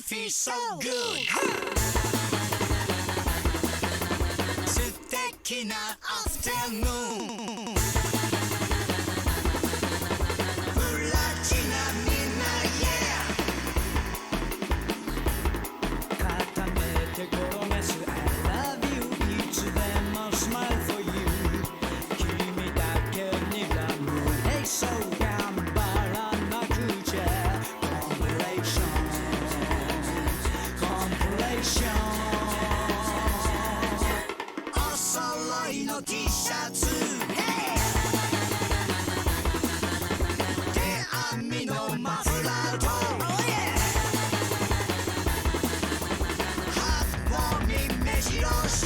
Feel so good 素敵なアフタヌーンプラチナみんな Yeah 固めて転がす I love you いつでも smile for you 君だけにラブ Hey so 頑張らなくちゃお揃いの T シャツ、hey! 手編みのマフラーと、oh yeah! ハーフボーに目白押し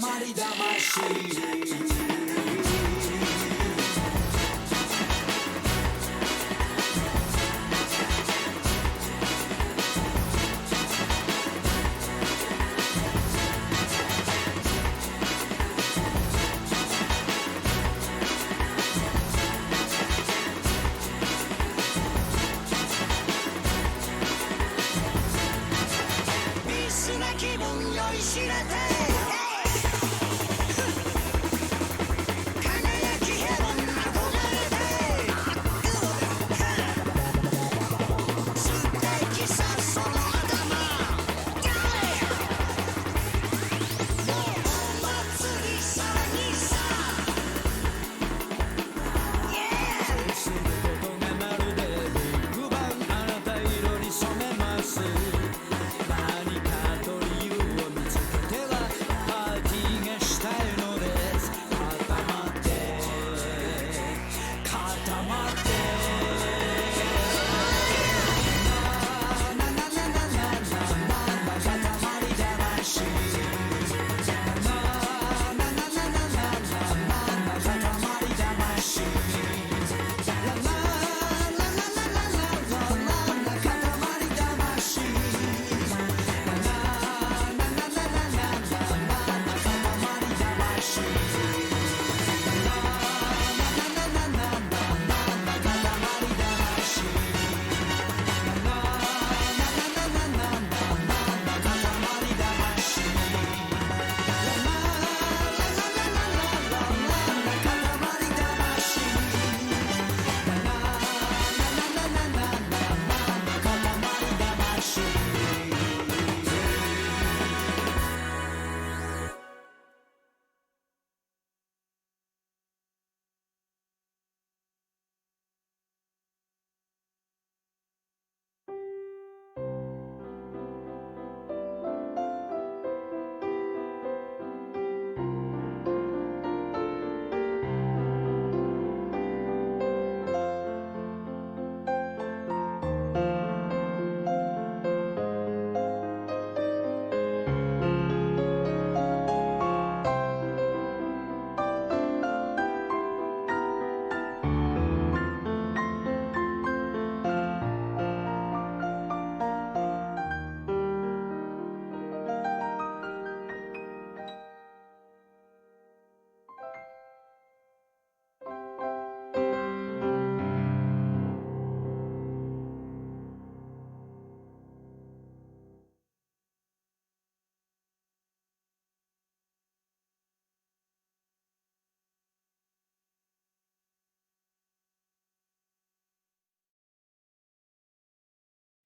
塊魂ミスな気分酔いしれて輝きヘボン憧れて素敵さその頭もうお祭りさにさすることがまるでビッグバンあなた色に染めます何かと理由を見つけてはパーティーがしたいのです固まって固まってなななななななな塊魂ななななななな塊魂ララララララララ塊魂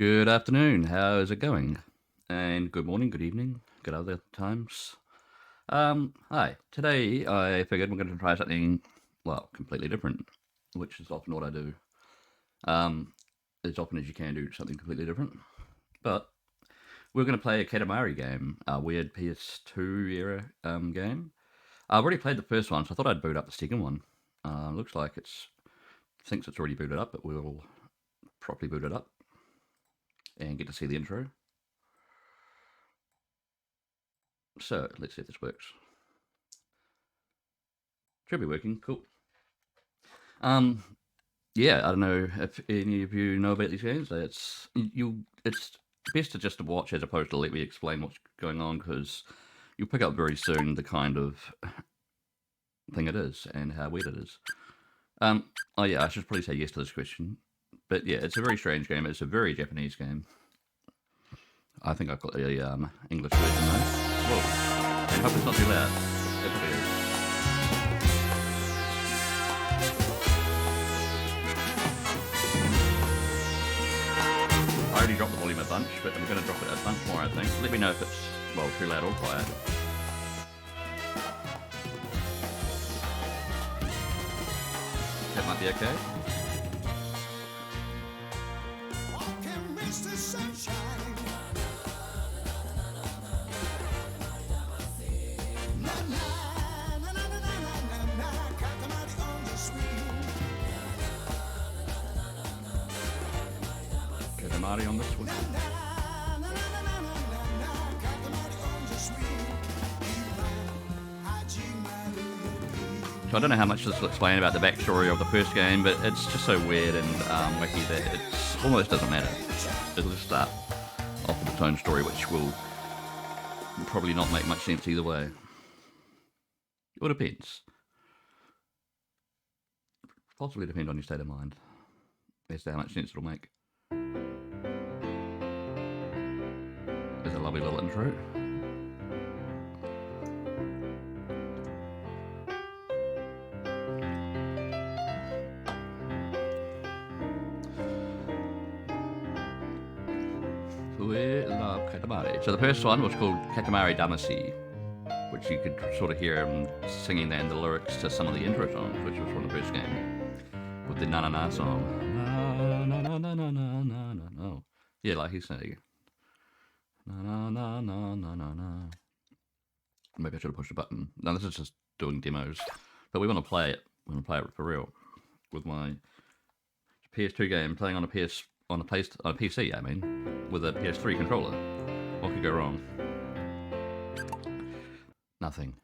Good afternoon. How is it going? And good morning, good evening, good other times. Hi. Today I figured we're going to try something, well, completely different, which is often what I do. As often as you can do something completely different. But we're going to play a Katamari game, a weird PS2 era game. I've already played the first one, so I thought I'd boot up the second one. Looks like thinks it's already booted up, but we'll properly boot it up and get to see the intro. So let's see if this works. Should be working. Cool. Yeah, I don't know if any of you know about these games. It's best to just to watch as opposed to let me explain what's going on, because you'll pick up very soon the kind of thing it is and how weird it is. Oh yeah, I should probably say yes to this question. But yeah, it's a very strange game. It's a very Japanese game. I think I've got the English version though. Whoa. I hope it's not too loud. It probably is. I already dropped the volume a bunch, but I'm going to drop it a bunch more, I think. Let me know if it's, well, too loud or quiet. That might be okay. Katamari on this one. So I don't know how much this will explain about the backstory of the first game, but it's just so weird and wacky that it almost doesn't matter. It'll just start off with its own story, which will probably not make much sense either way. It depends. Possibly depend on your state of mind as to how much sense it'll make. There's a lovely little intro. Love Katamari. So the first one was called Katamari Damacy, which you could sort of hear him singing then the lyrics to some of the intro songs, which was from the first game, with the na na na song. Na na na na na na na na. Yeah, like he's saying. Na na na na na na na. Maybe I should have pushed a button. No, this is just doing demos, but we want to play it. We want to play it for real with my PS2 game, playing on a PC. I mean, with a PS3 controller. What could go wrong? Nothing.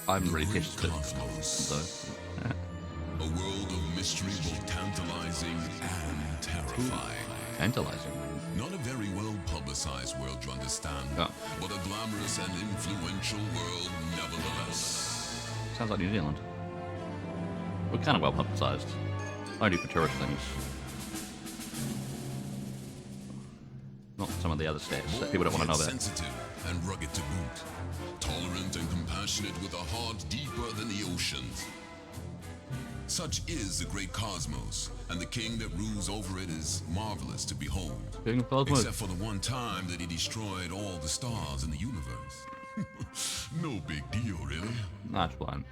I haven't really tested it, so. A world of mystery, both tantalizing and terrifying. Tantalizing. Not a very well publicized world, you understand, but a glamorous and influential world nevertheless. Sounds like New Zealand. We're kind of well publicized. Only for tourist things. Not some of the other stats that people don't want to know about. Sensitive and rugged to boot. Tolerant and compassionate with a heart deeper than the oceans. Such is the great cosmos, and the king that rules over it is marvelous to behold. Except for the one time that he destroyed all the stars in the universe. No big deal, really. That's fine.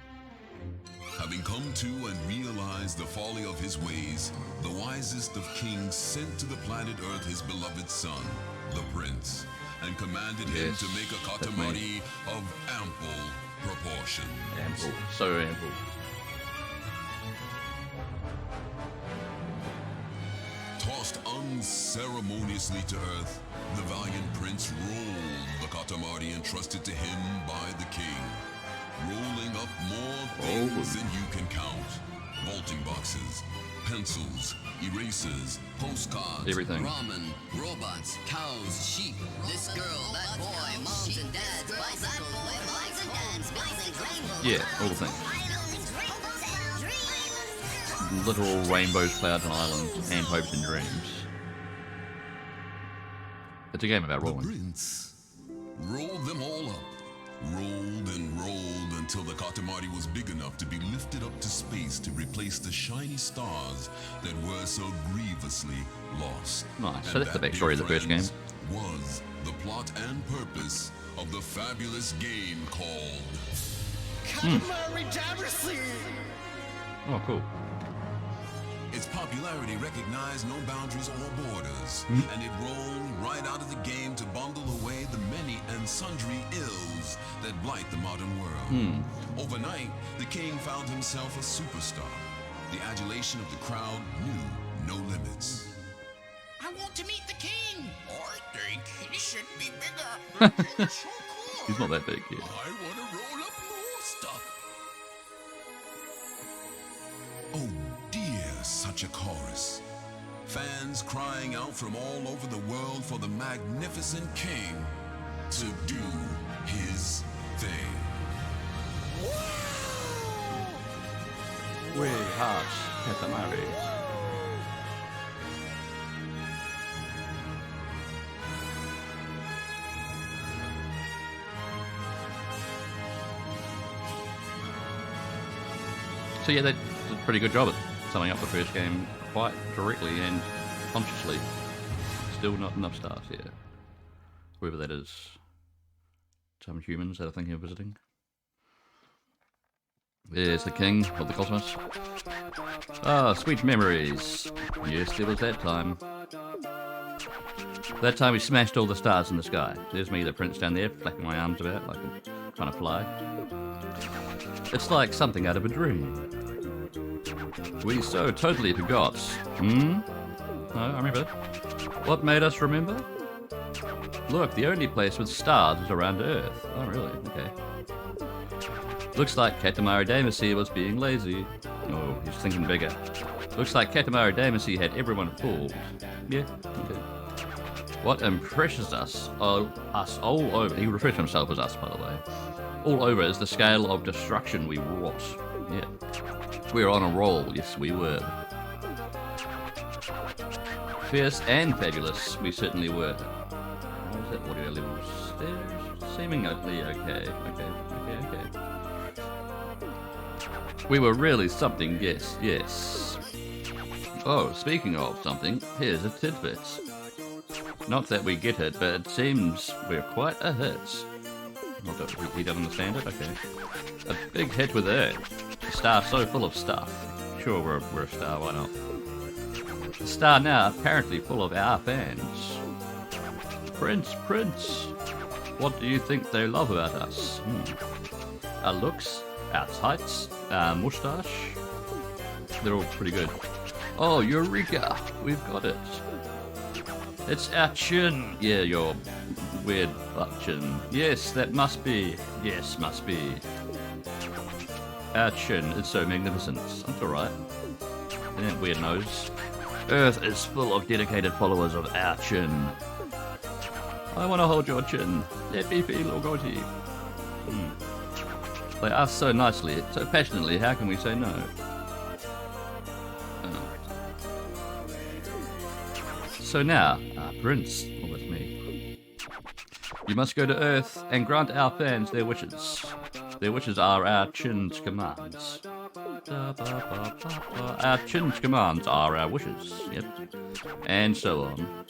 Having come to and realized the folly of his ways, the wisest of kings sent to the planet Earth his beloved son, the prince, and commanded him to make a Katamari of ample proportions. Ample. So ample. Tossed unceremoniously to earth, the valiant prince rolled the Katamari entrusted to him by the king, rolling up more things than you can count. Vaulting boxes, pencils, erasers, postcards, everything. Ramen, robots, cows, sheep, this girl, that boy, moms and dads, bicycles, bikes and dads, buildings, rainbows. Yeah, all the things. Literal rainbows, clouds and islands, and hopes and dreams. It's a game about rolling. The prince rolled them all up. Rolled and rolled until the Katamari was big enough to be lifted up to space to replace the shiny stars that were so grievously lost. Nice. So that's the backstory of the first game. Was the plot and purpose of the fabulous game called Katamari Damacy! Oh, cool. Its popularity recognized no boundaries or borders, and it rolled right out of the game to bundle away the many and sundry ills that blight the modern world. Overnight, the king found himself a superstar. The adulation of the crowd knew no limits. I want to meet the king! I think he should be bigger. It's so cool. He's not that big yet. I want to roll up more stuff. Oh dear, such a chorus. Fans crying out from all over the world for the magnificent king to do his thing. We hearts, Katamari. So yeah, they did a pretty good job at summing up the first game quite directly and consciously. Still not enough stars here. Whoever that is. Some humans that are thinking of visiting. There's the king of the cosmos. Ah, sweet memories. Yes, there was that time. That time we smashed all the stars in the sky. There's me, the prince, down there, flapping my arms about like I'm trying to fly. It's like something out of a dream. We so totally forgot. No, I remember. What made us remember? Look, the only place with stars is around Earth. Oh, really? Okay. Looks like Katamari Damacy was being lazy. Oh, he's thinking bigger. Looks like Katamari Damacy had everyone fooled. Yeah, okay. What impresses us all over, he refers to himself as us, by the way, all over is the scale of destruction we wrought. Yeah. We were on a roll, yes we were. Fierce and fabulous, we certainly were. How is that audio level? Stairs? Seemingly okay. We were really something, yes. Oh, speaking of something, here's a tidbit. Not that we get it, but it seems we're quite a hit. He doesn't understand it? Okay. A big hit with Earth. A star so full of stuff. Sure, we're a star, why not? A star now apparently full of our fans. Prince, what do you think they love about us? Our looks, our tights, our moustache. They're all pretty good. Oh, Eureka! We've got it. It's our chin. Yeah, your weird butt chin. Yes, that must be. Yes, must be. Our chin is so magnificent. That's alright. And that weird nose. Earth is full of dedicated followers of our chin. I want to hold your chin. Let me feel your goatee. They ask so nicely, so passionately, how can we say no? So now, Prince, well that's me, you must go to Earth and grant our fans their wishes. Their wishes are our chin's commands. Our chin's commands are our wishes, yep. And so on.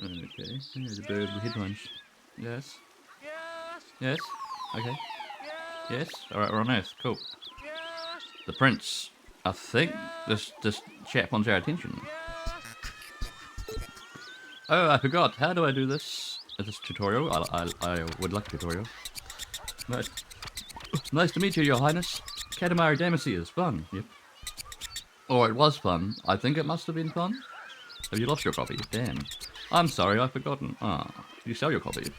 Okay, here's a bird with headphones. Yes? Yes? Okay. Yes? Alright, we're on Earth, cool. The Prince. I think this chap wants our attention. Oh, I forgot. How do I do this? Is this tutorial? I would like a tutorial. Nice to meet you, Your Highness. Katamari Damacy is fun. Yep. Oh, it was fun. I think it must have been fun. Have you lost your copy? Damn. I'm sorry, I've forgotten. You sell your copy.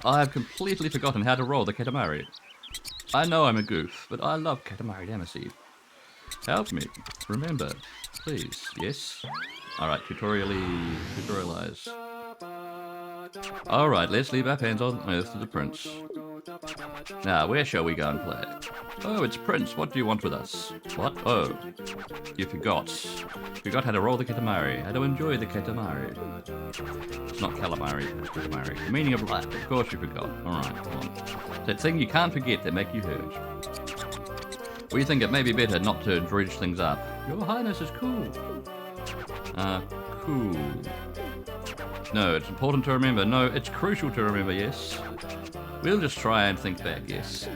I have completely forgotten how to roll the Katamari. I know I'm a goof, but I love Katamari Damacy. Help me. Remember. Please. Yes? Alright, tutorialize. Alright, let's leave our fans on Earth to the Prince. Now, where shall we go and play? Oh, it's Prince. What do you want with us? What? Oh. You forgot. Forgot how to roll the Katamari. How to enjoy the Katamari. It's not calamari, it's Katamari. The meaning of life. Of course you forgot. Alright, come on. It's that thing you can't forget that make you hurt. We think it may be better not to dredge things up. Your Highness is cool. Cool. No, it's important to remember. No, it's crucial to remember, yes. We'll just try and think back, yes.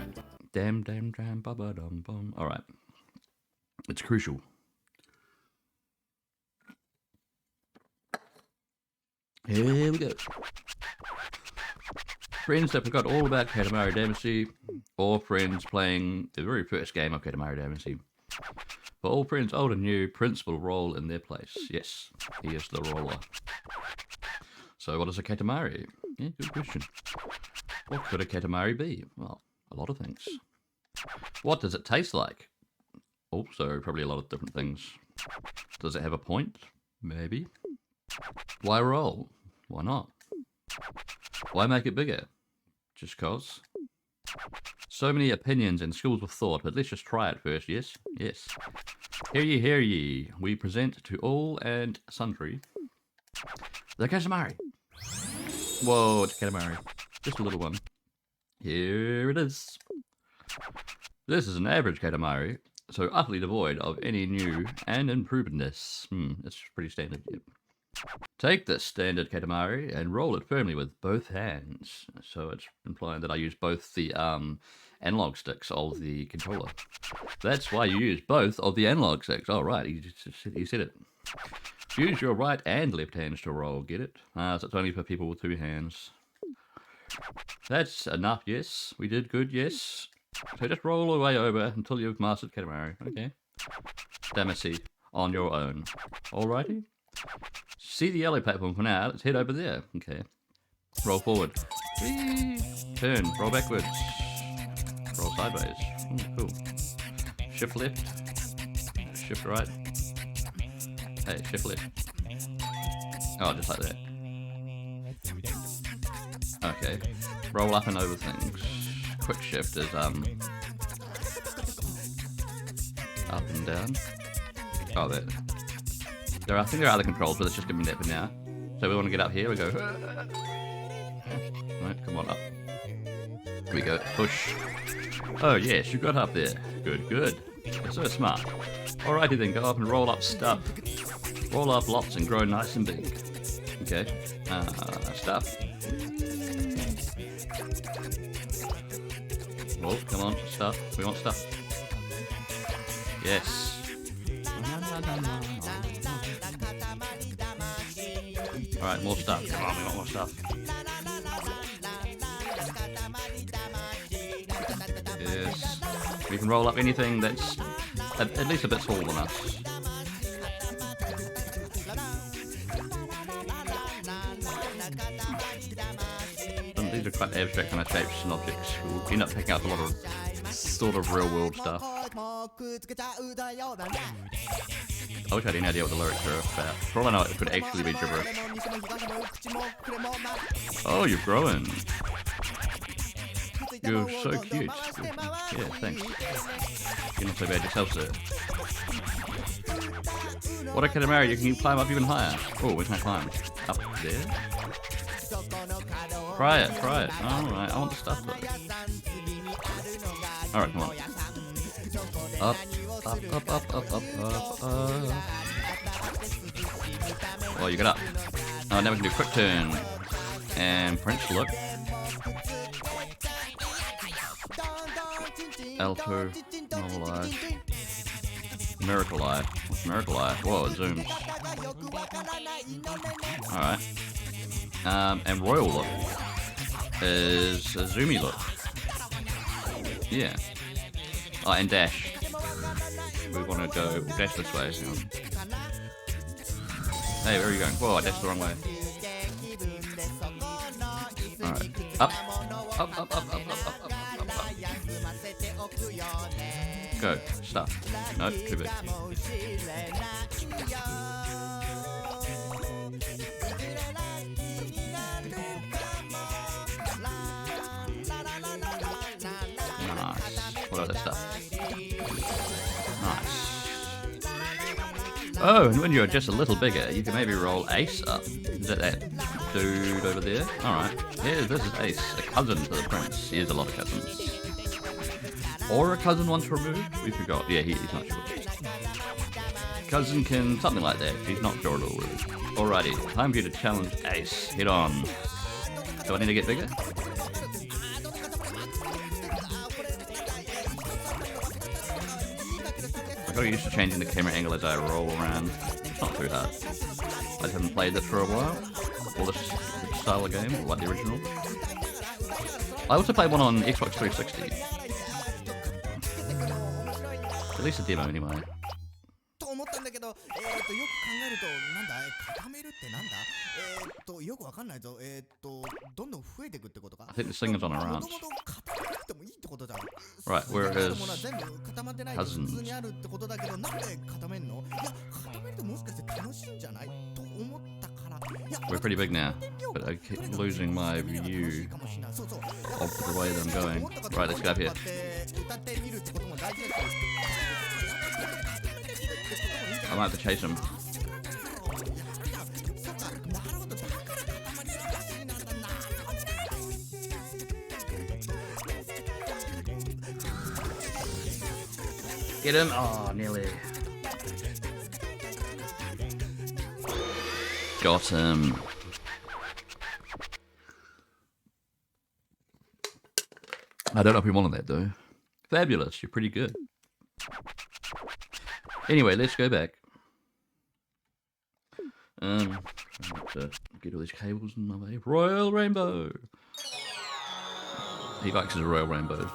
Damn, ba-ba-dum-bum. Alright. It's crucial. Here we go. Friends that forgot all about Katamari Damacy, or friends playing the very first game of Katamari Damacy. For all friends old and new, Prince will roll in their place. Yes, he is the roller. So what is a Katamari? Yeah, good question. What could a Katamari be? Well, a lot of things. What does it taste like? Also, probably a lot of different things. Does it have a point? Maybe. Why roll? Why not? Why make it bigger? Just cause? So many opinions and schools of thought, but let's just try it first, yes? Yes. Hear ye. We present to all and sundry the Katamari. Whoa, it's Katamari. Just a little one. Here it is. This is an average Katamari, so utterly devoid of any new and improvedness. It's pretty standard, yep. Take this standard Katamari and roll it firmly with both hands. So it's implying that I use both the analog sticks of the controller. That's why you use both of the analog sticks. Oh, right, he said it. Use your right and left hands to roll, get it? So it's only for people with two hands. That's enough, yes. We did good, yes. So just roll your way over until you've mastered Katamari, okay? Damacy, on your own. Alrighty? See the yellow platform for now. Let's head over there. Okay. Roll forward. Whee! Turn. Roll backwards. Roll sideways. Cool. Shift left. Shift right. Hey, shift left. Oh, just like that. Okay. Roll up and over things. Quick shift is up and down. Oh, there. I think there are other controls, but let's just give me that for now. So we want to get up here. We go. Right, come on up. Here we go. Push. Oh yes, you got up there. Good, good. You're so smart. Alrighty then, go up and roll up stuff. Roll up lots and grow nice and big. Okay. Stuff. Oh, come on, stuff. We want stuff. Yes. Alright, more stuff. Come on, we want more stuff. Yes. We can roll up anything that's at least a bit taller than us. And these are quite abstract kind of shapes and objects. We'll end up picking up a lot of sort of real world stuff. I wish I had any idea what the lyrics are about. For all I know, it could actually be gibberish. Oh, you're growing. You're so cute. Yeah, thanks. You're not so bad yourself, sir. What a Katamari, you can climb up even higher. Oh, where can I climb? Up there? Try it, try it. Alright, I want the stuff though. Alright, come on. Up, up, up, up, up, up, up, up. Well, you got up. Oh, now we can do quick turn. And French look. Alto, normal eye. Miracle eye. What's miracle eye? Whoa, it zooms. Alright. And royal look is a zoomy look. Yeah. Oh, and dash. We want to go dash this way. Hang on. Hey, where are you going? Whoa, I dashed the wrong way. Alright. Up. Up, up, up, up, up, up, up, up, up. Go. Stuff. No, too big. Nice. What about this stuff? Nice. Oh, and when you're just a little bigger, you can maybe roll Ace up. Is that dude over there? Alright. Yeah, this is Ace, a cousin to the prince. He has a lot of cousins. Or a cousin once removed? We forgot. Yeah, he's not sure. Cousin can... something like that. He's not sure at all, really. Alrighty, time for you to challenge Ace. Head on. Do I need to get bigger? I got used to changing the camera angle as I roll around. It's not too hard. I just haven't played this for a while. Or this style of game, like the original. I also played one on Xbox 360. At least a demo anyway. と思ったんだけど、よく考えると、なんだ、固めるってなんだよくわかんないぞ。どんどん増えていくってことか。I think this thing is on a も ranch. ともと固めなくてもいいってことじゃん。 Right, where 全 is 部全部固まってないと普 cousins? 通にあるってことだけど、なんで固めんの？いや、固めるともしかして楽しいんじゃないと思ったから。いや、 We're pretty big now, but I keep losing my view そうそう。 of the way that I'm going. Right, let's go up here. 歌ってみるってことも大事だけど。 I might have to chase him. Get him! Oh, nearly. Got him. I don't know if we wanted that though. Fabulous, you're pretty good. Anyway, let's go back. Trying to get all these cables in my way. Royal Rainbow! He likes his Royal Rainbow.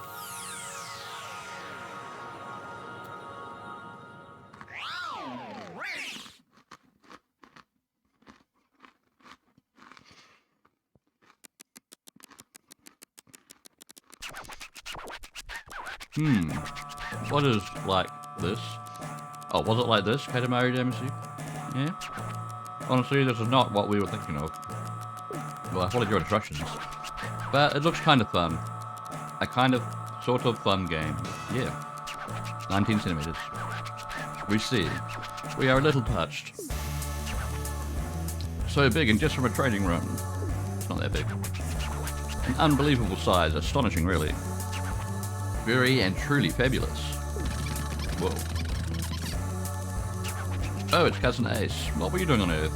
What is like this? Oh, was it like this, Katamari Damacy? Yeah? Honestly, this is not what we were thinking of. Well, I followed your instructions. But it looks kind of fun. A kind of, sort of fun game. Yeah. 19 centimeters. We see. We are a little touched. So big and just from a training run. It's not that big. An unbelievable size. Astonishing, really. Very and truly fabulous. Whoa. Oh, it's Cousin Ace. What were you doing on Earth?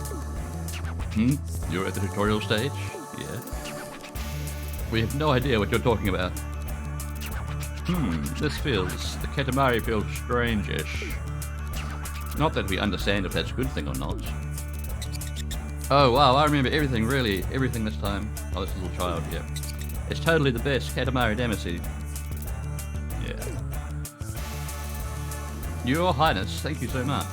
You're at the tutorial stage? Yeah. We have no idea what you're talking about. The Katamari feels strange-ish. Not that we understand if that's a good thing or not. Oh wow, I remember everything this time. Oh, this little child, yeah. It's totally the best, Katamari Damacy. Yeah. Your Highness, thank you so much.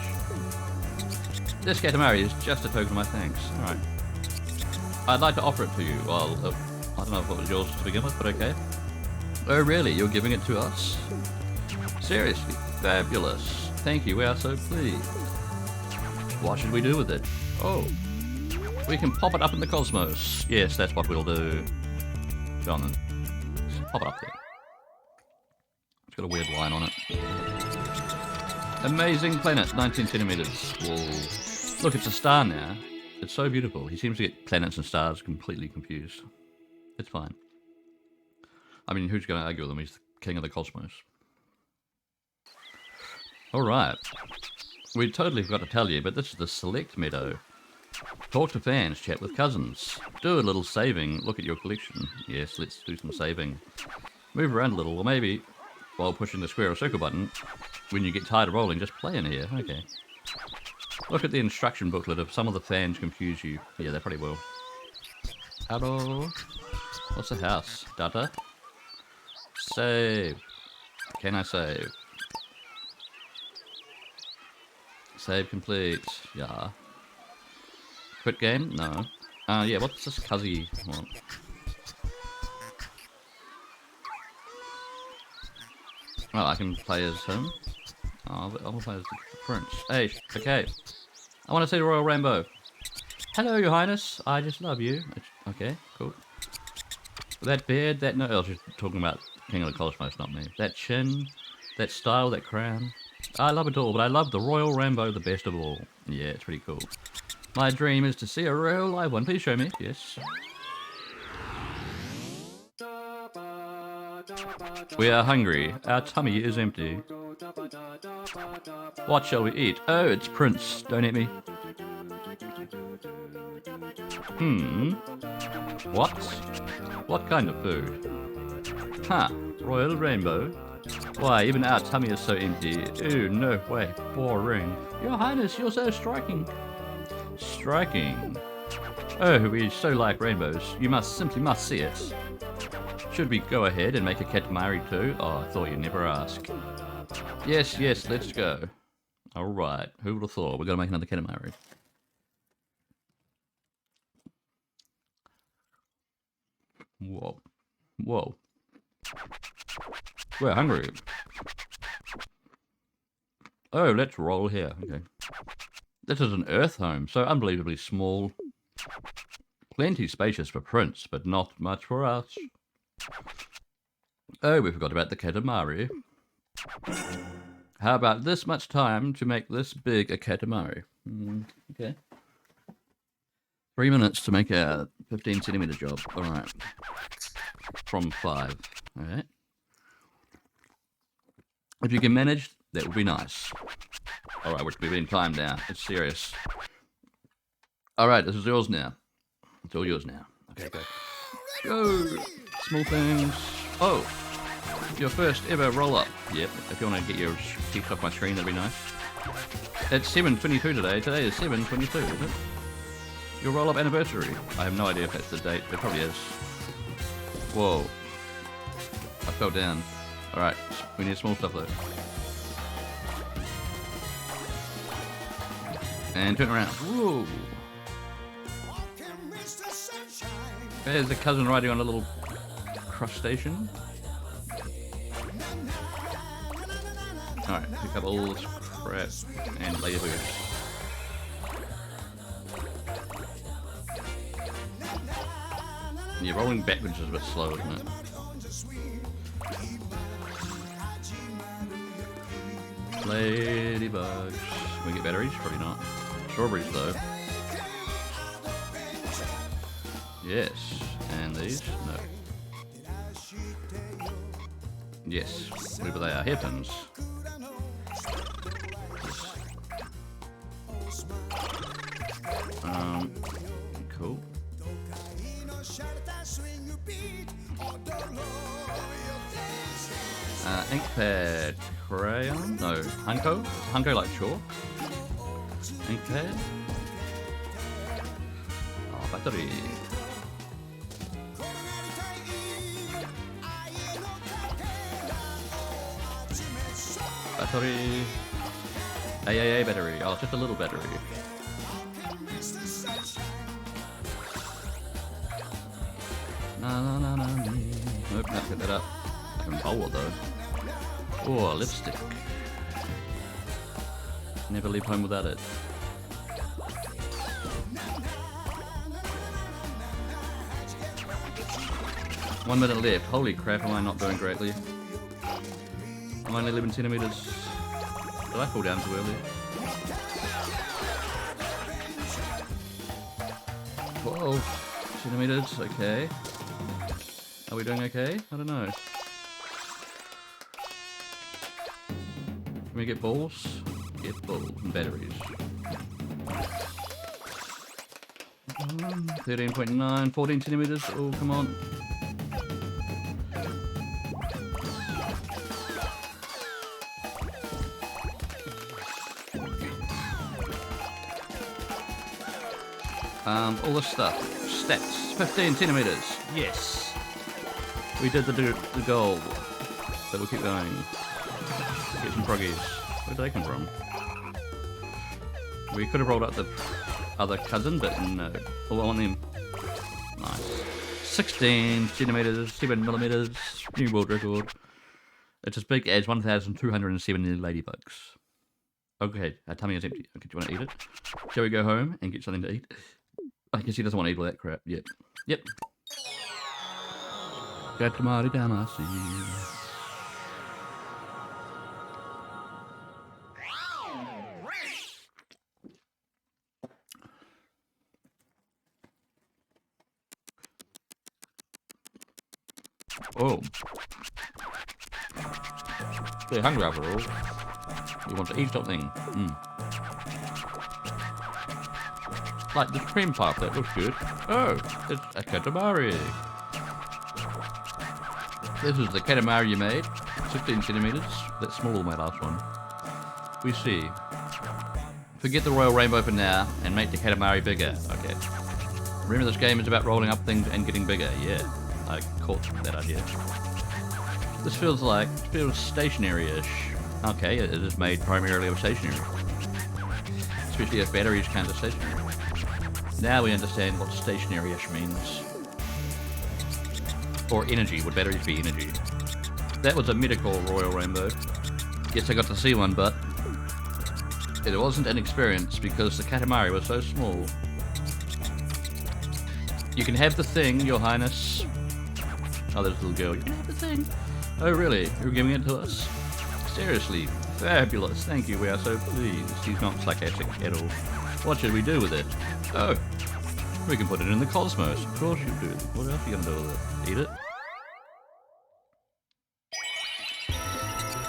This Katamari is just a token of my thanks. Alright. I'd like to offer it to you. Well, I don't know if it was yours to begin with, but okay. Oh really, you're giving it to us? Seriously, fabulous. Thank you, we are so pleased. What should we do with it? Oh, we can pop it up in the cosmos. Yes, that's what we'll do. Go on then. Just pop it up there. It's got a weird line on it. Amazing planet, 19 centimeters. Whoa. Look, it's a star now. It's so beautiful. He seems to get planets and stars completely confused. It's fine. I mean, who's going to argue with him? He's the king of the cosmos. Alright. We totally forgot to tell you, but this is the select meadow. Talk to fans, chat with cousins. Do a little saving, look at your collection. Yes, let's do some saving. Move around a little, or maybe, while pushing the square or circle button, when you get tired of rolling, just play in here. Okay. Look at the instruction booklet if some of the fans confuse you. Yeah, they probably will. Hello? What's the house? Data? Save. Can I save? Save complete. Yeah. Quit game? No. Yeah, what's this Cuzzy want? Well, I can play as him. Oh, I'll play as the prince. Hey, okay. I want to see the Royal Rainbow. Hello, Your Highness. I just love you. Okay, cool. That beard, that no, I was just talking about King of the Cosmos, not me. That chin, that style, that crown. I love it all, but I love the Royal Rainbow the best of all. Yeah, it's pretty cool. My dream is to see a real live one. Please show me. Yes. We are hungry. Our tummy is empty. What shall we eat? Oh, it's Prince. Don't eat me. What? What kind of food? Huh. Royal Rainbow? Why, even our tummy is so empty. Ooh, no way. Boring. Your Highness, you're so striking. Striking? Oh, we so like rainbows. You simply must see it. Should we go ahead and make a Katamari too? Oh, I thought you'd never ask. Yes, let's go. Alright, who would have thought? We're going to make another Katamari. Whoa. Whoa. We're hungry. Oh, let's roll here. Okay. This is an Earth home, so unbelievably small. Plenty spacious for Prince, but not much for us. Oh, we forgot about the Katamari. How about this much time to make this big a Katamari? Okay. 3 minutes to make a 15 centimeter job. Alright. From 5. Alright. If you can manage, that would be nice. Alright, we've been timed down. It's serious. Alright, this is yours now. It's all yours now. Okay, go. Go! Small things. Oh! Your first ever roll-up. Yep, if you want to get your teeth off my screen, that'd be nice. It's 7:22 today. Today is 7:22, isn't it? Your roll-up anniversary. I have no idea if that's the date. It probably is. Whoa. I fell down. Alright, we need small stuff though. And turn around. Whoa! There's a cousin riding on a little crustacean. Alright, pick up all this crap and layer boost. Yeah, rolling backwards is a bit slow, isn't it? Ladybugs. Can we get batteries? Probably not. Strawberries though. Yes. And these? No. Yes. Whatever they are. Hairpins. Cool. Ink pad, crayon, no, Hunko? Hunko like chalk? Ink pad? Oh, battery. Battery. AAA battery, oh, just a little battery. Nope, not get that up. I can bowl it though. Oh, lipstick. Never leave home without it. One minute left. Holy crap, am I not doing greatly? I'm only 11 centimeters. Did I fall down too early? 12 centimeters, okay. Are we doing okay? I don't know. Can we get balls? Get balls and batteries. 13.9, 14 centimeters. Oh, come on. All this stuff. Stats. 15 centimeters. Yes. We did the goal. So we'll keep going. Get some froggies. Where did they come from? We could have rolled up the other cousin, but no. Oh, I want them. Nice. 16 centimeters, 7 millimeters. New world record. It's as big as 1,270 ladybugs. Okay, our tummy is empty. Okay, do you want to eat it? Shall we go home and get something to eat? I guess he doesn't want to eat all that crap. Yep. Yep. Katamari Damasi. Oh. They're hungry after all. We want to eat something. Like this cream puff, that looks good. Oh, it's a Katamari. This is the Katamari you made. 16 centimeters. That's smaller than my last one. We see. Forget the royal rainbow for now and make the Katamari bigger. Okay. Remember this game is about rolling up things and getting bigger. Yeah, I caught that idea. This feels stationary-ish. Okay, it is made primarily of stationary. Especially if batteries count as stationary. Now we understand what stationary-ish means. Or energy. Would batteries be energy? That was a medical royal rainbow. Yes, I got to see one, but it wasn't an experience because the Katamari was so small. You can have the thing, your highness. Oh, there's a little girl. You can have the thing. Oh, really? You're giving it to us? Seriously, fabulous. Thank you, we are so pleased. He's not sarcastic at all. What should we do with it? Oh, we can put it in the cosmos. Of course you do. What else are you going to do with it? Eat it?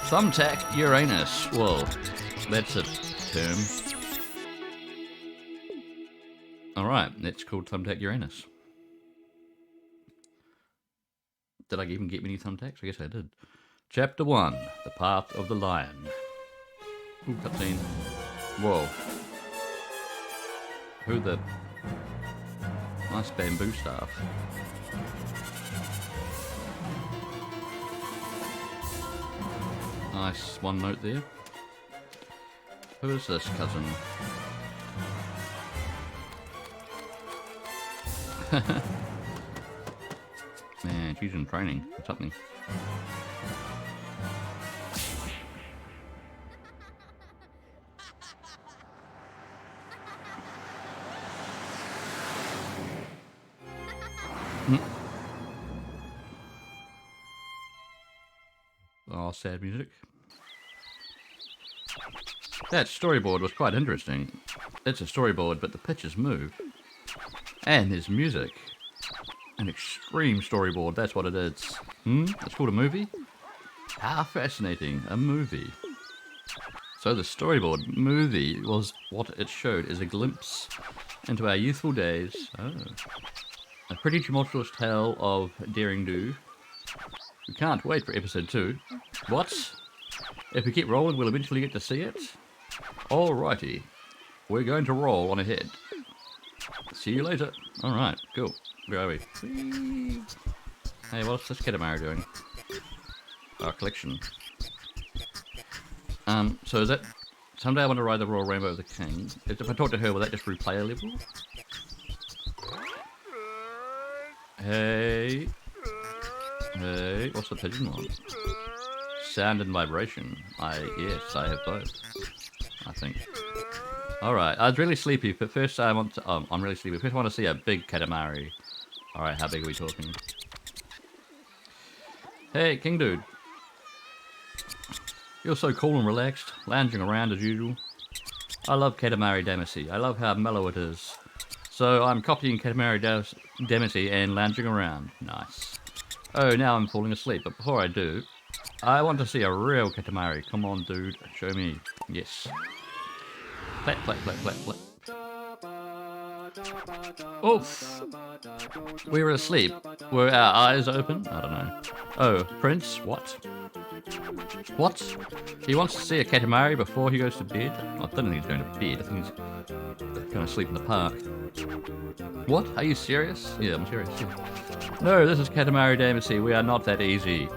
Thumbtack Uranus. Whoa, that's a term. Alright, that's called Thumbtack Uranus. Did I even get many thumbtacks? I guess I did. Chapter 1, The Path of the Lion. Ooh, cutscene. Whoa. Who the... Nice bamboo staff. Nice one note there. Who is this cousin? Man, she's in training or something. Oh, sad music. That storyboard was quite interesting. It's a storyboard, but the pictures move. And there's music. An extreme storyboard, that's what it is. It's called a movie? How fascinating, a movie. So the storyboard movie was what it showed is a glimpse into our youthful days. Oh. A pretty tumultuous tale of daring do. We can't wait for episode 2. What? If we keep rolling, we'll eventually get to see it? Alrighty. We're going to roll on ahead. See you later. Alright, cool. Where are we? Whee! Hey, what's this Katamari doing? Our collection. So is that... Someday I want to ride the Royal Rainbow of the King. If I talk to her, will that just replay a level? Hey... Hey, what's the pigeon one? Sound and vibration. Yes, I have both. I think. Alright, I was really sleepy, but first I want to... Oh, I'm really sleepy. First I want to see a big Katamari. Alright, how big are we talking? Hey, King Dude. You're so cool and relaxed, lounging around as usual. I love Katamari Damacy. I love how mellow it is. So I'm copying Katamari Damacy and lounging around. Nice. Oh, now I'm falling asleep, but before I do, I want to see a real Katamari. Come on, dude. Show me. Yes. Clap, clap, clap, clap, clap. Oof. We were asleep. Were our eyes open? I don't know. Oh, Prince? What? What? He wants to see a Katamari before he goes to bed? I don't think he's going to bed. I think he's going to sleep in the park. What? Are you serious? Yeah, I'm serious. Yeah. No, this is Katamari Damacy. We are not that easy.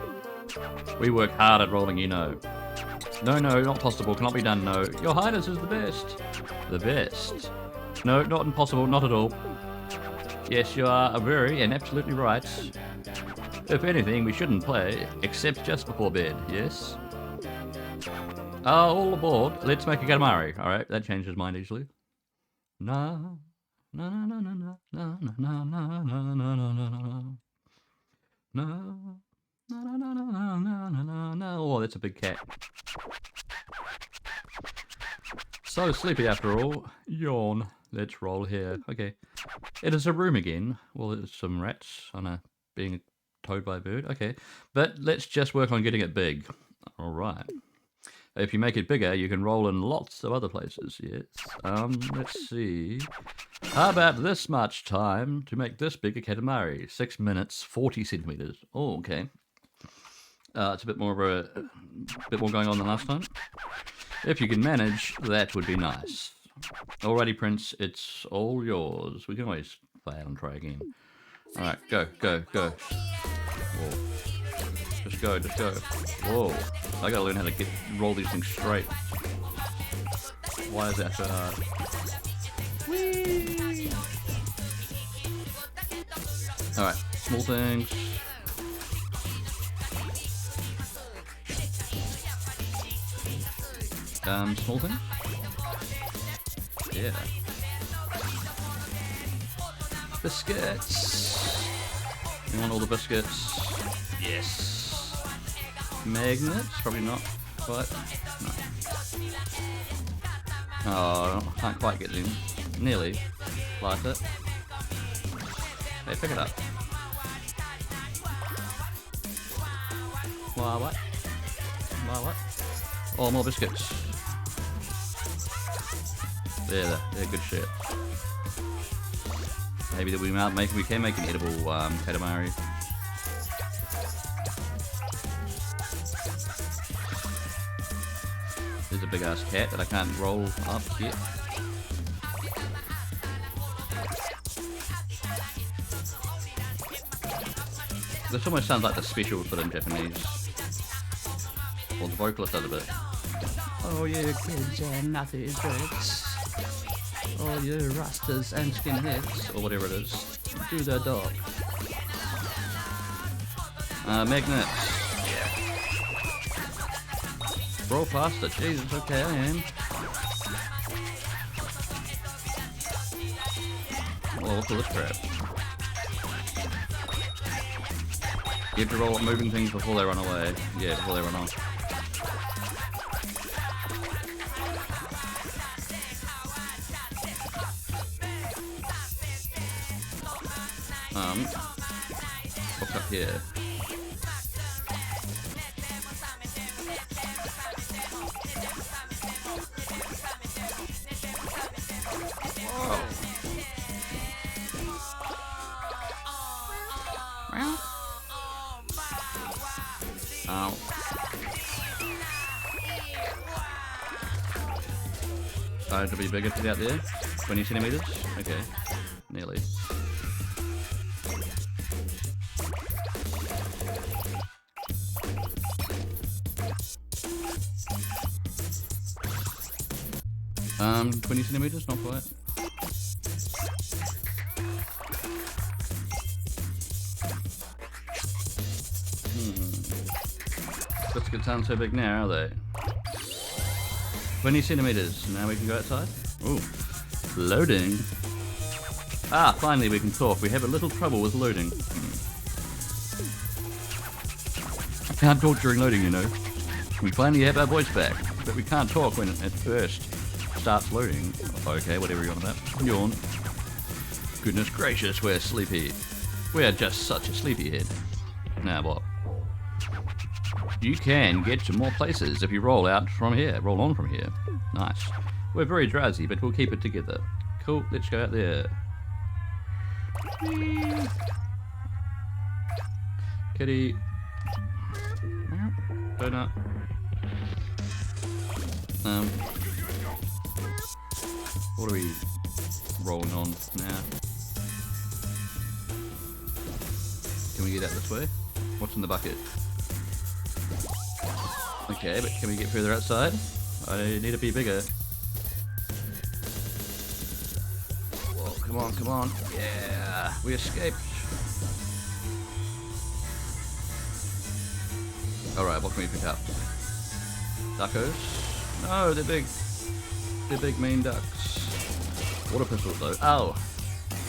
We work hard at rolling, you know. No, no, not possible. Cannot be done, no. Your Highness is the best. The best. No, not impossible, not at all. Yes, you are very and absolutely right. If anything, we shouldn't play, except just before bed, yes? All aboard. Let's make a Katamari. Alright, that changes his mind easily. Na na na na na na na na na na na na na na. Oh, that's a big cat. So sleepy after all. Yawn. Let's roll here. Okay. It is a room again. Well, there's some rats on a being towed by a bird. Okay. But let's just work on getting it big. Alright. If you make it bigger, you can roll in lots of other places. Yes. Let's see. How about this much time to make this big a Katamari? 6 minutes, 40 centimeters. Oh, okay. It's a bit more going on than last time. If you can manage, that would be nice. Alrighty, Prince, it's all yours. We can always fail and try again. Alright, go, go, go. Whoa. Just go, just go. Whoa. I gotta learn how to roll these things straight. Why is that so hard? Whee! Alright, small things. Small thing? Yeah. Biscuits. You want all the biscuits? Yes. Magnets? Probably not quite. No. Oh, I can't quite get them. Nearly. Like it. Hey, pick it up. Why, what? Why, what? Oh, more biscuits. They're good shit. Maybe that we can make an edible Katamari. There's a big ass cat that I can't roll up yet. This almost sounds like the specials but in Japanese. Well, the vocalist does a bit. Oh, you kids and nutty dreads. Oh, you rastas and skinheads, or whatever it is, do their dog. Magnets. Yeah. Roll faster, Jesus, okay, I am. Well, what's all this crap? You have to roll up moving things before they run away. Yeah, before they run off. What's up here? Ow. Oh, to be bigger to get out there? 20 centimeters? Okay. Nearly. Um, 20 centimeters? Not quite. Biscuits aren't so big now, are they? 20 centimeters. Now we can go outside. Ooh. Loading. Ah, finally we can talk. We have a little trouble with loading. I can't talk during loading, you know. We finally have our voice back, but we can't talk when it at first starts loading. Okay, whatever you're on about. Yawn. Goodness gracious, we're sleepy. We're just such a sleepyhead. Now what? You can get to more places if you roll out from here. Roll on from here. Nice. We're very drowsy, but we'll keep it together. Cool, let's go out there. Whee. Kitty. Donut. What are we rolling on now? Can we get out this way? What's in the bucket? Okay, but can we get further outside? I need to be bigger. Whoa, come on, come on. Yeah, we escaped. Alright, what can we pick up? Duckos? No, they're big. They're big mean ducks. Water pistols though. Oh!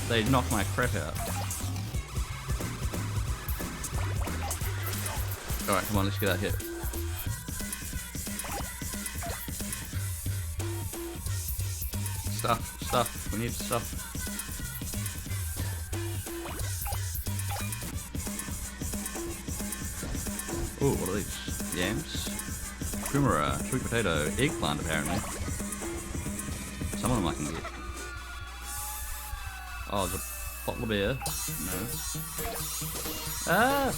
They knocked my crap out. Alright, come on, let's get out here. Stuff. We need stuff. Oh, what are these? Yams? Kumara, sweet potato, eggplant apparently. Some of them I can get. Oh, there's a bottle of beer. No. Ah!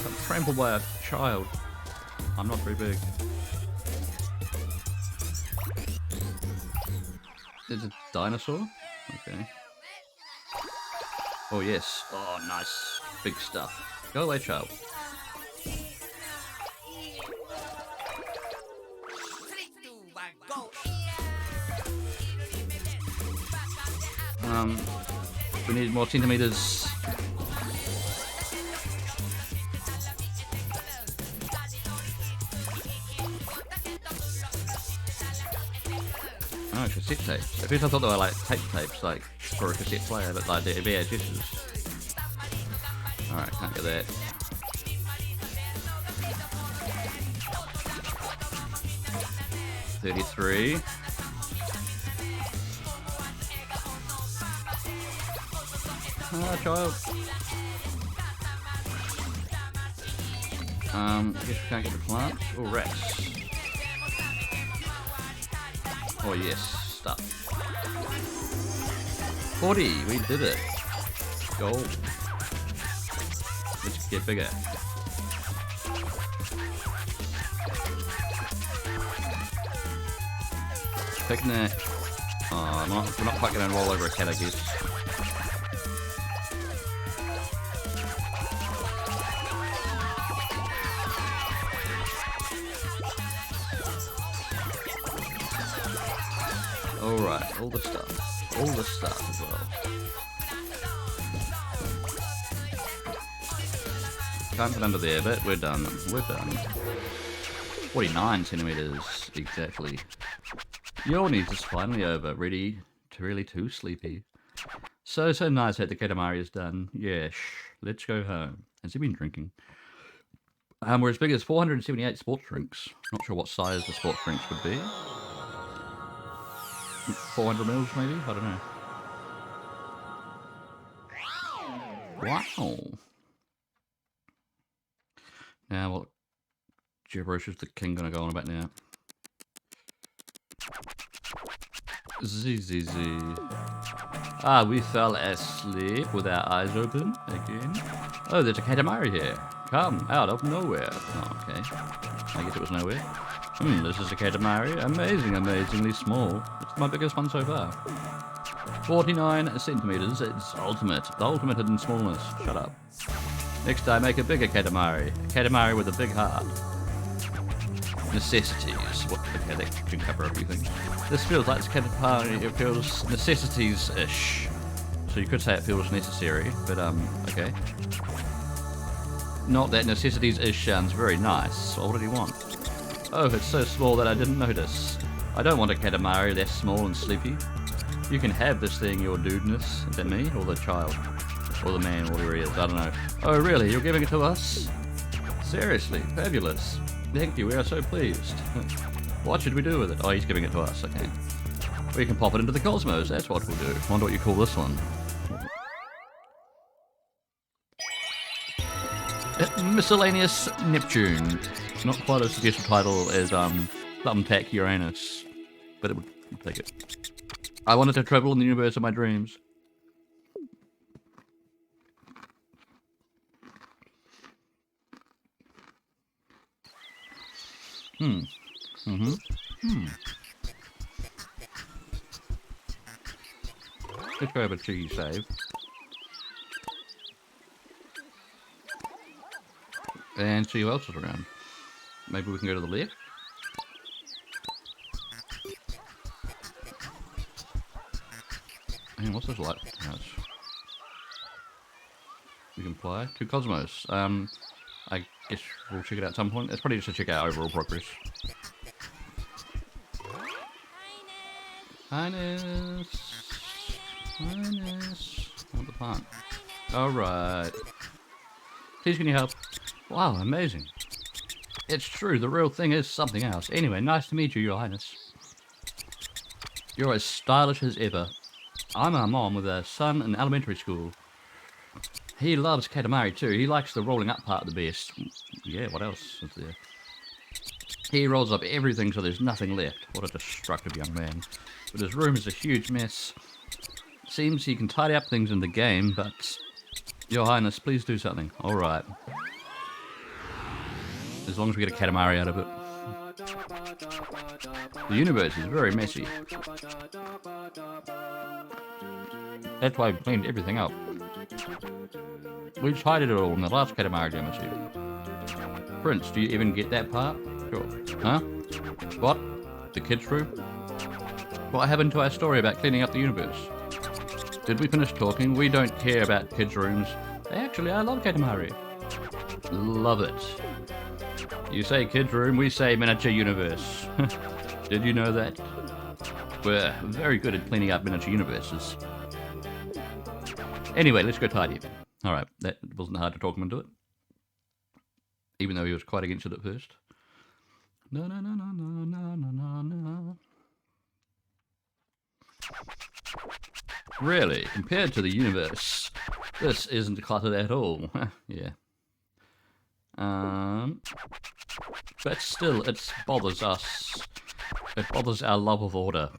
I'm trampled by a child. I'm not very big. There's a dinosaur? Okay. Oh yes. Oh nice. Big stuff. Go away, child. We need more centimeters. Oh, cassette tapes. At first I thought they were like tapes, like for a cassette player, but like they're VHSs. Alright, can't get that. $33. Ah, child. I guess we can't get the plants. Oh, rats. Oh, yes. Stuff. 40. We did it. Gold. Let's get bigger. Picnic. Oh, we're not quite going to roll over a cat, I guess. Alright, all the stuff. All the stuff as well. Can't get under there, but we're done. We're done. 49 centimeters, exactly. Yawning is finally over, ready to really too sleepy. So nice that the Katamari is done. Yeah, let's go home. Has he been drinking? We're as big as 478 sports drinks. Not sure what size the sports drinks would be. 400 mils, maybe? I don't know. Wow. Now, what gibberish is the king gonna go on about now? Z. Ah, we fell asleep with our eyes open again. Oh, there's a Katamari here. Come out of nowhere. Oh, okay. I guess it was nowhere. This is a Katamari. Amazingly small. It's my biggest one so far. 49 centimeters. It's ultimate. The ultimate in smallness. Shut up. Next time, make a bigger Katamari. A Katamari with a big heart. Necessities. What? Okay, that can cover a few things. This feels like it's Katamari. It feels necessities-ish. So you could say it feels necessary, but okay. Not that necessities-ish sounds very nice. So what did he want? Oh, it's so small that I didn't notice. I don't want a Katamari less small and sleepy. You can have this thing, your dudeness. Is that me? Or the child? Or the man, whatever he is, I don't know. Oh really, you're giving it to us? Seriously, fabulous. Thank you, we are so pleased. What should we do with it? Oh, he's giving it to us, okay. We can pop it into the cosmos, that's what we'll do. Wonder what you call this one. Miscellaneous Neptune. Not quite a suggested title as Thumbtack Uranus, but it would take it. I wanted to travel in the universe of my dreams. Let's go over to cheese save. And see who else is around. Maybe we can go to the left. And what's this lighthouse? We can fly to Cosmos. I guess we'll check it out at some point. It's probably just to check out overall progress. Highness. Highness. I want the plant. Alright. Please can you help? Wow, amazing. It's true, the real thing is something else. Anyway, nice to meet you, Your Highness. You're as stylish as ever. I'm a mom with a son in elementary school. He loves Katamari too. He likes the rolling up part the best. Yeah, what else is there? He rolls up everything so there's nothing left. What a destructive young man. But his room is a huge mess. Seems he can tidy up things in the game, but... Your Highness, please do something. Alright. As long as we get a Katamari out of it. The universe is very messy. That's why we cleaned everything up. We tried it all in the last Katamari demonstration. Prince, do you even get that part? Sure. Huh? What? The kids' room? What happened to our story about cleaning up the universe? Did we finish talking? We don't care about kids' rooms. Actually, I love Katamari. Love it. You say kids' room, we say miniature universe. Did you know that? We're very good at cleaning up miniature universes. Anyway, let's go tidy. Alright, that wasn't hard to talk him into it. Even though he was quite against it at first. No. Really, compared to the universe, this isn't cluttered at all. Yeah. But still, it bothers us. It bothers our love of order.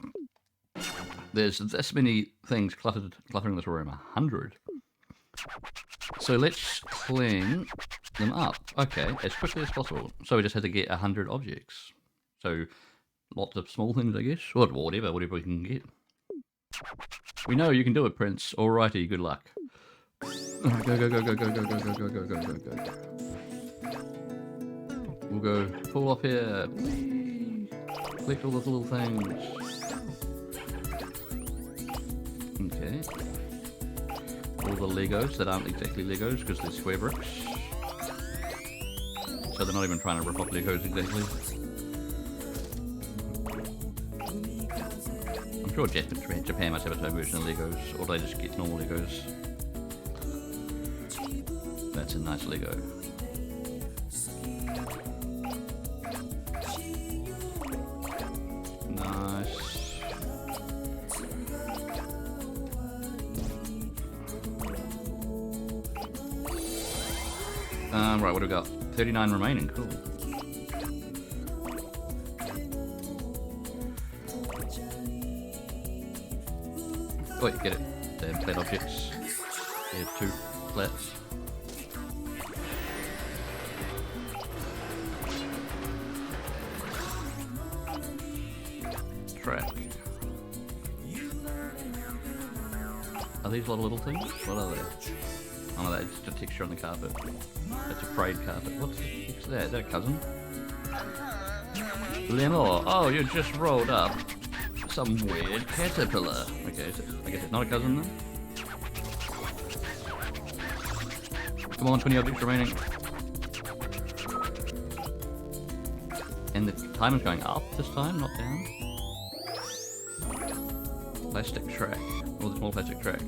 There's this many things cluttering this room, 100. So let's clean them up. Okay, as quickly as possible. So we just had to get 100 objects. So lots of small things, I guess. Or whatever we can get. We know you can do it, Prince. Alrighty, good luck. Go. We'll go pull off here. Collect all those little things. Okay. All the Legos that aren't exactly Legos because they're square bricks. So they're not even trying to rip off Legos exactly. I'm sure Japan must have its own version of Legos, or they just get normal Legos. That's a nice Lego. Right, what do we got? 39 remaining, cool. Wait, get it. Damn flat objects. Yeah, 2 flats. Track. Are these little things? What are they? Oh no, that's just a texture on the carpet. That's a frayed carpet. What's that? Is that a cousin? Lemur! Oh, you just rolled up some weird caterpillar. Okay, so I guess it's not a cousin then? Come on, 20 objects remaining. And the timer's going up this time, not down. Plastic track. Oh, there's more plastic track.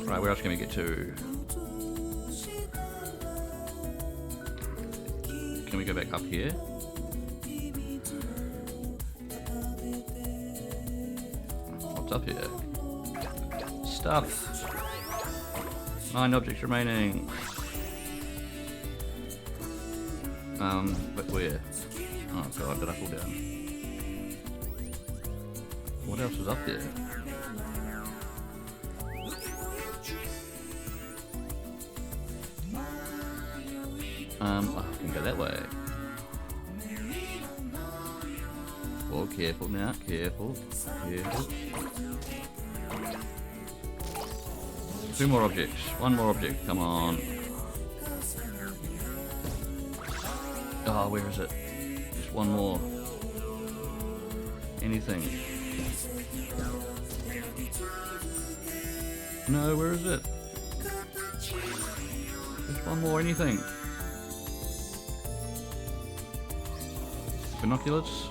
Right, where else can we get to? Can we go back up here? What's up here? Stuff. 9 objects remaining. But where? Oh god, did I fall down? What else is up there? I can go that way. Oh, careful now, careful, careful. 2 more objects, 1 more object, come on. Oh, where is it? Just 1 more. Anything. No, where is it? Just 1 more, anything. Binoculars?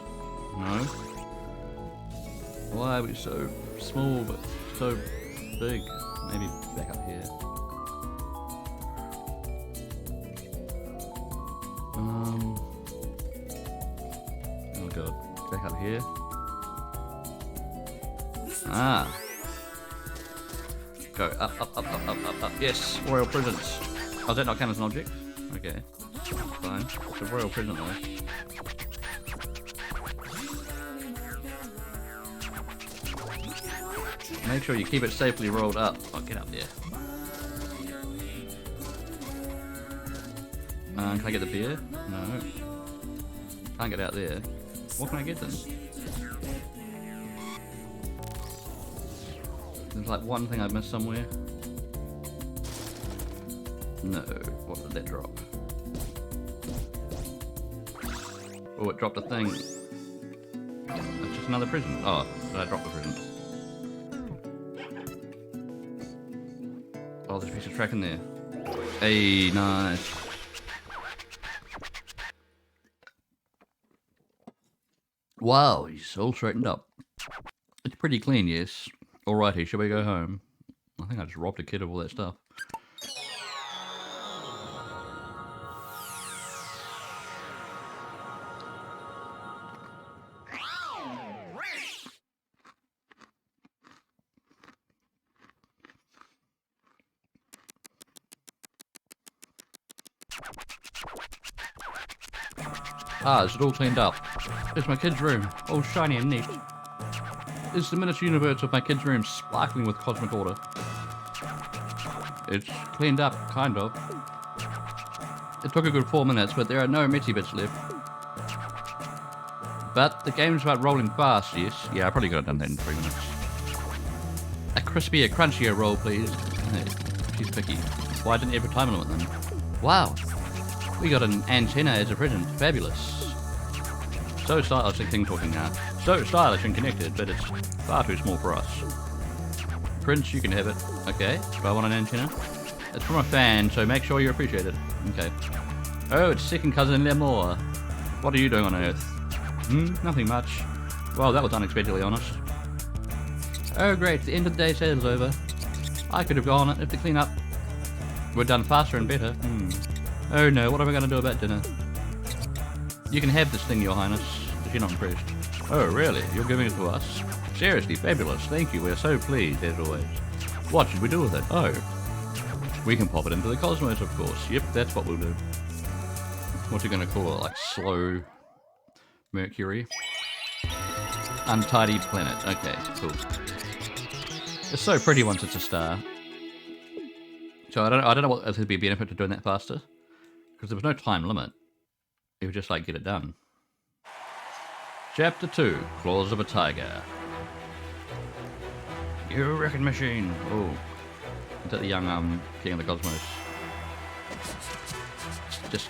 No. Why are we so small but so big? Maybe back up here. Oh god, back up here. Ah. Go up, up, up, up, up, up, up. Yes, royal prisons. Oh, does that not count as an object? Okay, fine. It's a royal prison though. Make sure you keep it safely rolled up. Oh, get up there. Can I get the beer? No. Can't get out there. What can I get then? There's like one thing I've missed somewhere. No. What did that drop? Oh, it dropped a thing. That's just another prison. Oh, did I drop the prison? Oh, there's a piece of track in there. Hey, nice. Wow, he's all straightened up. It's pretty clean, yes. Alrighty, shall we go home? I think I just robbed a kid of all that stuff. Ah, is it all cleaned up? It's my kid's room, all shiny and neat. Is the miniature universe of my kid's room sparkling with cosmic order? It's cleaned up, kind of. It took a good 4 minutes, but there are no Mitty bits left. But the game's about rolling fast, yes. Yeah, I probably could have done that in 3 minutes. A crispier, crunchier roll, please. Hey, she's picky. Why didn't you have a time limit then? Wow. We got an antenna as a present. Fabulous. So stylish, thing talking now. So stylish and connected, but it's far too small for us. Prince, you can have it. Okay, do I want an antenna? It's from a fan, so make sure you appreciate it. Okay. Oh, it's second cousin Lemur. What are you doing on Earth? Nothing much. Well, that was unexpectedly honest. Oh great, the end of the day sale is over. I could have gone if the cleanup were done faster and better. Oh no, what am I going to do about dinner? You can have this thing, Your Highness, if you're not impressed. Oh really? You're giving it to us? Seriously, fabulous. Thank you, we're so pleased, as always. What should we do with it? Oh. We can pop it into the cosmos, of course. Yep, that's what we'll do. What you gonna call it? Like slow Mercury? Untidy planet. Okay, cool. It's so pretty once it's a star. So I don't know what if there'd be a benefit to doing that faster, because there was no time limit. It would just like get it done. Chapter 2: Claws of a Tiger. You wrecking machine. Oh, is that the young King of the Cosmos? Just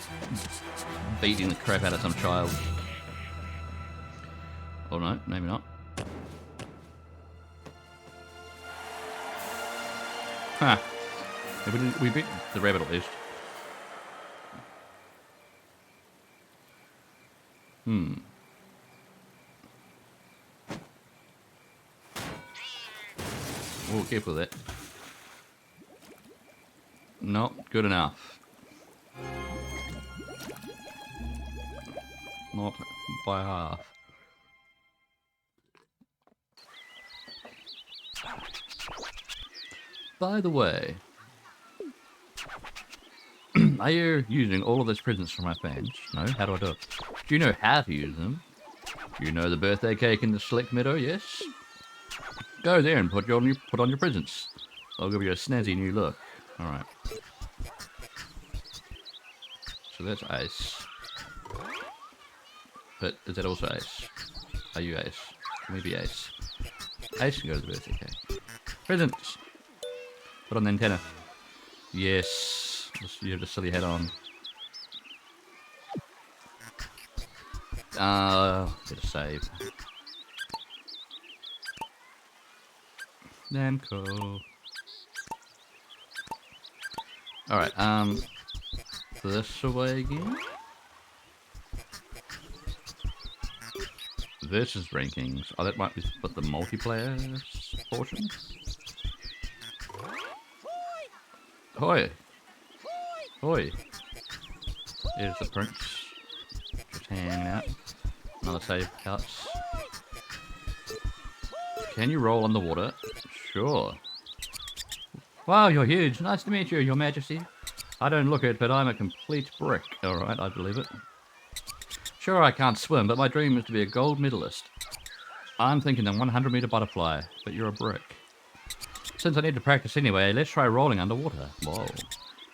beating the crap out of some child. Oh no, maybe not. Huh. We beat the rabbit at least. Oh, careful with that. Not good enough. Not by half. By the way, are you using all of those presents for my fans? No? How do I do it? Do you know how to use them? You know the birthday cake in the select meadow, yes? Go there and put on your presents. I'll give you a snazzy new look. Alright. So that's Ace. But is that also Ace? Are you Ace? Maybe Ace. Ace can go to the birthday cake. Presents! Put on the antenna. Yes. You have the silly head on. Get a save. Namco. Alright, this away again. This is rankings. Oh, that might be but the multiplayer portion. Hoi! Hoi! Here's the prince. Just hanging out. Another save cuts. Can you roll underwater? Sure. Wow, you're huge. Nice to meet you, Your Majesty. I don't look it, but I'm a complete brick. Alright, I believe it. Sure, I can't swim, but my dream is to be a gold medalist. I'm thinking a 100-meter butterfly, but you're a brick. Since I need to practice anyway, let's try rolling underwater. Whoa.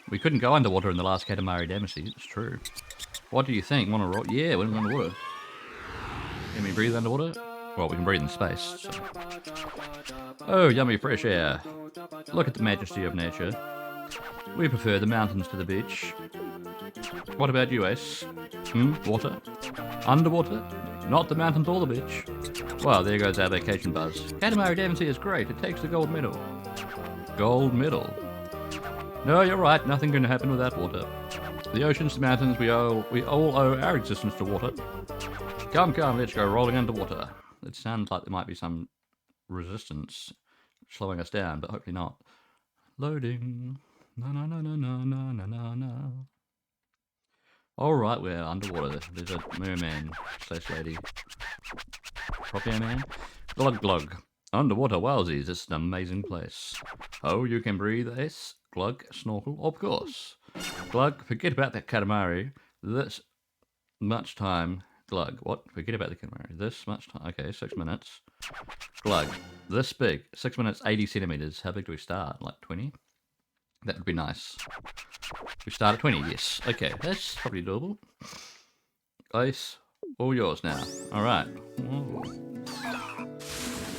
We couldn't go underwater in the last Katamari Damacy, it's true. What do you think? Want to roll? Yeah, we're underwater. Can we breathe underwater? Well, we can breathe in space. So. Oh, yummy fresh air. Look at the majesty of nature. We prefer the mountains to the beach. What about you, Ace? Water? Underwater? Not the mountains or the beach. Well, there goes our vacation buzz. Katamari Damacy is great. It takes the gold medal. Gold medal? No, you're right. Nothing can happen without water. The oceans, the mountains, we all owe our existence to water. Come, let's go rolling underwater. It sounds like there might be some resistance slowing us down, but hopefully not. Loading. No. Alright, we're underwater. There's a merman / lady. Proper man. Glug glug. Underwater wowsies, it's an amazing place. Oh, you can breathe, Ace? Glug, snorkel, of course. Glug, forget about that Katamari. This much time. Glug, what? Forget about the Katamari. This much time. Okay, 6 minutes. Glug, this big. 6 minutes, 80 centimeters. How big do we start? Like 20? That would be nice. We start at 20, yes. Okay, that's probably doable. Ace, all yours now. Alright.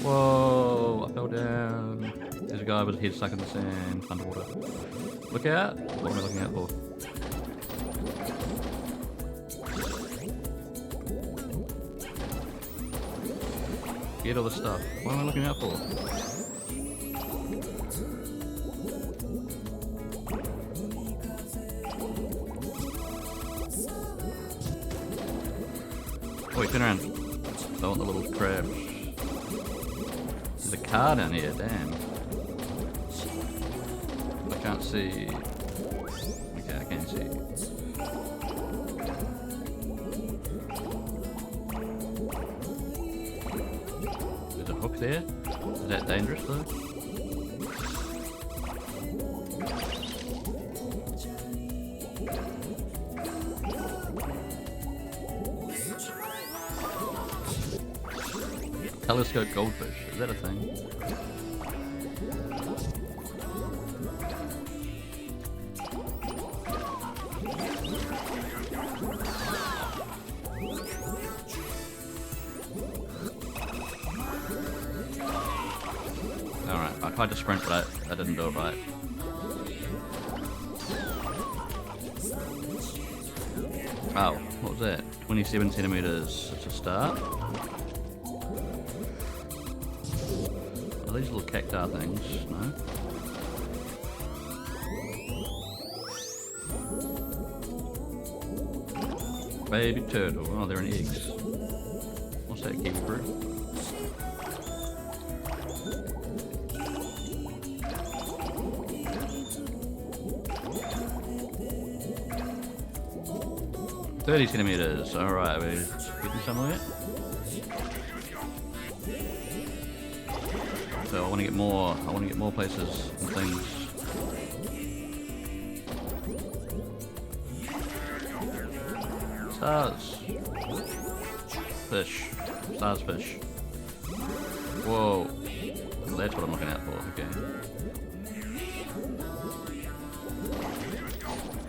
Whoa, I fell down. There's a guy with his head stuck in the sand, underwater. Look out! What am I looking out for? Get all the stuff. What am I looking out for? Oh, wait, turn around. I want the little crabs. There's a car down here, damn. I can't see. Okay, I can see. There's a hook there. Is that dangerous though? Telescope goldfish. Is that a thing? Alright, I tried to sprint, but I didn't do it right. Oh, what was that? 27 centimeters. It's a start. Are these little cacti things? No. Baby turtle. Oh, they're in eggs. What's that, kiwi fruit? $30 centimeters. Alright, we're getting somewhere. So I want to get more places and things. Stars. Fish. Stars fish. Whoa. That's what I'm looking out for, okay.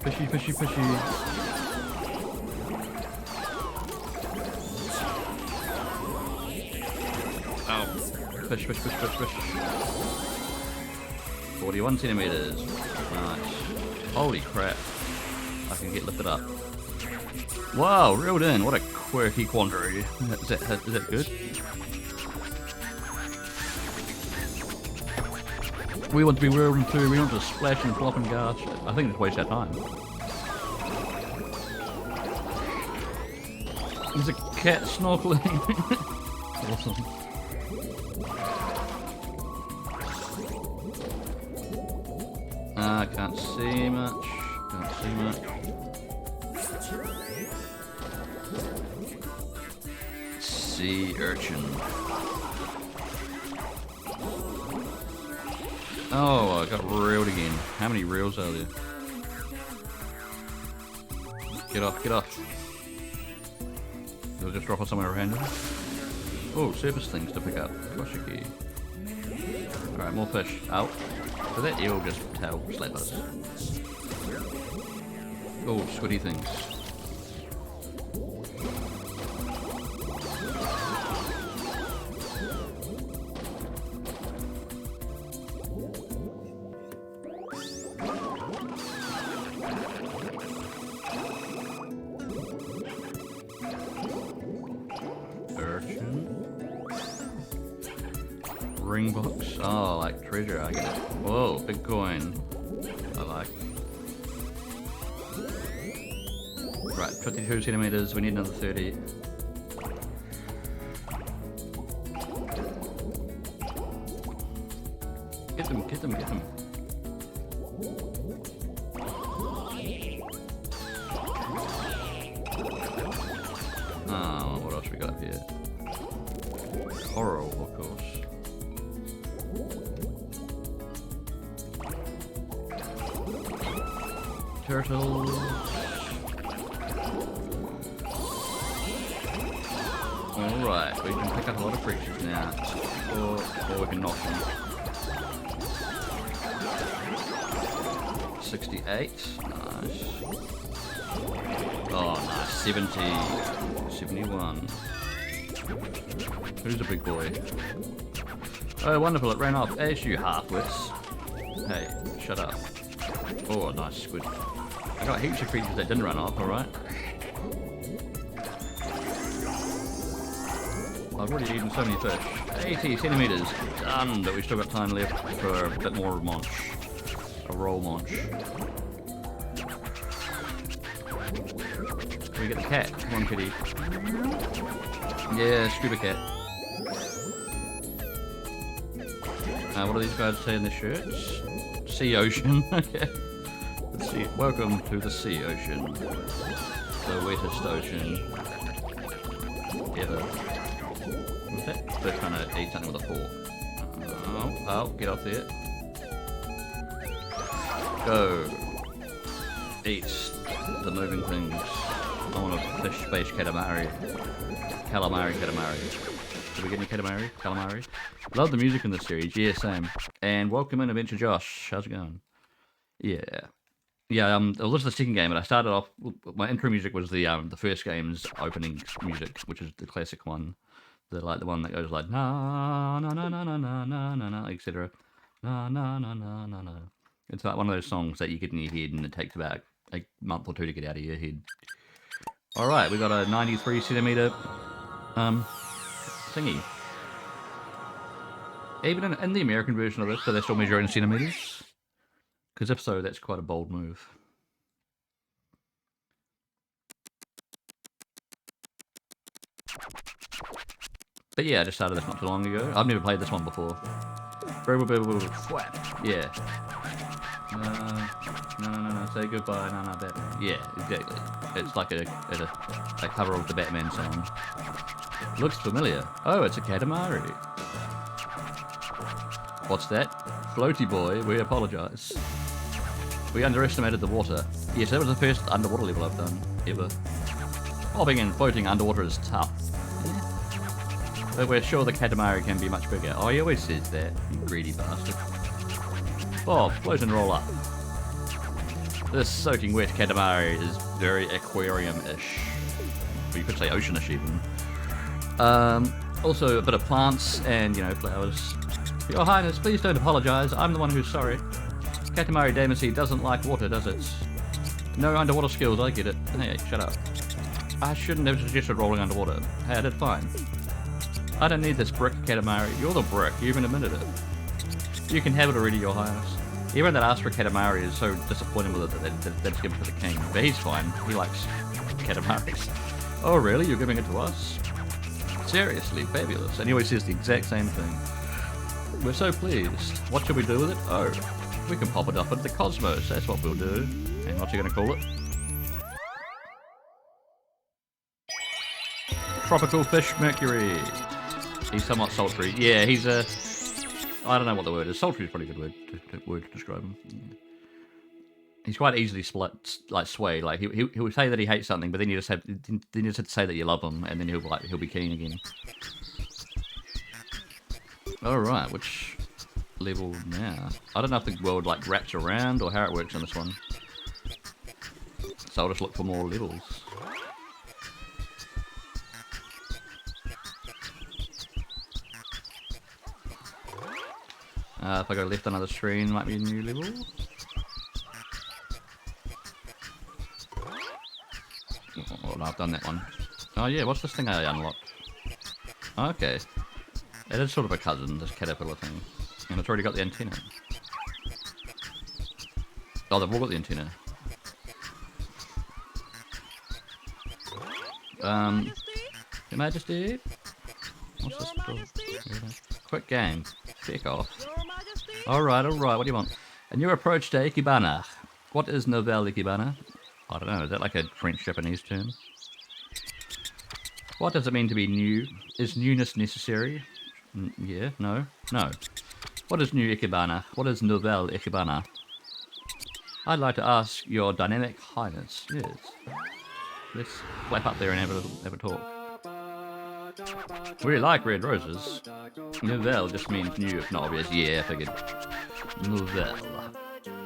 Fishy, fishy, fishy. Oh. Fish, fish, fish, fish, fish. 41 centimeters. Nice. Holy crap. I can get lifted up. Wow, reeled in. What a quirky quandary. Is that good? We want to be reeled in too. We want to splash and flop and gosh. I think it's waste our time. There's a cat snorkeling. Awesome. I can't see much. Can't see much. Sea urchin. Oh, I got reeled again. How many reels are there? Get off, get off. It'll just drop on somewhere random. Oh, surface things to pick up. Koshiki. Alright, more fish. Out. Did that eel just tail slap us? Oh, squiddy things. Ring box. Oh, like treasure, I get it. Whoa, big coin. I like. Right, 52 centimeters. We need another 30. Get them, get them, get them. Oh, what else we got here? Coral, of course. Turtles. Alright, we can pick up a lot of creatures now. Or we can knock them. 68. Nice. Oh, nice. 70. 71. Who's a big boy? Oh, wonderful. It ran off. As you half-wits. Hey, shut up. Oh, nice squid. I got heaps of creatures that didn't run off, alright? I've already eaten so many fish. 80 centimeters. Done, but we've still got time left for a bit more munch. A roll munch. Can we get the cat? Come on, kitty. Yeah, scuba cat. What do these guys say in their shirts? Sea ocean. Okay. Let's see. Welcome to the sea ocean. The wettest ocean ever. What's that? They're trying to eat something with a fork. Oh, get off there. Go. Eat the moving things. I want a fish space calamari. Calamari. Did we get any Katamari? Calamari? Love the music in this series. Yeah, same. And welcome in, Adventure Josh. How's it going? Yeah. Yeah, it was the second game, but I started off. My intro music was the first game's opening music, which is the classic one, the one that goes like na na na na na na na na na, etc. Na na na na na na. It's like one of those songs that you get in your head, and it takes about a month or two to get out of your head. All right, we got a 93 centimeter thingy. Even in the American version of this, do they still measure in centimeters? Because if so, that's quite a bold move. But yeah, I just started this not too long ago. I've never played this one before. Yeah. No, say goodbye, no, Batman. Yeah, exactly. It's like a cover of the Batman song. Looks familiar. Oh, it's a Katamari. What's that? Floaty boy, we apologise. We underestimated the water. Yes, that was the first underwater level I've done, ever. Bobbing and floating underwater is tough. But we're sure the Katamari can be much bigger. Oh, he always says that, you greedy bastard. Bob, float and roll up. This soaking wet Katamari is very aquarium-ish. Or you could say ocean-ish even. Also a bit of plants and, flowers. Your Highness, please don't apologise. I'm the one who's sorry. Katamari Damacy doesn't like water, does it? No underwater skills, I get it. Hey, shut up. I shouldn't have suggested rolling underwater. Hey, I did fine. I don't need this brick, Katamari. You're the brick, you even admitted it. You can have it already, Your Highness. Everyone that asked for Katamari is so disappointed with it that it's given to the king. But he's fine, he likes Katamaris. Oh really, you're giving it to us? Seriously, fabulous. And he always says the exact same thing. We're so pleased. What should we do with it? Oh, we can pop it up into the cosmos, that's what we'll do. And what's he gonna call it? Tropical fish Mercury. He's somewhat sultry. Yeah, he's a... I don't know what the word is. Sultry is probably a good word to describe him. Yeah. He's quite easily swayed. Like he will say that he hates something, but then you just have to say that you love him, and then he'll be keen again. All right, which level now? I don't know if the world wraps around or how it works on this one. So I'll just look for more levels. If I go left another screen, might be a new level. Oh, no, I've done that one. Oh yeah, what's this thing I unlocked? Okay. It is sort of a cousin, this caterpillar thing. And it's already got the antenna. Oh, they've all got the antenna. Your Majesty? What's this called? Quick game. Pick off. Alright, what do you want? A new approach to Ikebana. What is Nouvelle Ikebana? I don't know, is that like a French-Japanese term? What does it mean to be new? Is newness necessary? Yeah, no. What is new Ikebana? What is Nouvelle Ikebana? I'd like to ask your dynamic highness. Yes. Let's flap up there and have a talk. We like red roses. Nouvelle just means new, if not obvious. Yeah, I figured. Nouvelle.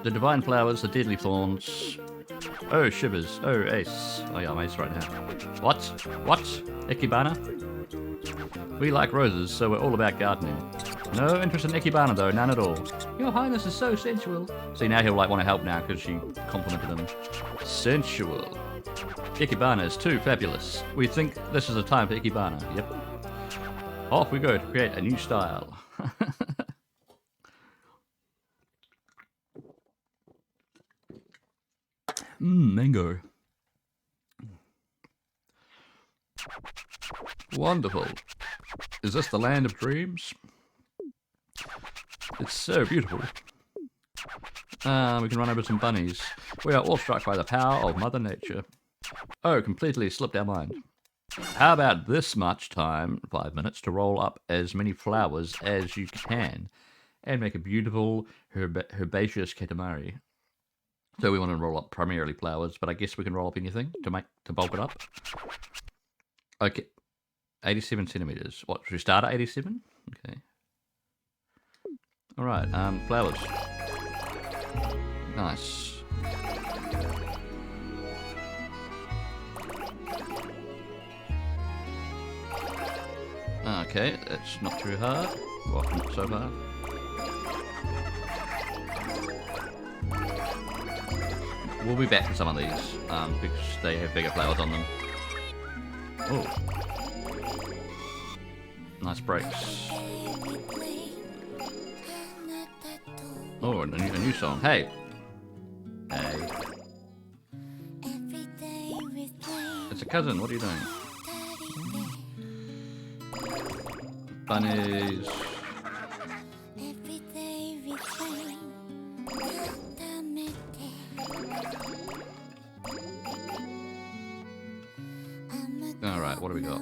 The divine flowers, the deadly thorns. Oh, shivers. Oh, ace. Oh yeah, I'm ace right now. What? Ikebana? We like roses, so we're all about gardening. No interest in Ikebana though, none at all. Your Highness is so sensual. See, now he'll want to help now because she complimented him. Sensual. Ikebana is too fabulous. We think this is a time for Ikebana. Yep. Off we go to create a new style. Mango. Wonderful. Is this the land of dreams? It's so beautiful. We can run over some bunnies. We are all struck by the power of Mother Nature. Oh, completely slipped our mind. How about this much time, 5 minutes, to roll up as many flowers as you can and make a beautiful herbaceous Katamari. So we want to roll up primarily flowers, but I guess we can roll up anything to bulk it up. Okay. 87 centimeters. What, should we start at 87? Okay. Alright, flowers. Nice. Okay, it's not too hard. Well, not so hard. We'll be back to some of these, because they have bigger flowers on them. Oh. Nice breaks. Oh, a new song. Hey! Hey. It's a cousin, what are you doing? Bunnies. Alright, what do we got?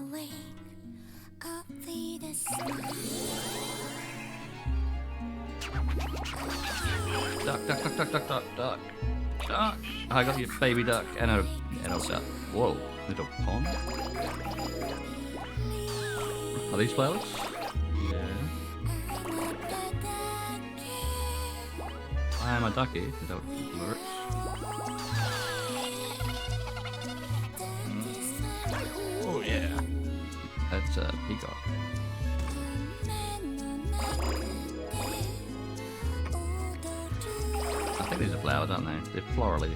Duck, duck, duck, duck, duck, duck, duck. Duck! I got your baby duck and a duck. Whoa, little pond. Are these flowers? Yeah. I am a ducky. Is that what the lyrics? Oh yeah. That's a peacock. I think these are flowers, aren't they? They're florally.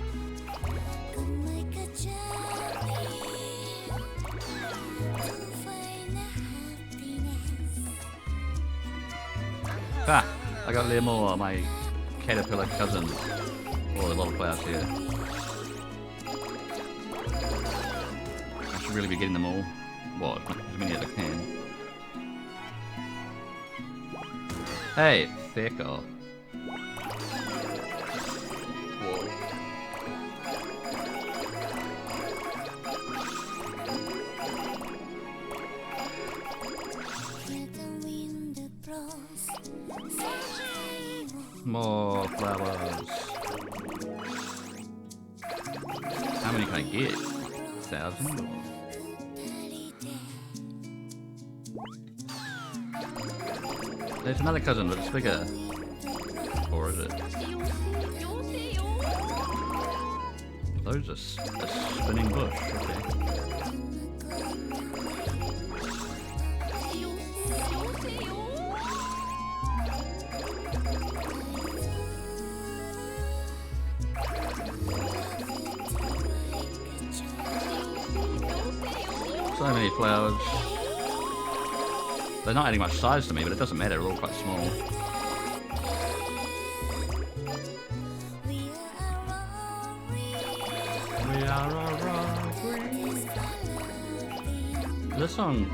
Ah! I got a little more of my caterpillar cousin. Oh, a lot of flowers here. I should really be getting them all. Well, as many as I can. Hey, Feco. Whoa. More flowers. How many can I get? 1,000? There's another cousin, but it's bigger. Or is it? Those are a spinning bush. Okay. So many flowers. They're not adding much size to me, but it doesn't matter, they're all quite small. We are a Is this song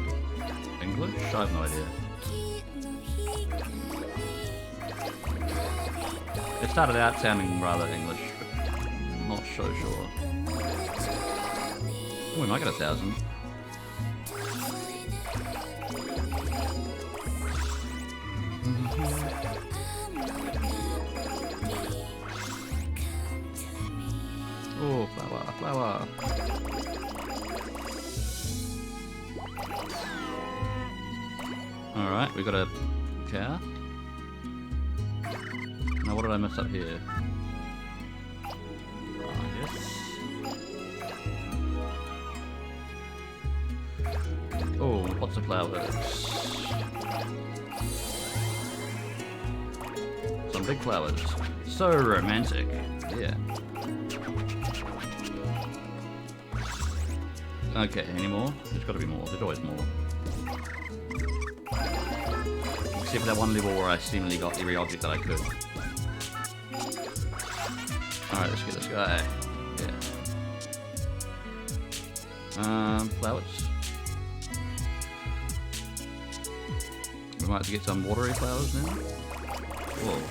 English? I have no idea. It started out sounding rather English, but I'm not so sure. Oh, we might get 1,000. Oh, flower, flower. Alright, we got a cow. Now what did I mess up here? Oh, yes. Oh, lots of flowers. Some big flowers. So romantic. Yeah. Okay, any more? There's got to be more. There's always more. Except for that one level where I seemingly got every object that I could. Alright, let's get this guy. Yeah. Flowers. We might have to get some watery flowers now. Whoa.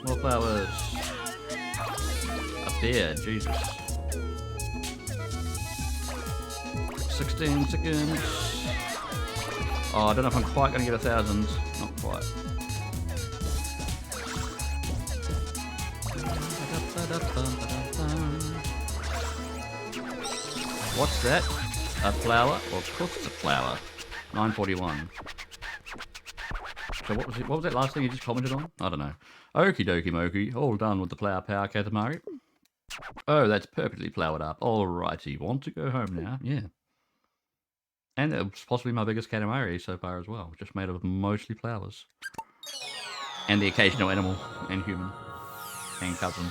More flowers. A bear, Jesus. 16 seconds. Oh, I don't know if I'm quite going to get 1,000. Not quite. What's that? A flower? Well, of course it's a flower. 9:41. So what was that last thing you just commented on? I don't know. Okie dokie mokie. All done with the flower power, Katamari. Oh, that's perfectly flowered up. Alrighty. Want to go home now? Yeah. And it's possibly my biggest Katamari so far as well. Just made of mostly flowers. And the occasional animal and human. And cousin.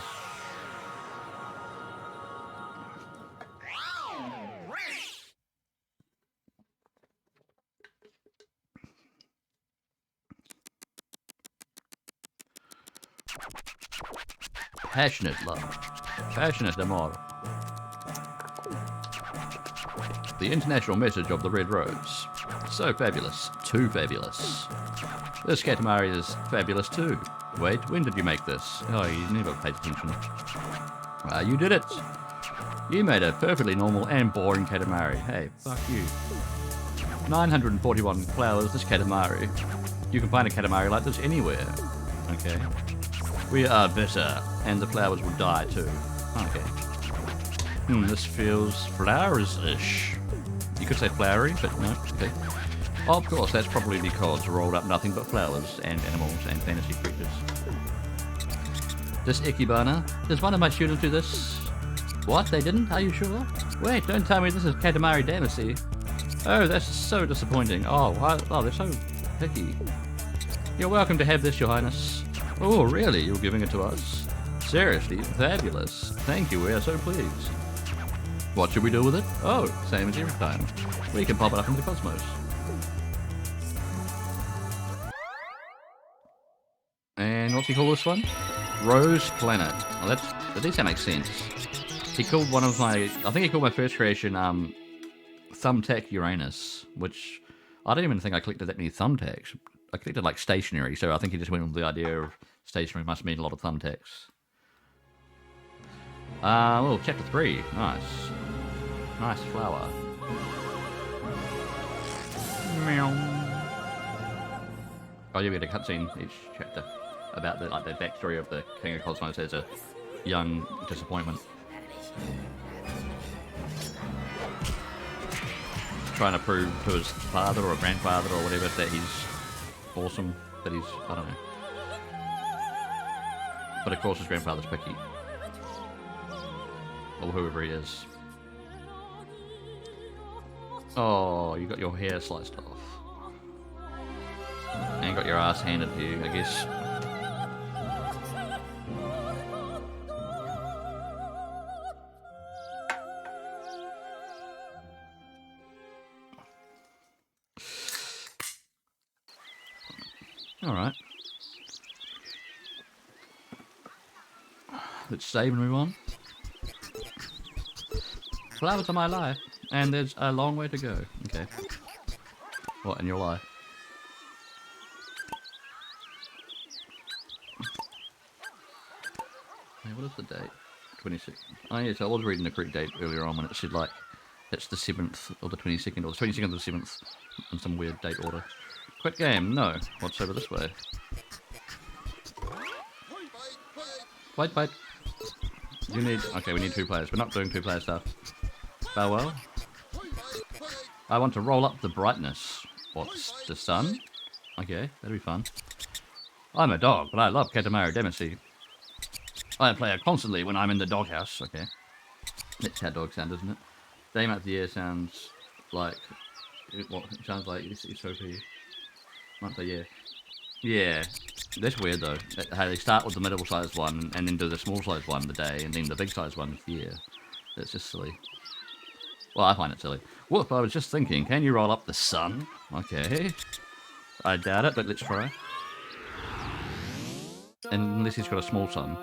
Passionate love. Passionate amor. The international message of the red rose. So fabulous. Too fabulous. This Katamari is fabulous too. Wait, when did you make this? Oh, you never paid attention. You did it. You made a perfectly normal and boring Katamari. Hey, fuck you. 941 flowers, this Katamari. You can find a Katamari like this anywhere. Okay. We are better, and the flowers will die too. Okay. This feels flowers-ish. You could say flowery, but no. Okay. Of course, that's probably because rolled up nothing but flowers and animals and fantasy creatures. This Ikebana, does one of my students do this? What, they didn't? Are you sure? Wait, don't tell me this is Katamari Damacy. Oh, that's so disappointing. Oh, why? Oh, they're so picky. You're welcome to have this, Your Highness. Oh, really? You're giving it to us? Seriously, fabulous. Thank you, we are so pleased. What should we do with it? Oh, same as every time. We can pop it up into the cosmos. And what's he call this one? Rose Planet. Well, that's, at least that makes sense. He called one of my, I think he called my first creation, Thumbtack Uranus, which I don't even think I collected that many thumbtacks. I collected like stationery, so I think he just went with the idea of stationery must mean a lot of thumbtacks. Well, chapter 3. Nice. Nice flower. Meow. Oh, yeah, we had a cutscene each chapter about the backstory of the King of Cosmos as a young disappointment. Trying to prove to his father or grandfather or whatever that he's awesome, that he's, I don't know. But of course his grandfather's picky. Or whoever he is. Oh, you got your hair sliced off. And got your ass handed to you, I guess. Alright. Let's save and move on. Flowers are my life, and there's a long way to go. Okay. What, in your life? Hey, what is the date? 26th. Oh yes, I was reading the correct date earlier on when it said like, it's the 7th or the 22nd, or the 22nd or the 7th, in some weird date order. Quit game? No. What's over this way? Wait. You need... Okay, we need 2 players. We're not doing 2-player stuff. Farewell. I want to roll up the brightness. What's the sun? Okay, that'll be fun. I'm a dog, but I love Katamari Damacy. I play it constantly when I'm in the doghouse. Okay. That's how dogs sound, isn't it? Day month of the year sounds like... What? It sounds like it's OP. Month of the year. Yeah. That's weird though. How they start with the middle-sized one and then do the small-sized one the day and then the big-sized one the year. That's just silly. Well, I find it silly. Whoop, I was just thinking, can you roll up the sun? Okay. I doubt it, but let's try. Unless he's got a small sun.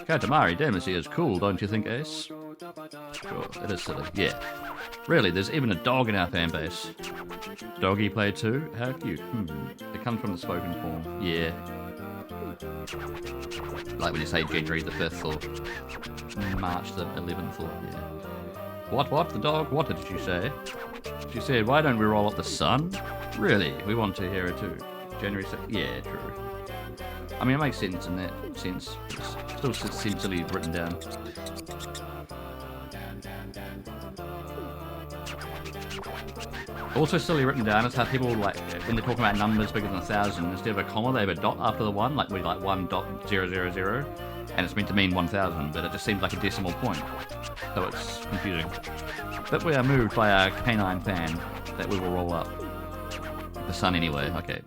Katamari Damacy is cool, don't you think, Ace? Sure, it is silly. Yeah. Really, there's even a dog in our fan base. Doggy play too? How cute. It comes from the spoken form. Yeah. Like when you say January the 5th or March the 11th or, yeah. What? The dog? What did you say? She said, why don't we roll up the sun? Really? We want to hear it too. January 6th? Yeah, true. I mean, it makes sense in that sense. It still seems silly written down. Also silly written down is how people, like, when they're talking about numbers bigger than 1,000, instead of a comma, they have a dot after the 1, like with like 1.000, and it's meant to mean 1,000, but it just seems like a decimal point. So it's confusing. But we are moved by our canine fan that we will roll up. The sun anyway, okay.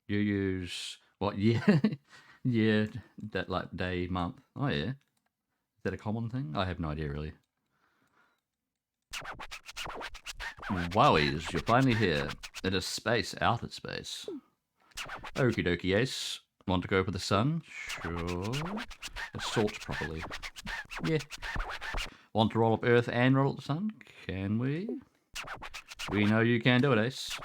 You use, what, year? Year, that like day, month. Oh yeah. Is that a common thing? I have no idea really. Wowies, you're finally here. It is space, outer space. Okie dokie, Ace. Want to go for the sun? Sure. Assault properly. Yeah. Want to roll up Earth and roll up the sun? Can we? We know you can do it, Ace.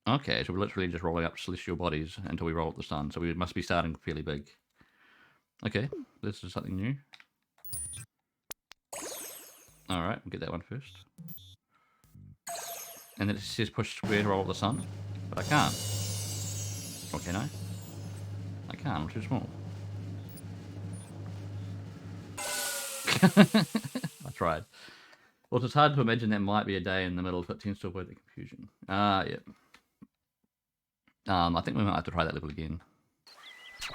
Okay, so we're literally just rolling up celestial bodies until we roll up the sun, so we must be starting fairly big. Okay, this is something new. Alright, we'll get that one first. And then it says push square to roll up the sun, but I can't. Or can I? I can't, I'm too small. I tried. Well, it's hard to imagine there might be a day in the middle, but it tends to avoid the confusion. Ah, yeah. I think we might have to try that level again.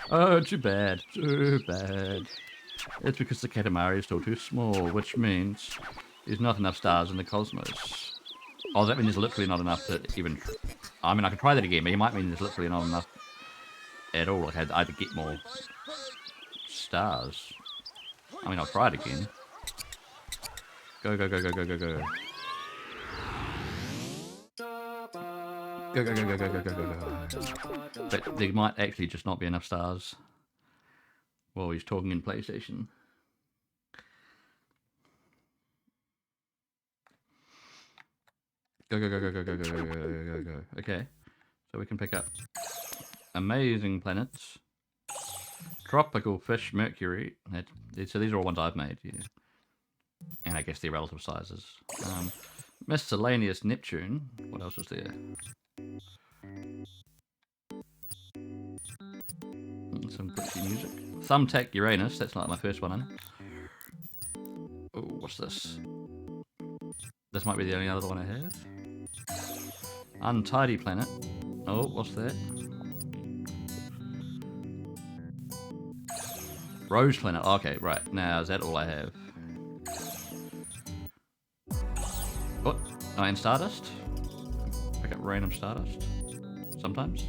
Oh, too bad. Too bad. It's because the Katamari is still too small, which means there's not enough stars in the cosmos. Oh, does that mean there's literally not enough to even... I mean, I could try that again, but it might mean there's literally not enough at all. Like, I had to get more stars. I mean, I'll try it again. Go, go, go, go, go, go, go. Go, go, go, go, go, go, go, go. But there might actually just not be enough stars while he's talking in PlayStation. Go, go, go, go, go, go, go, go, go, go, go. Okay. So we can pick up amazing planets. Tropical fish Mercury. So these are all ones I've made, yeah. And I guess their relative sizes. Miscellaneous Neptune. What else is there? Some glitchy music. Thumbtack Uranus. That's not my first one, Oh, what's this? This might be the only other one I have. Untidy Planet. Oh, what's that? Rose Planet. Okay, right. Now, is that all I have? What? Oh, and Stardust? Pick up random Stardust. Sometimes.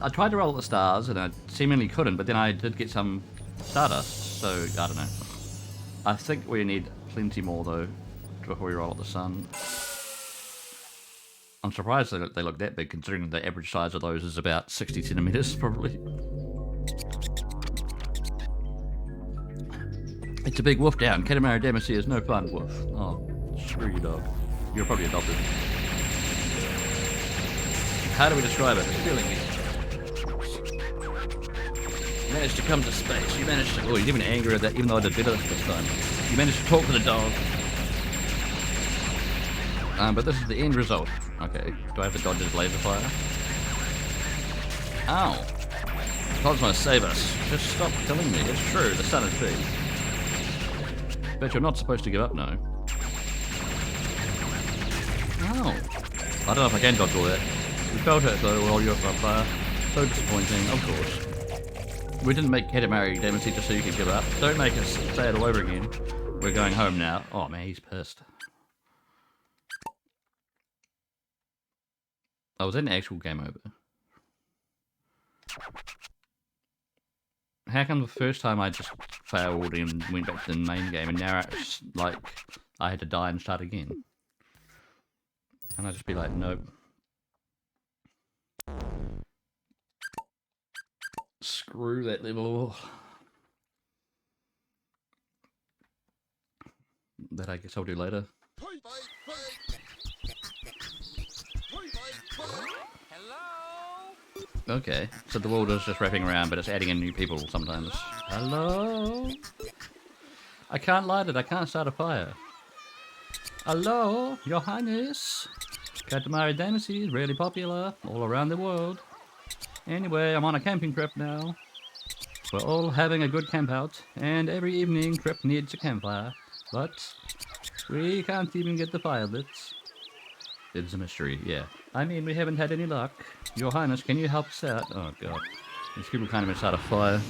I tried to roll at the stars, and I seemingly couldn't, but then I did get some Stardust, so I don't know. I think we need plenty more, though, before we roll at the sun. I'm surprised that they look that big, considering the average size of those is about 60 centimeters, probably. It's a big wolf down. Katamari Damacy is no fun, wolf. Oh, screw you, dog. You're probably adopted. How do we describe it? It's feeling me. You managed to come to space. You managed to... Oh, he's even angry at that, even though I did better this time. You managed to talk to the dog. But this is the end result. Okay, do I have to dodge his laser fire? Ow. Cosmos, save us. Just stop killing me. It's true, the sun is big. But you're not supposed to give up now. Ow. I don't know if I can dodge all that. We felt it though while you're on fire. So disappointing, of course. We didn't make Katamari Damacy just so you could give up. Don't make us say it all over again. We're going home now. Oh man, he's pissed. Oh, was that an actual game over? How come the first time I just failed and went back to the main game, and now it's like I had to die and start again? And I just be like, nope. Screw that level. That I guess I'll do later. Okay, so the world is just wrapping around, but it's adding in new people sometimes. Hello? I can't light it, I can't start a fire. Hello, Your Highness? Katamari Damacy is really popular all around the world. Anyway, I'm on a camping trip now. We're all having a good camp out, and every evening Trip needs a campfire. But we can't even get the fire lit. It's a mystery, yeah. I mean, we haven't had any luck. Your Highness, can you help us out? Oh god. These people can't even start a fire.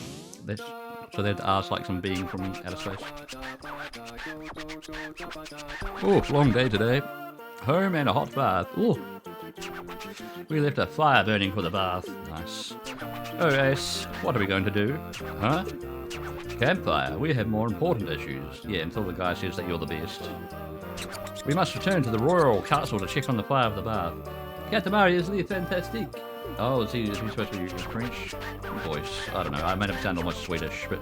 So they'd ask like some being from outer space. Oh, long day today. Home and a hot bath. Oh. We left a fire burning for the bath. Nice. Oh, Ace, what are we going to do? Huh? Campfire. We have more important issues. Yeah, until the guy says that you're the best. We must return to the royal castle to check on the fire of the bath. Katamari is really fantastic. Oh, is he supposed to be using a French voice? I don't know. I made him sound almost Swedish, but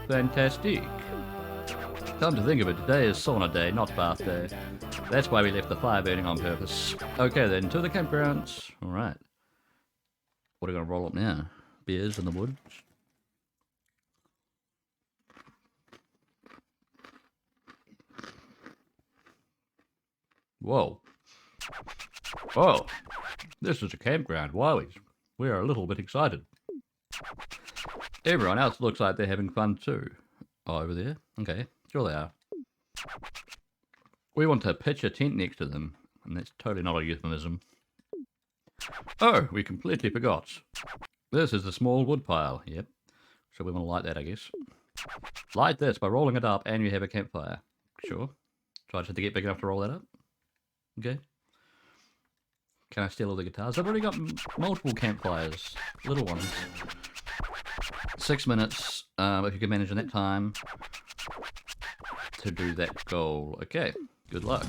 fantastic. Come to think of it, today is sauna day, not bath day. That's why we left the fire burning on purpose. Okay then, to the campgrounds. Alright. What are we going to roll up now? Beers in the woods? Whoa. Oh, this is a campground, wowies. We are a little bit excited. Everyone else looks like they're having fun too. Oh, over there? Okay, sure they are. We want to pitch a tent next to them, and that's totally not a euphemism. Oh, we completely forgot. This is the small wood pile, yep. So we want to light that, I guess. Light this by rolling it up and you have a campfire. Sure. So I just have to get big enough to roll that up? Okay. Can I steal all the guitars? I've already got multiple campfires. Little ones. 6 minutes, if you can manage in that time to do that goal. Okay, good luck.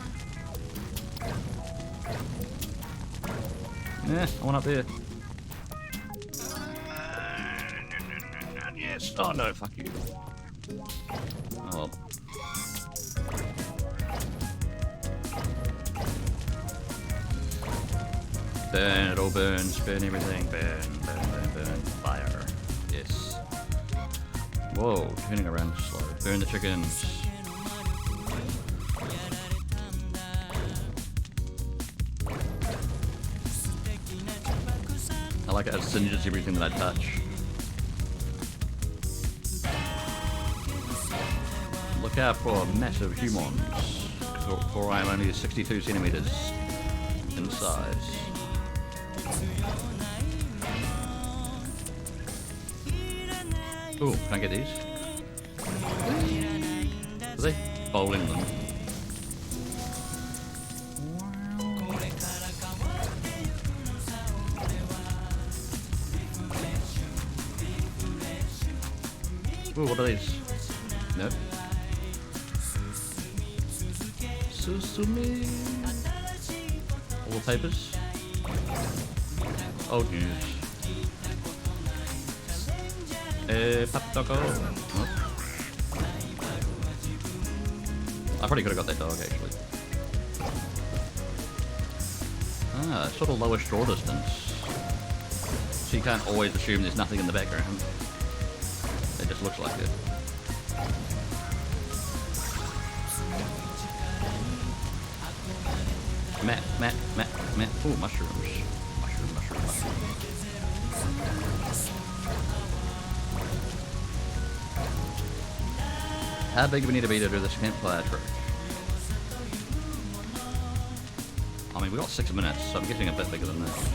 Yeah, I want up there. Yes. Oh no, fuck you. Oh well. Burn, it all burns, burn everything, burn, burn, burn, burn, fire. Yes. Whoa, turning around slow. Burn the chickens. I like it, it singes everything that I touch. Look out for massive humans, for I am only 62 centimeters in size. Ooh, can I get these? Do they bowl in them? Ooh, what are these? Nope. Susumi. All the papers. Old news. Papadogo. Oh. I probably could have got that dog actually. Ah, sort of lowest draw distance. So you can't always assume there's nothing in the background. It just looks like it. Matt. Ooh, mushrooms. Mushroom. How big do we need to be to do this campfire trick? I mean, we got 6 minutes, so I'm guessing a bit bigger than this.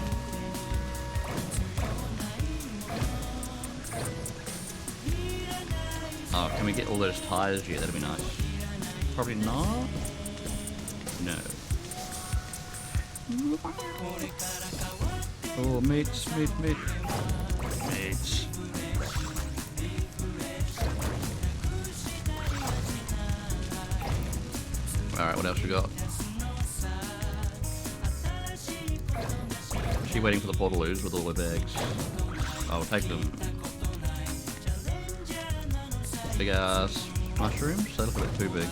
Oh, can we get all those tires? Yeah, that'd be nice. Probably not. No. Oh, mates. Alright, what else we got? Is she waiting for the portaloos with all the bags? I'll take them. Big ass mushrooms? They look a bit too big.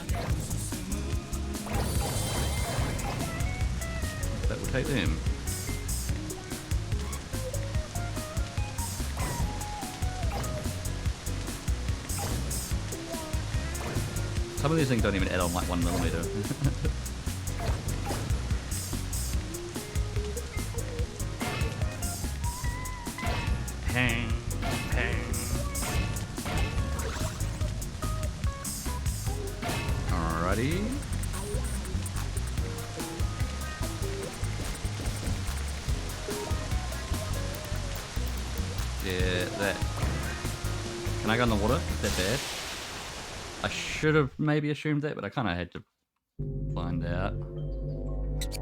That will take them. Some of these things don't even add on like 1 millimeter. Pang. Yeah, that. Can I go in the water? Is that bad? I should have maybe assumed that, but I kind of had to find out.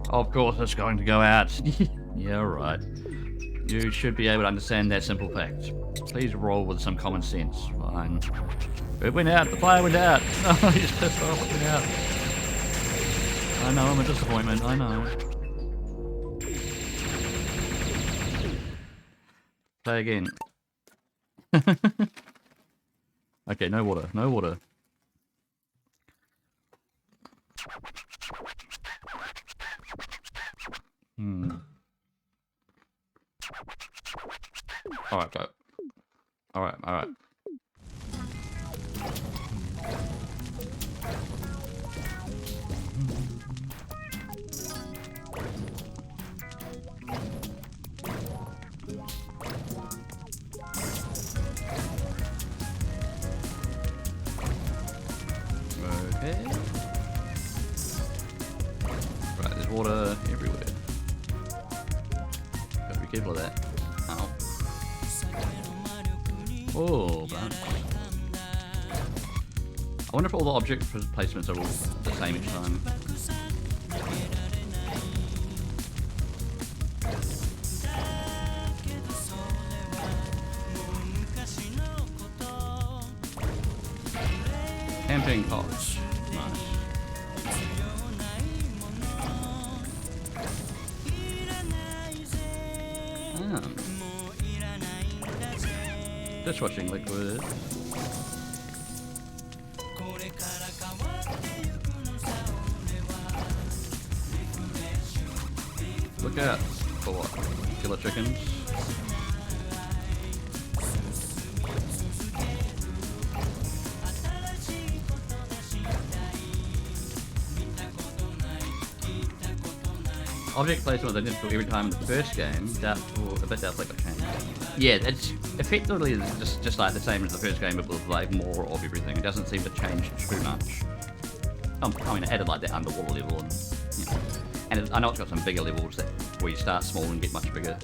Of course it's going to go out. Yeah, right. You should be able to understand that simple fact. Please roll with some common sense. Fine. It went out. The fire went out. No, he's pissed off. It went out. I know, I'm a disappointment. I know. Play again. Okay, no water. No water. Alright, go. Alright, alright. Okay. Right, there's water everywhere. Gotta be careful of that. Ow. Oh, bounce. I wonder if all the object placements are all the same each time. Camping pots. Nice. Dishwashing liquid. Look out for what? Killer chickens. Object placement was identical every time in the first game. Doubtful, a bit doubtful it got changed. Yeah, it's effectively just like the same as the first game, but with like more of everything. It doesn't seem to change too much. I mean, it added like that underwater level, and you know, and I know it's got some bigger levels that where you start small and get much bigger,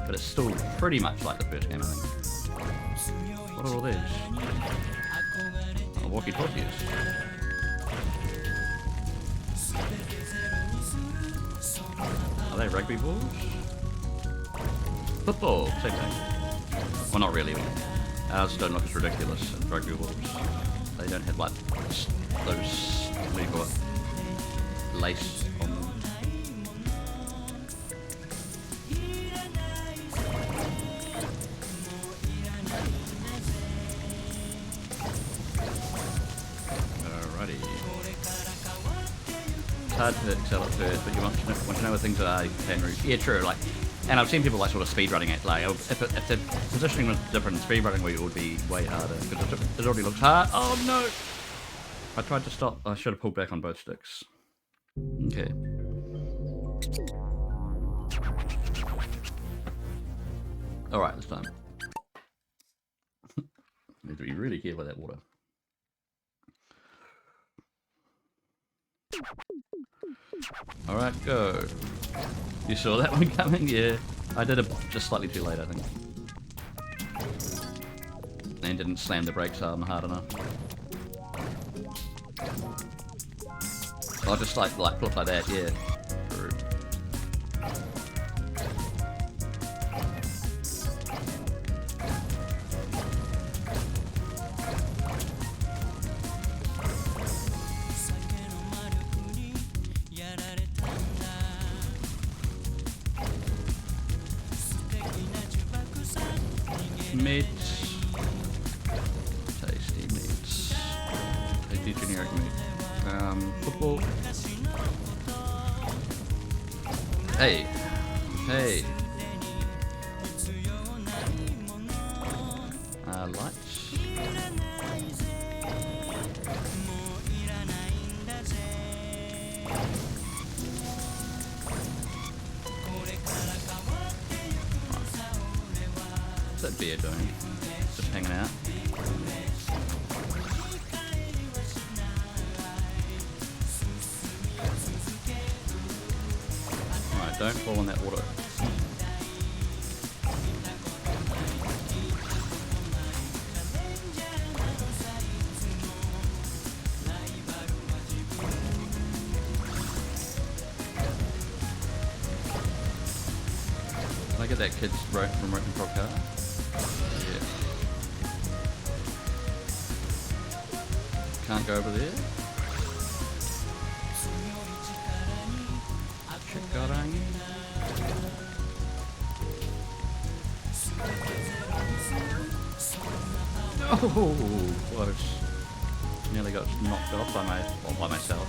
but it's still pretty much like the first game, I think. What are all these? Oh, walkie-talkies. Are they rugby balls? Football, same thing. Well, not really. Ours don't look as ridiculous as rugby balls. They don't have like those, what do you call it, lace on them. Alrighty. It's hard to excel at first, but you want to know what things are you can reach. Yeah, true. Like, and I've seen people like sort of speedrunning it. Like, if the positioning was different, speedrunning it would be way harder because it already looks hard. Oh no! I tried to stop. I should have pulled back on both sticks. Okay. All right, this time. Need to be really careful with that water. All right, go. You saw that one coming? Yeah. I did it just slightly too late, I think. And didn't slam the brakes hard enough. I'll just like flip like that, yeah. True. Meats. Tasty meats. Tasty generic meat. Football. Hey. Hey. Lights. What's that bear doing? Just hanging out. Alright, don't fall in that water. get that kid's remote control car? Yeah. Can't go over there? Chikarangi? Oh, close. Nearly got knocked off by myself.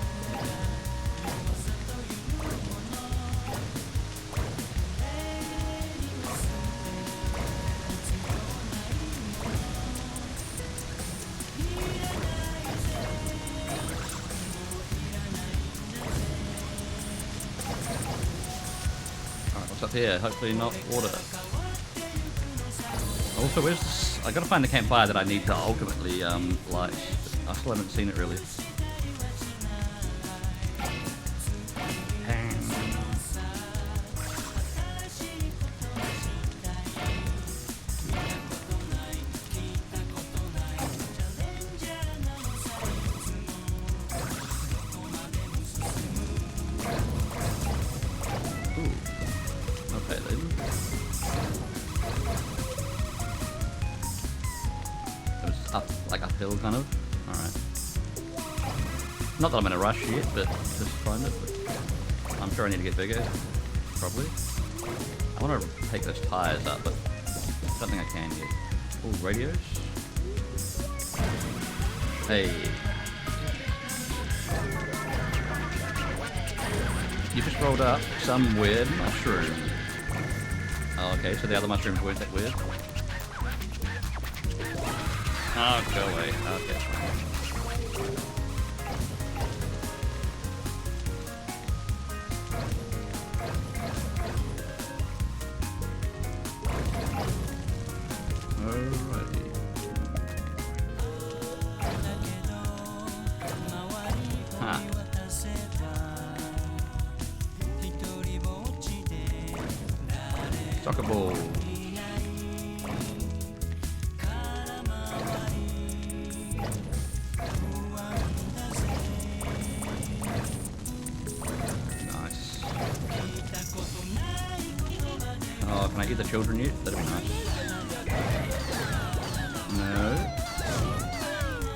Alright, what's up here? Hopefully not water. Also, where's this? I gotta find the campfire that I need to ultimately light. I still haven't seen it really. Ooh. Okay then. Up, like uphill kind of. Alright. Not that I'm in a rush yet, but just find it. I'm sure I need to get bigger. Probably. I want to take those tires up, but I don't think I can yet. Oh, radios. Hey. You just rolled up some weird mushroom. Oh, okay, so the other mushrooms weren't that weird. Oh, go away. Okay. Alrighty. Huh. Soccer ball. Oh, can I get the children yet? That'd be nice. No.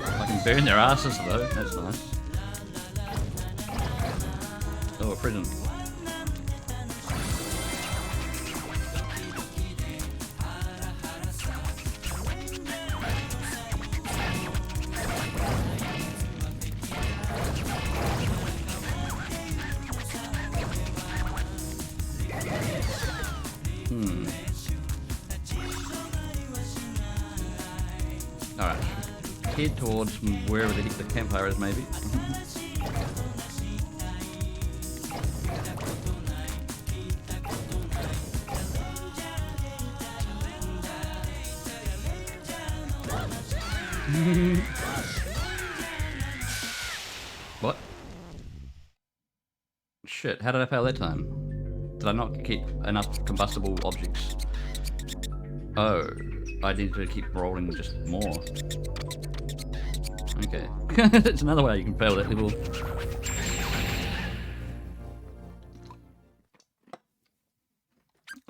I can burn their asses though, that's nice. Oh, a present. Alright. Head towards wherever the campfire is, maybe. What? Shit, how did I fail that time? Did I not keep enough combustible objects? Oh, I need to keep rolling just more. Okay. It's another way you can fail that level.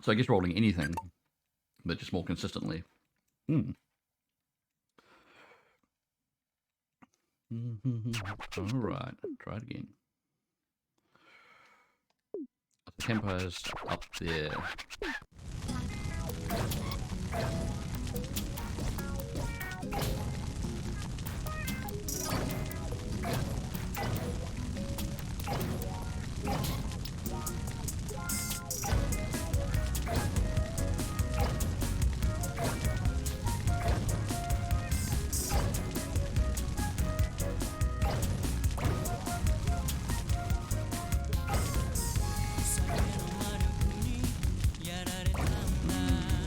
So I guess rolling anything, but just more consistently. Alright, try it again. The tempo's up there.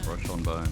Brush on bone.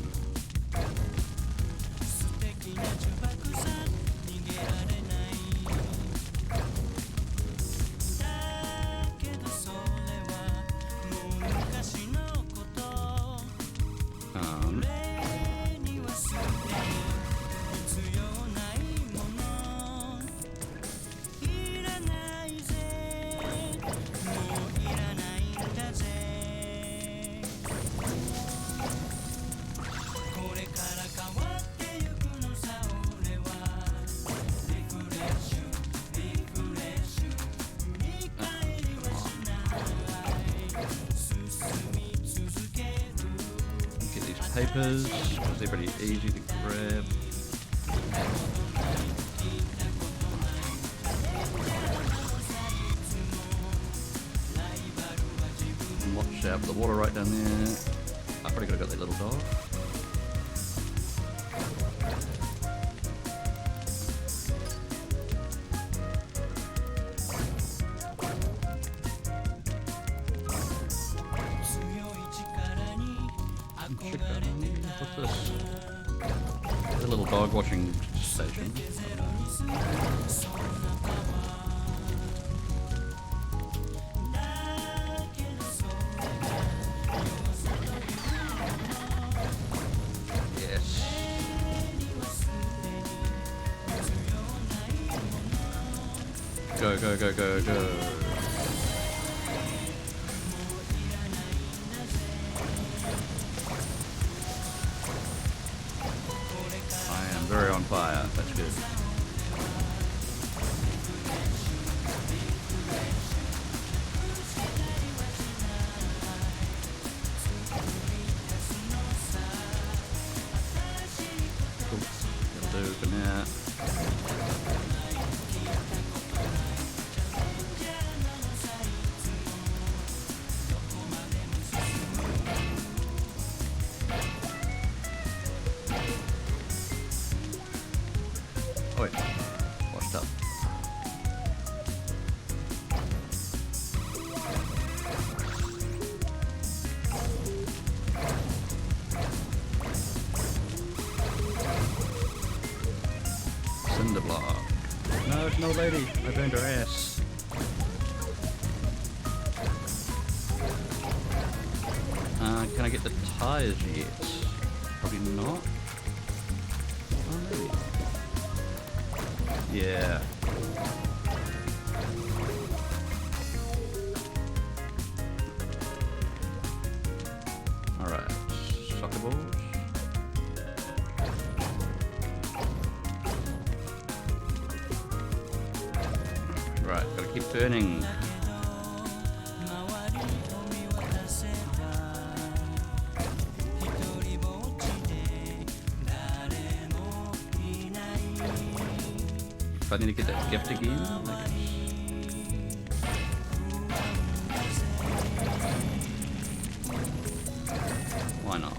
papers, because they're pretty easy to grab. And watch out for the water right down there. I probably could have got that little dog. What's this? A little dog watching station. Yes. Go, go, go, go, go. Very on fire, that's good. Cool. That'll do for now. Oh wait, washed up. Cinder block. No, it's no lady. I burned her ass. Can I get the tires yet? Probably not. Oh, maybe. Yeah. Alright. Soccer balls. Right, gotta keep turning. If I need to get that gift again, I guess. Why not?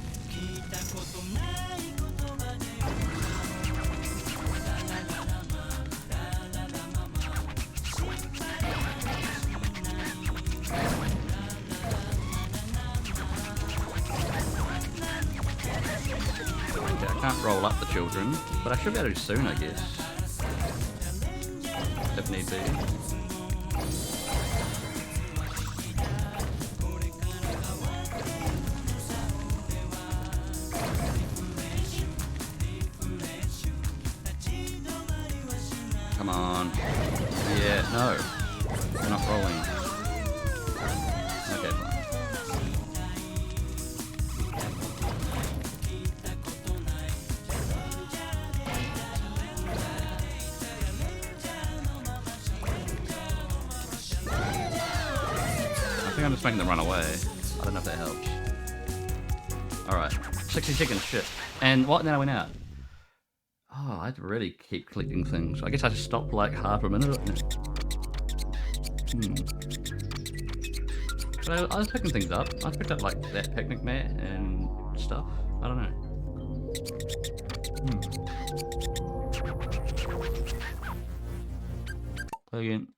Okay, I can't roll up the children, but I should be able to soon, I guess. If need be. Come on. Yeah, no. We're not rolling. Okay, fine. I think I'm just making them run away. I don't know if that helps. Alright. 60 chickens, shit. And what? Then I went out. Oh, I had to really keep collecting things. I guess I just stopped like half a minute. But I was picking things up. I picked up like that picnic mat and stuff. I don't know. Play again.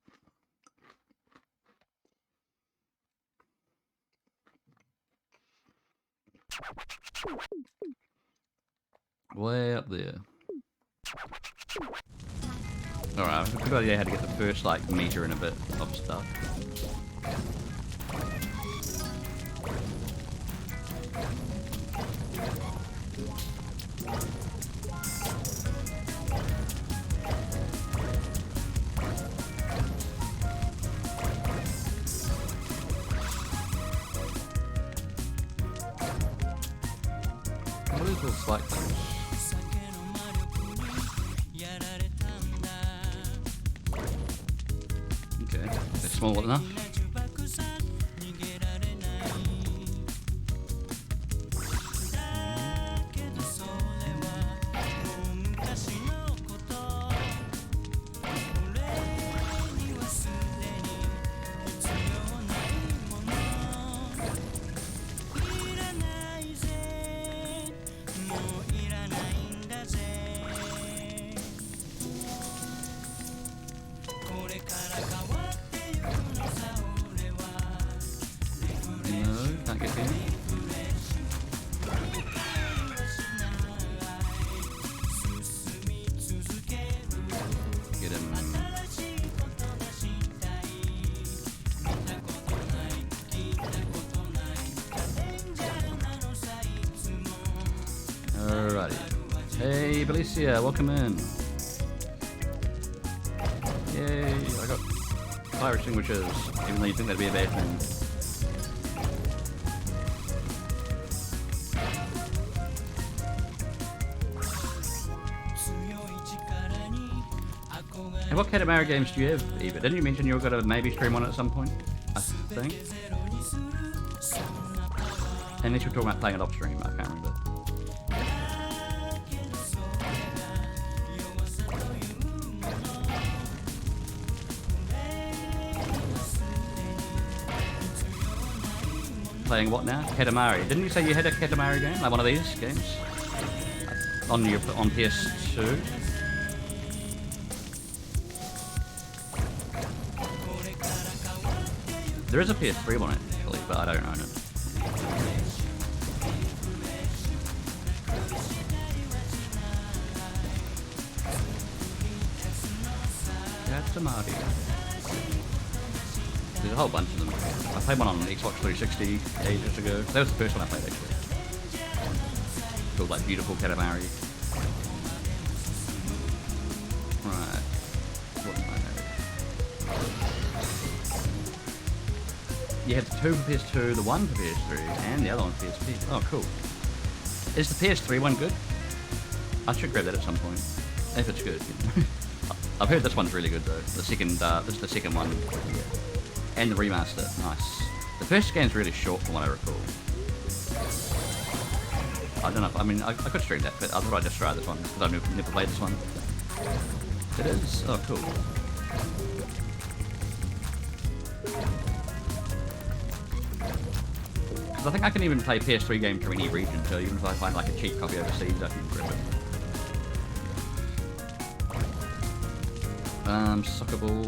Way up there. Alright, I have a good idea how to get the first like meter and a bit of stuff. What are these little slack things? Okay, they're small enough. Alrighty. Hey, Belicia, welcome in. Yay, I got fire extinguishers, even though you think that'd be a bad thing. And what Katamari games do you have, Eva? Didn't you mention you were going to maybe stream one at some point? I think. Unless you're talking about playing it off stream, I can't remember. Playing what now? Katamari. Didn't you say you had a Katamari game? Like one of these games? On PS2? There is a PS3 one actually, but I don't own it. Katamari. There's a whole bunch of them. I played one on Xbox 360 ages ago. That was the first one I played actually. Called like Beautiful Katamari. Right. What am I know? You had the 2 for PS2, the 1 for PS3, and the other one for PSP. Oh, cool. Is the PS3 one good? I should grab that at some point. If it's good. I've heard this one's really good though. The second, this is the second one. And the remaster. Nice. The first game's really short from what I recall. I don't know. I mean, I could stream that, but I thought I'd just try this one because I've never played this one. It is? Oh, cool. Because I think I can even play PS3 games from any region, so even if I find like a cheap copy overseas, I can grab it. Soccer balls.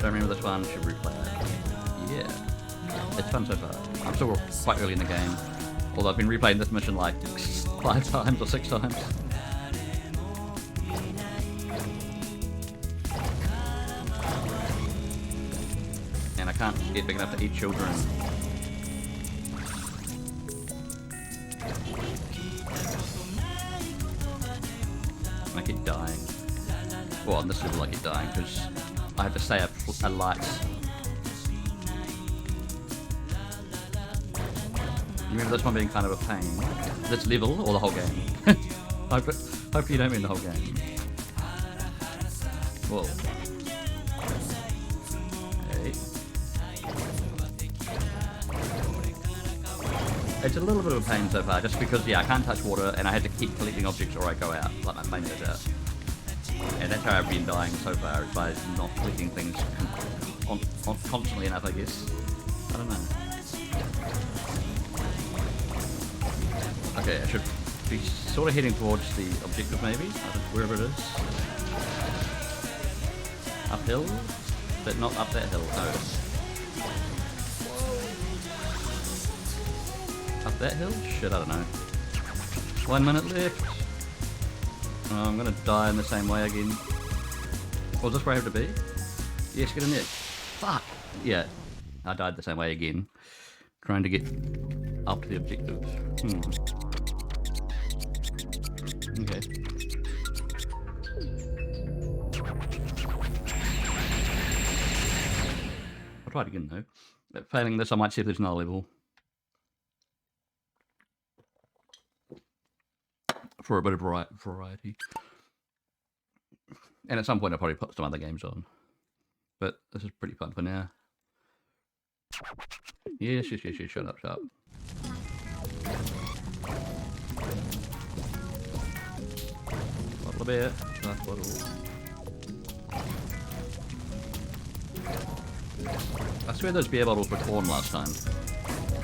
Don't remember this one, should replay it. Yeah. It's fun so far. I'm still quite early in the game. Although I've been replaying this mission like 5 times or 6 times. And I can't get big enough to eat children. I keep dying. Well, on this level I keep dying because I have to stay up at lights. You remember this one being kind of a pain? This level or the whole game? Hopefully you don't mean the whole game. Whoa. Hey. It's a little bit of a pain so far, just because, yeah, I can't touch water and I had to keep collecting objects or I go out, like my plane goes out. And that's how I've been dying so far, is by not collecting things constantly enough, I guess. I don't know. Okay, I should be sort of heading towards the objective maybe, wherever it is. Uphill? But not up that hill, no. Up that hill? Shit, I don't know. 1 minute left. Oh, I'm gonna die in the same way again. Was this where I have to be? Yes, get in there. Fuck! Yeah, I died the same way again. Trying to get up to the objective. Okay. I'll try it again though. But failing this, I might see if there's another level. For a bit of variety. And at some point I'll probably put some other games on. But this is pretty fun for now. Yes, shut up. Bottle of beer, glass bottle. I swear those beer bottles were torn last time.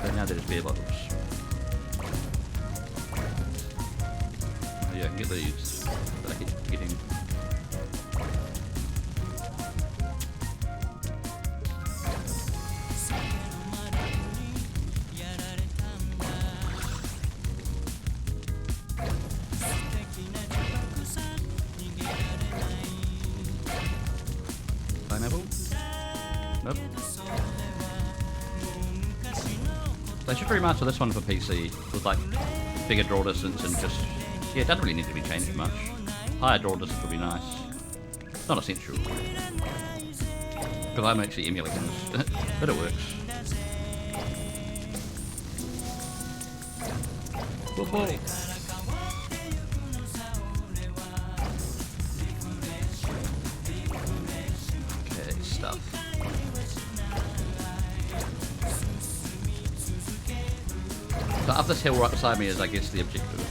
But now they're just beer bottles. Yeah, I can get these, but I keep getting... Pineapple? Nope. They should remaster this one for PC with like bigger draw distance and just, yeah, it doesn't really need to be changed much. Higher draw distance would be nice. Not essential. Because I'm actually emulating this, but it works. Football. Okay, stuff. So up this hill right beside me is, I guess, the objective.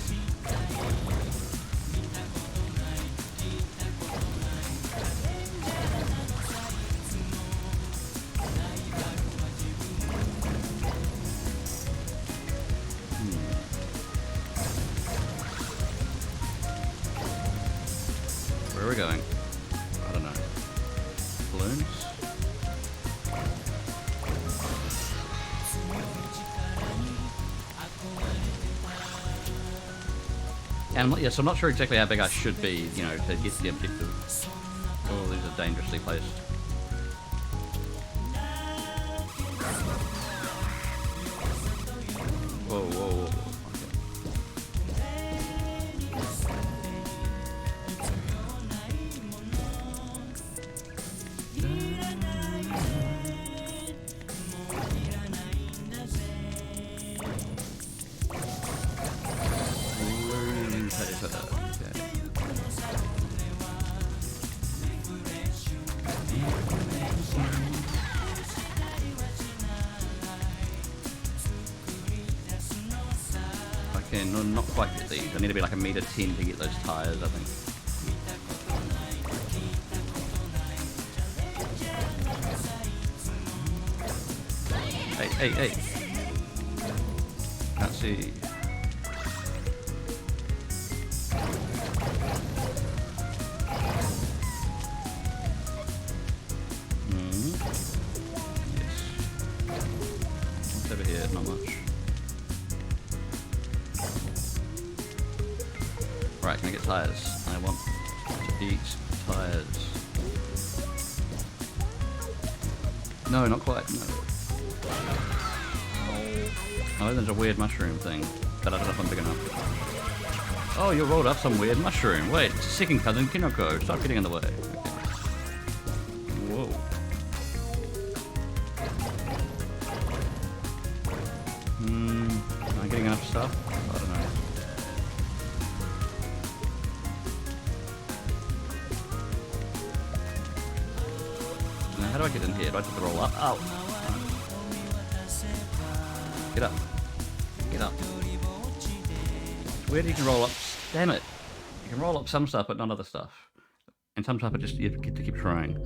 Where are we going? I don't know. Balloons? And yes, I'm not sure exactly how big I should be, you know, to get the objective. Oh, these are dangerously placed. Whoa, whoa, whoa. Okay, no, not quite get these. I need to be like 1m10 to get those tires, I think. Hey, hey, hey. Can't see. What's over here? Not much. Right, can I get tires? I want to eat tires. No, not quite. No. Oh, there's a weird mushroom thing, but I don't know if I'm big enough. Oh, you rolled up some weird mushroom. Wait, it's a second cousin Kinoko. Stop getting in the way. Okay. Whoa. Am I getting enough stuff? I don't know. Now, how do I get in here? Do I have to roll up? Oh. Get up. Get up. Where do you can roll up? Damn it. You can roll up some stuff, but not other stuff. And some stuff, just you get to keep trying.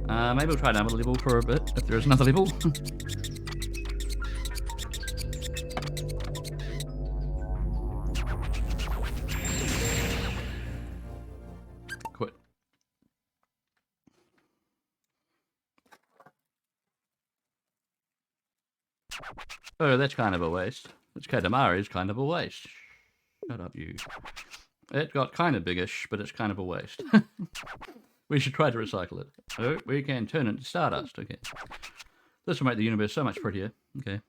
Maybe we'll try another level for a bit, if there is another level. Quit. Oh, that's kind of a waste. This Katamari is kind of a waste. Shut up, you. It got kind of biggish, but it's kind of a waste. We should try to recycle it. Oh, we can turn it into stardust. Okay. This will make the universe so much prettier. Okay.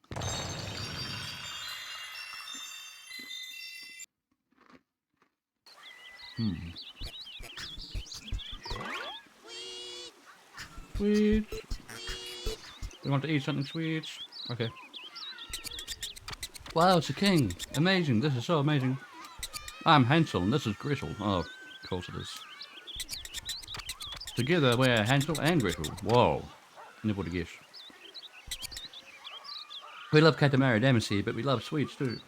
Sweet. We want to eat something sweet. Okay. Wow, it's a king. Amazing. This is so amazing. I'm Hansel and this is Gretel. Oh, of course it is. Together we're Hansel and Gretel. Whoa. Never to guess. We love Katamari Damacy, but we love sweets too.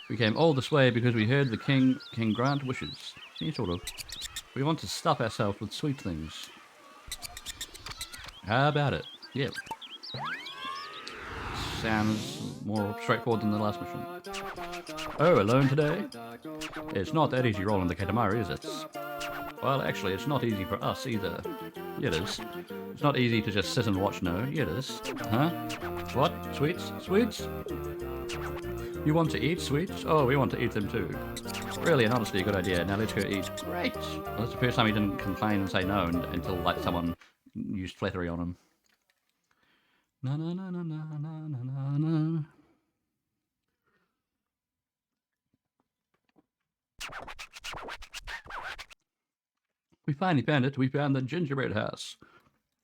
We came all this way because we heard the king can grant wishes. Yeah, sort of. We want to stuff ourselves with sweet things. How about it? Yeah. Sounds more straightforward than the last mission. Oh, alone today? It's not that easy rolling the Katamari, is it? Well, actually, it's not easy for us either. Yeah, it is. It's not easy to just sit and watch, no. Yeah, it is. Huh? What? Sweets? Sweets? You want to eat sweets? Oh, we want to eat them too. Really and honestly, a good idea. Now let's go eat. Great! Well, that's the first time he didn't complain and say no until, like, someone used flattery on him. Na na na na na na na na. We finally found it. We found the gingerbread house.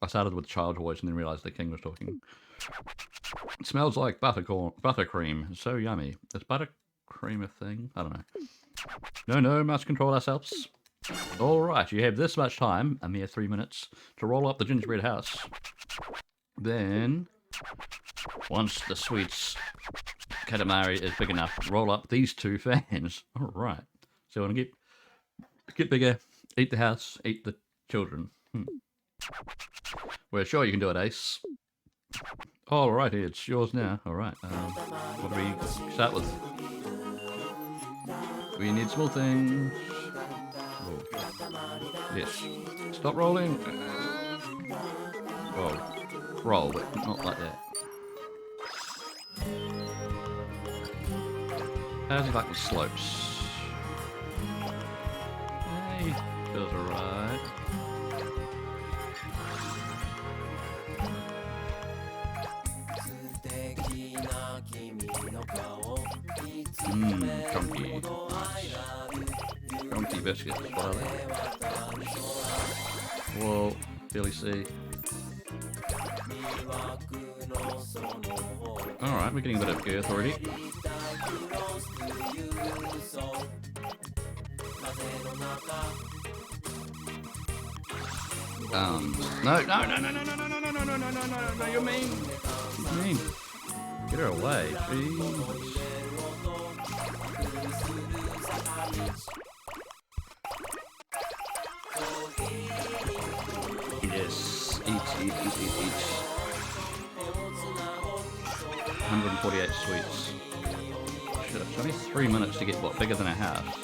I started with child's voice and then realized the king was talking. It smells like buttercream. It's so yummy. Is buttercream a thing? I don't know. No, must control ourselves. Alright, you have this much time, a mere 3 minutes, to roll up the gingerbread house. Then, once the sweets Katamari is big enough, roll up these 2 fans. Alright. So I want to get bigger, eat the house, eat the children. We're sure you can do it, Ace. Alrighty, it's yours now. Alright, what do we start with? We need small things. Oh. Yes. Stop rolling. Roll. Roll, but not like that. How do you like the slopes? Hey, feels alright. Chunky. Nice. Chunky biscuits, what are they? Whoa, Billy C. Alright, we're getting a bit of girth already. No, you're mean. You're mean. Get her away, jeez. Yes, eat. 148 sweets. Shit, it's only 3 minutes to get what, bigger than a house.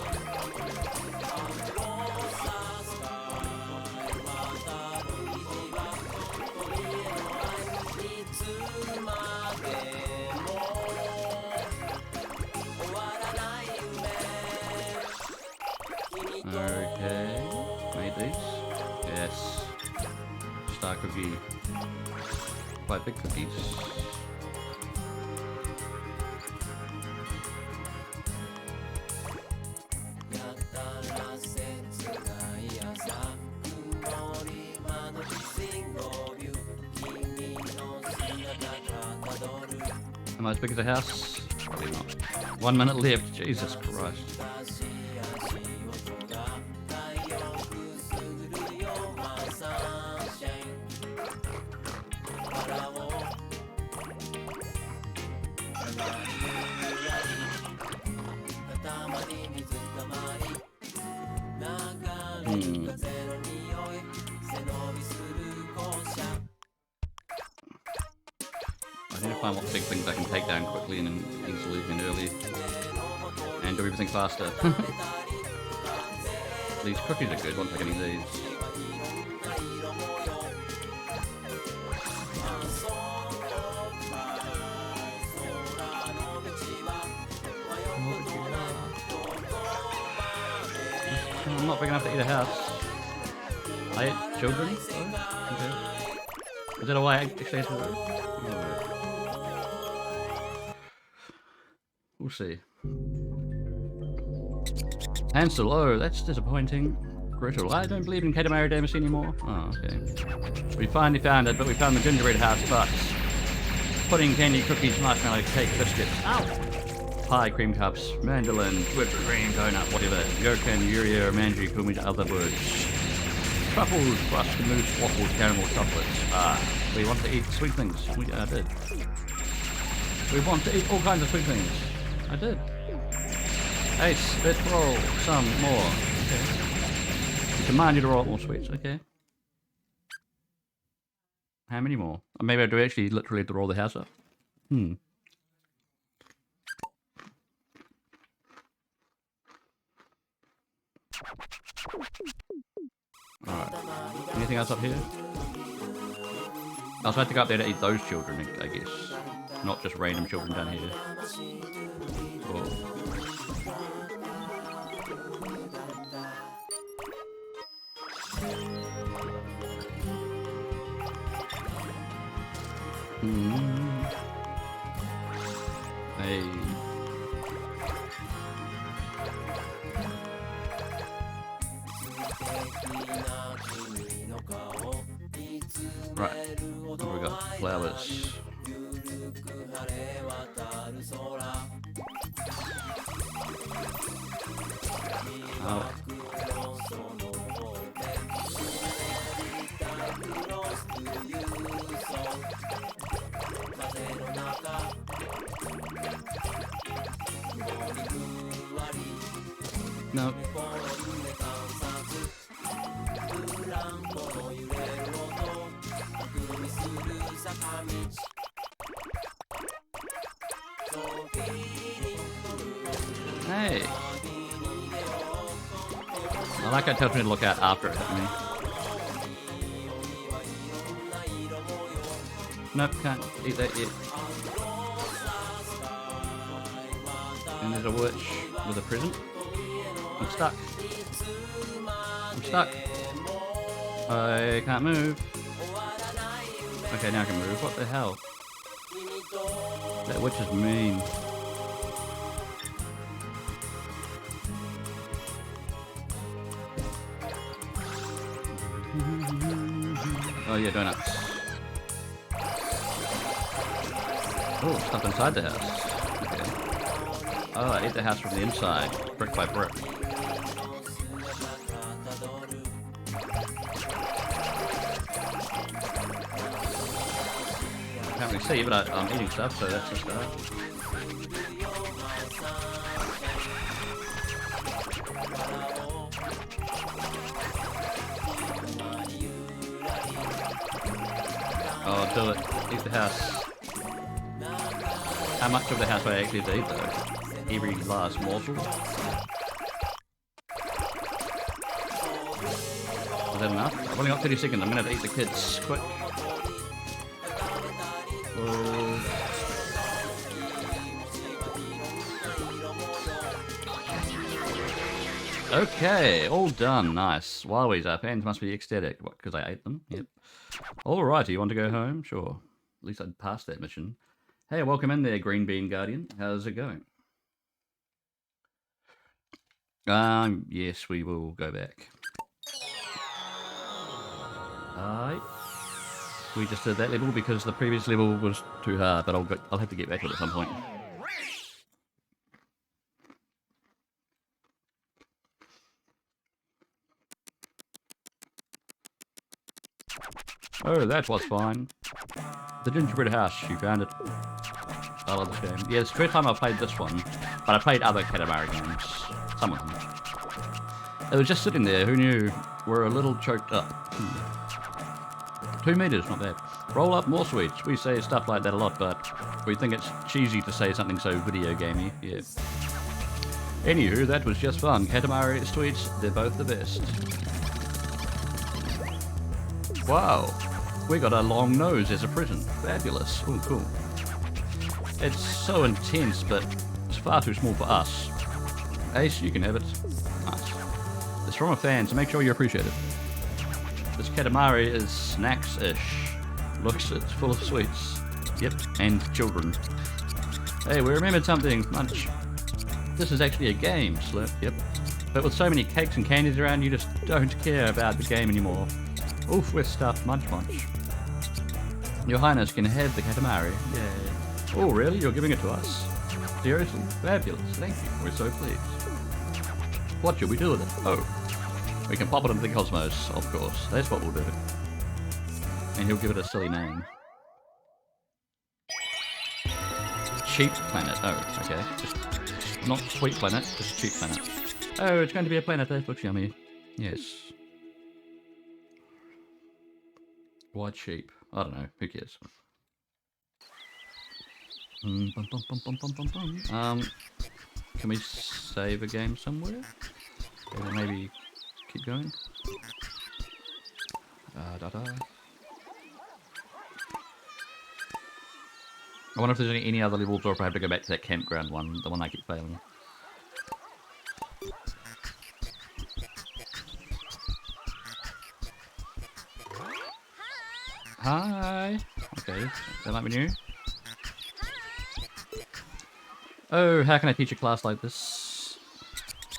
Okay, made these. Yes. Star cookie. Quite big cookies. Am I as big as a house? Probably not. 1 minute left. Jesus Christ. I need to find what big things I can take down quickly and easily and early. And do everything faster. These cookies are good once I get these. I'm not big enough to eat a house. I ate children? Oh, okay. Is that a way I actually ate children? We'll see. Hansel, oh, that's disappointing. Gretel, I don't believe in Katamari Damacy anymore. Oh, okay. We finally found it, but we found the gingerbread house, but pudding, candy, cookies, marshmallow, cake, biscuits. Ow! Pie, cream cups, mandolin, whipped cream, donut, whatever. Gherkin, urea, manji, kumij, other words. Truffles, crust, mousse, waffles, caramel, chocolates. We want to eat sweet things. We did. We want to eat all kinds of sweet things. I did. Ace, let's roll some more. Okay. We command you to roll more sweets. Okay. How many more? Or maybe I do actually literally have to roll the house up. Alright. Anything else up here? I also had to go up there to eat those children, I guess. Not just random children down here. Whoa. Hey. Right. What have we got? Flowers. Oh. No. Hey. I like how it tells me to look out after it hit me. Nope, can't eat that yet. And there's a witch with a present. I'm stuck. I'm stuck. I can't move. Okay, now I can move. What the hell? That witch is mean. Oh yeah, donuts. Oh, stuff inside the house. Okay. Oh, I ate the house from the inside, brick by brick. Can't really see, but I'm eating stuff, so that's a start. Oh, do it. Eat the house. How much of the house do I actually have to eat, though? Every last morsel? Is that enough? I've only got 30 seconds. I'm gonna have to eat the kids. Quick. Okay, all done. Nice. Wowies, our fans must be ecstatic. What, because I ate them? Yep. Alrighty, you want to go home? Sure. At least I'd passed that mission. Hey, welcome in there, Green Bean Guardian. How's it going? Yes, we will go back. Alright. We just did that level because the previous level was too hard, but I'll have to get back to it at some point. Oh, that was fine. The gingerbread house, you found it. I love this game. Yeah, it's the first time I've played this one, but I played other Katamari games. Some of them. It was just sitting there, who knew? We're a little choked up. 2 meters, not bad. Roll up more sweets. We say stuff like that a lot, but we think it's cheesy to say something so video gamey. Yeah. Anywho, that was just fun. Katamari sweets, they're both the best. Wow. We got a long nose as a present. Fabulous. Oh, cool. It's so intense, but it's far too small for us. Ace, you can have it. Nice. It's from a fan, so make sure you appreciate it. This Katamari is snacks-ish. Looks, it's full of sweets. Yep, and children. Hey, we remembered something. Munch. This is actually a game, Slip. Yep. But with so many cakes and candies around, you just don't care about the game anymore. Oof, we're stuffed. Munch, munch. Your Highness can have the Katamari. Yay. Oh, really? You're giving it to us? Seriously? Fabulous. Thank you. We're so pleased. What should we do with it? Oh. We can pop it into the cosmos, of course. That's what we'll do. And he'll give it a silly name. Cheap planet. Oh, okay. Just not sweet planet, just cheap planet. Oh, it's going to be a planet that looks yummy. Yes. Why cheap? I don't know. Who cares? Can we save a game somewhere? Or maybe keep going? I wonder if there's any other levels or if I have to go back to that campground one, the one I keep failing. Hi! Okay, that might be new. Oh, how can I teach a class like this?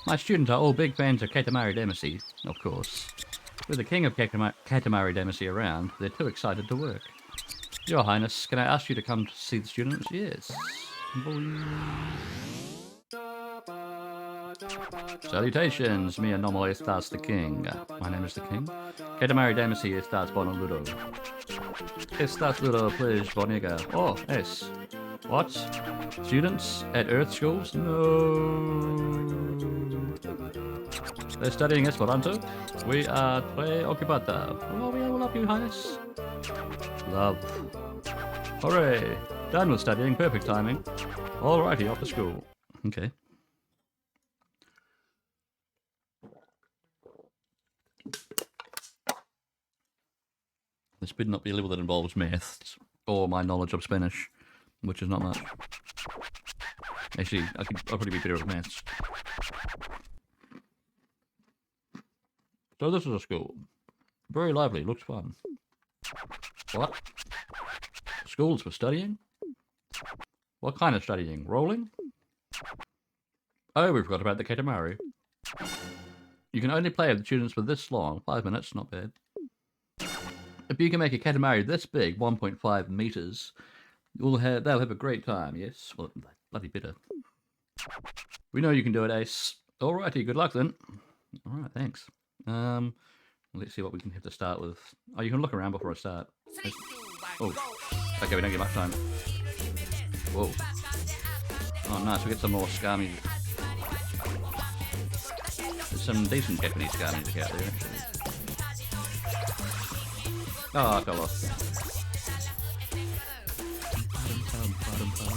My students are all big fans of Katamari Damacy, of course. With the king of Katamari Damacy around, they're too excited to work. Your Highness, can I ask you to come to see the students? Yes. Salutations, me anomaly starts the king. My name is the king. Katamari Damacy starts Bonaludo. Estas Ludo, please, Boniga. Oh, yes. What? Students at Earth schools? No. They're studying Esperanto. We are tre ocupada. Oh, we will love you, Highness. Love. Hooray! Done with studying. Perfect timing. Alrighty, off to school. Okay. This would not be a level that involves maths or my knowledge of Spanish, which is not much. Actually, I'll probably be better at maths. So this is a school. Very lively, looks fun. What? Schools for studying? What kind of studying? Rolling? Oh, we forgot about the Katamari. You can only play with the students for this long. 5 minutes, not bad. If you can make a Katamari this big, 1.5 meters, they'll have a great time, yes? Well, bloody bitter. We know you can do it, Ace. Alrighty, good luck then. Alright, thanks. Let's see what we can have to start with. Oh, you can look around before I start. Oh, okay, we don't get much time. Whoa. Oh, nice, we get some more ska music. There's some decent Japanese ska music out there, actually. Oh, I fell off.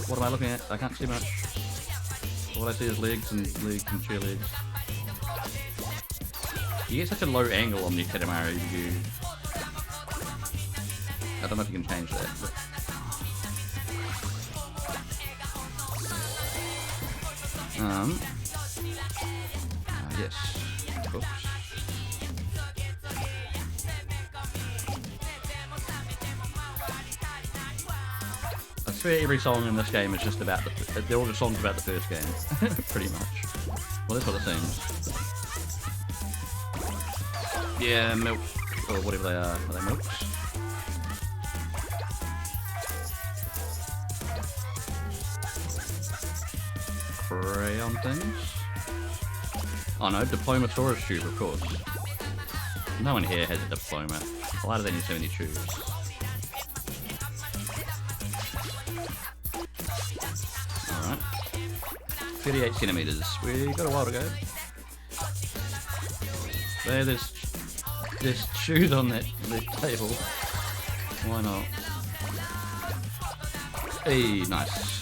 What am I looking at? I can't see much. All I see is legs and chair legs. You get such a low angle on the Katamari view. I don't know if you can change that. But... yes. Oops. I swear every song in this game is just about they're all just songs about the first game. Pretty much. Well, that's what it seems. Yeah, milk, or whatever they are. Are they milks? Crayon things? Oh no, diploma storage tube, of course. No one here has a diploma. Why do they need so many tubes? Alright. 38 centimeters. We got a while to go. There's shoes on that table. Why not? Hey, nice.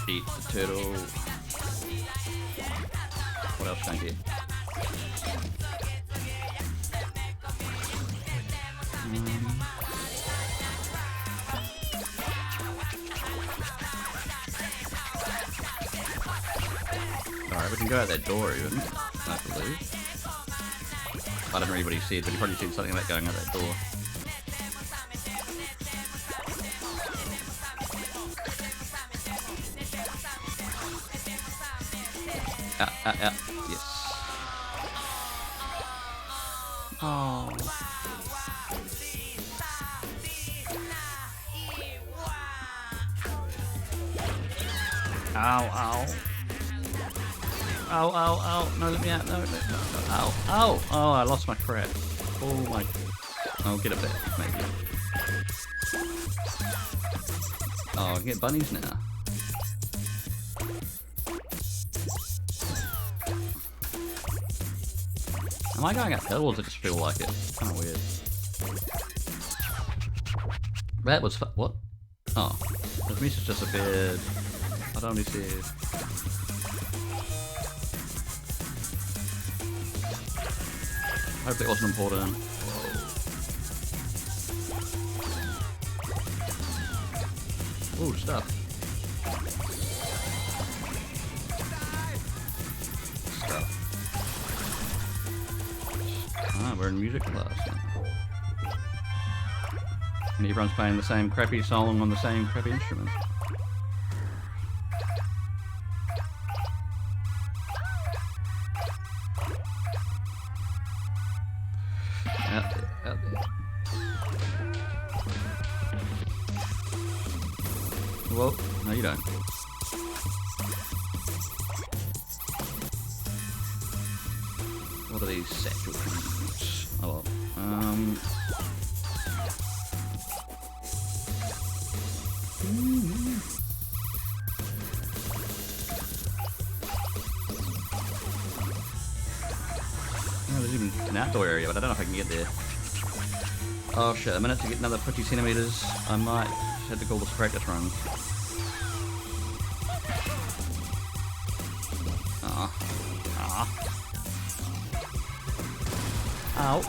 Eat the turtle. What else can I get? Alright, we can go out that door even, I believe. I don't know what he said, but he probably said something about going out that door. Out. Yes. Oh. Ow. Ow. No, let me out. No. Ow. Oh, I lost my crap. Oh my. I'll get it back, maybe. Oh, I can get bunnies now. Am I going uphill or does it just feel like it? It's kind of weird. That was what? Oh, the message disappeared. I don't really see it. Hope that wasn't important. Ooh, stuff. Ah, we're in music class now. And everyone's playing the same crappy song on the same crappy instrument. Out there, out there. Well, no you don't. What are these satchel things? Oh well. Oh, there's even an outdoor area, but I don't know if I can get there. Oh shit, a minute to get another 50 centimeters. I might have to call this a practice run. Ow.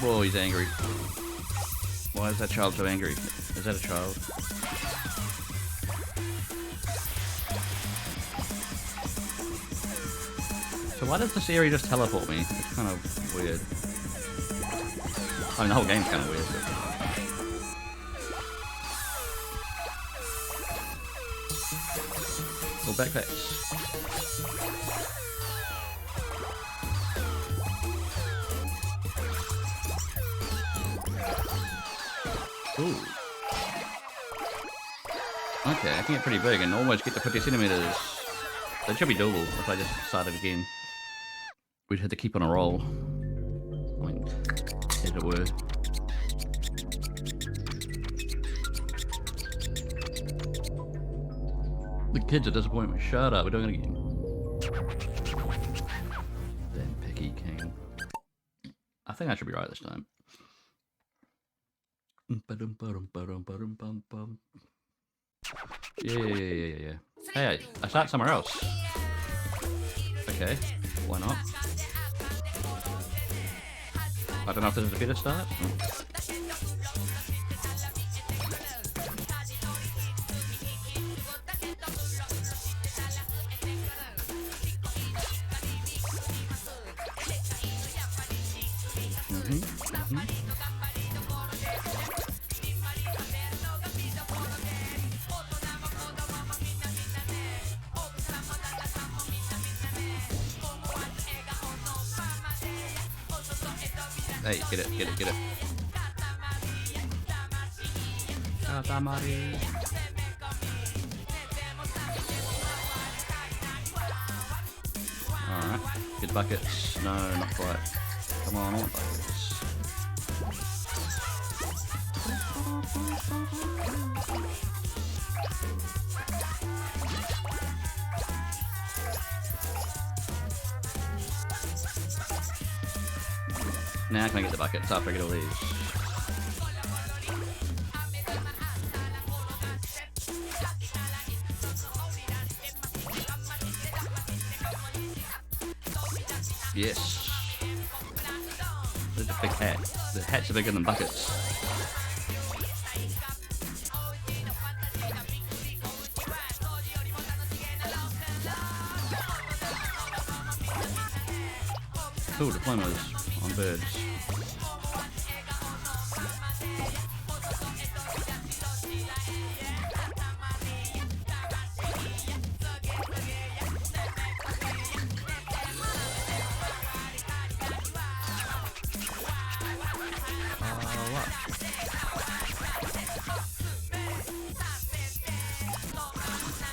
Whoa, he's angry. Why is that child so angry? Is that a child? So why does this area just teleport me? It's kind of weird. I mean, the whole game's kind of weird, but... Well, backpacks. Ooh. Okay, I can get pretty big and almost get to 50 centimeters. That should be doable if I just started again. We'd have to keep on a roll. I mean, as it were. The kids are disappointed. Shut up, we're doing it again. Damn picky king. I think I should be right this time. Yeah. Hey, I start somewhere else. Okay, why not? I don't know if this is a better start. Hey, get it. Katamari. Alright, get buckets. No, not quite. Come on, I want buckets. Now can I get the buckets after I get all these? Yes. There's a big hat. The hats are bigger than buckets. Cool diplomas on birds.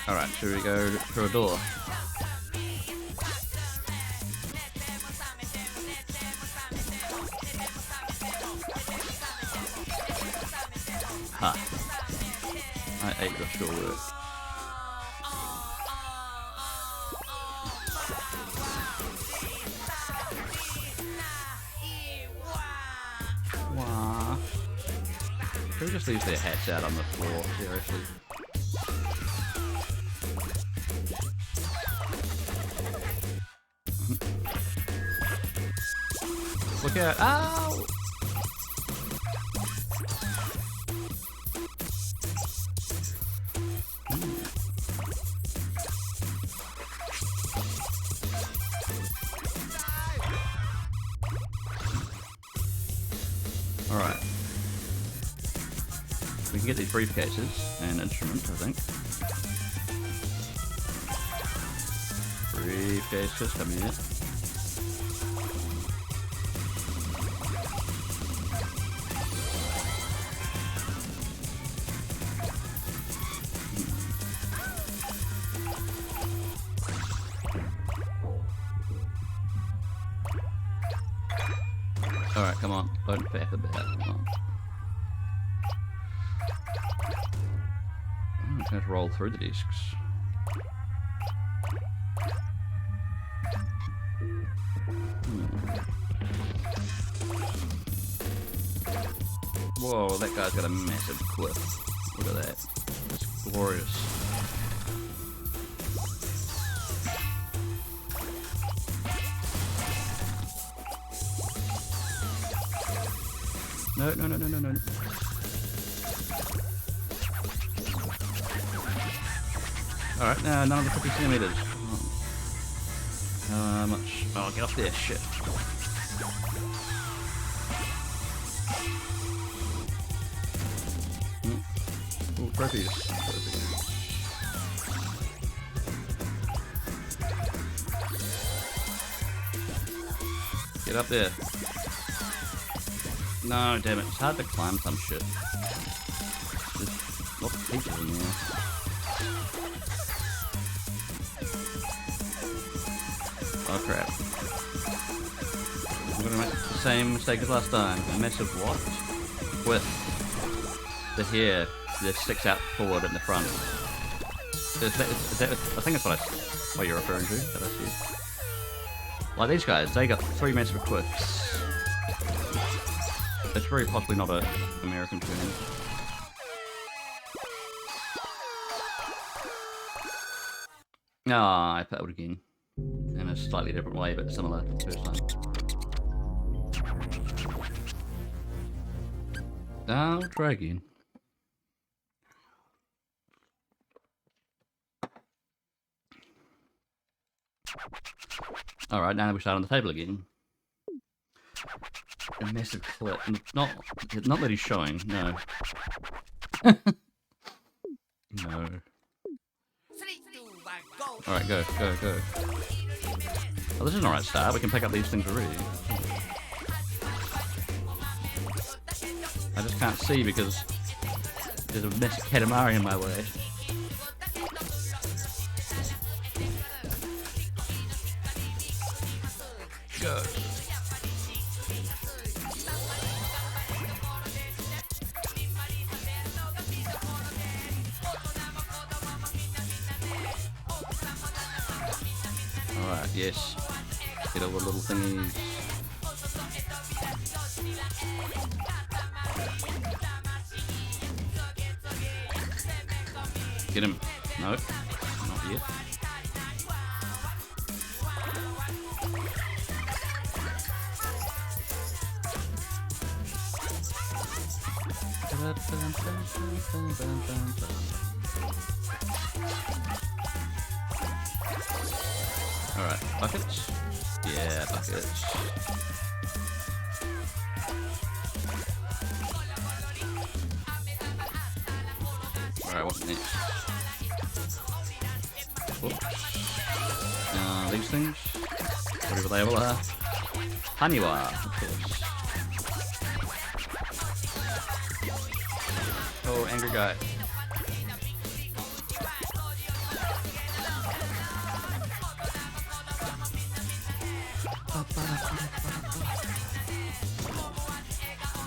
Alright, should we go through a door? Ha. I ate your sure work. Wah. Who just leaves their hats out on the floor? Seriously. Look out! Ow! Alright. We can get these briefcases and instruments, I think. briefcases, come here. Alright, come on. Don't faff a bit. Come on. I'm just going to roll through the discs. Whoa, that guy's got a massive cliff. Look at that. It's glorious. No. Alright, now none of the 50 centimeters. How much? Oh, get off there, shit. Oh, trophies. Get up there. No, damn it. It's hard to climb some shit. There's lots of people in there. Oh crap. I'm gonna make the same mistake as last time. A massive what? With the hair that sticks out forward in the front. Is that, I think that's what you're referring to. That I see. Like these guys, they got 3 massive cliffs. It's very possibly not an American term. Ah, I failed again. In a slightly different way, but similar to the first time. I'll try again. Alright, now we start on the table again. A massive clip. Not that he's showing, no. No. Alright, go. Oh, this is an alright start. We can pick up these things already. I just can't see because there's a massive Katamari in my way. Go. Alright, yes. Get all the little thingies. Get him. No, not yet. Alright, buckets? Yeah, buckets. Alright, what's next? Whoops. These things? Whatever they all are. Haniwa, of course. Oh, angry guy.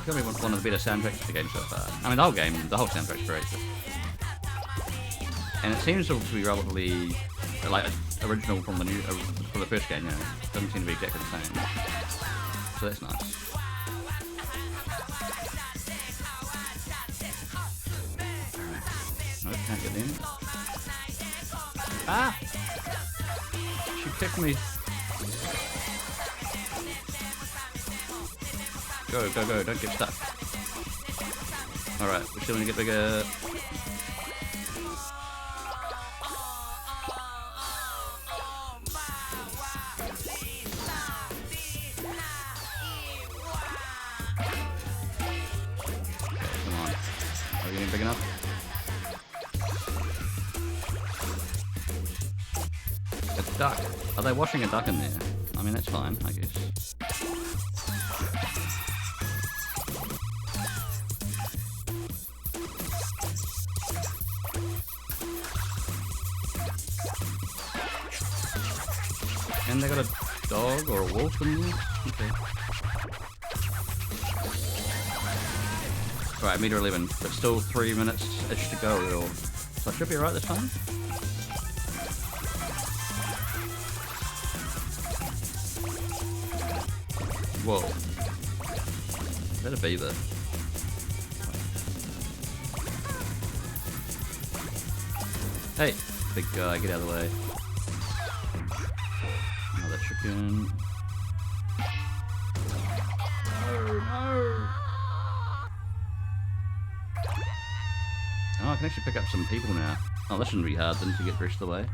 Probably one of the better soundtracks of the game so far. I mean, the whole soundtrack's great. And it seems to be relatively like original from the from the first game. You know, it doesn't seem to be exactly the same. So that's nice. No, can't get in. Ah! She kicked me. Go, don't get stuck. Alright, we're still gonna get bigger. Come on. Are we getting big enough? A duck. Are they washing a duck in there? I mean, that's fine, I guess. And they got a dog or a wolf in there? Okay. Right, meter 11, but still 3 minutes-ish to go. So I should be right this time? Whoa. Is that a beaver? Hey, big guy, get out of the way. Another chicken. Oh, I can actually pick up some people now. Oh, that shouldn't be hard then to get the rest of the way.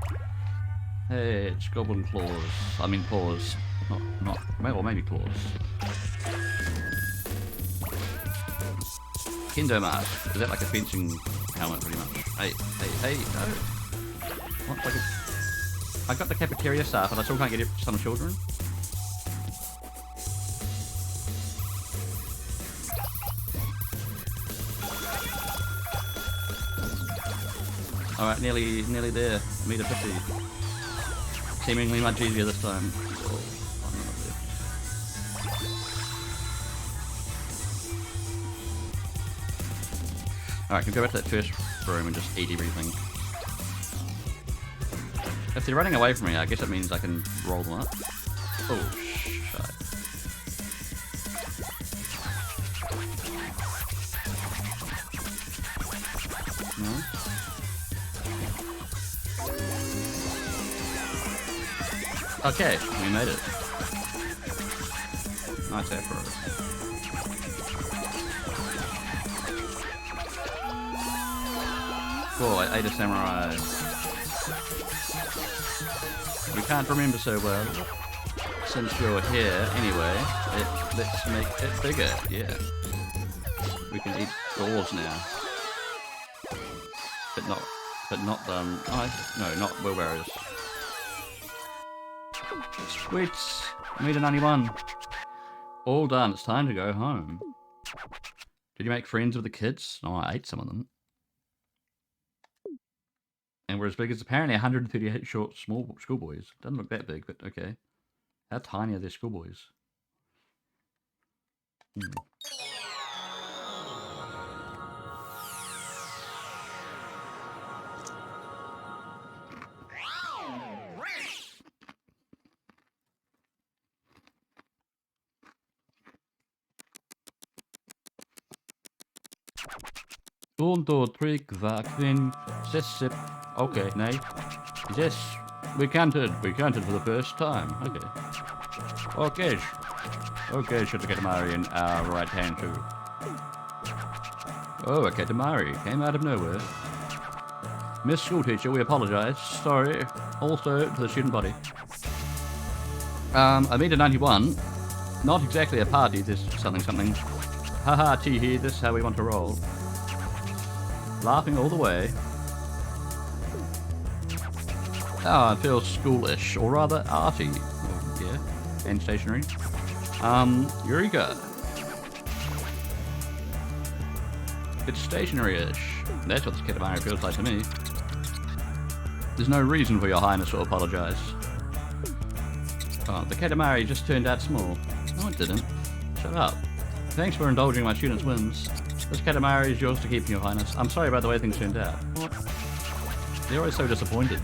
Hey, it's goblin claws. I mean paws. Well, maybe claws. Kendo mask. Is that like a fencing helmet, pretty much? Hey, no. What? Like I got the cafeteria staff and I still can't get it for some children? Alright, nearly there. Meter 50. Seemingly much easier this time. Alright, can we go back to that first room and just eat everything? If they're running away from me, I guess it means I can roll them up. Oh, shit. No? Okay, we made it. Nice effort. Cool, I ate a samurai. We can't remember so well. Since you're here, anyway, let's make it bigger, yeah. We can eat doors now. But not no, not wheelbarrows. Sweet! Meter 91. All done, it's time to go home. Did you make friends with the kids? Oh, I ate some of them. And we're as big as apparently 138 short small schoolboys. Doesn't look that big, but okay. How tiny are their schoolboys? Uno, three, quack, sip. Okay, nay. Yes, we counted for the first time. Okay. Okay, should get Katamari in our right hand too. Oh, a Katamari came out of nowhere. Miss Schoolteacher, we apologize. Sorry. Also to the student body. I made a 91. Not exactly a party, this something. Haha, tee hee, this is how we want to roll. Laughing all the way. Ah, it feels schoolish, or rather arty. Well, yeah, and stationary. Eureka. It's stationary-ish. That's what this Katamari feels like to me. There's no reason for your highness to apologize. Oh, the Katamari just turned out small. No, it didn't. Shut up. Thanks for indulging my students' whims. This Katamari is yours to keep, your highness. I'm sorry about the way things turned out. What? They're always so disappointed.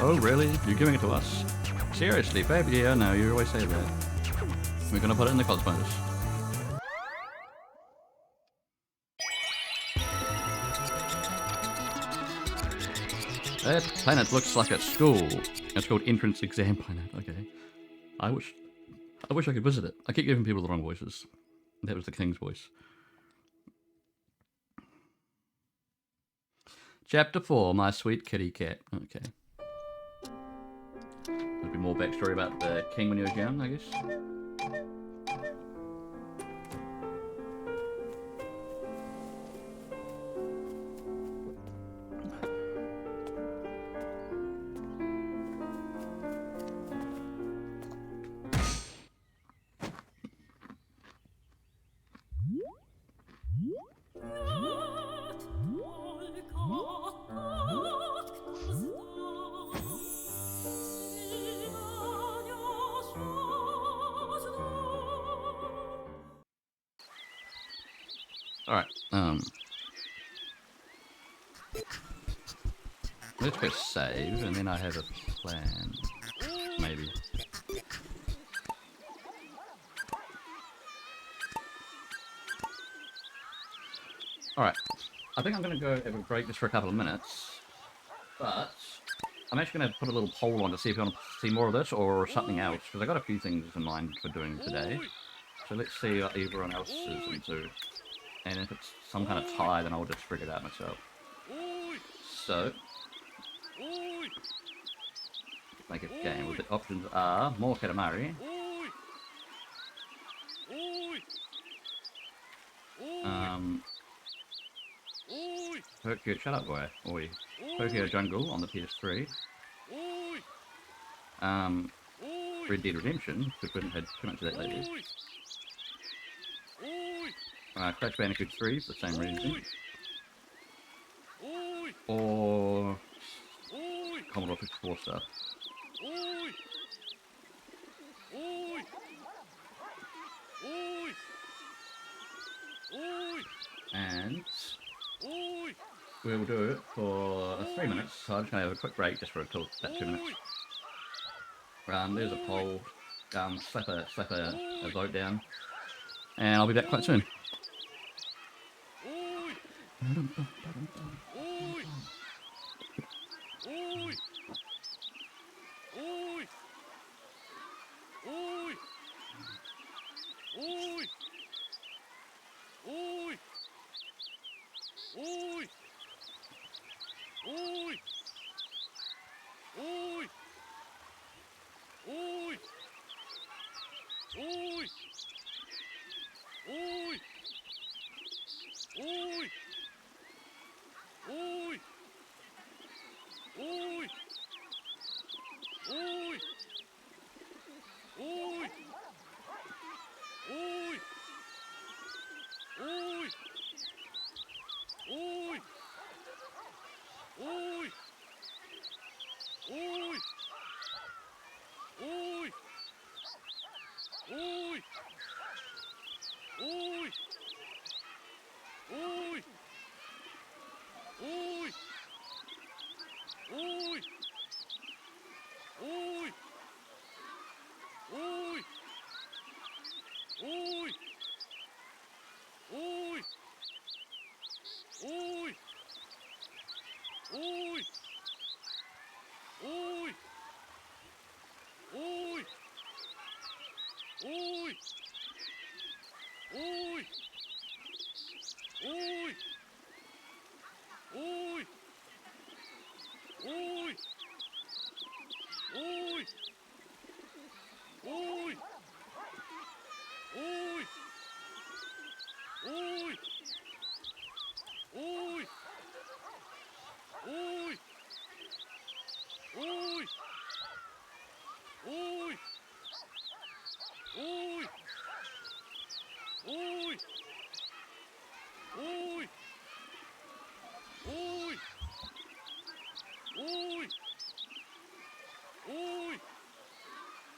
Oh, really? You're giving it to us? Seriously, baby? Yeah, no, you always say that. We're gonna put it in the cosmos. That planet looks like a school. It's called Entrance Exam Planet. Okay. I wish I could visit it. I keep giving people the wrong voices. That was the king's voice. Chapter 4, My Sweet Kitty Cat. Okay. There'll be more backstory about the king when he was young, I guess. Alright, let's go save, and then I have a plan. Maybe. Alright, I think I'm going to go have a break just for a couple of minutes, but I'm actually going to put a little poll on to see if you want to see more of this or something else, because I got a few things in mind for doing today. So let's see what everyone else is into. And if it's some kind of tie, then I'll just figure it out myself. So, make a game. Well, the options are more Katamari. Tokyo, shut up, boy. Oi. Tokyo Jungle on the PS3. Red Dead Redemption, because we haven't had too much of that lately. Crash Bandicoot 3 for the same reason. Or Commodore 64 stuff. And we'll do it for 3 minutes, so I'm just going to have a quick break just for about 2 minutes. There's a poll, slap a vote down, and I'll be back quite soon.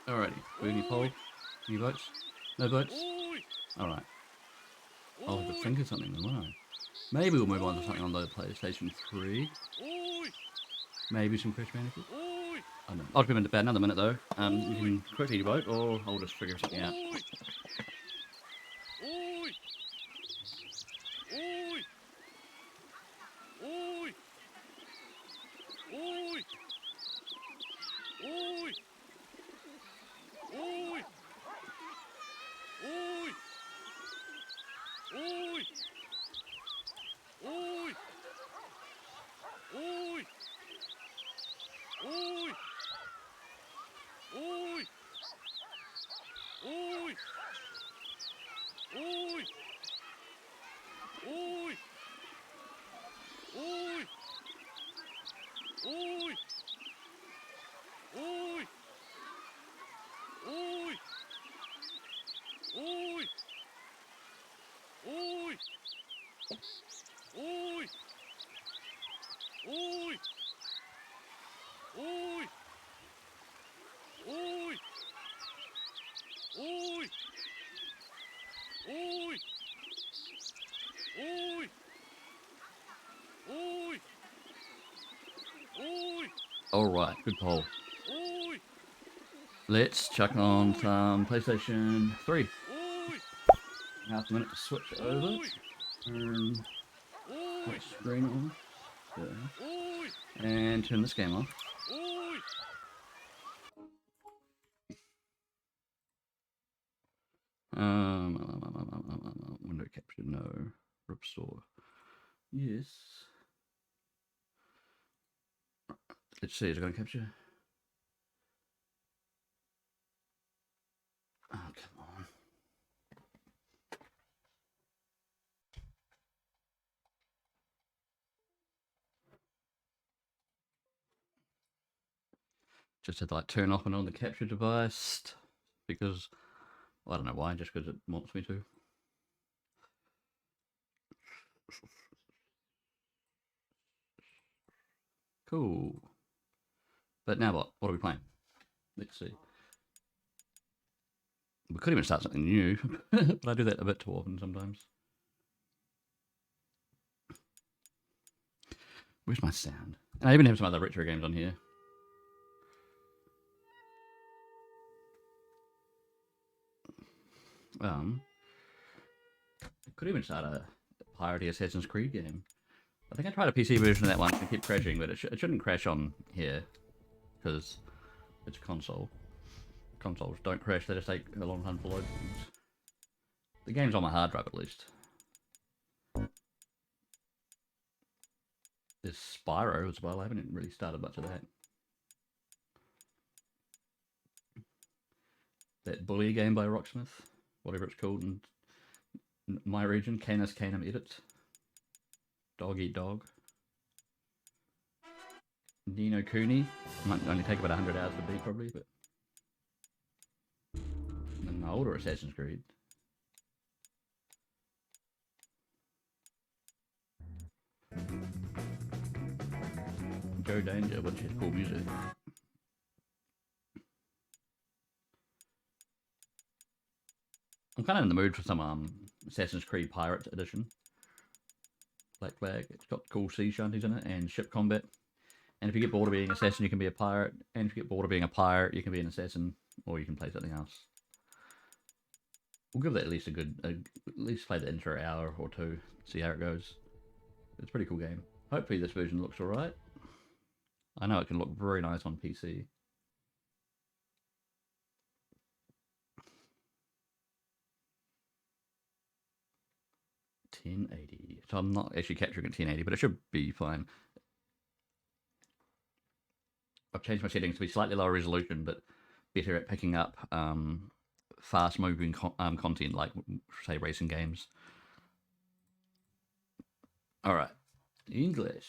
Alrighty, Booty poll. Any votes? No votes? Alright. I'll have to think of something then, won't I? Maybe we'll move on to something on the PlayStation 3. Maybe some Crash Bandicoot. I don't know. I'll come into bed another minute though. You can quickly vote, or I'll just figure something out. Alright, good poll. Let's chuck on some PlayStation 3. Half a minute to switch it over. Turn that screen off. There. And turn this game off. Window capture, no. Ripstore. Yes. Let's see, is it going to capture? Oh, come on. Just had to like turn off and on the capture device because, well, I don't know why, just because it wants me to. Cool. But now what? What are we playing? Let's see. We could even start something new, but I do that a bit too often sometimes. Where's my sound? And I even have some other retro games on here. Could even start a piratey Assassin's Creed game. I think I tried a PC version of that once and kept crashing, but it shouldn't crash on here because it's a console. Consoles don't crash, they just take a long time to load things. The game's on my hard drive at least. There's Spyro as well, I haven't really started much of that. That bully game by Rocksmith, whatever it's called in my region, Canis Canum Edit. Dog Eat Dog. Nino Kuni. Might only take about 100 hours to beat probably, but... An older Assassin's Creed. Joe Danger, which is cool music. I'm kind of in the mood for some Assassin's Creed Pirates Edition. Black Flag. It's got cool sea shanties in it and ship combat. And if you get bored of being an assassin, you can be a pirate. And if you get bored of being a pirate, you can be an assassin, or you can play something else. We'll give that at least at least play the intro hour or two, see how it goes. It's a pretty cool game. Hopefully this version looks alright. I know it can look very nice on PC. $1080. So I'm not actually capturing at 1080, but it should be fine. I've changed my settings to be slightly lower resolution, but better at picking up fast-moving content, like, say, racing games. Alright. English.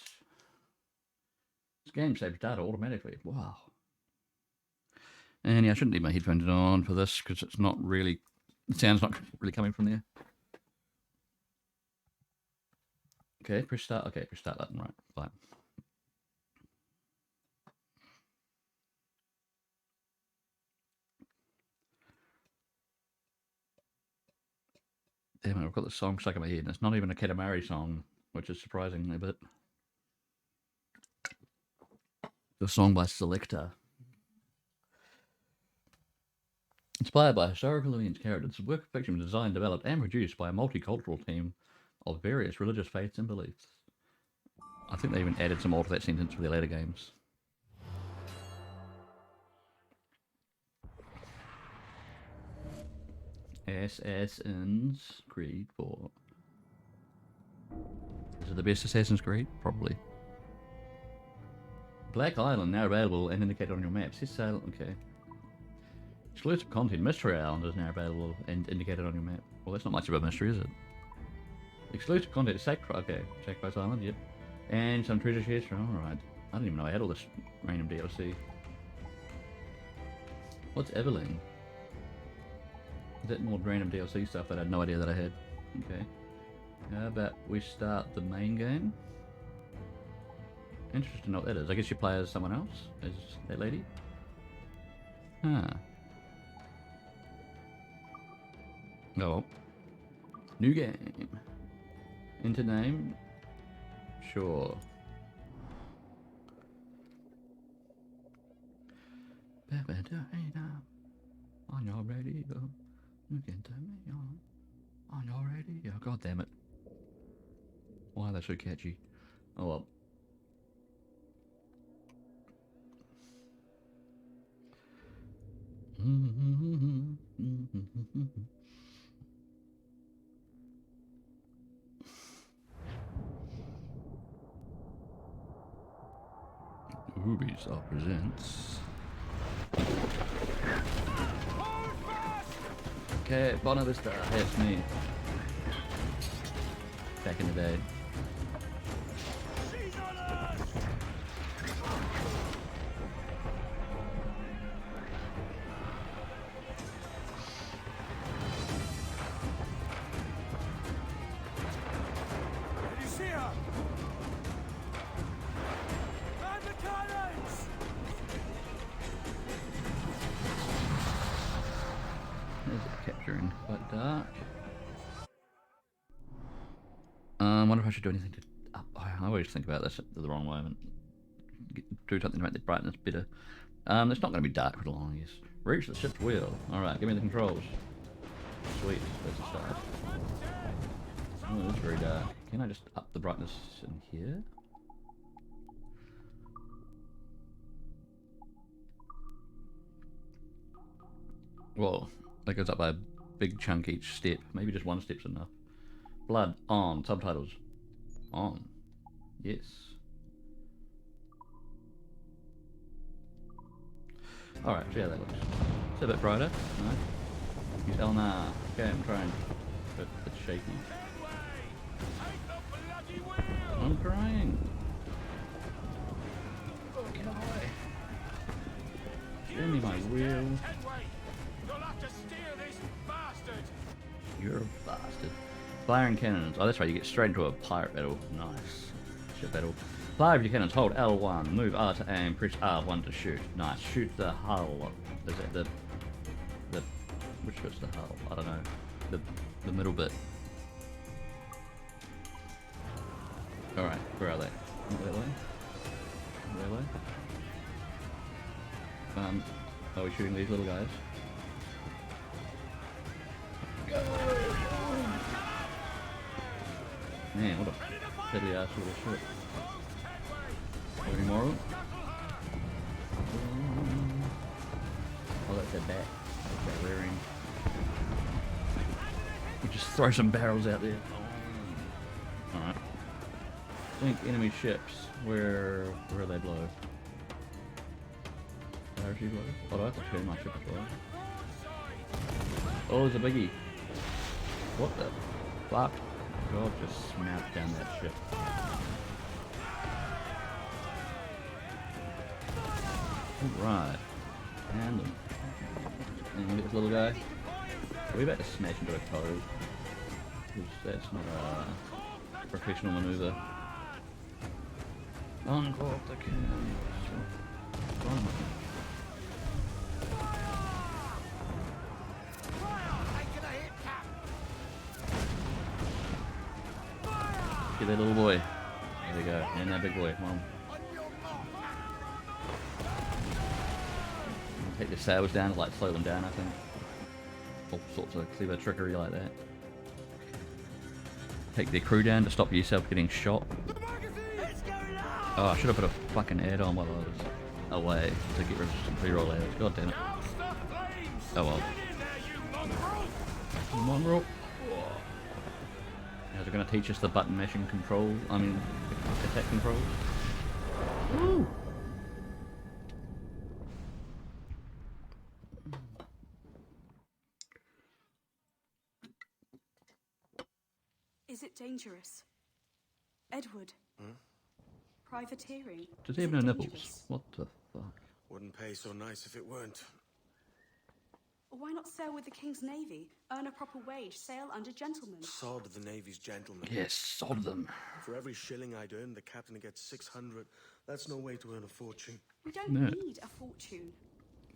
This game saves data automatically. Wow. And yeah, I shouldn't leave my headphones on for this, because it's not really... The sound's not really coming from there. Okay, press start. Okay, press start button. Right, fine. Damn it, I've got the song stuck in my head, and it's not even a Katamari song, which is surprising a bit. The song by Selector. Inspired by historical events characters, the work of fiction was designed, developed, and produced by a multicultural team of various religious faiths and beliefs. I think they even added some more to that sentence for their later games. Assassin's Creed 4. Is it the best Assassin's Creed? Probably. Black Island now available and indicated on your maps. Yes, okay. Exclusive content. Mystery Island is now available and indicated on your map. Well, that's not much of a mystery, is it? Exclusive content. Okay, Sacrifice Island, yep. And some treasure chests. Alright. I didn't even know I had all this random DLC. What's Evelyn? Is that more random DLC stuff that I had no idea that I had? Okay. How about we start the main game? Interesting to know what that is. I guess you play as someone else? As that lady? Huh. Oh well. New game. Enter name? Sure. On your radio, you can turn me on your radio. God damn it! Why are they so catchy? Oh well. Ubisoft presents. Okay, Bona Vista, hey, it's me. Back in the day. Did you see her? Man the cannons! There's it capturing quite dark. I wonder if I should do anything to up. I always think about this at the wrong moment. Do something to make the brightness better. It's not going to be dark for long, I guess. Reach the ship's wheel. Alright, give me the controls. Sweet, that's a start. Oh, it's very dark. Can I just up the brightness in here? Whoa, that goes up by a big chunk each step. Maybe just one step's enough. Blood on. Subtitles on. Yes. Alright, see how that looks. It's a bit brighter. Nice. Use Elna. Okay, I'm trying. But it's shaky. I'm crying. Get away. Give me my wheel. You'll have to steer this bastard! You're a bastard. Firing cannons. Oh, that's right, you get straight into a pirate battle. Nice. Ship battle. Fire with your cannons. Hold L1. Move R to aim. Press R1 to shoot. Nice. Shoot the hull. Is that the... Which bit's the hull? I don't know. The middle bit. Alright, where are they? Not that way? That way? Are we shooting these little guys? Man, what a deadly ass little shit. Any more? Oh, that's a bat. That's that rearing. We just throw some barrels out there. Alright. Sink enemy ships. Where they blow? Where she blow? Oh, do I have to turn my ship as well? Oh, there's a biggie. What the fuck? God, just smacked down that ship. Alright. And look at this little guy. Are we about to smash into a cove? Because that's not a professional maneuver. Uncork the cannons. Get that little boy. There we go. And that big boy. Come on. Take the sails down to like slow them down, I think. All sorts of clever trickery like that. Take their crew down to stop yourself getting shot. Oh, I should have put a fucking add-on while I was away to get rid of some pre-roll ads. God damn it. Oh well. Monroe. Now they're going to teach us the button mashing control. I mean, attack controls. Woo! Is it dangerous? Edward? Privateering? Does he have no nipples? What the fuck? Wouldn't pay so nice if it weren't. Why not sail with the King's Navy? Earn a proper wage, sail under gentlemen. Sod the Navy's gentlemen. Yes, sod them. For every shilling I'd earn, the captain gets 600. That's no way to earn a fortune. We don't No. need a fortune.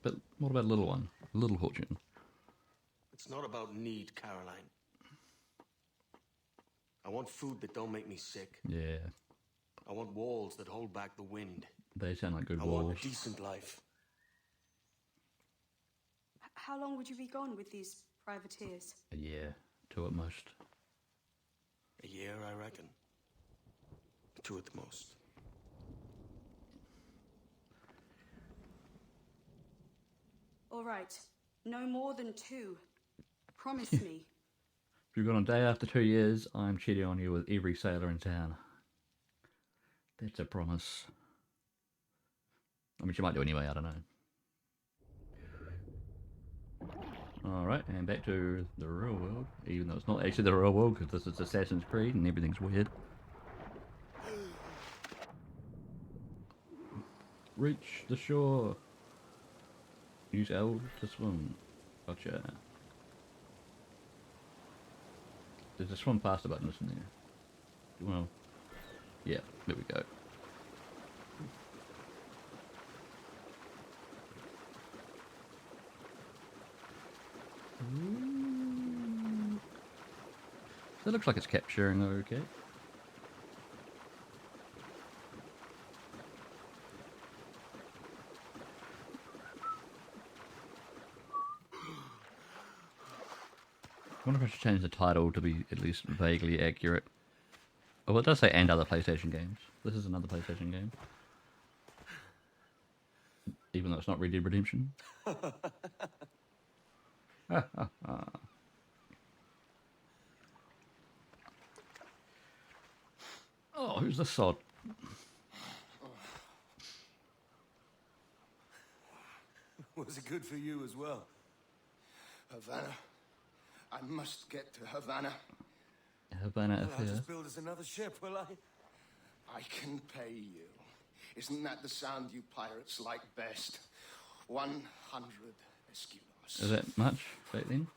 But what about a little one? A little fortune. It's not about need, Caroline. I want food that don't make me sick. Yeah, I want walls that hold back the wind. they sound like good I walls. want a decent life. How long would you be gone with these privateers? A year, 2 at most. A year, I reckon. 2 at the most. All right. No more than 2. Promise me. If you've gone a day after 2 years, I'm cheating on you with every sailor in town. That's a promise. I mean, she might do anyway, I don't know. Alright, and back to the real world, even though it's not actually the real world, because this is Assassin's Creed and everything's weird. Reach the shore. Use L to swim. Gotcha. There's a swim faster button, isn't there? Well, yeah, there we go. So it looks like it's capturing okay. I wonder if I should change the title to be at least vaguely accurate. Oh, it does say and other PlayStation games. This is another PlayStation game. Even though it's not Red Dead Redemption. Oh, who's the sod? Was it good for you as well? Havana. I must get to Havana. Havana Well, I'll affair. just build us another ship, will I? I can pay you. Isn't that the sound you pirates like best? 100 escudos. Is that much back then?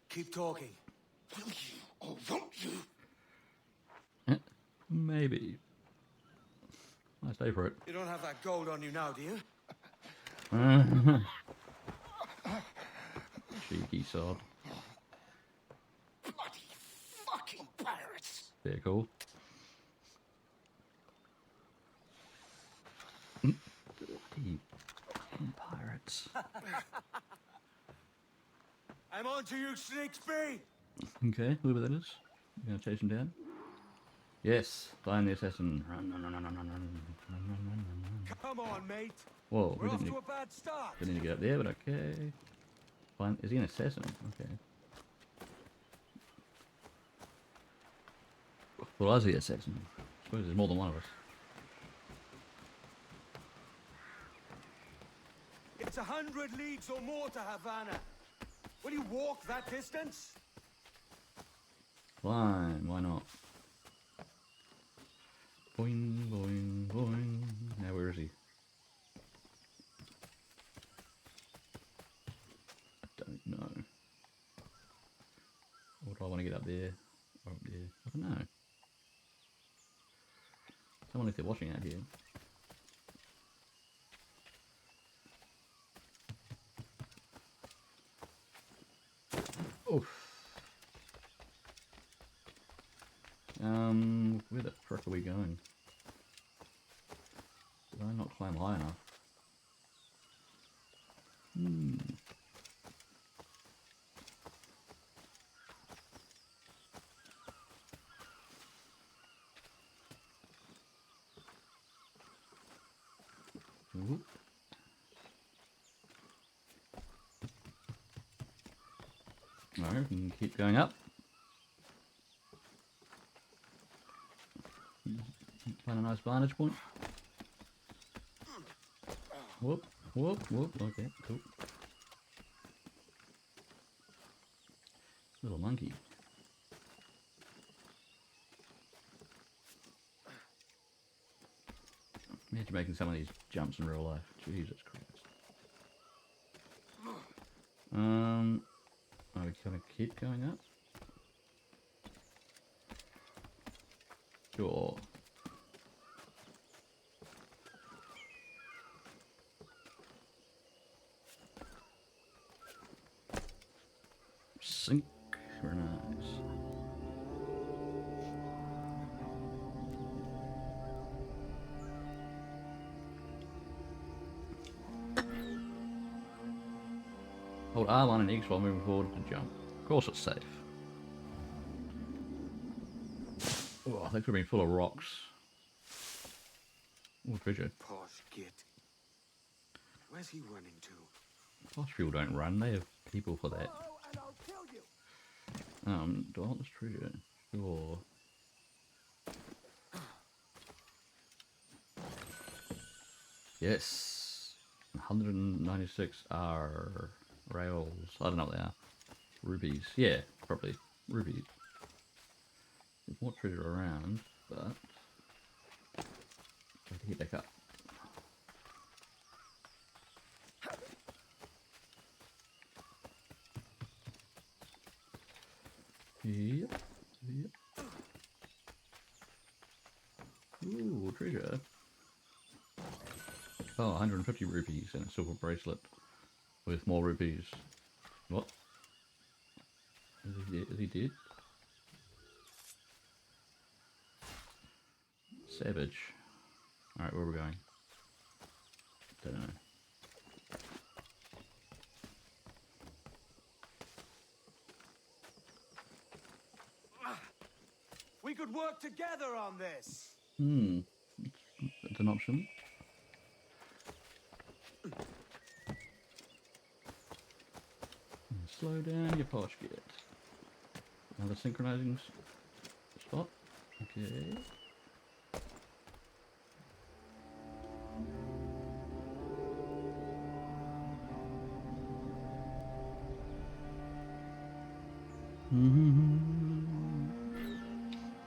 Keep talking. Will you or won't you? Maybe. I stay for it. You don't have that gold on you now, do you? Cheeky sod. Bloody fucking pirates. Very cool. Dirty pirates. I'm on to you, Snakesby! Okay, whoever that is. You gonna chase him down? Yes, find the assassin. Run, run, run, run, run, run, run, run, run, run, run. Come on, mate. Whoa, We're we off didn't to a bad start. need to get up there, but okay. Find, is he an assassin? Okay. Well, is he an assassin? I suppose there's more than one of us. It's 100 leagues or more to Havana. Will you walk that distance? Fine, why not? Boing, boing, boing. Now where is he? I don't know. Or do I want to get up there? Or up there? I don't know. Someone if they're watching out here. Oof. Where the frick are we going? Did I not climb high enough? Whoop. Alright, we can keep going up. Find a nice vantage point. Whoop, whoop, whoop. Okay, cool. Little monkey. Imagine making some of these jumps in real life. Jesus Christ. Are we gonna keep going up? Sure. Sink. Very nice. Hold R1 and X while moving forward to jump. Of course it's safe. Oh, that could have been full of rocks. Oh, treasure. Posh git. Where's he running to? Posh people don't run, they have people for that. Oh, and I'll kill you. Do I want this treasure? Sure. Yes. 196 R rails. I don't know what they are. Rubies. Yeah, probably. Rubies. There's more treasure around, but I have to get back up. Yep. Yep. Ooh, treasure. Oh, 150 rupees and a silver bracelet with more rupees. What? Is he dead? Savage. Alright, where are we going? Don't know. We could work together on this. That's an option. Slow down your posh git. Another synchronizing spot. Okay.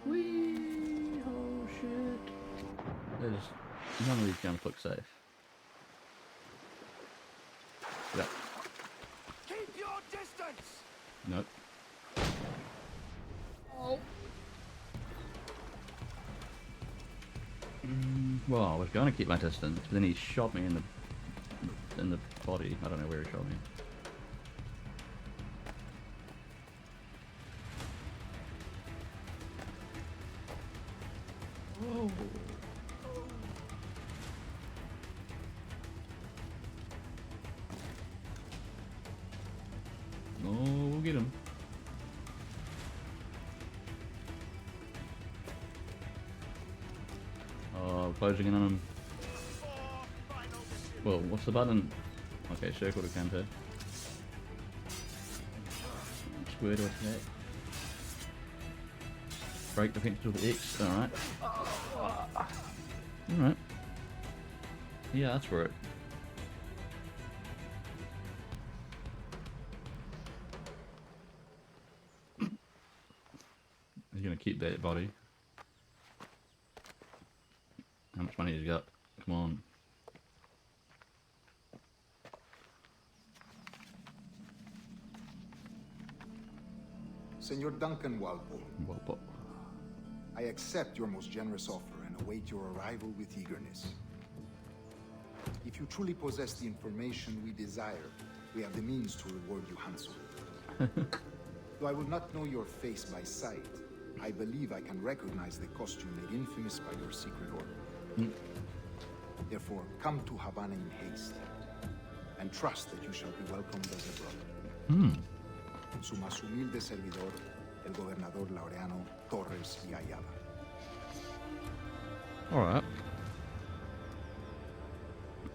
Whee! Oh shit. None of these jumps look safe. Yeah. Keep your distance. Nope. Oh. Well, I was going to keep my distance, but then he shot me in the body. I don't know where he shot me. Whoa. No, we'll get him. Oh, closing in on him. Well, what's the button? Okay, circle to counter. Square to attack. Break the pencil to X, alright. Alright. Yeah, that's for it. He's gonna keep that body. How much money has he got? Come on. Senor Duncan Walpole, Walpole. I accept your most generous offer and await your arrival with eagerness. If you truly possess the information we desire, we have the means to reward you handsomely. Though I will not know your face by sight, I believe I can recognize the costume made infamous by your secret order. Therefore, come to Havana in haste, and trust that you shall be welcomed as a brother. Su más humilde servidor, el gobernador Laureano Torres y Ayala. Alright.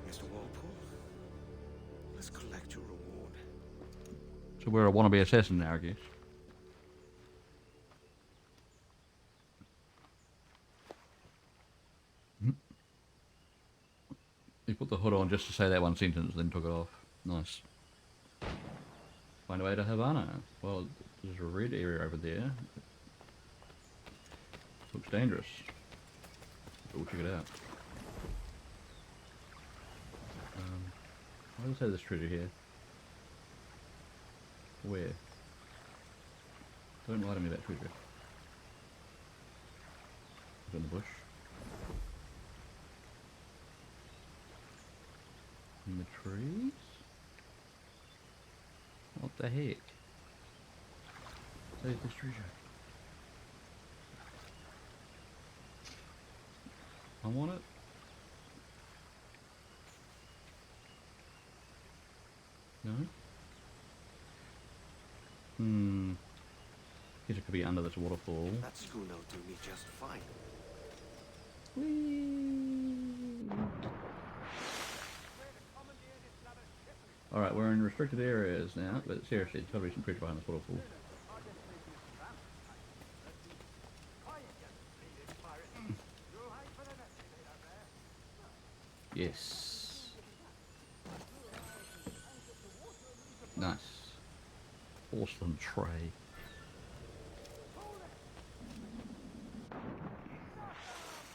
Mr. Walpole, let's collect your reward. So we're a wannabe assassin now, I guess. He put the hood on just to say that one sentence, then took it off. Nice. Find a way to Havana. Well, there's a red area over there. Looks dangerous. But we'll check it out. I also have this treasure here. Where? Don't lie to me about treasure. It's in the bush. In the trees? What the heck? Save this treasure. I want it. No? Guess it could be under this waterfall. That schooner will do me just fine. Alright, we're in restricted areas now, but seriously, there's gotta be some creature behind this waterfall. Yes. Nice. Awesome tray.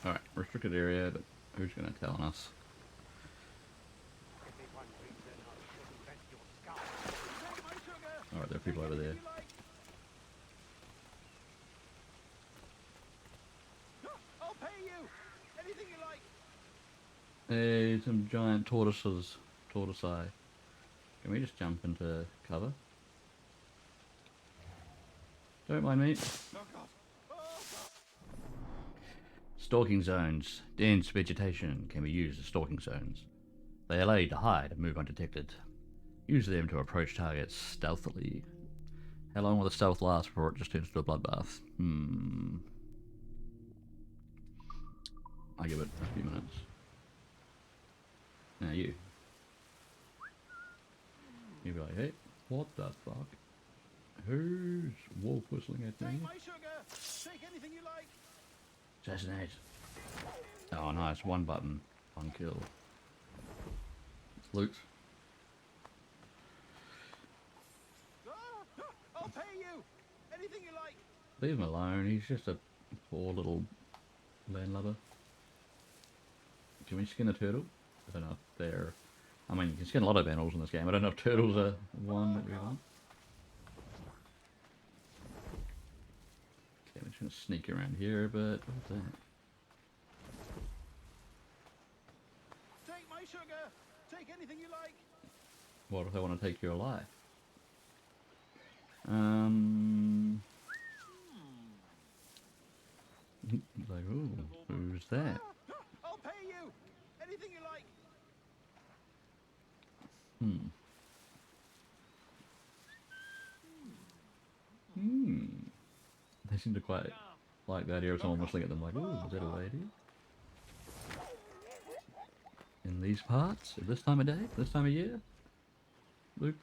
Alright, restricted area, but who's gonna tell us? Alright, there are people over there. I'll pay you. Anything you like. Hey, some giant tortoises. Tortoisei. Can we just jump into cover? Don't mind me. Oh God. Oh God. Stalking zones. Dense vegetation can be used as stalking zones. They allow you to hide and move undetected. Use them to approach targets stealthily. How long will the stealth last before it just turns into a bloodbath? I give it a few minutes. Now you. You'll be like, hey, what the fuck? Who's wolf whistling at me? Take my sugar. Take anything you like. Assassinate. Oh nice, one button, one kill. Loot. I'll pay you. Anything you like. Leave him alone, he's just a poor little landlubber. Can we skin a turtle? I don't know if they're... I mean, you can skin a lot of animals in this game. I don't know if turtles are one that we want. Okay, I'm just going to sneak around here, but what's that? Take my sugar. Take anything you like. What if they want to take your life? Like, ooh, who's that? I'll pay you. Anything you like. They seem to quite like the idea of someone whistling at them like, ooh, is that a lady? In these parts? At this time of day? This time of year? Luke?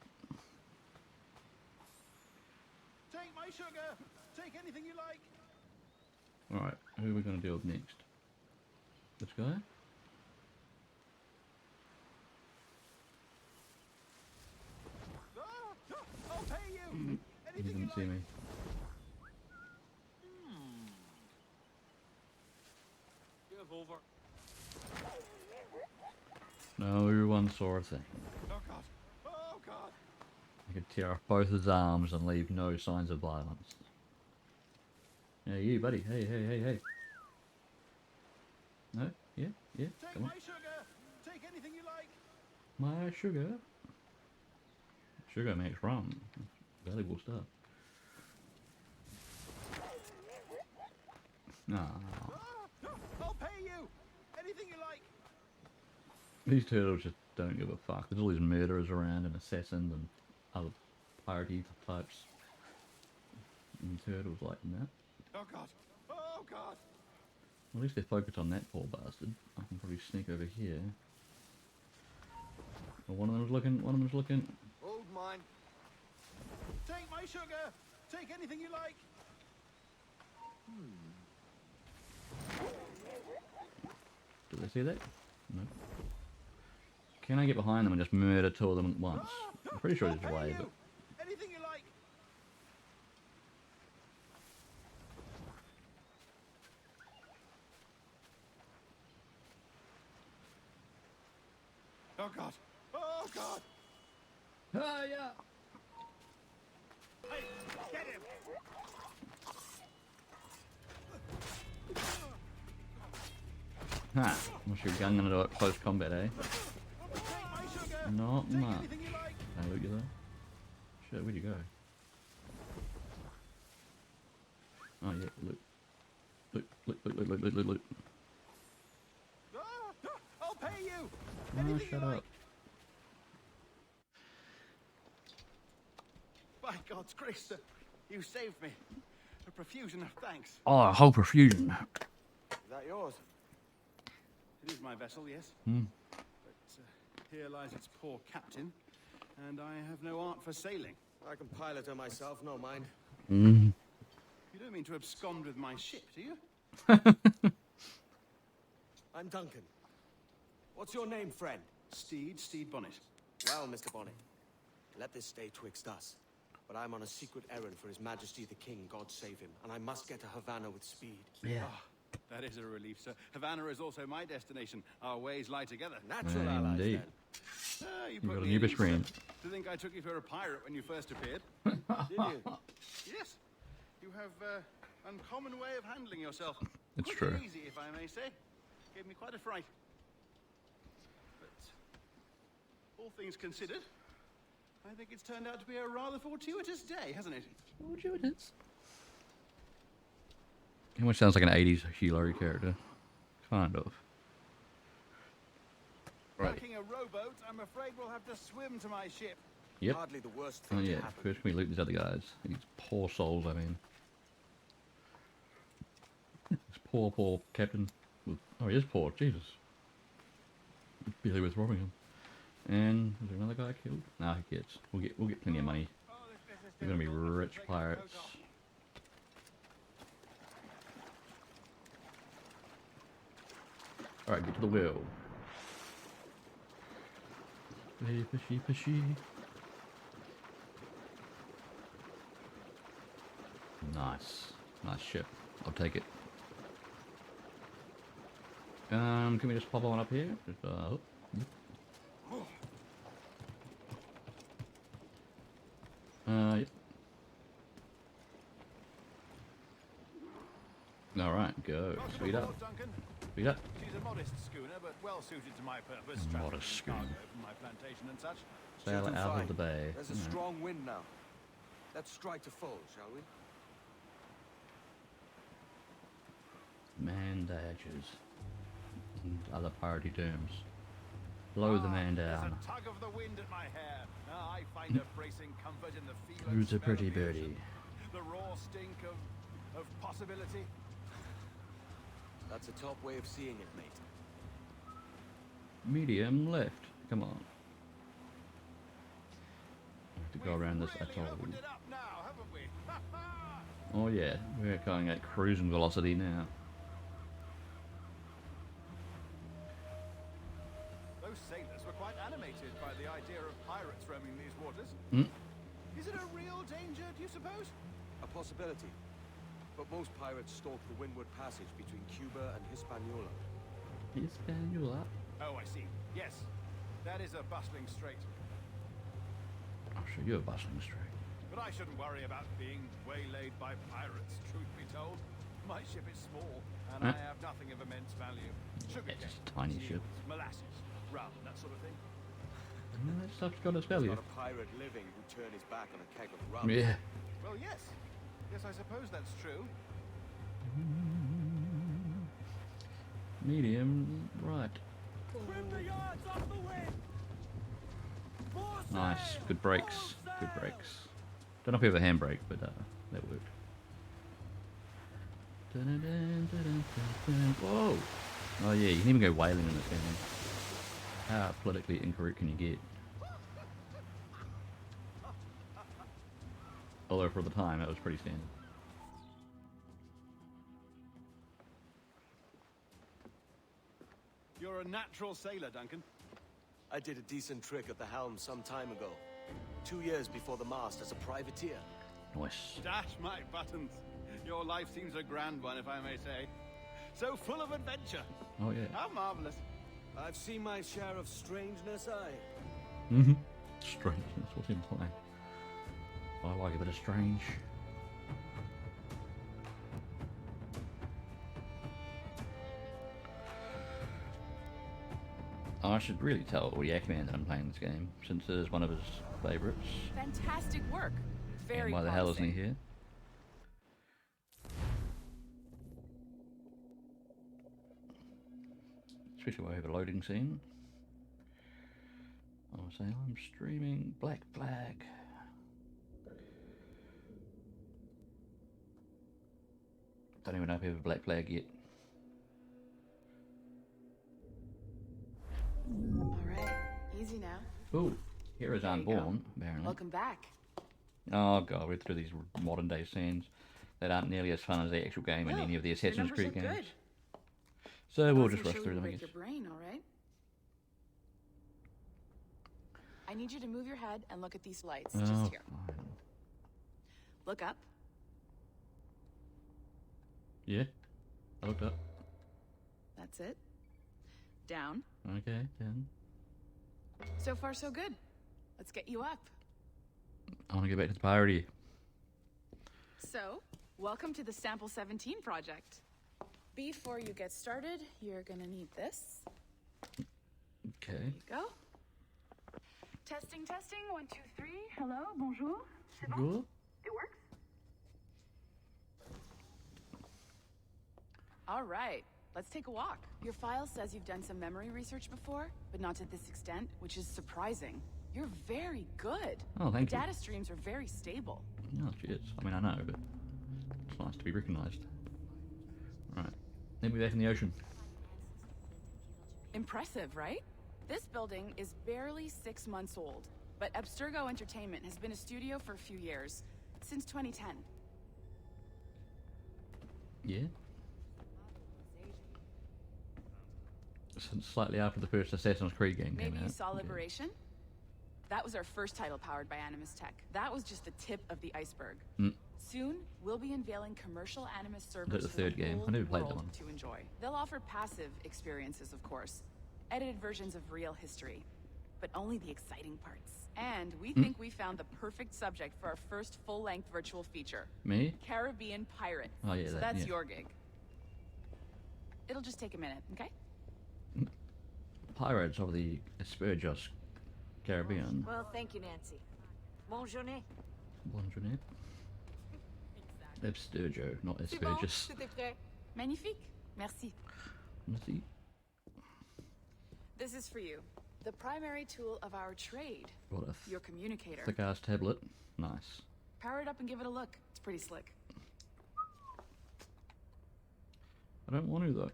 Take my sugar. Take anything you like. Alright, who are we going to deal with next? This guy? I'll pay you. He didn't see me. Give over. No one saw a thing. Oh God. Oh God. I could tear off both his arms and leave no signs of violence. Yeah, you, buddy. Hey, hey, hey, hey. No? Yeah, yeah. Take Come on. my sugar. Take anything you like. My sugar. Sugar makes rum. Valuable stuff. Nah. I'll pay you. Anything you like. These turtles just don't give a fuck. There's all these murderers around and assassins and other piratey types. And turtles like that. Oh God. Oh God. Well, at least they're focused on that poor bastard. I can probably sneak over here. Well, one of them's looking. One of them's looking. Hold mine. Take my sugar. Take anything you like. Did they see that? No. Can I get behind them and just murder two of them at once? I'm pretty sure there's a way, but... Anything you like. Oh God. Oh God. Ah, yeah! Hey, get him. Ha! What's your gun gonna do at close combat, eh? Take my sugar. Not Take much. anything you like. Can I loot you though? Shit, where'd you go? Oh yeah, loot. Loot, loot, loot, loot, loot, loot, loot, loot. I'll pay you. Oh, Anything shut you like. up. By By God's grace, sir, you saved me. A profusion of thanks. Oh, a whole profusion. Is that yours? It is my vessel, yes. Hmm. But here lies its poor captain, and I have no art for sailing. I can pilot her myself, no mind. Mm. You don't mean to abscond with my ship, do you? I'm Duncan. What's your name, friend? Steed Bonnet. Well, Mr. Bonnet, let this stay twixt us. But I'm on a secret errand for His Majesty the King, God save him, and I must get to Havana with speed. Yeah. Oh, that is a relief, sir. Havana is also my destination. Our ways lie together. Natural allies, Indeed. then. You You've put got a me new at best ease, sir. friend. To think I took you for a pirate when you first appeared. Did you? Yes. You have uncommon way of handling yourself. It's Quick and true. easy, if I may say. Gave me quite a fright. But all things considered, I think it's turned out to be a rather fortuitous day, hasn't it? Fortuitous. He almost sounds like an 80s Hugh Laurie character. Kind of. Right. Lacking a rowboat, I'm afraid we'll have to swim to my ship. Yep. Hardly the worst Oh thing yeah, to happen. first we loot these other guys. These poor souls, I mean. This poor captain. Oh, he is poor, Jesus. Barely worth robbing him. And is there another guy killed? No, he gets. We'll get plenty of money. We're gonna be rich pirates. Alright, get to the wheel. Hey, fishy. Nice. Nice ship. I'll take it. Can we just pop on up here? Just, yep. Alright, go. Speed up. Speed up. She's a modest schooner, but well suited to my purpose. Modest schooner. Cargo from my plantation and such. Sail She'll do out fine. of the bay. There's a Alright. strong wind now. Let's strike to full, shall we? Mandages. And other party terms. Blow the man There's down. a tug of the wind at my hair. I find a bracing comfort in the feel Who's and a smell of pretty the birdie? ocean. The raw stink of possibility. That's a top way of seeing it, mate. Medium left. Come on. Have to go around this Really atoll. opened it up now, haven't we? Oh yeah, we're going at cruising velocity now. Those sailors were quite animated by the idea of pirates roaming these waters. Hmm? Is it a real danger, do you suppose? A possibility. But most pirates stalk the windward passage between Cuba and Hispaniola. Hispaniola. Oh, I see. Yes, that is a bustling strait. I'll show you a bustling strait. But I shouldn't worry about being waylaid by pirates, truth be told. My ship is small, and I have nothing of immense value. Sugar It's just a cane, tiny ship. seals, molasses, rum, that sort of thing. That stuff's got its There's value. not a pirate living who'd turn his back on a keg of rum. Yeah. Well, yes. Yes, I suppose that's true. Medium right. Trim the yards off the wind! Nice. Good brakes. Good brakes. Don't know if we have a handbrake, but that worked. Whoa! Oh yeah, you can even go whaling in this game. How politically incorrect can you get? Although for the time, that was pretty standard. You're a natural sailor, Duncan. I did a decent trick at the helm some time ago. 2 years before the mast as a privateer. Nice. Dash my buttons. Your life seems a grand one, if I may say. So full of adventure. Oh yeah. How marvelous. I've seen my share of strangeness, Mm-hmm. Strange. That's what's implying. I like a bit of strange. I should really tell Yakman that I'm playing this game, since it is one of his favourites. Fantastic work. Very And why the hell isn't he here? Especially while we have a loading scene. I'll say I'm streaming Black Flag. Don't even know if we have a black flag yet. Alright, easy now. Ooh, heroes There aren't you go. born, apparently. Welcome back. Oh god, we're through these modern day scenes that aren't nearly as fun as the actual game in Well, any of the your Assassin's numbers Creed look games. good. So we'll Thought just some rush sugar through would them, I break guess. your brain, alright? I need you to move your head and look at these lights, Oh, just here. fine. Look up. Yeah, I looked up. That's it. Down. Okay, then. So far, so good. Let's get you up. I want to go back to the party. So, welcome to the Sample 17 project. Before you get started, you're gonna need this. Okay. There you go. Testing, testing. 1, 2, 3. Hello, bonjour. C'est bon? Cool. It works. All right, let's take a walk. Your file says you've done some memory research before, but not to this extent, which is surprising. You're very good. Oh, thank you. Data streams are very stable. Oh, cheers. I mean, I know, but it's nice to be recognised. Right. Let me back in the ocean. Impressive, right? This building is barely 6 months old, but Abstergo Entertainment has been a studio for a few years, since 2010. Yeah. Since slightly after the first Assassin's Creed game came Maybe out. you saw Yeah. Liberation? That was our first title powered by Animus Tech. That was just the tip of the iceberg. Mm. Soon, we'll be unveiling commercial Animus Is servers that the for third the game? whole I never played that world one. to enjoy. They'll offer passive experiences, of course, edited versions of real history, but only the exciting parts. And we think we found the perfect subject for our first full-length virtual feature. Me? Caribbean Pirate. Oh, yeah, so that, that's yeah. your gig. It'll just take a minute, okay? Pirates of the Aspergus Caribbean. Well, thank you, Nancy. Bonne journée. Bonjour. Abstergo, not C'est bon, Aspergus. tout est prêt. Magnifique. Merci. Let's see. This is for you. The primary tool of our trade. What Your communicator. thick ass tablet. Nice. Power it up and give it a look. It's pretty slick. I don't want to though.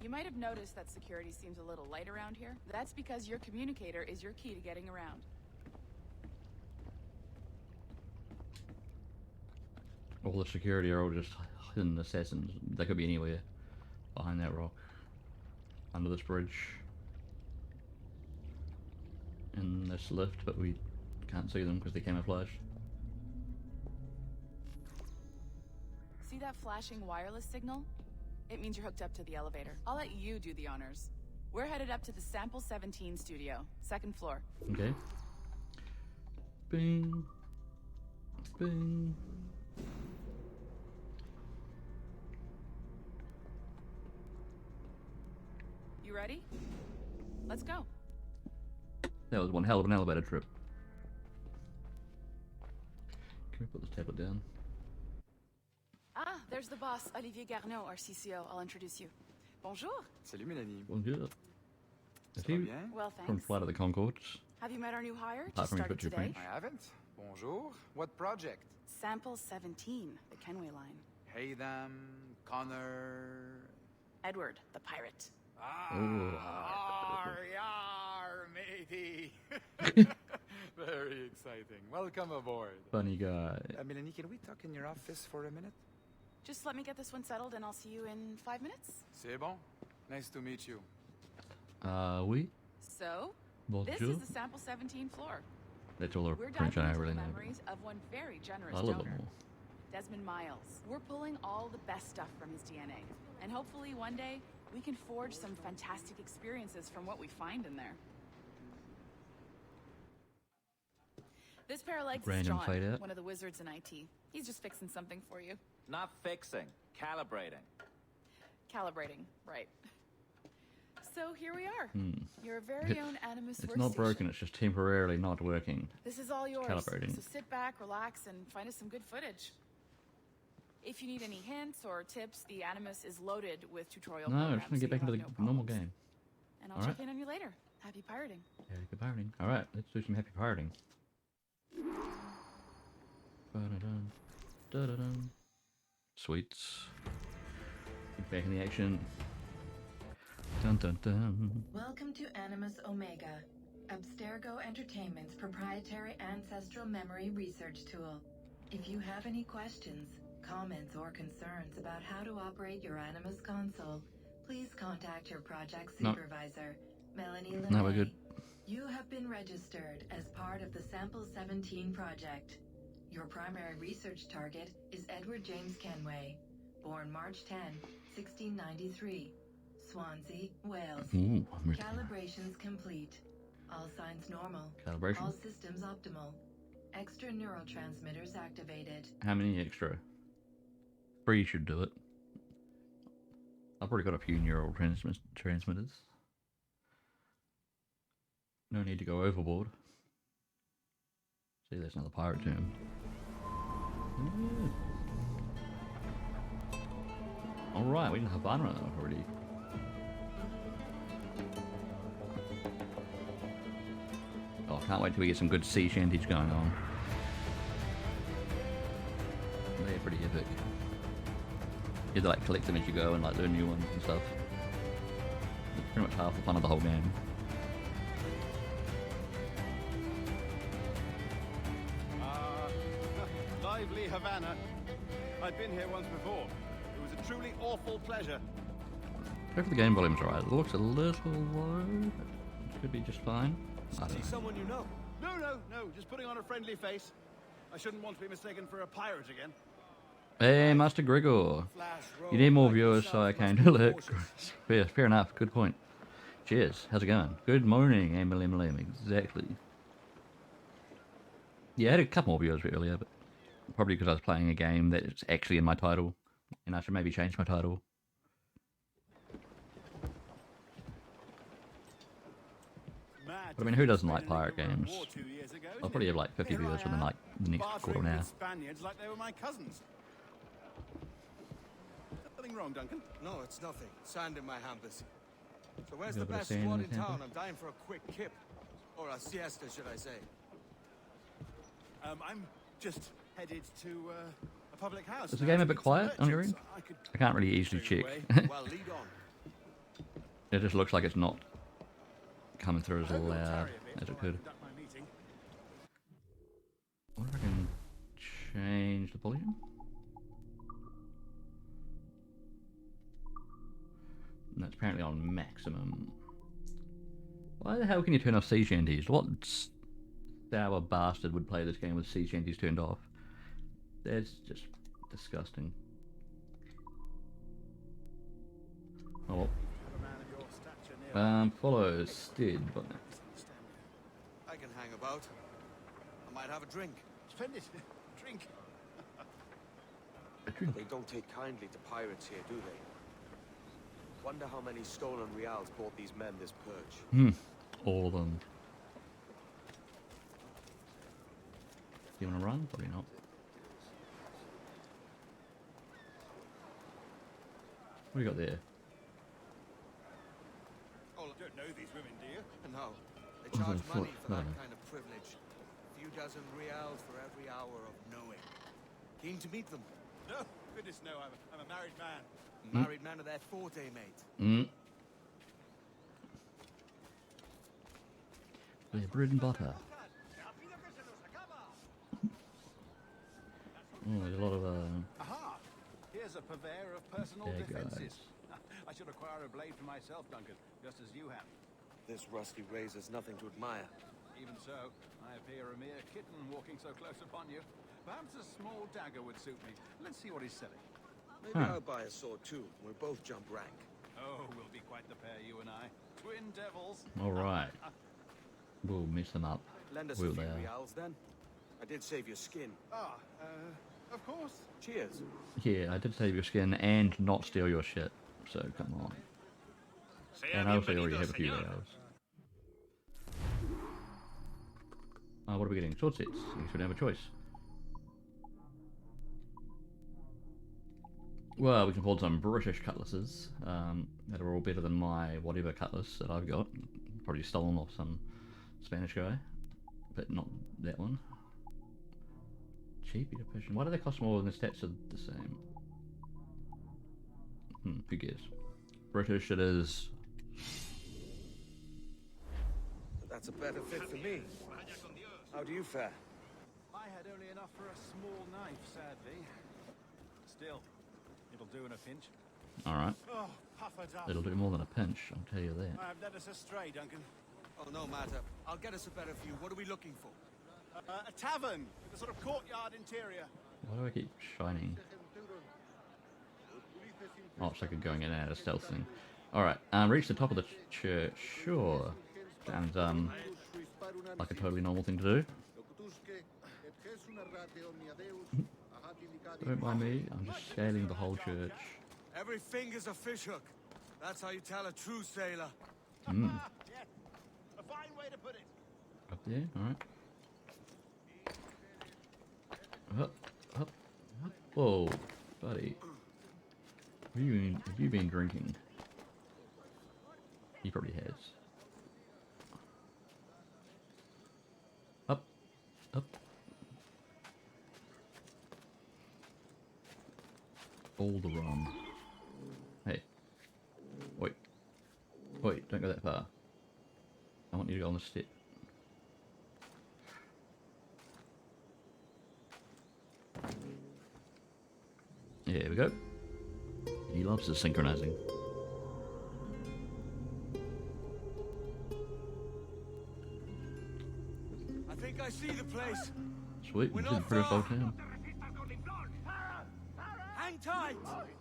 You might have noticed that security seems a little light around here. That's because your communicator is your key to getting around. All the security are all just hidden assassins. They could be anywhere. Behind that rock. Under this bridge. In this lift, but we can't see them because they're camouflaged. See that flashing wireless signal? It means you're hooked up to the elevator. I'll let you do the honors. We're headed up to the Sample 17 studio, 2nd floor. Okay. Bing. Bing. You ready? Let's go. That was one hell of an elevator trip. Can we put this tablet down? Ah, there's the boss, Olivier Garneau, our CCO. I'll introduce you. Bonjour. Salut Mélanie. Bonjour. Is Ça va he bien? Well, from thanks. Flight of the Conchords? Have you met our new hire? Apart Just from his started butcher today. French. I haven't. Bonjour. What project? Sample 17, the Kenway line. Hey them, Connor. Edward, the pirate. Yar, yar, matey. Very exciting. Welcome aboard. Funny guy. Mélanie, can we talk in your office for a minute? Just let me get this one settled and I'll see you in 5 minutes. C'est bon. Nice to meet you. Oui. So, Bonjour. this is the Sample 17 floor. That's all the We're French diving I into really the know. memories of one very generous A little bit donor, more. Desmond Miles. We're pulling all the best stuff from his DNA. And hopefully one day, we can forge some fantastic experiences from what we find in there. This pair of legs is Random John, fade out. one of the wizards in IT. He's just fixing something for you. Not fixing, calibrating. Calibrating, right. So here we are. Hmm. Your very own Animus It's not workstation. broken, it's just temporarily not working. This is all yours. Calibrating. So sit back, relax, and find us some good footage. If you need any hints or tips, the Animus is loaded with tutorial No, I'm programs. just gonna get so back you'll into have the no normal problems. game. And I'll Alright. check in on you later. Happy pirating. Happy pirating. Alright, let's do some happy pirating. Ba-da-dum, da-da-dum. Sweets. Back in the action. Dun dun dun. Welcome to Animus Omega, Abstergo Entertainment's proprietary ancestral memory research tool. If you have any questions, comments, or concerns about how to operate your Animus console, please contact your project supervisor, Melanie LeMay. No, we're good. You have been registered as part of the Sample 17 project. Your primary research target is Edward James Kenway, born March 10, 1693, Swansea, Wales. Ooh, Calibrations complete. All signs normal. Calibration. All systems optimal. Extra neurotransmitters activated. How many extra? 3 should do it. I've already got a few neural transmitters. No need to go overboard. See, there's another pirate term. Alright, we can have Havana already. Oh, can't wait till we get some good sea shanties going on. They're pretty epic. You have to like collect them as you go and like learn new ones and stuff. It's pretty much half the fun of the whole game. Lively Havana. I've been here once before. It was a truly awful pleasure. Hopefully the game volume's alright. It looks a little low. It could be just fine. I don't See know. someone you know? No. Just putting on a friendly face. I shouldn't want to be mistaken for a pirate again. Hey, Master Gregor. You need more viewers, so I came to look. Fair enough. Good point. Cheers. How's it going? Good morning, Emily. Exactly. Yeah, I had a couple more viewers earlier, but probably because I was playing a game that's actually in my title, and I should maybe change my title. But I mean, who doesn't like pirate games? I'll probably have like 50 viewers within like the next quarter of an hour. Spaniards like they were my cousins. Nothing wrong, Duncan? No, it's nothing. Sand in my hampers. So where's You the got a bit of best sand in squad the in town? hamper? I'm dying for a quick kip. Or a siesta, should I say. I'm just headed to a public house. Is the game a bit quiet on your end? I can't really easily check. Well, lead on. It just looks like it's not coming through as loud as it could. I wonder if I can change the volume? And that's apparently on maximum. Why the hell can you turn off sea shanties? What sour bastard would play this game with sea shanties turned off? That's just disgusting. Oh well. Follow Stead button. I can hang about. I might have a drink. Splendid. Drink. They don't take kindly to pirates here, do they? Wonder how many stolen reals bought these men this purge. All of them. Do you want to run? Probably not. What do you got there? Oh, you don't know these women, do you? No. They charge money for No. that kind of privilege. A few dozen reals for every hour of knowing. Keen to meet them. No, goodness no. I'm a married man. Married man of their forte, mate. Their bread and butter. Oh, there's a lot of Aha! Here's a purveyor of personal Yeah, defenses. I should acquire a blade for myself, Duncan, just as you have. This rusty razor's nothing to admire. Even so, I appear a mere kitten walking so close upon you. Perhaps a small dagger would suit me. Let's see what he's selling. Maybe I'll buy a sword too. We'll both jump rank. Oh, we'll be quite the pair, you and I. Twin devils. Alright. We'll mess them up. Lend us Will a few they? reals then. I did save your skin. Of course. Cheers. Yeah, I did save your skin and not steal your shit. So come on. And I also already have a few arrows. What are we getting? Sword sets. We should have a choice. Well, we can hold some British cutlasses that are all better than my whatever cutlass that I've got. Probably stolen off some Spanish guy, but not that one. cheap depression. Why do they cost more when the stats are the same? Who cares? British it is. That's a better fit for me. How do you fare? I had only enough for a small knife, sadly. Still, it'll do in a pinch. Alright. Oh, puffer duff. It'll do more than a pinch, I'll tell you that. I've led us astray, Duncan. Oh, no matter. I'll get us a better view. What are we looking for? A tavern with a sort of courtyard interior. Why do I keep shining? Oh, it's like a going in and out of stealth thing. Alright, reach the top of the church, sure. Sounds, like a totally normal thing to do. Don't mind me, I'm just scaling the whole church. Every finger's a fishhook. That's how you tell a true sailor. Yes, a fine way to put it. Up there, alright. Up, up, up. Whoa, buddy. Have you been drinking? He probably has. Up, up. All the rum. Hey. Wait. Wait, don't go that far. I want you to go on the step. There we go. He loves the synchronizing. I think I see the place. Sweet, we did pretty well town. Hang tight.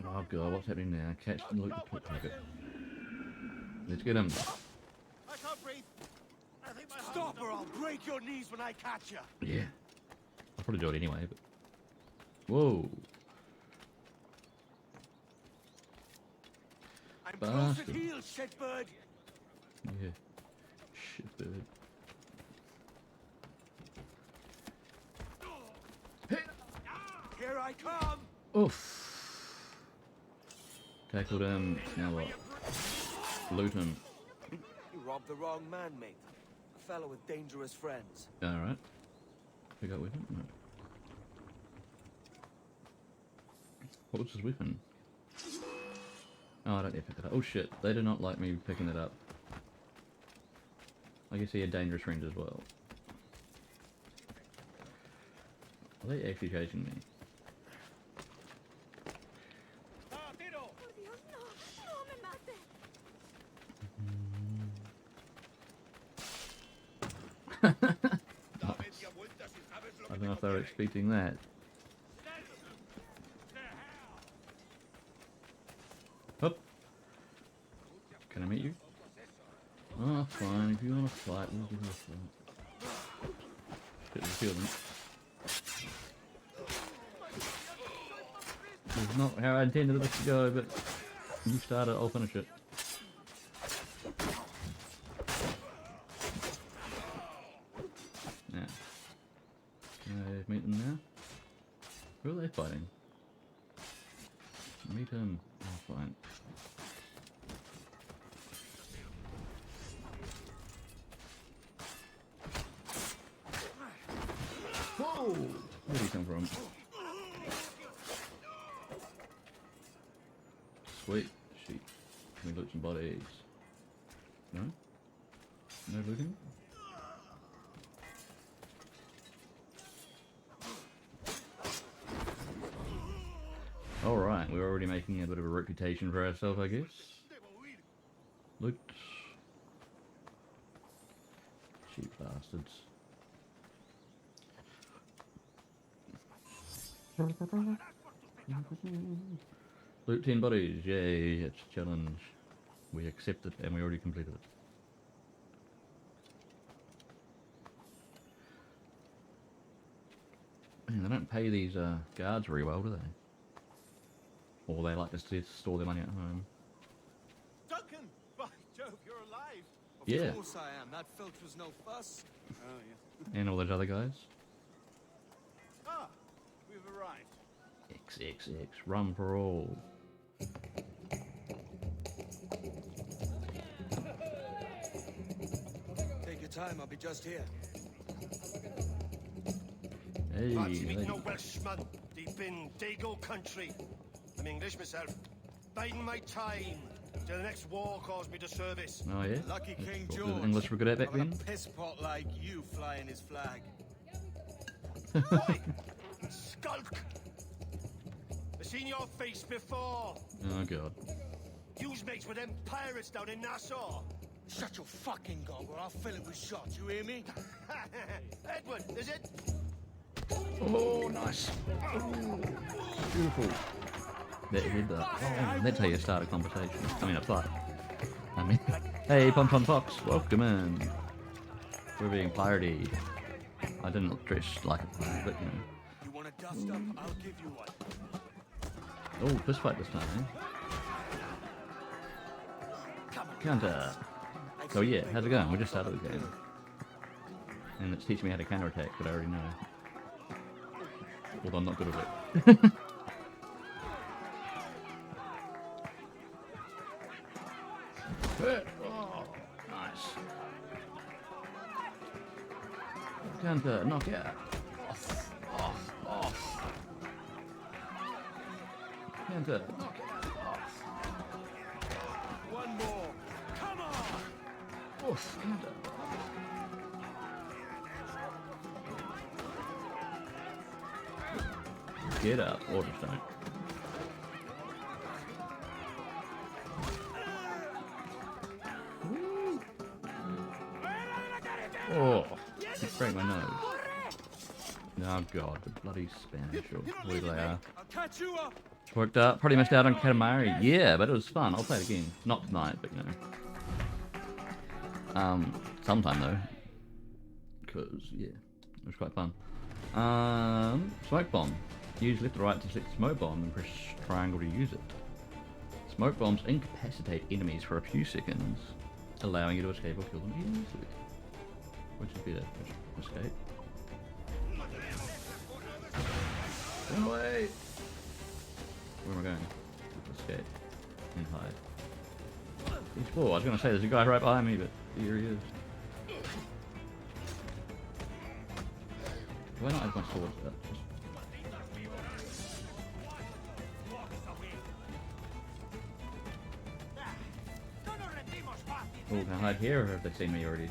Oh god, what's happening now? Catch and loot the pickpocket. Let's get him. I can't breathe. I think my Stop or I'll break your knees when I catch you. Yeah. I'll probably do it anyway, but... Whoa. I'm close at heels, shitbird. Yeah. Shitbird. Here I come. Oof. Tackled him. Now what? Loot him. You robbed the wrong man, mate. A fellow with dangerous friends. Alright. Pick up weapon? No. What was his weapon? Oh, I don't need to pick it up. Oh shit, they do not like me picking it up. I guess he had dangerous friends as well. Are they actually chasing me? Nice. I don't know if they were expecting that. Up. Can I meet you? Oh, fine. If you want to fight, we'll give you a fight. Get the feeling. This is not how I intended this to go, but you start it, I'll finish it. Now. Can I meet them now? Who are they fighting? Meet him. Oh, fine. Whoa! Where did he come from? Sweet. Sheep. Can we loot some bodies? No? No looting? Alright, we're already making a bit of a reputation for ourselves, I guess. Loot. Cheap bastards. Loot 10 bodies, yay, it's a challenge. We accept it and we already completed it. Man, they don't pay these guards very well, do they? Or they like to store their money at home. Duncan! By Jove, you're alive! Yeah. Of course I am. That filch was no fuss. Oh, yes. And all those other guys. Ah, we've arrived. XXX, rum for all. Take your time, I'll be just here. Hey, Glad to meet lady. no Welshman deep in Dago country. I'm English myself. Biding my time till the next war calls me to service. Oh yeah? Lucky King Was George. English were good at back having then? a piss pot like you flying his flag. Oi! Skulk! I've seen your face before. Oh god. You's mates with them pirates down in Nassau. Shut your fucking gob or I'll fill it with shots, you hear me? Edward, is it? Oh, nice. Beautiful. That's how you start a conversation. I mean, a fight. I mean, hey, Pom Pom Fox, welcome in. We're being piratey. I didn't dress like a pirate, but you know. You want a dust up? I'll give you one. Oh, fist fight this time, eh? Counter. So yeah, how's it going? We just started the game. And it's teaching me how to counterattack, but I already know. Although I'm not good at it. Oh, nice. Counter, knockout. Off. Counter, knockout. One more. Come on. Oof, counter. Get up, or just don't. Oh, it's break my nose. Oh god, the bloody Spanish or whatever they are. I'll catch you up. Worked out, pretty missed out on Katamari. Yeah, but it was fun. I'll play it again. Not tonight, but you know. Sometime though. Because, yeah, it was quite fun. Smoke bomb. Use left or right to select smoke bomb and press triangle to use it. Smoke bombs incapacitate enemies for a few seconds, allowing you to escape or kill them easily. Which is better? Escape. Run away! Where am I going? Escape. And hide. Explore. I was going to say there's a guy right behind me, but here he is. Why not have my sword? Oh, can I hide here or have they seen me already?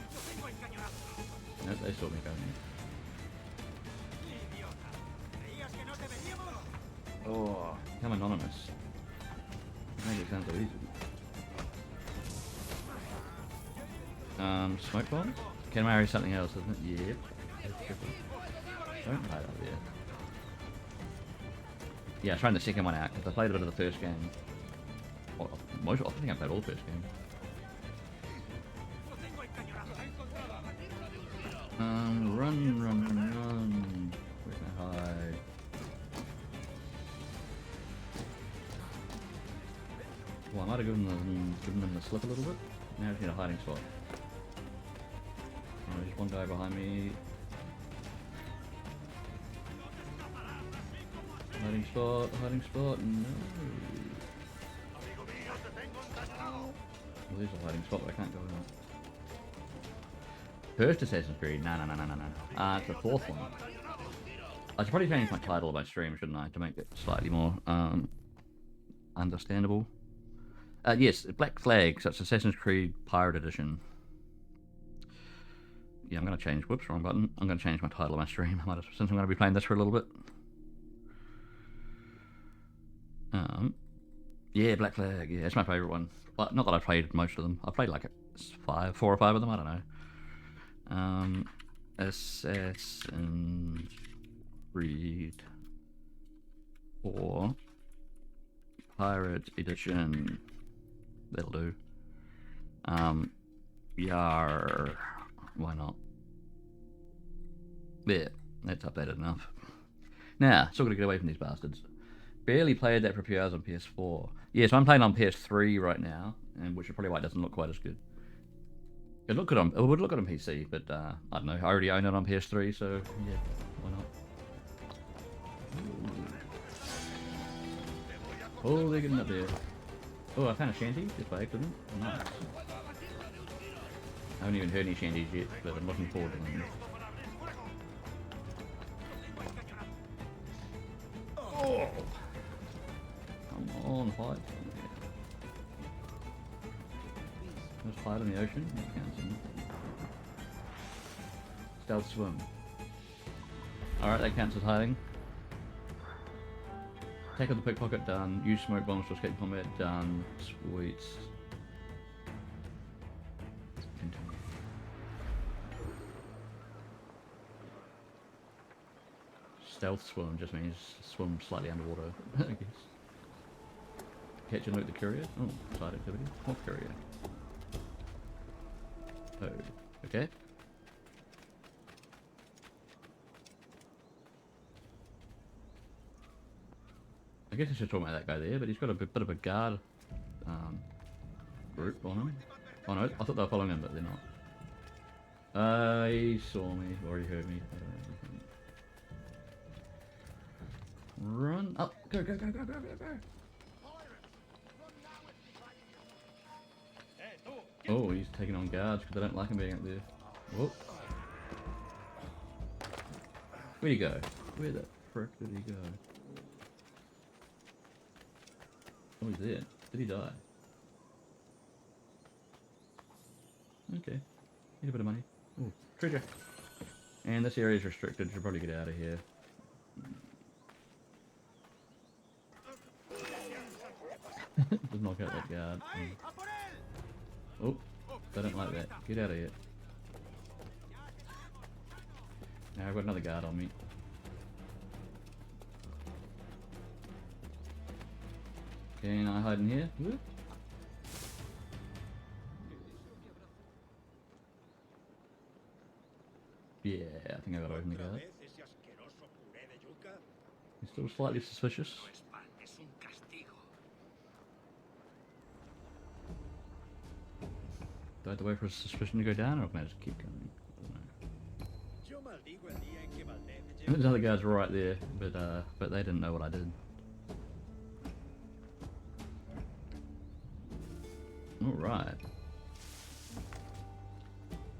Nope, they saw me coming. Oh, become anonymous. Make it sound so easy. Smoke bombs? Katamari is something else, isn't it? Yep. Don't hide up there. Yeah, I was trying the second one out because I played a bit of the first game. I think I played all the first game. Run. Where can I hide? Well, I might have given them the slip a little bit. Now I just need a hiding spot. Oh, there's one guy behind me. Hiding spot, no. Well, there's a hiding spot, but I can't go in. First Assassin's Creed, no. It's the fourth one. I should probably change my title of my stream, shouldn't I, to make it slightly more understandable. Yes, Black Flag, so it's Assassin's Creed Pirate Edition. Yeah, I'm going to change, whoops, wrong button. I'm going to change my title of my stream, since I'm going to be playing this for a little bit. Yeah, Black Flag, yeah, it's my favourite one. Well, not that I've played most of them. I've played like 4 or 5 of them, I don't know. Assassin's Creed 4 Pirate Edition. That'll do. Yar. Why not? There, that's updated enough. Now, still gotta get away from these bastards. Barely played that for a few hours on PS4. Yeah, so I'm playing on PS3 right now, and which is probably why it doesn't look quite as good. It would look good on PC, but I don't know. I already own it on PS3, so yeah, why not? Oh, they're getting up there. Oh, I found a shanty just by accident. Nice. I haven't even heard any shanties yet, but I'm looking forward to them. Come on, fight. Just fight in the ocean? That counts, doesn't it? Stealth swim. Alright, that counts as hiding. Tackle the pickpocket, done. Use smoke bombs to escape combat, done. Sweet. Continue. Stealth swim just means swim slightly underwater, I guess. Catch and loot the courier. Oh, side activity. What courier? Oh, okay. I guess I should talk about that guy there, but he's got a bit of a guard group on him. Oh no, I thought they were following him, but they're not. He saw me, or he heard me. I don't know. Run up! Go, go, go, go, go, go, go! Oh, he's taking on guards because they don't like him being up there. Whoop. Where'd he go? Where the frick did he go? Oh, he's there. Did he die? Okay. Need a bit of money. Ooh, treasure. And this area is restricted. Should probably get out of here. Just knock out that guard. Oh, they don't like that. Get out of here. Now I've got another guard on me. Can I hide in here? Whoop. Yeah, I think I got to open the guard. He's still slightly suspicious. Do I have to wait for his suspicion to go down, or can I just keep going? I don't know. There's other guys right there, but they didn't know what I did. Alright.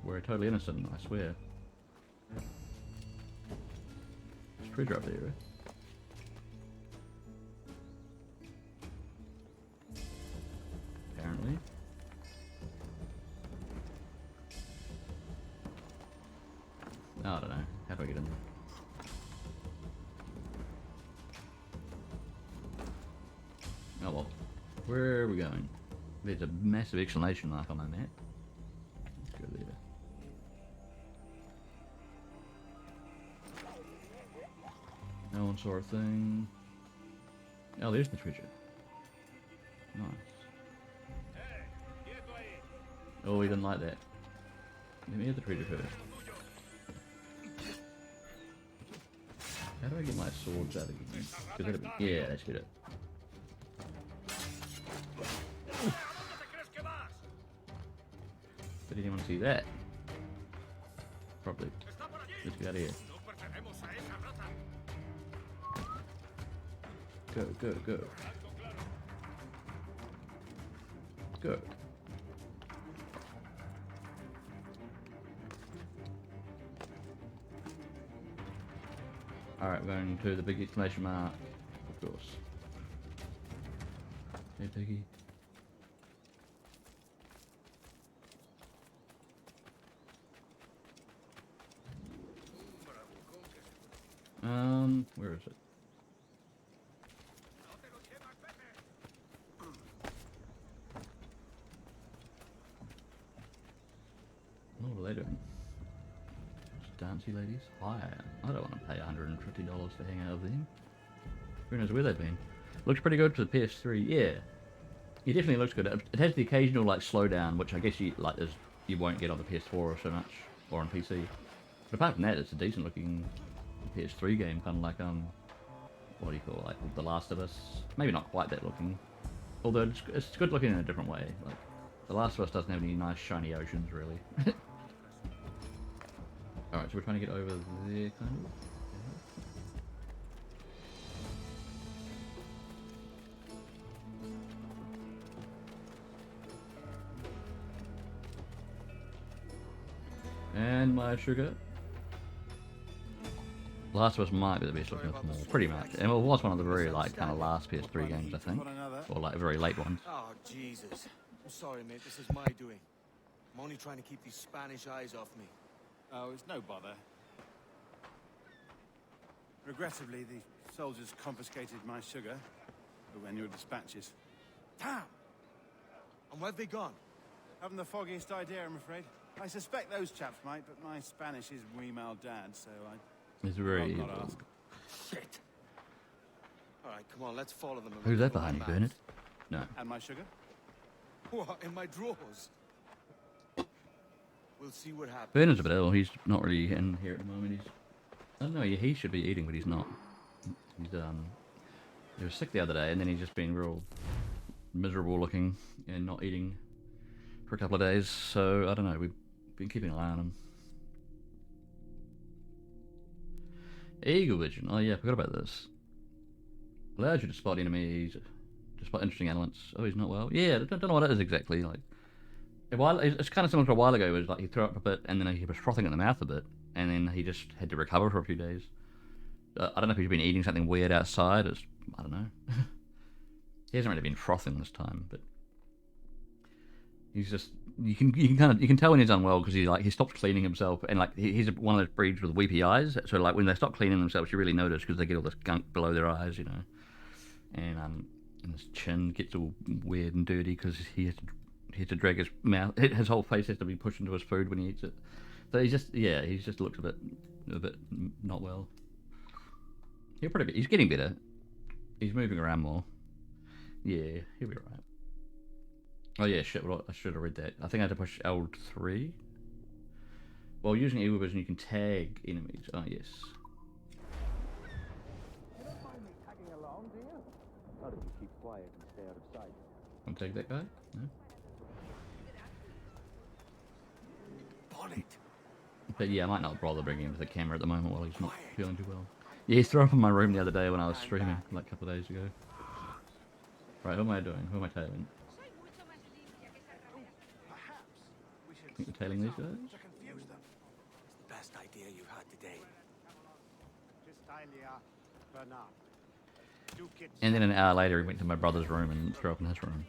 We're totally innocent, I swear. There's treasure up there, right? Apparently. I don't know. How do I get in there? Oh well. Where are we going? There's a massive exclamation mark on my map. Let's go there. No one saw a thing. Oh, there's the treasure. Nice. Oh, we didn't like that. Let me get the treasure first. How do I get my swords out again? Yeah, let's get it. Did anyone see that? Probably. Let's get out of here. Go, go, go. Go. Alright, we're going to the big exclamation mark, of course. Hey, Piggy. Where is it? What are they doing? Dancey ladies? Hi. I don't want to pay $150 to hang out with them. Who knows where they've been. Looks pretty good for the PS3. Yeah. It definitely looks good. It has the occasional like slowdown, which I guess you won't get on the PS4 or so much, or on PC. But apart from that, it's a decent looking PS3 game, kind of like what do you call it, like The Last of Us? Maybe not quite that looking, although it's good looking in a different way. Like The Last of Us doesn't have any nice shiny oceans really. Alright, so we're trying to get over there, kind of. And my sugar. Last of Us might be the best looking of them all, pretty much. And it was one of the very like kind of last PS3 games, I think, or like very late ones. Oh, Jesus. I'm sorry, mate. This is my doing. I'm only trying to keep these Spanish eyes off me. Oh, it's no bother. Regrettably, the soldiers confiscated my sugar for annual dispatches. Damn! And where've they gone? Haven't the foggiest idea, I'm afraid. I suspect those chaps might, but my Spanish is wee mal dad, so I... It's very not evil. ask. Shit. All right, come on, let's follow them. Who's that behind you, Bernard? No. And my sugar? What, in my drawers? We'll see what happens. Bernard's a bit ill. He's not really in here at the moment. He's, I don't know. He should be eating, but he's not. He's he was sick the other day, and then he's just been real miserable looking and not eating for a couple of days. So I don't know. We've been keeping an eye on him. Eagle vision. Oh yeah, I forgot about this. Allows you to spot enemies, to spot interesting elements. Oh, he's not well. Yeah, I don't know what it is exactly. Like, it's kind of similar to a while ago. It was like he threw up a bit, and then he was frothing in the mouth a bit, and then he just had to recover for a few days. I don't know if he's been eating something weird outside. I don't know. He hasn't really been frothing this time, but he's just you can tell when he's unwell because he stops cleaning himself, and like he's one of those breeds with weepy eyes. So like when they stop cleaning themselves, you really notice because they get all this gunk below their eyes, you know, and his chin gets all weird and dirty because he has to drag his mouth. His whole face has to be pushed into his food when he eats it. So he just looks a bit not well. He's getting better. He's moving around more. Yeah, he'll be alright. Oh yeah, shit, well, I should have read that. I think I had to push L3. While using Eagle Vision, you can tag enemies. Oh, yes. You don't mind me tagging along, do you? Not if you keep quiet and stay out of sight. Want to take that guy? No? Bonnet. But yeah, I might not bother bringing him to the camera at the moment while he's not feeling too well. Yeah, he threw up in my room the other day when I was streaming, like a couple of days ago. Right, who am I doing? Who am I tailing? I think we're tailing these guys? It's the best idea you've had today. And then an hour later he went to my brother's room and threw up in his room.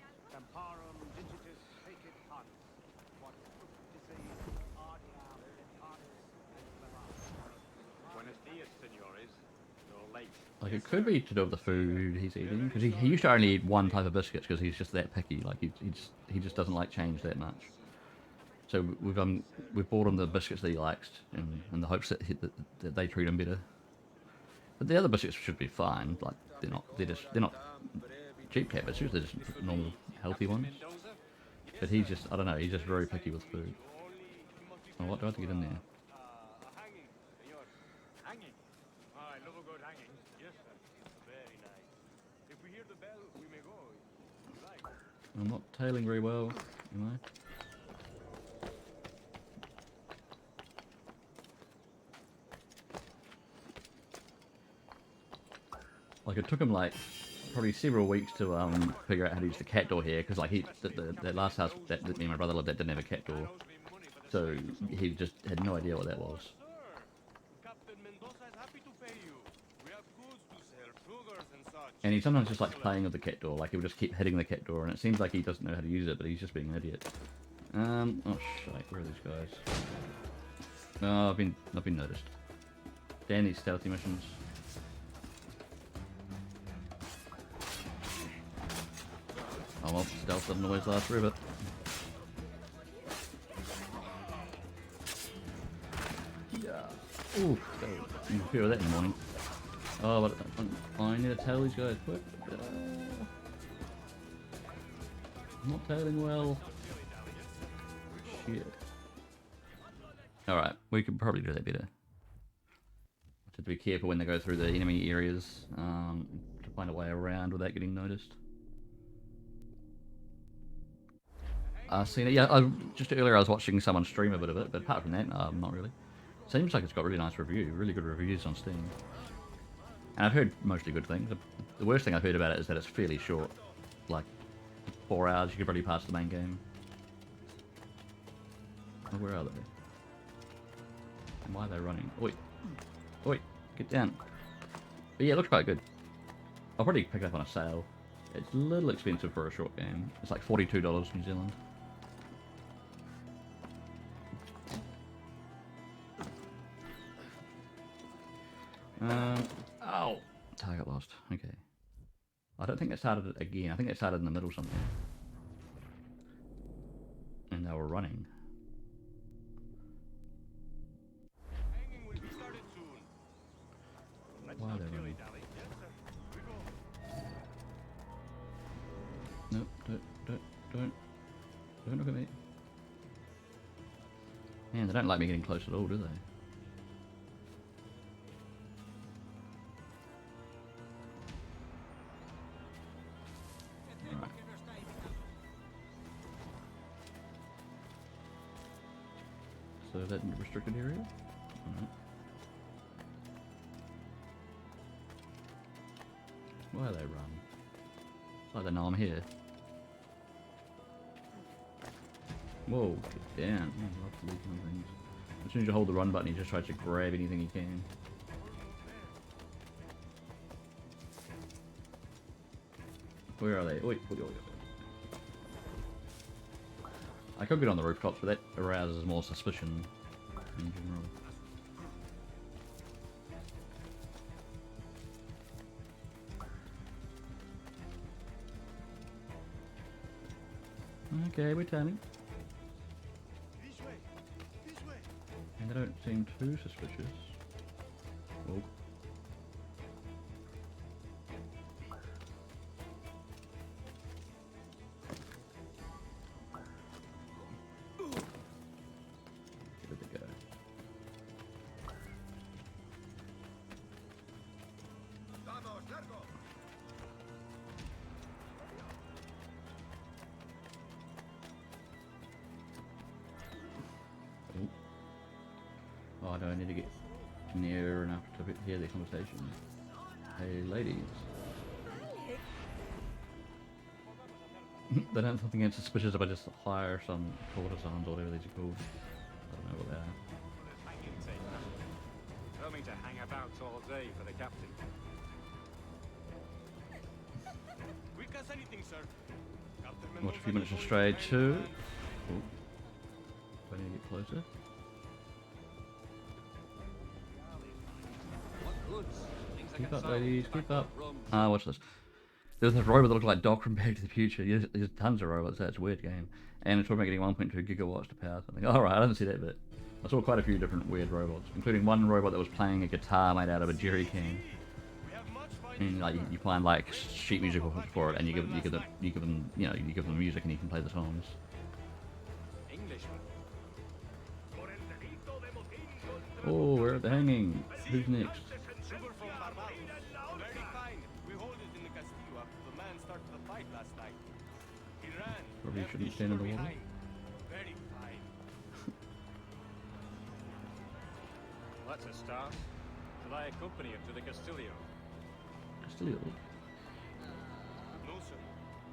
Like it could be to do with the food he's eating, because he used to only eat one type of biscuits because he's just that picky. Like he just doesn't like change that much. So we've bought him the biscuits that he likes, in the hopes that they treat him better. But the other biscuits should be fine. Like they're not cheap cat biscuits. They're just normal healthy ones. But he's just, I don't know. He's just very picky with food. Oh, what do I have to get in there? I'm not tailing very well, am I? Like it took him like probably several weeks to figure out how to use the cat door here, because like the last house that me and my brother lived at didn't have a cat door, so he just had no idea what that was. And he sometimes just likes playing with the cat door, like he'll just keep hitting the cat door, and it seems like he doesn't know how to use it, but he's just being an idiot. Oh shit, where are these guys? Oh, I've been noticed. Damn these stealthy missions. Oh well, stealth doesn't always last forever. Yeah. Ooh, you can feel that in the morning. Oh, but I need to tail these guys quick. I'm not tailing well. Shit. Alright, we could probably do that better. Have to be careful when they go through the enemy areas, to find a way around without getting noticed. Just earlier I was watching someone stream a bit of it, but apart from that, not really. Seems like it's got really nice really good reviews on Steam. And I've heard mostly good things. The worst thing I've heard about it is that it's fairly short. Like 4 hours, you could probably pass the main game. Oh, where are they? And why are they running? Oi! Oi! Get down. But yeah, it looks quite good. I'll probably pick it up on a sale. It's a little expensive for a short game. It's like $42 New Zealand. Oh, target lost. Okay. I don't think it started it again. I think it started in the middle somewhere. And they were running. Why are they running? Nope, don't look at me. Man, they don't like me getting close at all, do they? Right. So is that in the restricted area? Alright. Why are they run? It's like they know I'm here. Whoa, get down. I love to leap on things. As soon as you hold the run button, he just tries to grab anything he can. Where are they? Oi, oi, oi, oi. I could get on the rooftops, but that arouses more suspicion in general. Okay, we're turning. And they don't seem too suspicious. Oh. Where did they go? Oh, do I need to get near enough to hear the conversation? Hey, ladies. They don't have something against suspicious if I just hire some courtesans or whatever these are called. I don't know what they are. Don't mean to hang about all day for the captain. Quick as anything, sir. Watch a few minutes astray too. Oh. Do I need to get closer? Keep up, ladies, keep up. Ah, watch this. There's a robot that looks like Doc from Back to the Future. There's tons of robots, that's a weird game. And it's talking about getting 1.2 gigawatts to power something. Alright, I didn't see that bit. I saw quite a few different weird robots, including one robot that was playing a guitar made out of a jerry can. And like you find like sheet music for it, and you give them music, and you can play the songs. Oh, we're at the hanging. Who's next? Probably shouldn't stand in the water. That's a start. Shall I accompany him to the Castillo? Castillo? No, sir.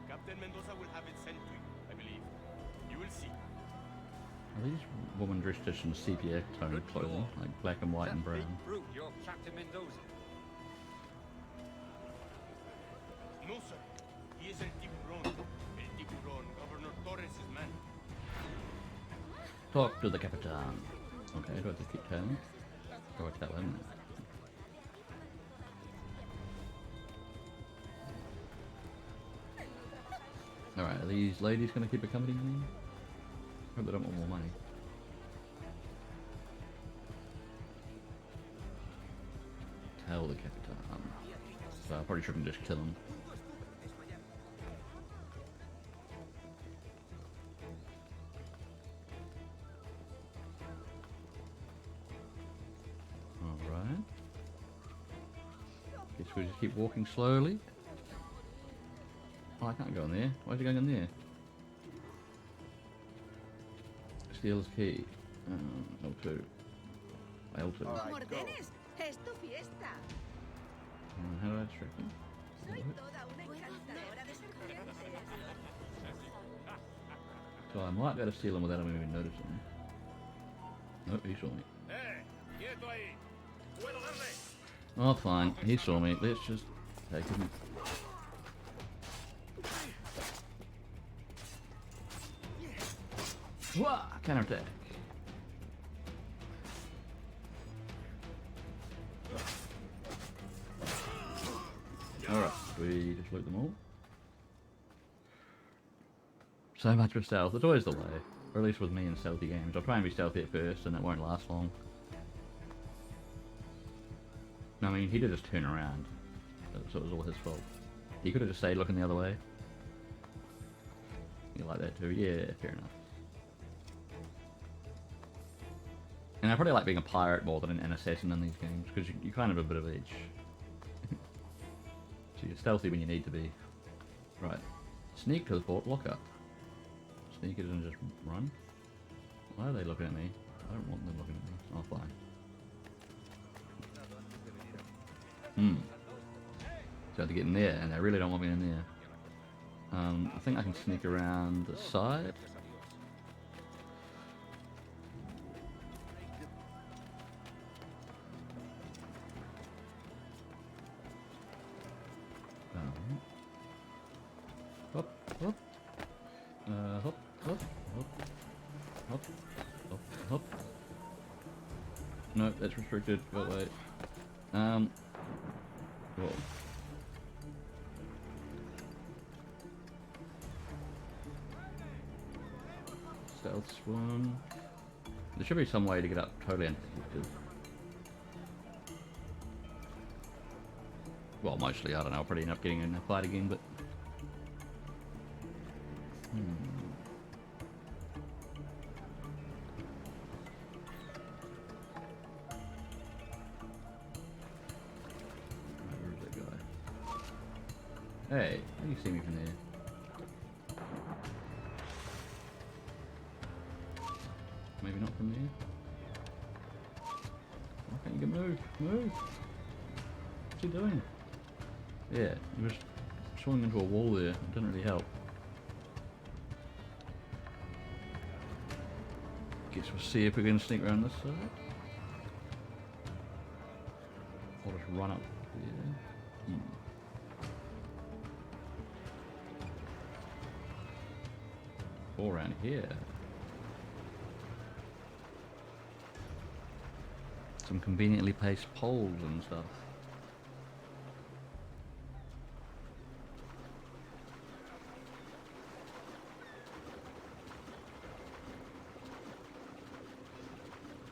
Captain Mendoza will have it sent to you, I believe. You will see. Are these women dressed just in sepia toned clothing, like black and white and brown? Brute, you're Captain Mendoza. No, sir. He is El Tiburon. El Tiburon, Governor Torres' man. Talk to the Capitan. Okay, do I have to keep turning? Go watch that one. Alright, are these ladies gonna keep accompanying me? Hope they don't want more money. Tell the Capitan. So I probably shouldn't just kill him. Alright. Guess we just keep walking slowly. Oh, I can't go in there. Why is he going in there? Steal his key. L2. L2. Ordenes, es tu fiesta. How do I distract him? Soy toda una encantadora de serpientes. So I might be able to steal him without him even noticing. Nope, he saw me. Quieto ahí. Puedo darle. Oh, fine. He saw me. Let's just take him. Wah! Counterattack. Alright, we just loot them all. So much for stealth. It's always the way. Or at least with me in stealthy games. I'll try and be stealthy at first and it won't last long. I mean, he did just turn around. So it was all his fault. He could have just stayed looking the other way. You like that too? Yeah, fair enough. And I probably like being a pirate more than an assassin in these games, because you kind of have a bit of edge. So you're stealthy when you need to be. Right. Sneak to the fort, lock up. Sneak it and just run. Why are they looking at me? I don't want them looking at me. Oh, fine. So I have to get in there, and they really don't want me in there. I think I can sneak around the side. Hop, hop. Hop, hop, hop. Hop, hop, hop. No, that's restricted. Go away. Whoa. Stealth swan. There should be some way to get up totally undetected. Well, mostly, I don't know, I'll probably end up getting in a fight again, but... Where is that guy? Hey, how do you see me from there? Maybe not from there? Why can't you get moved? Move! What's he doing? Yeah, he was swinging into a wall there. It didn't really help. Guess we'll see if we can sneak around this side. Or just run up here. Or around here. Some conveniently placed poles and stuff.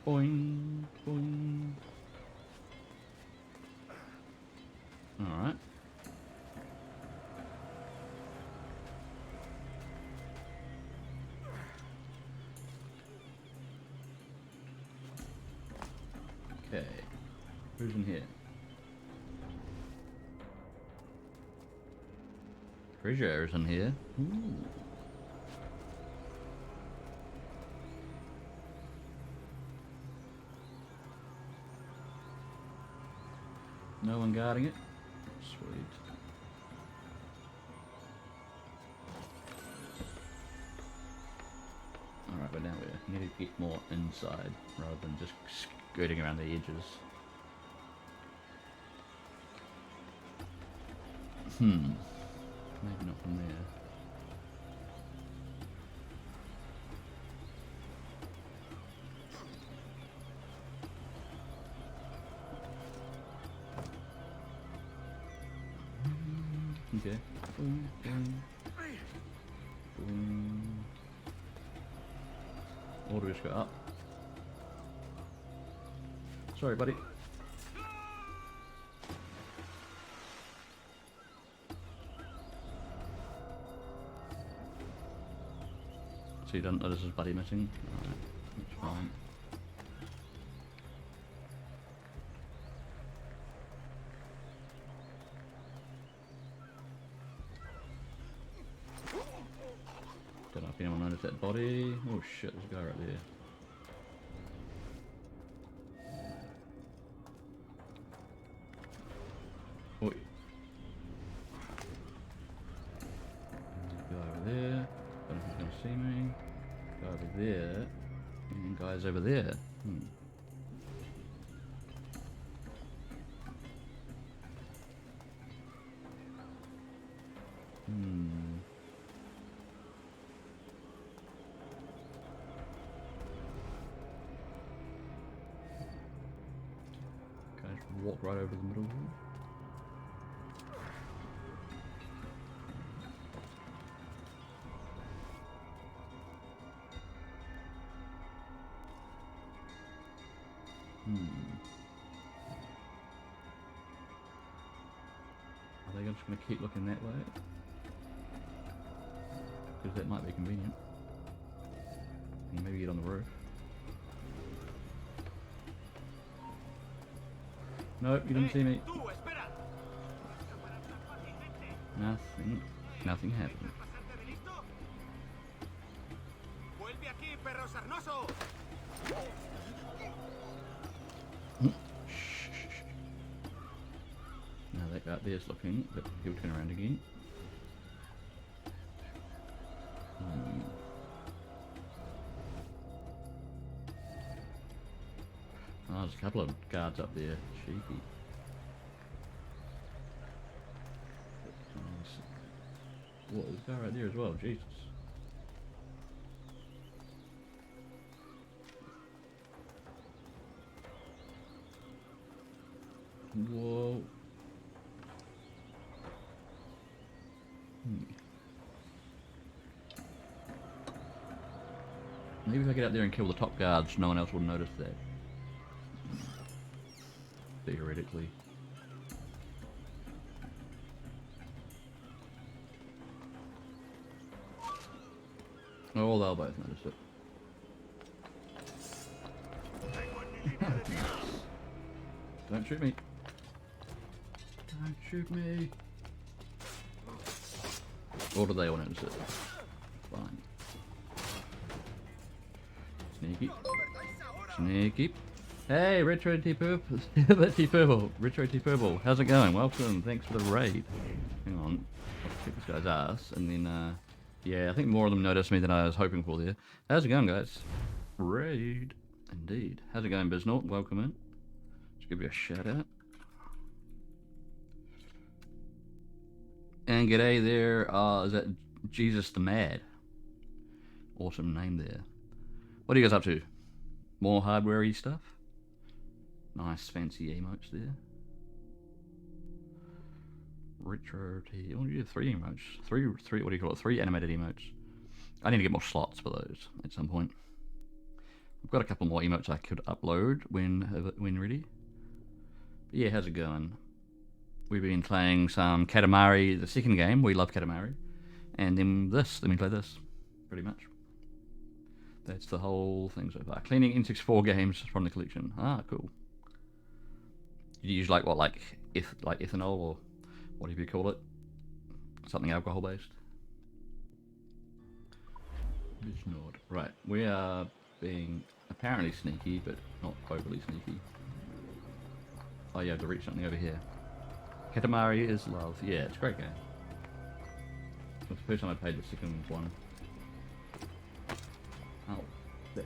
Boing, boing. Alright. Okay. Who's in here? Treasure is in here. Ooh. No one guarding it? Sweet. Alright, but now we need to get more inside rather than just skirting around the edges. Maybe not from there. Okay. Boom, boom. Boom. Or do we just go up? Sorry, buddy. So you don't notice his buddy missing? Alright, that's fine. Don't know if anyone noticed that body. Oh shit, there's a guy right there. Oi. There's a guy over there. Don't know if he's gonna see me. Guy over there. And guys over there. walk right over the middle here. Are they just going to keep looking that way? Because that might be convenient. And maybe get on the roof. Nope, you didn't see me. Nothing happened. Now that guy there's looking, but he'll turn around again. Oh, there's a couple of guards up there. Cheeky. What, there's a guy right there as well. Jesus. Whoa. Maybe if I get out there and kill the top guards, no one else will notice that. Theoretically. Oh, they'll both notice it. Don't shoot me. Don't shoot me. Or do they all notice it? Fine. Sneaky. Sneaky. Hey, Retro T Purple. T Purple. Retro T Purple. How's it going? Welcome. Thanks for the raid. Hang on. I'll kick this guy's ass. And then, yeah, I think more of them noticed me than I was hoping for there. How's it going, guys? Raid. Indeed. How's it going, Biznaut? Welcome in. Just give you a shout out. And g'day there. Is that Jesus the Mad? Awesome name there. What are you guys up to? More hardware-y stuff? Nice fancy emotes there. Retro T. Oh, you have 3 emotes. Three. What do you call it? 3 animated emotes. I need to get more slots for those at some point. I've got a couple more emotes I could upload when ready. But yeah, how's it going? We've been playing some Katamari, the second game. We love Katamari, and then this. Let me play this. Pretty much. That's the whole thing so far. Cleaning N64 games from the collection. Ah, cool. You use like what, like ethanol or whatever you call it? Something alcohol based. It's not. Right, we are being apparently sneaky, but not overly sneaky. Oh, you have to reach something over here. Katamari is love. Yeah, it's a great game. It was the first time I played the second one. Oh, that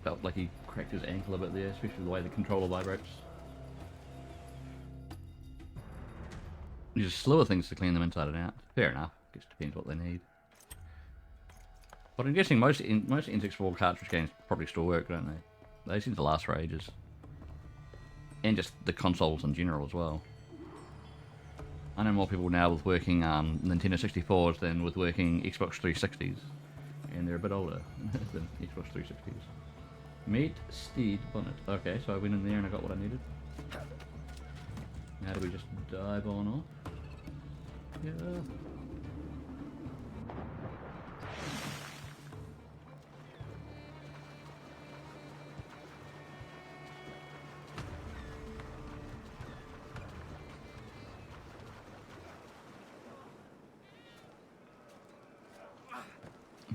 felt like he cracked his ankle a bit there, especially the way the controller vibrates. You just slower things to clean them inside and out. Fair enough. I guess it depends what they need. But I'm guessing most N64 cartridge games probably still work, don't they? They seem to last for ages. And just the consoles in general as well. I know more people now with working Nintendo 64s than with working Xbox 360s. And they're a bit older than Xbox 360s. Meet Steed Bonnet. Okay, so I went in there and I got what I needed. Now do we just dive on off? Yeah.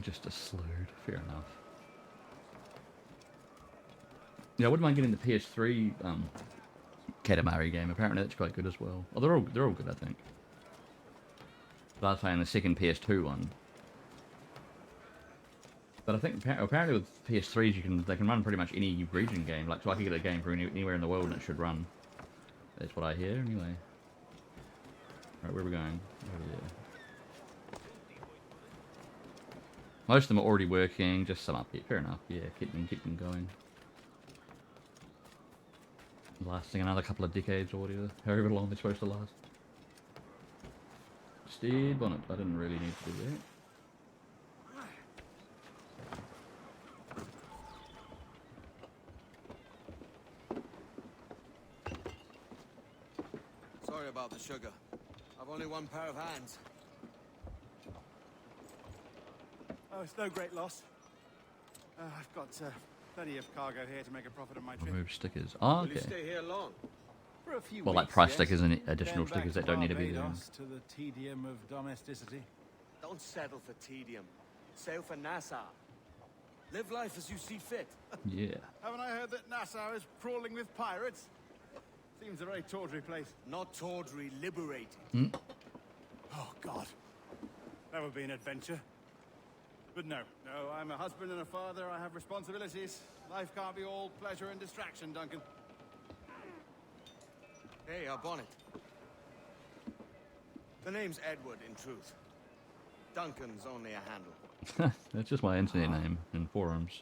Just a slurred, fair enough. Yeah, I wouldn't mind getting the PS3 Katamari game. Apparently that's quite good as well. Oh, they're all good, I think. But I was playing the second PS2 one. But I think apparently with PS3s they can run pretty much any region game. Like, so I can get a game from anywhere in the world and it should run. That's what I hear anyway. Right, where are we going? Over there. Most of them are already working, just some up here. Fair enough. Yeah, keep them going. lasting another couple of decades or whatever, however long they're supposed to last. Steered bonnet, I didn't really need to do that. Sorry about the sugar. I've only one pair of hands. Oh, it's no great loss. I've got plenty of cargo here to make a profit on my trip. Remove stickers. Oh, Will you okay. stay here long? For a few Well, like weeks, price yes. stickers and additional Then back stickers that don't need to be there. Barbados to the tedium of domesticity. Don't settle for tedium. Sail for Nassau. Live life as you see fit. Yeah. Haven't I heard that Nassau is crawling with pirates? Seems a very tawdry place. Not tawdry, liberating. Hmm? Oh, God. That would be an adventure. But no, I'm a husband and a father. I have responsibilities. Life can't be all pleasure and distraction, Duncan. Hey, our bonnet. The name's Edward, in truth. Duncan's only a handle. That's just my internet name in forums.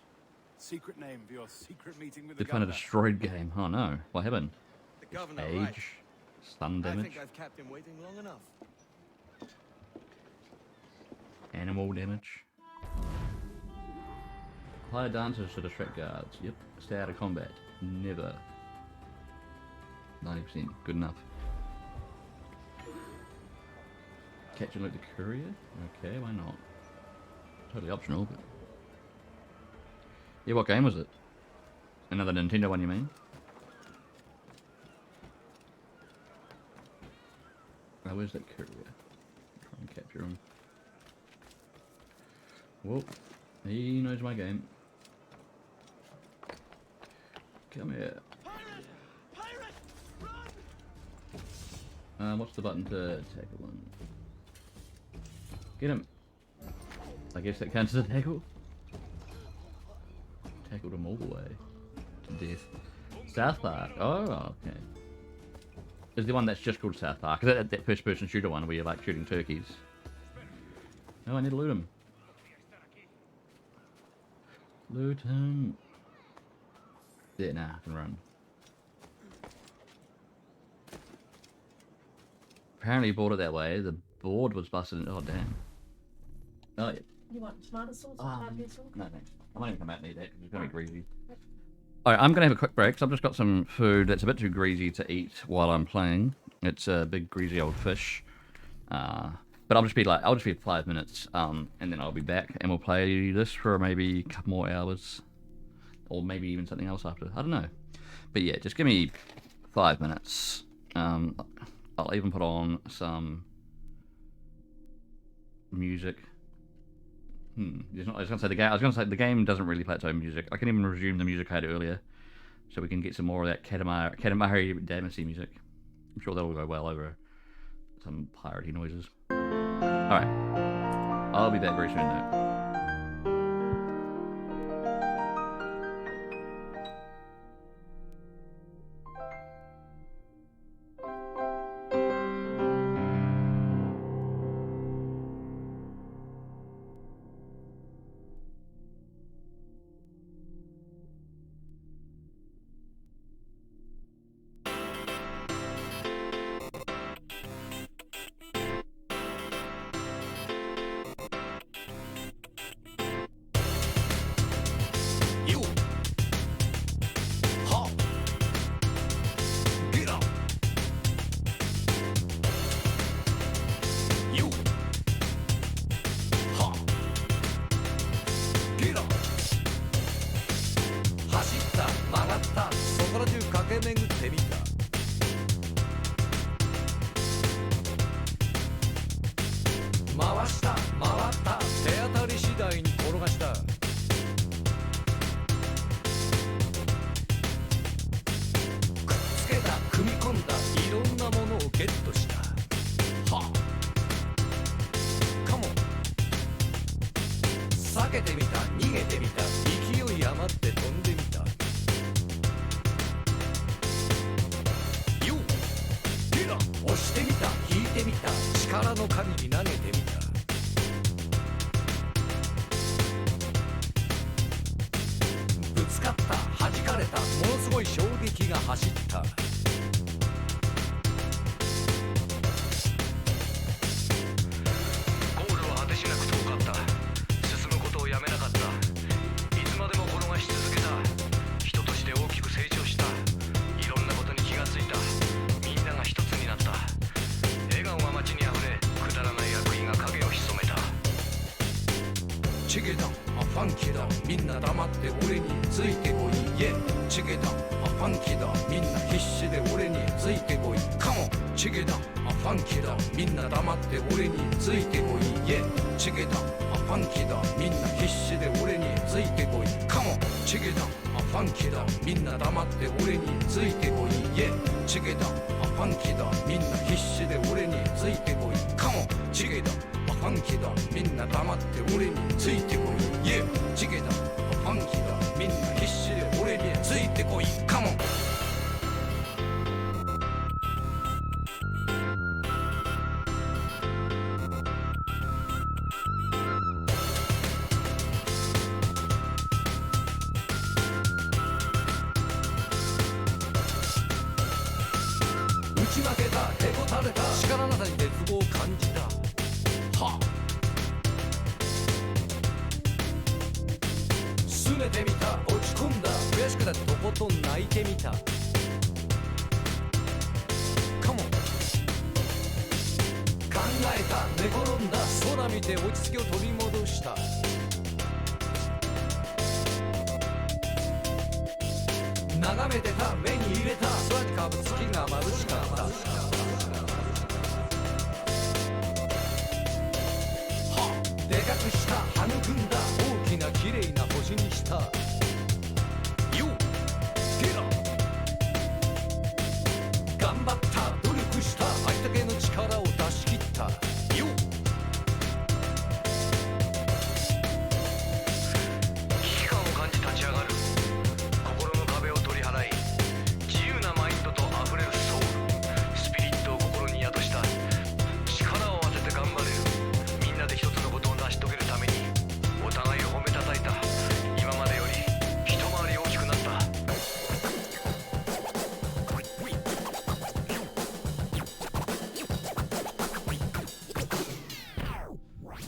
Secret name for your secret meeting with They the found a governor. destroyed game. Oh no. What happened? The governor, Age? right. Sun I damage? think I've kept him waiting long enough. Animal damage? Hire dancers to distract guards. Yep. Stay out of combat. Never. 90%. Good enough. Catch and loot the courier? Okay, why not? Totally optional, but... Yeah, what game was it? Another Nintendo one, you mean? Oh, where's that courier? Try and capture him. Whoa. He knows my game. Come here. What's the button to tackle one? Get him. I guess that counts as a tackle. Tackled him all the way to death. South Park. Oh, okay. Is the one that's just called South Park? Is that first-person shooter one where you're like shooting turkeys? No, I need to loot him. Loot him. Yeah, nah, I can run. Apparently bought it that way. The board was busted. Oh, damn. Oh, yeah. You want tomato sauce or barbecue sauce? No, thanks. I might even come out and eat that because it's going to be greasy. Alright, I'm going to have a quick break because I've just got some food that's a bit too greasy to eat while I'm playing. It's a big greasy old fish. But I'll just be 5 minutes and then I'll be back and we'll play this for maybe a couple more hours. Or maybe even something else after. I don't know. But yeah, just give me 5 minutes. I'll even put on some music. I was gonna say the game doesn't really play its own music. I can even resume the music I had earlier, so we can get some more of that Katamari Damacy music. I'm sure that'll go well over some piratey noises. All right, I'll be back very soon though. 走った。ゴールは果てしなく遠かった。進むことをやめなかった。いつまでも転がし続けた。人として大きく成長した。いろんなことに気がついた。みんなが一つになった。笑顔が街にあふれ、くだらない悪意が影を潜めた。チゲだ、ファンキーだ、みんな黙って俺についてこい。イエチゲだ、ファンキーだ、みんな必死で俺についてこい。カモンチゲだ、ファンキーだ、みんな黙って俺についてこい。イエチゲだ、ファンキーだ、みんな必死で俺についてこい。カモンチゲだ、ファンキーだ、みんな黙って俺についてこい。イエチゲだ、ファンキーだ、みんな必死で俺についてこい。カモンチゲだ、ファンキーだ、みんな黙って俺についてこい。イエチゲだ、ファンキーだ、みんな必死で俺についてこい。カモン打ち負けた、へこたれた、力なさに絶望を感じた。はすねてみた、落ち込んだ、悔しくてとことん泣いてみた。カモン考えた、寝転んだ、空見て落ち着きを取り戻した。眺めてた、目に入れた、空に浮かぶ月が眩しかった。でかくした、育んだ、大きな綺麗な星にした。よゲラ頑張った、努力した、相手の力を出し切った。よ危機感を感じ立ち上がる。心の壁を取り払い、自由なマインドと溢れるソウル、スピリットを心に宿した。力を当てて頑張れる。みんなで一つのことを成し遂げるためにお互いを褒めたたいた。今までより一回り大きくなった。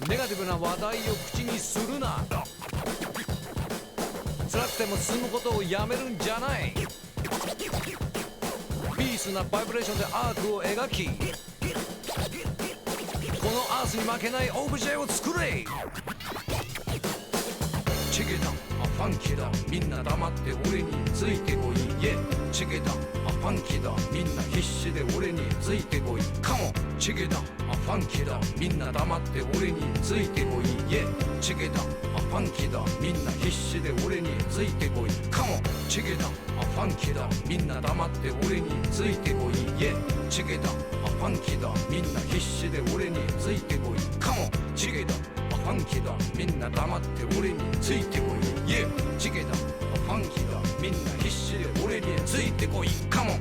ネガティブな話題を口にするな。辛くても進むことをやめるんじゃない。ピースなバイブレーションでアートを描き、このアースに負けないオブジェを作れ。チゲだ、ファンキーだ、みんな黙って俺についてこい。イエチゲだ、ファンキーだ、みんな必死で俺についてこい。カモンチゲだ、ファンキーだ、みんな黙って俺についてこい。イエチゲだ、ファンキーだ、みんな必死で俺についてこい。カモンチゲだ、ファンキーだ、みんな黙って俺についてこい。イエチゲだ、ファンキーだ、みんな必死で俺についてこい。カモンチゲだ、ファンキーだ、みんな黙って俺についてこい。イエチゲだ、ファンキーだ、みんな必死で俺についてこい。カモン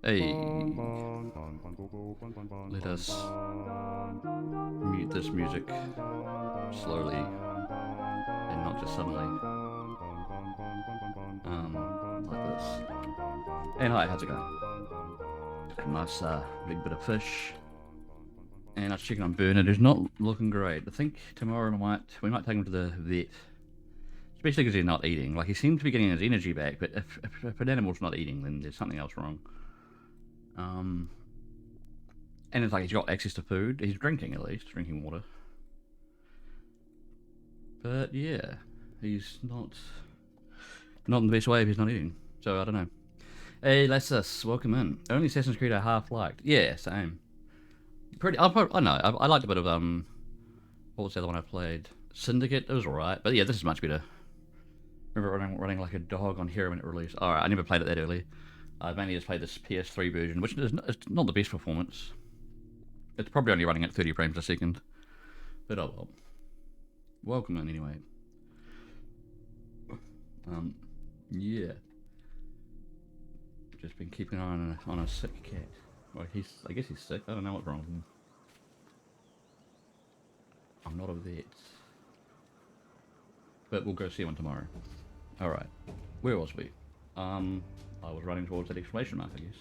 Hey. Let us mute this music slowly and not just suddenly. Like this. And hi, how's it going? A nice big bit of fish. And I was checking on Bernard, who's not looking great. I think tomorrow we might take him to the vet. Especially because he's not eating. Like, he seems to be getting his energy back, but if an animal's not eating, then there's something else wrong. And it's like he's got access to food. He's drinking, at least. Drinking water. But, yeah. He's not in the best way if he's not eating. So, I don't know. Hey, Lassus, welcome in. Only Assassin's Creed I half liked. Yeah, same. I know. I liked a bit of, what was the other one I played? Syndicate? It was alright. But, yeah, this is much better. Remember running like a dog on here when it released. Alright, I never played it that early. I mainly just played this PS3 version, which is not the best performance. It's probably only running at 30 frames a second. But oh well. Welcome in anyway. Yeah. Just been keeping an eye on a sick cat. Well, I guess he's sick. I don't know what's wrong with him. I'm not a vet. But we'll go see one tomorrow. Alright. Where was we? I was running towards that exclamation mark, I guess.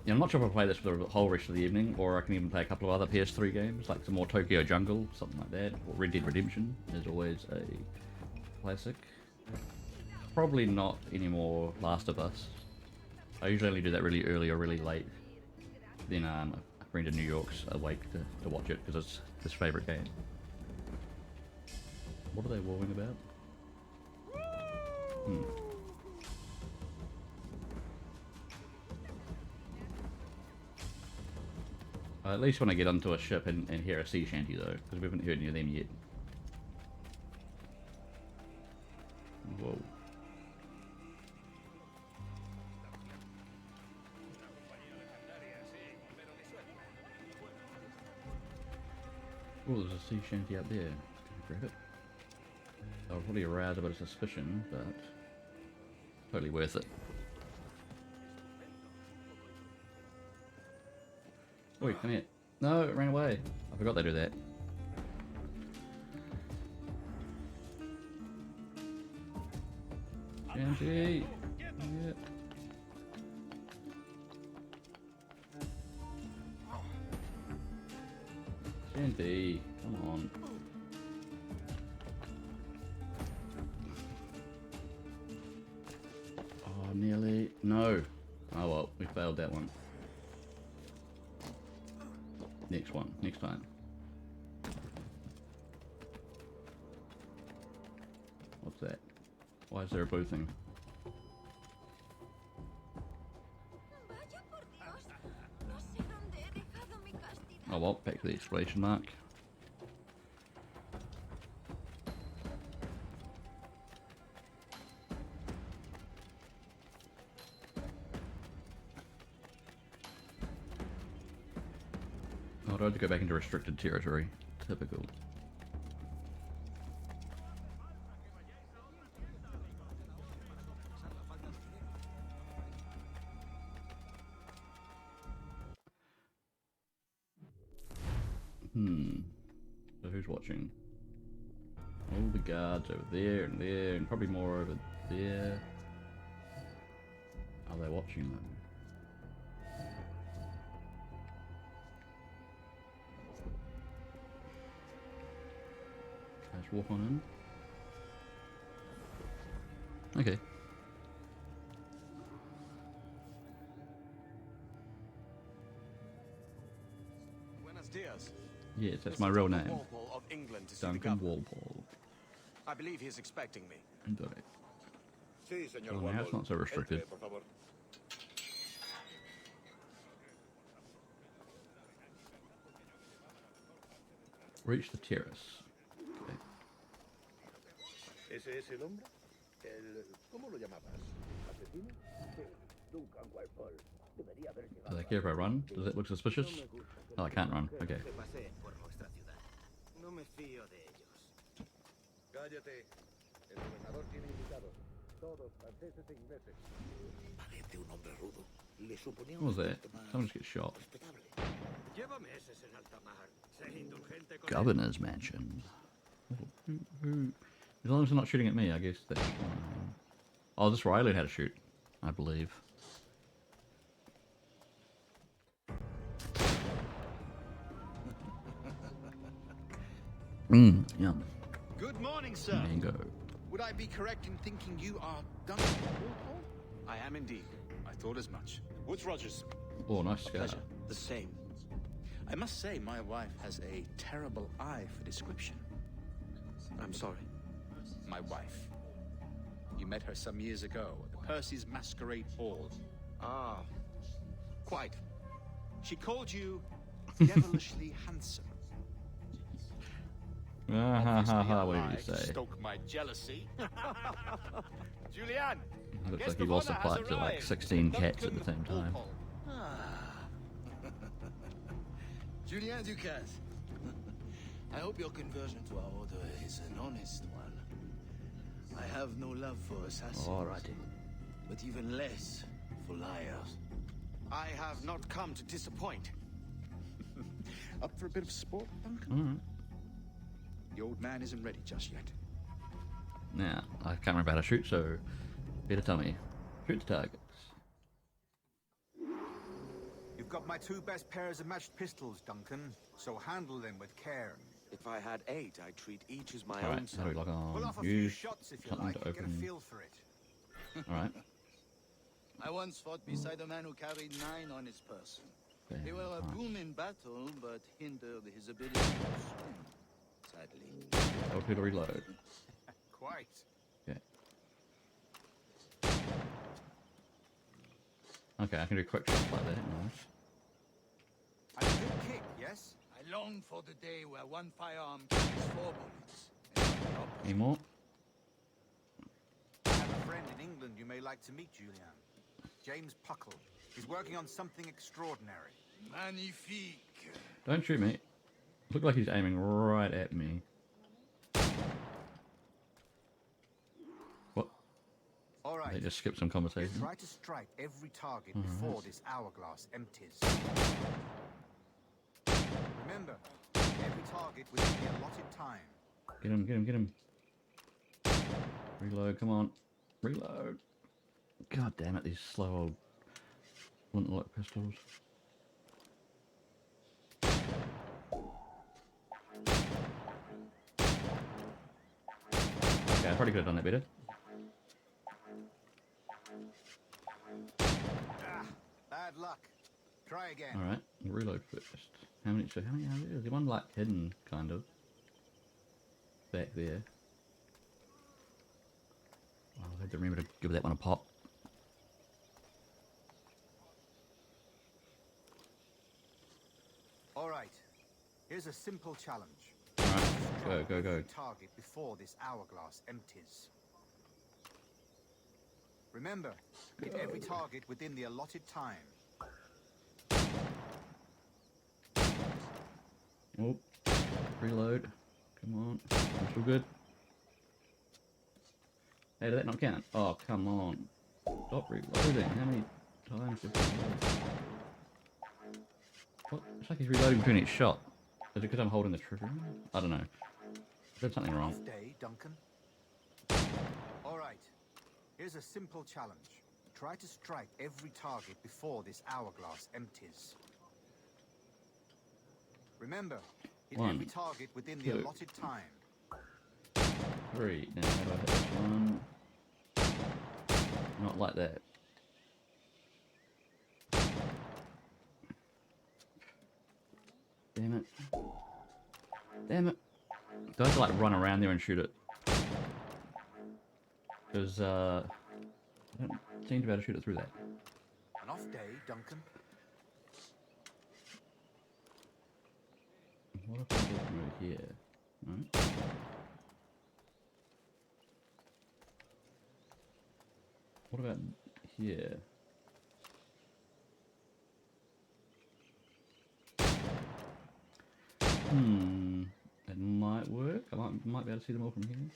Yeah, I'm not sure if I'll play this for the whole rest of the evening, or I can even play a couple of other PS3 games, like some more Tokyo Jungle, something like that, or Red Dead Redemption is always a classic. Probably not any more Last of Us. I usually only do that really early or really late. Then a friend in New York's awake to watch it, because it's his favourite game. What are they warring about? I at least want to get onto a ship and hear a sea shanty though, because we haven't heard any of them yet. Whoa. Oh, there's a sea shanty up there. Grab it. I'll probably arouse a bit of suspicion, but totally worth it. Wait, come here. No, it ran away. I forgot they do that. Shanty! Yeah. Shanty, come on. Oh, nearly. No. Oh well, we failed that one. Next one, next time. What's that? Why is there a blue thing? Oh well, back to the exclamation mark. I'd rather go back into restricted territory. Typical. So who's watching? All the guards over there, and probably more over there. Are they watching them? Let's walk on in. Okay. Buenos dias. Yes, that's my real name. Walpole of England to see the Duncan governor. Walpole. I believe he's expecting me. Indeed. Sí, señor Well, now it's not so restricted. Entre, por favor. Reach the terrace. Okay. ¿Ese es el hombre? ¿Cómo lo llamabas? ¿Asesino? Sí, Duncan Walpole. Debería haber llegado. Do they care if I run? Does it look suspicious? Oh, I can't run. Okay. Que paseen por nuestra ciudad. No me fío de ellos. Cállate. El gobernador tiene invitados, todos franceses e ingleses. Parece un hombre rudo. Le suponía What un was that? aspecto más Someone just gets shot. respetable. Lleva meses en alta mar. Sé indulgente con él. Governor's mansion. As long as they're not shooting at me, I guess that's fine. Oh, this Riley had to shoot, I believe. Yum. Good morning, sir. Mango. Would I be correct in thinking you are Duncan Walpole? I am indeed. I thought as much. Woods Rogers. Oh, nice scar. Pleasure. The same. I must say, my wife has a terrible eye for description. I'm sorry. My wife. You met her some years ago at the Percy's Masquerade Ball. Ah, quite. She called you devilishly handsome. What did you say? Stoke my jealousy. Julianne. Looks like he lost a fight to like 16 cats at the same time. Julien Ducasse. I hope your conversion to our order is an honest one. I have no love for assassins. Alrighty. But even less for liars. I have not come to disappoint. Up for a bit of sport, Duncan? Alright. The old man isn't ready just yet. Now, I can't remember how to shoot, so better tell me. Shoot the targets. You've got my 2 best pairs of matched pistols, Duncan, so handle them with care. If I had 8, I'd treat each as my Alright, own how do we son. log on? Pull off a few Use shots if you something like, to get a open. feel for it. Alright. I once fought beside a man who carried 9 on his person. They were a Nice. boon in battle, but hindered his ability to swim. Sadly. Hold to reload. Quite. Okay. Okay, I can do quick shots like that. Nice. And a good kick, yes? I long for the day where one firearm carries 4 bullets. And not the opposite. Any more? I have a friend in England you may like to meet, Julian. James Puckle. He's working on something extraordinary. Magnifique. Don't shoot me. Look like he's aiming right at me. What? All right. They just skipped some conversation. Try to strike every target All before right. this hourglass empties. Remember, every target within the allotted time. Get him, get him, get him. Reload, come on. Reload. God damn it, these slow old flintlock pistols. Okay, I probably could have done that better. Bad luck. Try again. Alright, reload first. How many are there? There's one like hidden, kind of. Back there. Oh, I had to remember to give that one a pop. All right. Here's a simple challenge. Alright, go, go, go. Target before this hourglass empties. Remember, hit every target within the allotted time. Oh, reload. Come on. I'm still good. Hey, did that not count? Oh, come on. Stop reloading. How many times have you reloaded? What? It's like he's reloading between each shot. Is it because I'm holding the trigger? I don't know. I did something wrong. Off day, Duncan. All right. Here's a simple challenge. Try to strike every target before this hourglass empties. Remember, hit One, every target within the two. allotted time. 3. Now how do I hit this one? Not like that. Damn it. Damn it. Do I have to like run around there and shoot it? Because I don't seem to be able to shoot it through that. An off day, Duncan. What if I go through here? No? What about here? That might work. I might be able to see them all from here.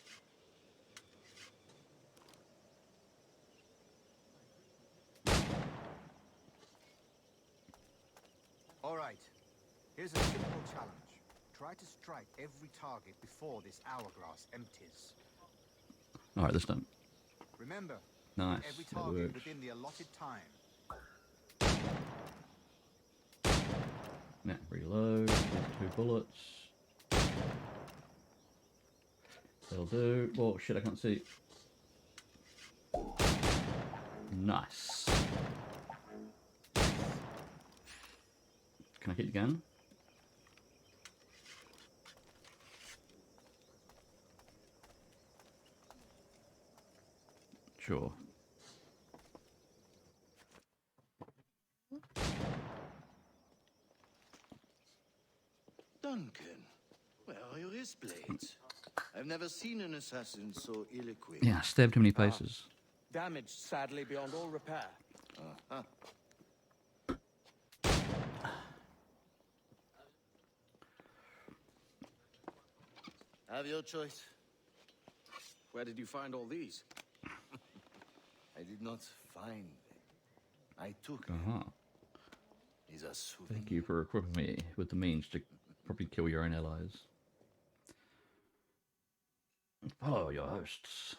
All right. Here's a simple challenge. Try to strike every target before this hourglass empties. All right, this time. Remember, Nice. every That target works. within the allotted time. Now reload. These 2 bullets. They'll do. Oh shit! I can't see. Nice. Can I hit again? Sure. Duncan, where are your wrist blades? I've never seen an assassin so ill-equipped. Yeah, I stabbed too many places. Damaged, sadly, beyond all repair. Uh-huh. Have your choice. Where did you find all these? I did not find them. I took them. Uh-huh. These are souvenirs. Thank you for equipping me with the means to probably kill your own allies. Follow your hosts.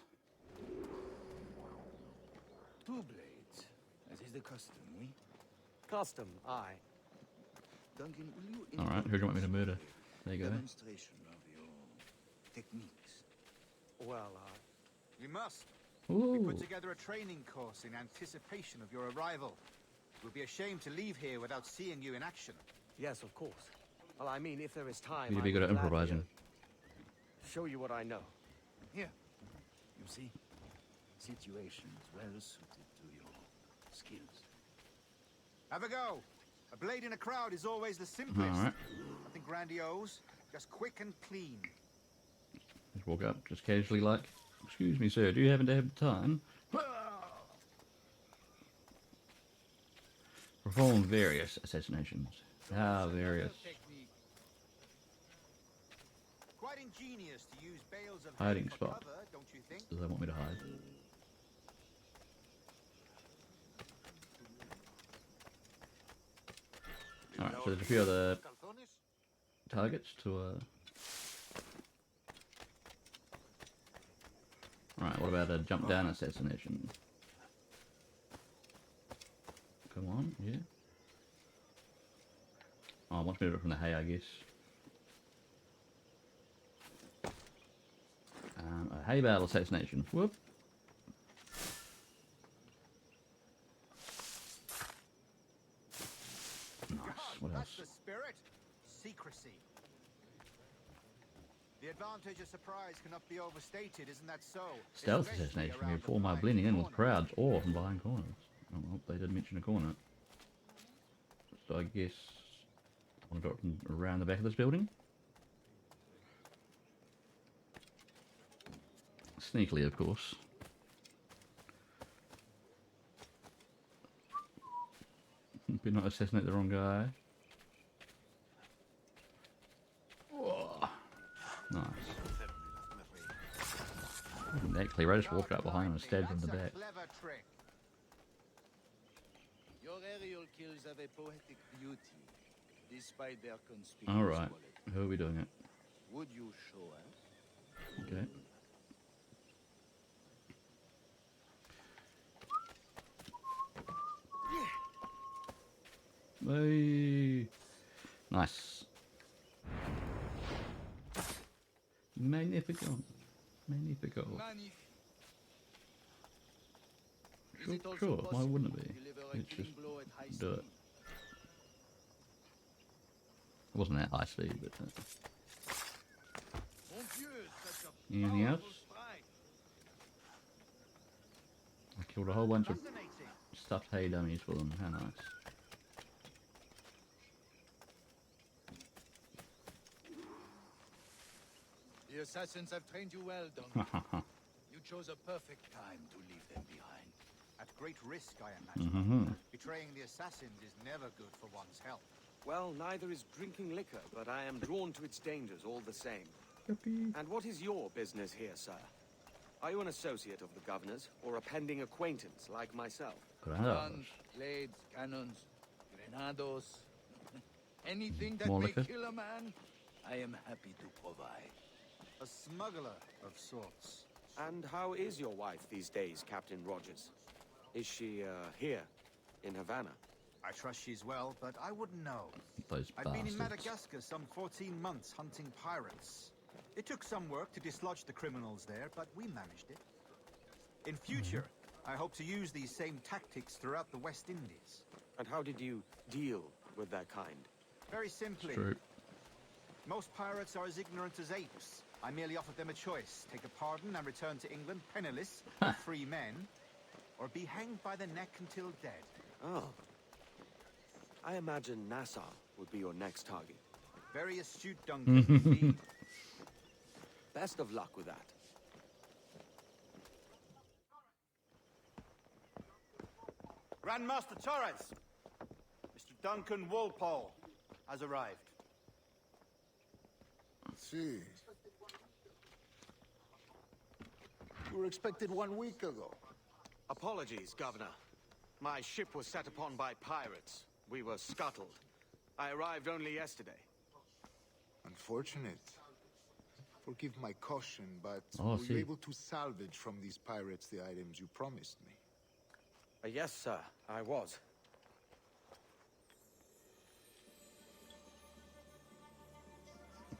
2 blades. That is the custom, oui? Custom, aye. Duncan, will you Alright, who do you want me to murder? There you go. demonstration of your techniques? Well, You must. Ooh. We put together a training course in anticipation of your arrival. We'll be ashamed to leave here without seeing you in action. yes, of course. Well, I mean, if there is time, You'd I be good would at gladly, improvising. show you what I know. Here. You see? Situations well suited to your skills. Have a go. A blade in a crowd is always the simplest. Alright. Nothing grandiose, just quick and clean. Just walk up, just casually like, excuse me, sir, do you happen to have time? Perform various assassinations. Ah, various. Quite ingenious to use bales of Hiding hay for spot. cover, don't you think? Does they want me to hide? Alright, so there's a few other targets to Alright, what about a jump down assassination? Come on, yeah. Oh, I want me to do it from the hay, I guess. A hay bale assassination. Whoop. Nice. What else? That's the spirit. Secrecy. The advantage of surprise cannot be overstated, isn't that so? Stealth Especially assassination can around be performed by blending in with crowds or from behind corners. Oh, well, they did mention a corner. So I guess I want to do it from around the back of this building. Sneakily, of course. Be not assassinate the wrong guy. Whoa. Nice. Wasn't that clear? I just walked up behind him and stabbed him in the back. Clever trick. Your aerial kills have a poetic beauty, despite their conspicuous Alright, quality. who are we doing it? Would you show us? Okay. Hey. Nice. Magnifico. Magnifico. Sure, why wouldn't it be? Let's just do it. It wasn't that high speed, but... anything else? I killed a whole bunch of stuffed hay dummies for them, how nice. The assassins have trained you well, Duncan. You chose a perfect time to leave them behind. At great risk, I imagine. Mm-hmm. Betraying the assassins is never good for one's health. Well, neither is drinking liquor, but I am drawn to its dangers all the same. And what is your business here, sir? Are you an associate of the governor's, or a pending acquaintance like myself? Guns, blades, cannons, grenados. Anything that More may liquor? kill a man, I am happy to provide. A smuggler of sorts. And how is your wife these days, Captain Rogers? Is she, here, in Havana? I trust she's well, but I wouldn't know. Those I've been in bastards. Madagascar some 14 months hunting pirates. It took some work to dislodge the criminals there, but we managed it. In future, I hope to use these same tactics throughout the West Indies. And how did you deal with that kind? Very simply. True. Most pirates are as ignorant as apes. I merely offered them a choice. Take a pardon and return to England penniless, with 3 men, or be hanged by the neck until dead. Oh. I imagine Nassau would be your next target. Very astute, Duncan. You see? Best of luck with that. Grandmaster Torres! Mr. Duncan Walpole has arrived. See. You were expected 1 week ago. Apologies, Governor. My ship was set upon by pirates. We were scuttled. I arrived only yesterday. Unfortunate. Forgive my caution, but Oh, were you able to salvage from these pirates the items you promised me? Yes, sir, I was.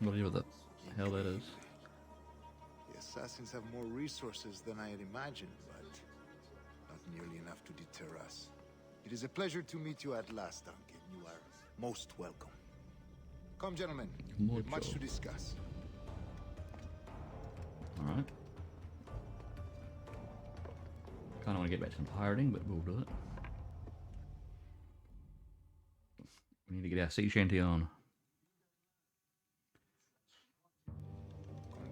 What do you with the hell that is? The assassins have more resources than I had imagined, but not nearly enough to deter us. It is a pleasure to meet you at last, Duncan. You are most welcome. Come, gentlemen. We have much to discuss. Alright. Kinda want to get back to some pirating, but we'll do it. We need to get our sea shanty on.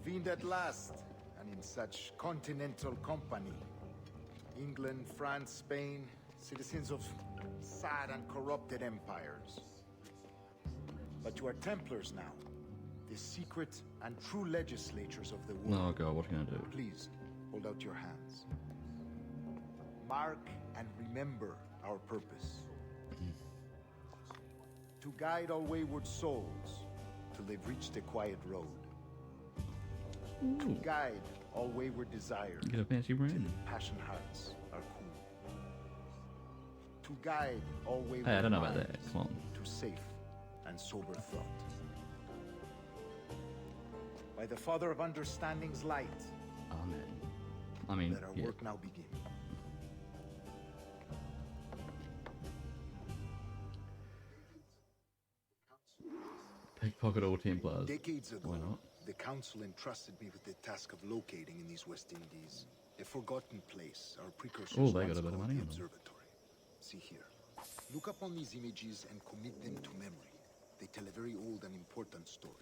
Convened at last, and in such continental company. England, France, Spain, citizens of sad and corrupted empires. But you are Templars now, the secret and true legislatures of the world. Oh god, what are you gonna do? Please, hold out your hands. Mark and remember our purpose. To guide all wayward souls till they've reached the quiet road. To guide all wayward desires Get a fancy till brand. impassioned hearts are cool. To guide all wayward Hey, I don't know about minds that. Come on. to safe and sober thought. By the Father of Understanding's light, Amen. I mean, let our yeah. work now begin. Pickpocket all Templars. Decades ago, Why not? the Council entrusted me with the task of locating in these West Indies a forgotten place our precursors Oh, they got once a bit of called money the on them. observatory. See here. Look upon these images and commit them to memory. They tell a very old and important story.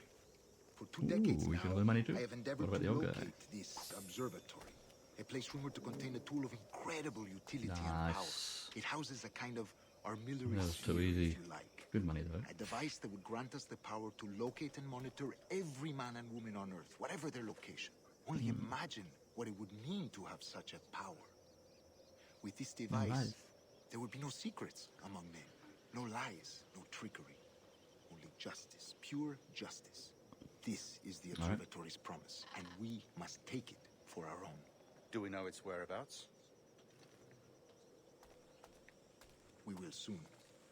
For 2 decades we now, should have money too. I have endeavored What about to the old guy? locate this observatory, a place rumored to contain a tool of incredible utility and power. Nice. It houses a kind of armillary That was too sphere, easy. if you like. Good money though. A device that would grant us the power to locate and monitor every man and woman on Earth, whatever their location. Only imagine what it would mean to have such a power. With this device, Nice. there would be no secrets among men, no lies, no trickery. Only justice, pure justice. This is the observatory's promise, and we must take it for our own. Do we know its whereabouts? We will soon.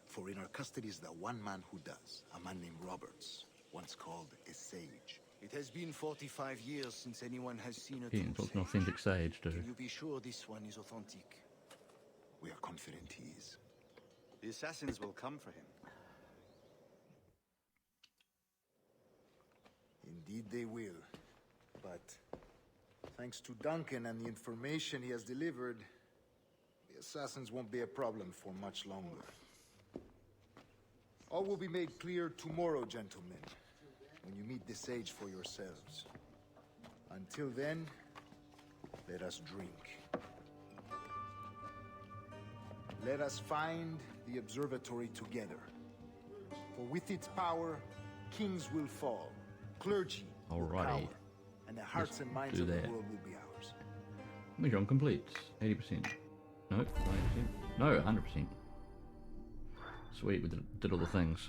For in our custody is the one man who does, a man named Roberts, once called a sage. It has been 45 years since anyone has seen a He true talks an sage. authentic sage too. Can you be sure this one is authentic? We are confident he is. The assassins will come for him. Indeed they will. But thanks to Duncan and the information he has delivered, the assassins won't be a problem for much longer. All will be made clear tomorrow, gentlemen, when you meet the sage for yourselves. Until then, let us drink. Let us find the observatory together. For with its power, kings will fall, clergy will Alrighty. cower, and the hearts and minds do of the that. world will be ours. Mission complete. 80%. No, 90%. No, 100%. Sweet, we did all the things.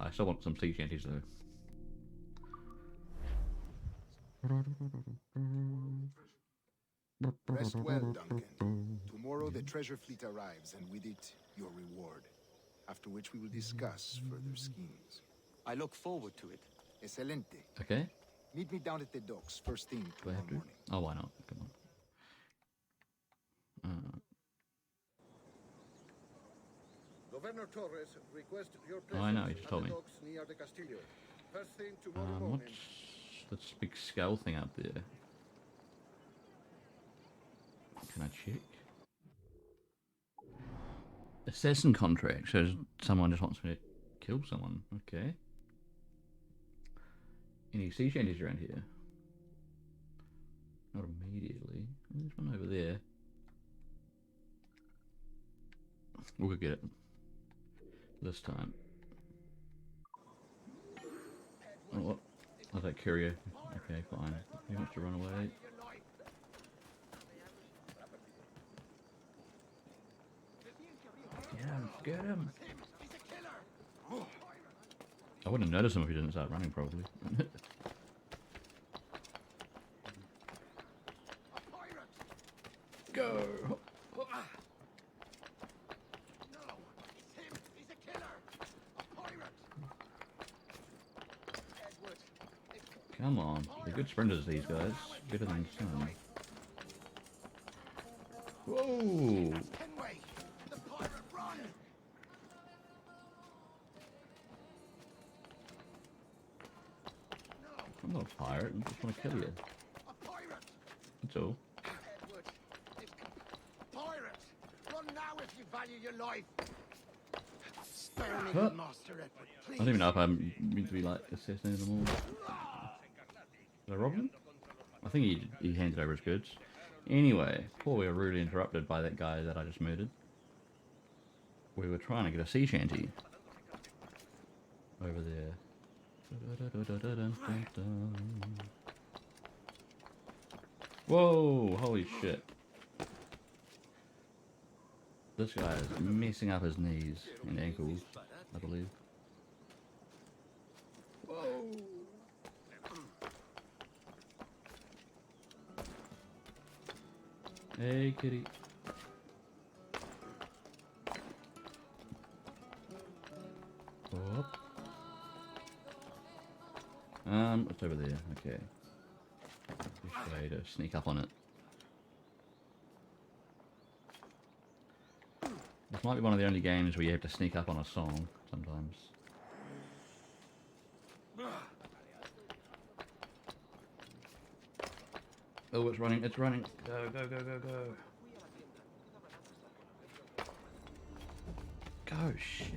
I still want some sea shanties though. Rest well, Duncan. Tomorrow the treasure fleet arrives, and with it, your reward. After which we will discuss further schemes. I look forward to it. Excelente. Okay. Meet me down at the docks first thing Do I tomorrow have to? morning. Oh, why not? Come on. Governor Torres requests your Oh, I know, he presence just at told the me. docks near the Castillo. First thing tomorrow morning. What's this big skull thing up there? Can I check? Assassin contract. So someone just wants me to kill someone. Okay. Any sea shanties around here? Not immediately. There's one over there. We'll go get it. This time. Oh, what? Oh, that courier. Okay, fine. He wants to run away. Get him! I wouldn't have noticed him if he didn't start running, probably. Go! Come on, they're good sprinters, these guys. Better than some. Whoa! I'm not a pirate, I just want to kill you. That's all. Pirates! Run now if you value your life! Spare me, Huh? Master Edward, I please. don't even know if I'm meant to be like assassinating them all. Did I rob him? I think he handed over his goods. Anyway, before we were rudely interrupted by that guy that I just murdered, we were trying to get a sea shanty over there. Whoa! Holy shit! This guy is messing up his knees and ankles, I believe. Whoa! Hey, kitty. Oh. It's over there. Okay. This way to sneak up on it. This might be one of the only games where you have to sneak up on a song sometimes. Oh, it's running, it's running. Go, go, go, go, go. Go, shit.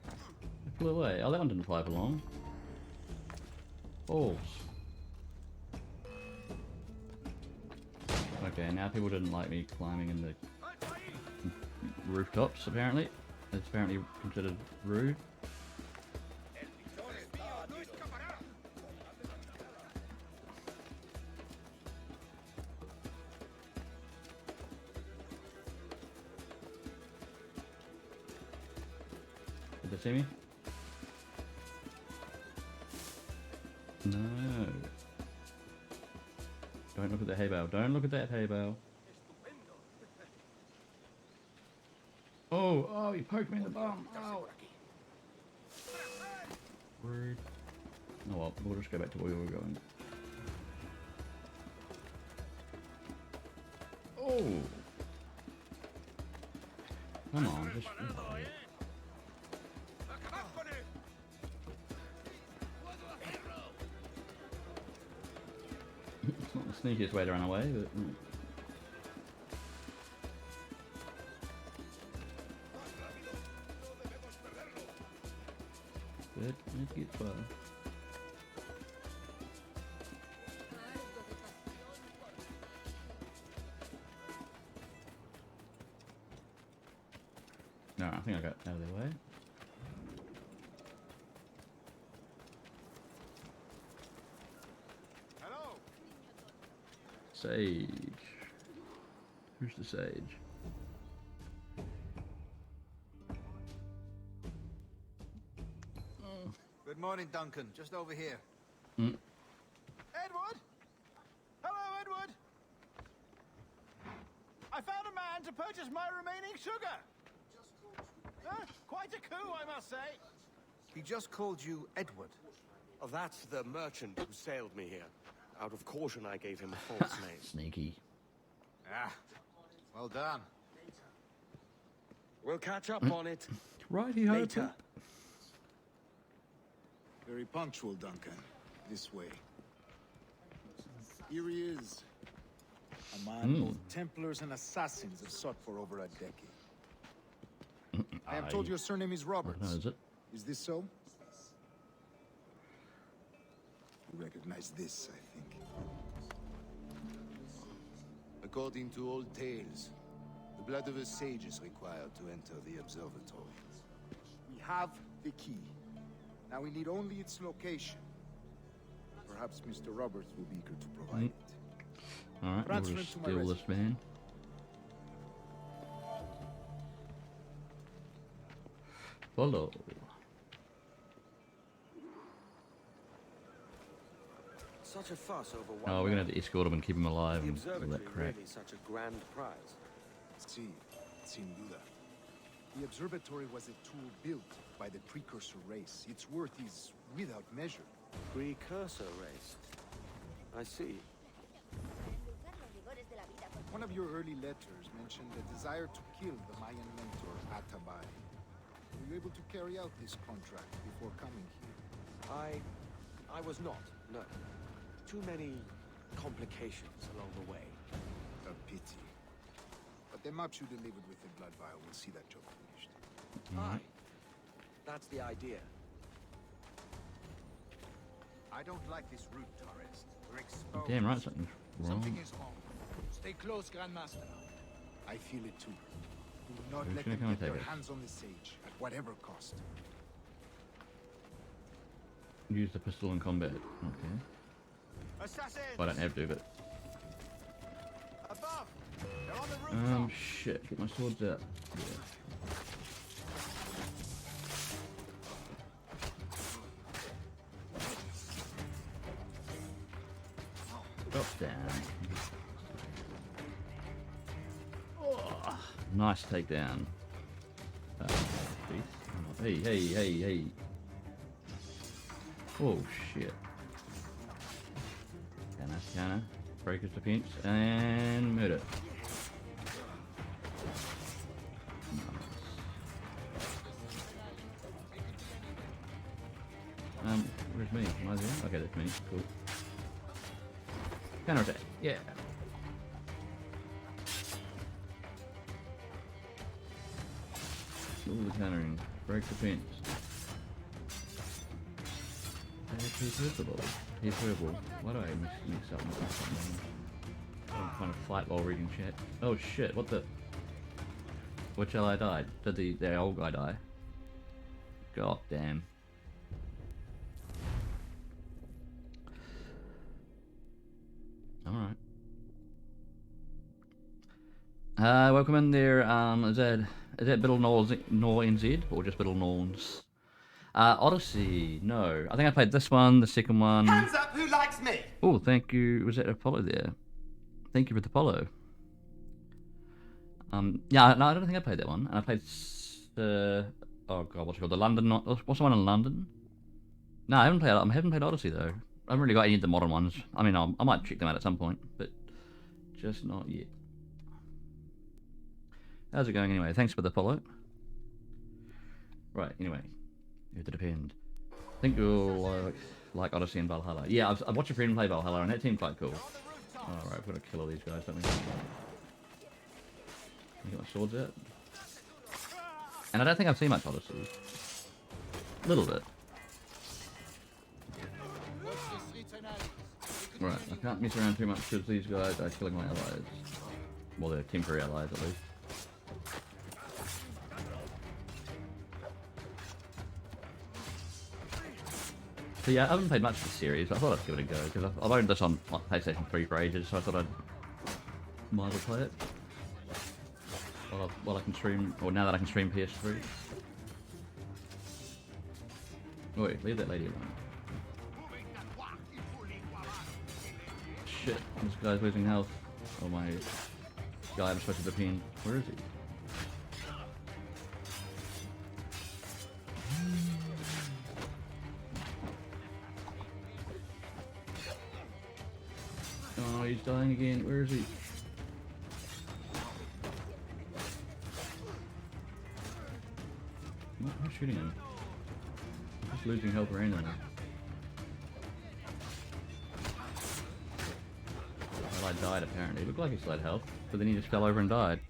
It flew away. Oh, that one didn't fly for long. Balls. Okay, now people didn't like me climbing in the rooftops, apparently. It's apparently considered rude. Did they see me? No. Don't look at the hay bale. Don't look at that hay bale. Oh, oh, you poked me in the bum. Oh. Rude. Oh well, we'll just go back to where we were going. Oh. Come on, just... It's not the sneakiest way to run away, but... It gets far. No, I think I got out of their way. Hello. Sage. Who's the sage? morning, Duncan. Just over here. Mm. Edward? Hello, Edward. I found a man to purchase my remaining sugar. Huh? Quite a coup, I must say. He just called you Edward. Oh, that's the merchant who sailed me here. Out of caution, I gave him a false name. Sneaky. Ah, well done. We'll catch up on it. Righty later. Very punctual, Duncan. This way. Here he is. A man both Templars and Assassins have sought for over a decade. I am told your surname is Roberts. No, is it? Is this so? You recognize this, I think. According to old tales, the blood of a sage is required to enter the observatory. We have the key. Now we need only its location. Perhaps Mr. Roberts will be eager to provide it. Alright, we'll Transfer just to my steal this man. Follow. Such a fuss over one. Oh, we're gonna have to escort him and keep him alive The and all observatory that crap. really such a grand prize. Sí, sin duda. The observatory was a tool built by the precursor race. Its worth is without measure. Precursor race. I see. One of your early letters mentioned the desire to kill the Mayan mentor, Katamari. Were you able to carry out this contract before coming here? I was not, no. Too many complications along the way. A pity. But the maps you delivered with the blood vial will see that job finished. Aye. That's the idea. I don't like this route, Torres. We're exposed. Damn right, something's wrong. Something is wrong. Stay close, Grandmaster. I feel it too. Do not Who's let gonna them come get their take us? hands on the sage, at whatever cost. Use the pistol in combat. Okay. Assassins! Well, I don't have to, but... Above! They're on the rooftop! Shit. Get my swords out. Yeah. Drop down. Oh, nice takedown. Hey, hey, hey, hey. Oh, shit. Canna. Breaker's defense. And murder. Nice. Where's me? Am I there? Okay, that's me. Cool. Counter attack. Yeah. All the countering. Break defense. He's visible. He's verbal. Why do I mix up something? I'm trying to fight while reading chat. Oh shit, what the? Which ally died? Did the old guy die? God damn. Alright. Welcome in there, is that Biddle Nor NZ or just Biddle Norns? Odyssey, no. I think I played this one, the second one. Hands up, who likes me? Oh, thank you. Was that Apollo there? Thank you for the Apollo. Yeah, no, I don't think I played that one. And I played oh god, what's it called? The London. What's the one in London? No, I haven't played Odyssey though. I haven't really got any of the modern ones. I mean, I might check them out at some point, but just not yet. How's it going anyway? Thanks for the follow. Right, anyway. It would depend. I think you'll like Odyssey and Valhalla. Yeah, I've watched a friend play Valhalla and that seemed quite cool. Alright, we've got to kill all these guys, don't we? You got my swords out? And I don't think I've seen much Odyssey. A little bit. Right, I can't mess around too much because these guys are killing my allies. Well, they're temporary allies at least. So yeah, I haven't played much of the series, but I thought I'd give it a go, because I've owned this on PlayStation 3 for ages, so I thought I'd might as well play it. While I can stream, or now that I can stream PS3. Wait, leave that lady alone. Shit, this guy's losing health. Oh my god, I'm supposed to the pin. Where is he? Oh, he's dying again. Where is he? Who's shooting him? I'm just losing health randomly. Well, I died apparently. It looked like he still had health, but then he just fell over and died.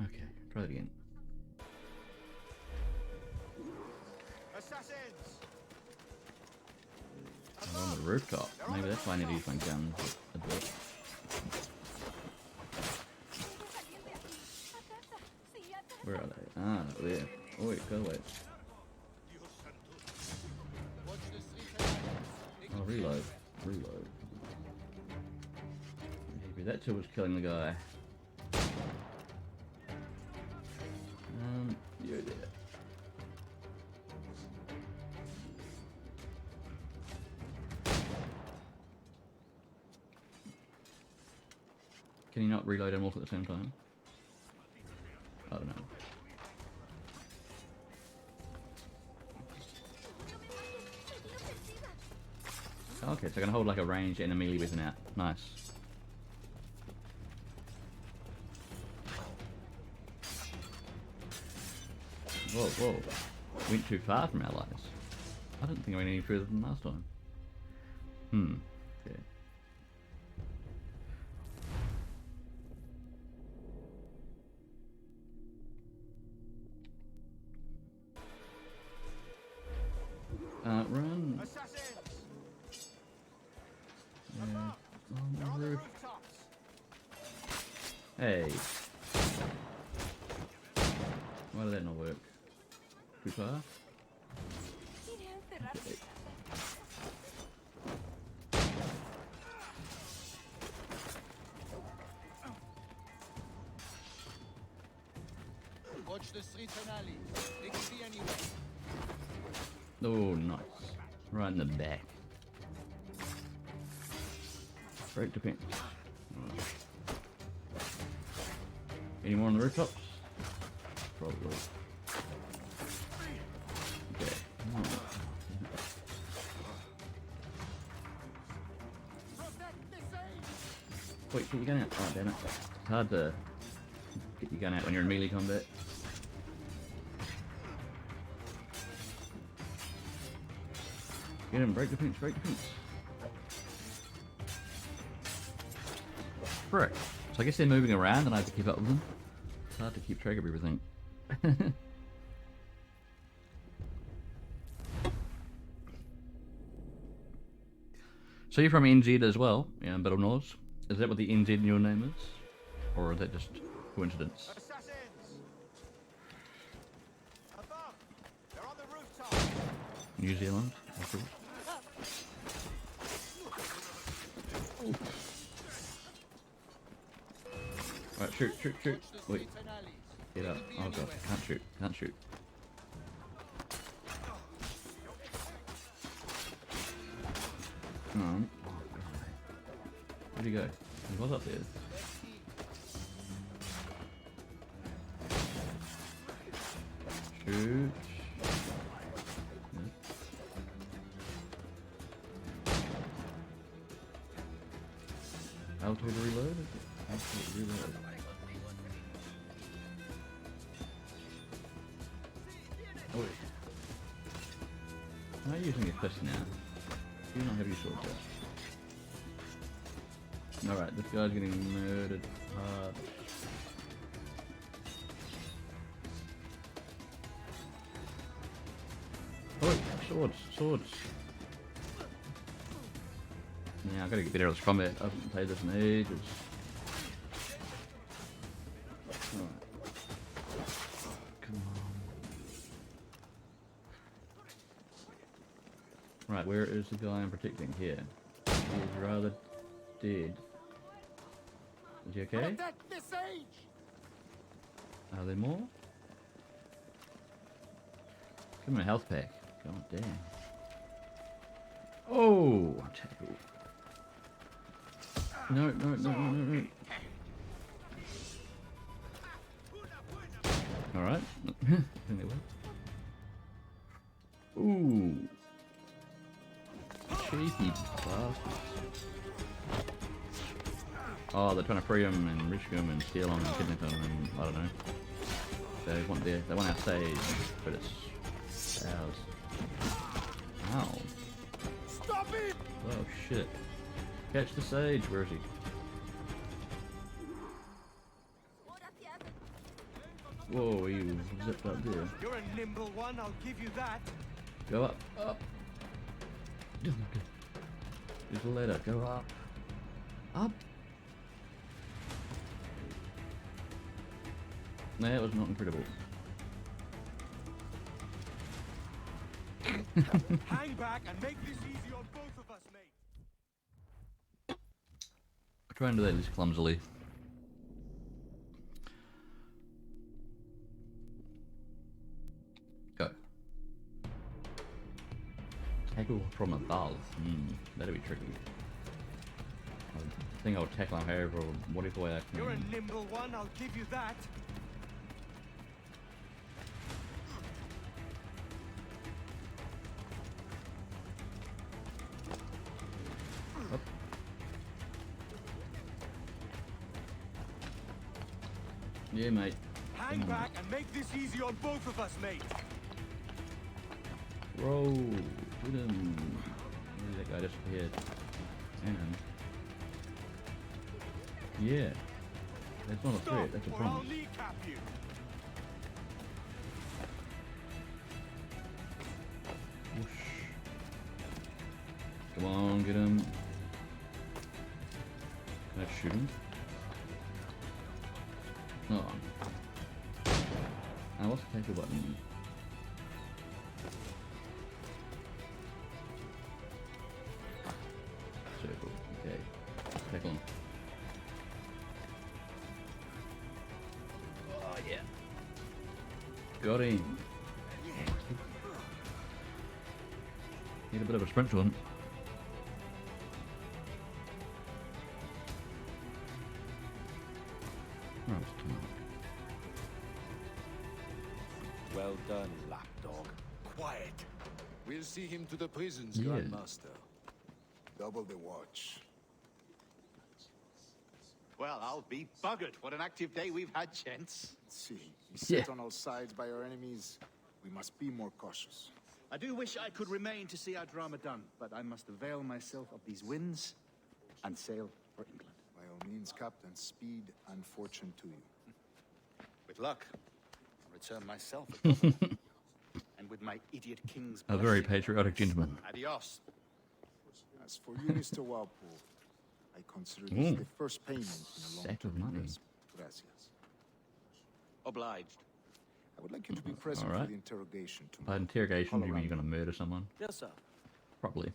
Okay, try that again. I'm on the rooftop. Maybe that's why I need to use my gun a bit. Where are they? Ah, there. Oh wait, go away. Oh, reload. Reload. Maybe that's who was killing the guy. You're there. Can you not reload them all at the same time? I don't know. Okay, so I can hold like a ranged and a melee weapon out. Nice. Whoa, whoa. Went too far from allies. I didn't think I went any further than last time. Okay. Run. On the roof. Hey. Why did that not work? Too far? Okay. Watch the streets and alleys. They could be anywhere. Oh, nice. Right in the back. Break defense. Right. Any more on the rooftops? Probably. Okay. Wait, get your gun out. Oh, damn it. It's hard to get your gun out when you're in melee combat. Get him, break defense, break defense. Frick. So I guess they're moving around and I have to keep up with them. It's hard to keep track of everything. So you're from NZ as well, yeah, Battle North. Is that what the NZ in your name is? Or is that just coincidence? New Zealand, of course. Right, shoot, shoot, shoot. Wait. Get up. Oh god, can't shoot, can't shoot. Come on. Oh god. Where'd he go? He was up there. Shoot. Auto to reload? Auto reload. Oh wait. Why are you using your fist now? You don't have your sword yet. Alright, this guy's getting murdered hard. Oh wait, swords, swords. Yeah, I gotta get better at this combat. I haven't played this in ages. Alright. Come on. Right, where is the guy I'm protecting here? He is rather dead. Is he okay? Protect the sage! Are there more? Give him a health pack. God damn. Oh, tackle. No, no, no, no, no, no. Alright. Ooh. Cheeky bastards. Oh, they're trying to free him and rescue him and steal him and kidnap him and I don't know. They want our sage, but it's ours. Ow. Stop it! Oh shit. Catch the sage, where is he? Whoa, he zipped up there. You're a nimble one, I'll give you that. Go up, up. There's a ladder, go up. Up. That was not incredible. Hang back and make this easy on both of us, mate. I'll try and do that less clumsily. Go. Tackle from above. That'd be tricky. I think I'll tackle him however, whatever way I can. You're a nimble one, I'll give you that. Up. Yeah, mate. Hang back and make this easy on both of us, mate. Roll. Hit him. Maybe that guy disappeared. And yeah. That's not a threat, that's a or I'll promise. kneecap you. Whoosh. Come on, get him. Can I shoot him? Oh. Now what's the tackle button? Circle. Okay. Tackle him. Oh yeah. Got him. Need a bit of a sprint to him. Oh, it's too much. Well done, lapdog. Quiet. We'll see him to the prisons, Yeah. Grandmaster. Double the watch. Well, I'll be buggered. What an active day we've had, gents. See, we sit on all sides by our enemies. We must be more cautious. I do wish I could remain to see our drama done, but I must avail myself of these winds and sail for England. By all means, Captain, speed and fortune to you. With luck, I'll return myself a governor. And with my idiot king's A very blessing. patriotic gentleman. Adios. As for you, Mr. Walpole, I consider this Ooh. the first payment in a Sack of long-term money. investment. Gracias. Obliged. I would like you to be present Alright. for the interrogation By tomorrow. interrogation, do you mean All you're going to murder someone? Yes, sir. Probably.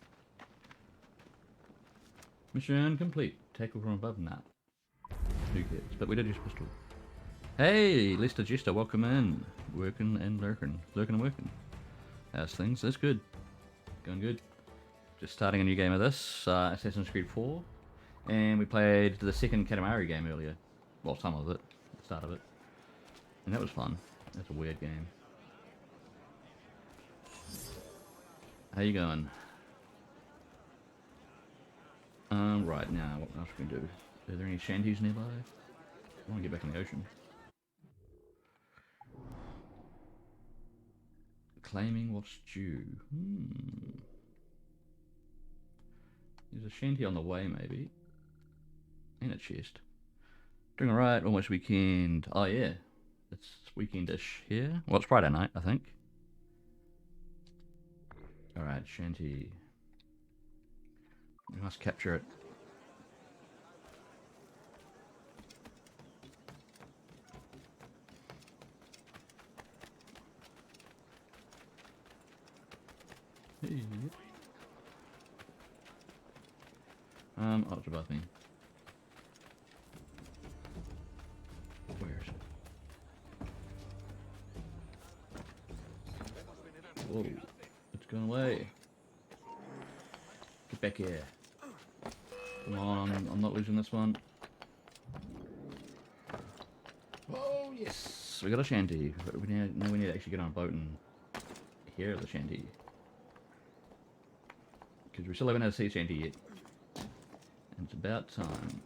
Mission complete. Tackle from above? Nah. Who cares? But we did use pistol. Hey, Lester Jester, welcome in. Working and lurking. Lurking and working. How's things? That's good. Going good. Just starting a new game of this, Assassin's Creed 4. And we played the second Katamari game earlier. Well, some of it. The start of it. And that was fun. That's a weird game. How you going? Right now, what else can we do? Are there any shanties nearby? I want to get back in the ocean. Claiming what's due. There's a shanty on the way, maybe. And a chest. Doing alright, almost weekend. Oh yeah. It's weekendish here. Well, it's Friday night, I think. Alright, shanty. We must capture it. Oh, it's above me. back here. Come on, I'm not losing this one. Oh yes, we got a shanty. But we need to actually get on a boat and hear the shanty. Because we still haven't had a sea shanty yet. And it's about time.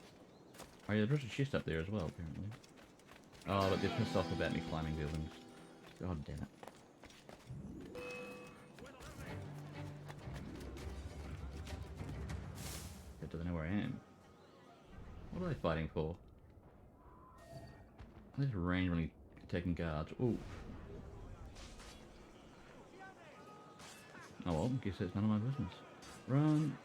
Oh yeah, there's a chest up there as well, apparently. Oh, but they're pissed off about me climbing buildings. God damn it. But do they know where I am? What are they fighting for? There's range only attacking guards. Ooh. Oh well, guess that's none of my business. Run!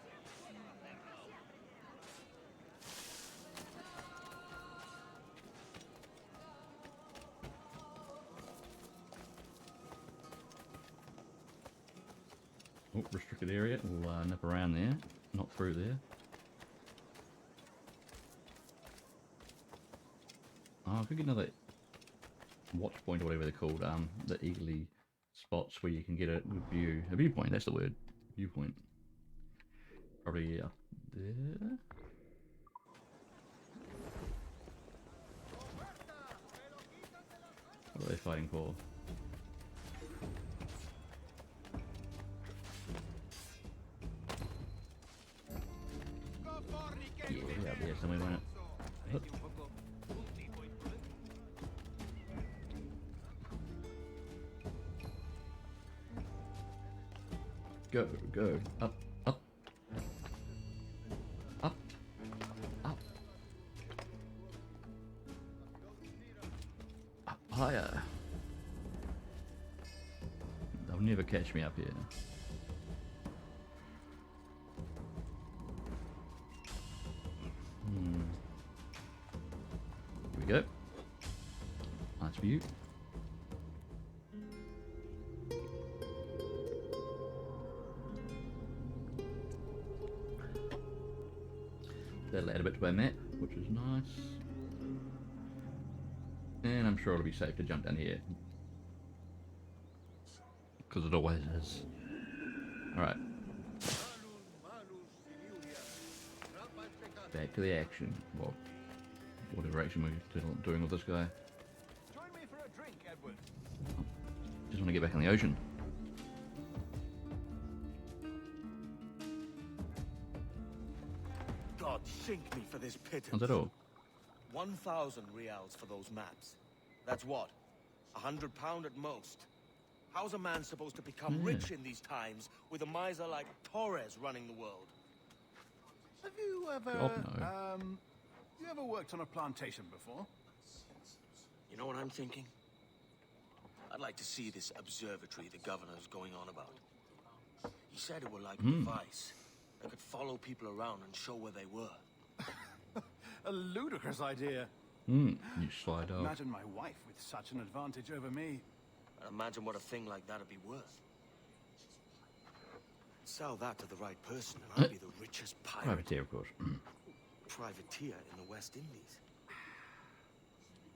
Oh, restricted area. We'll nip around there, not through there. Oh, I could get another watch point or whatever they're called. The eagerly spots where you can get a good view. A viewpoint, that's the word. Viewpoint. Probably up there. What are they fighting for? Yeah, out there, somewhere, won't it? Hup. Go, go, up, up, up, up, up higher. They'll never catch me up here. Here we go. Nice view. That'll add a bit to our map, which is nice. And I'm sure it'll be safe to jump down here. Because it always is. Alright. Back to the action. Well, whatever action we're doing with this guy. Join me for a drink, Edward. Just want to get back in the ocean. God sink me for this pittance. How's that all? 1,000 reals for those maps. That's what? £100 at most. How's a man supposed to become rich in these times with a miser like Torres running the world? Have you ever, God, no. You ever worked on a plantation before? You know what I'm thinking? I'd like to see this observatory the governor's going on about. He said it were like a device that could follow people around and show where they were. A ludicrous idea. You sly dog. Imagine my wife with such an advantage over me. And imagine what a thing like that'd be worth. Sell that to the right person and I'd be the richest pirate. Privateer, of course. Privateer in the West Indies.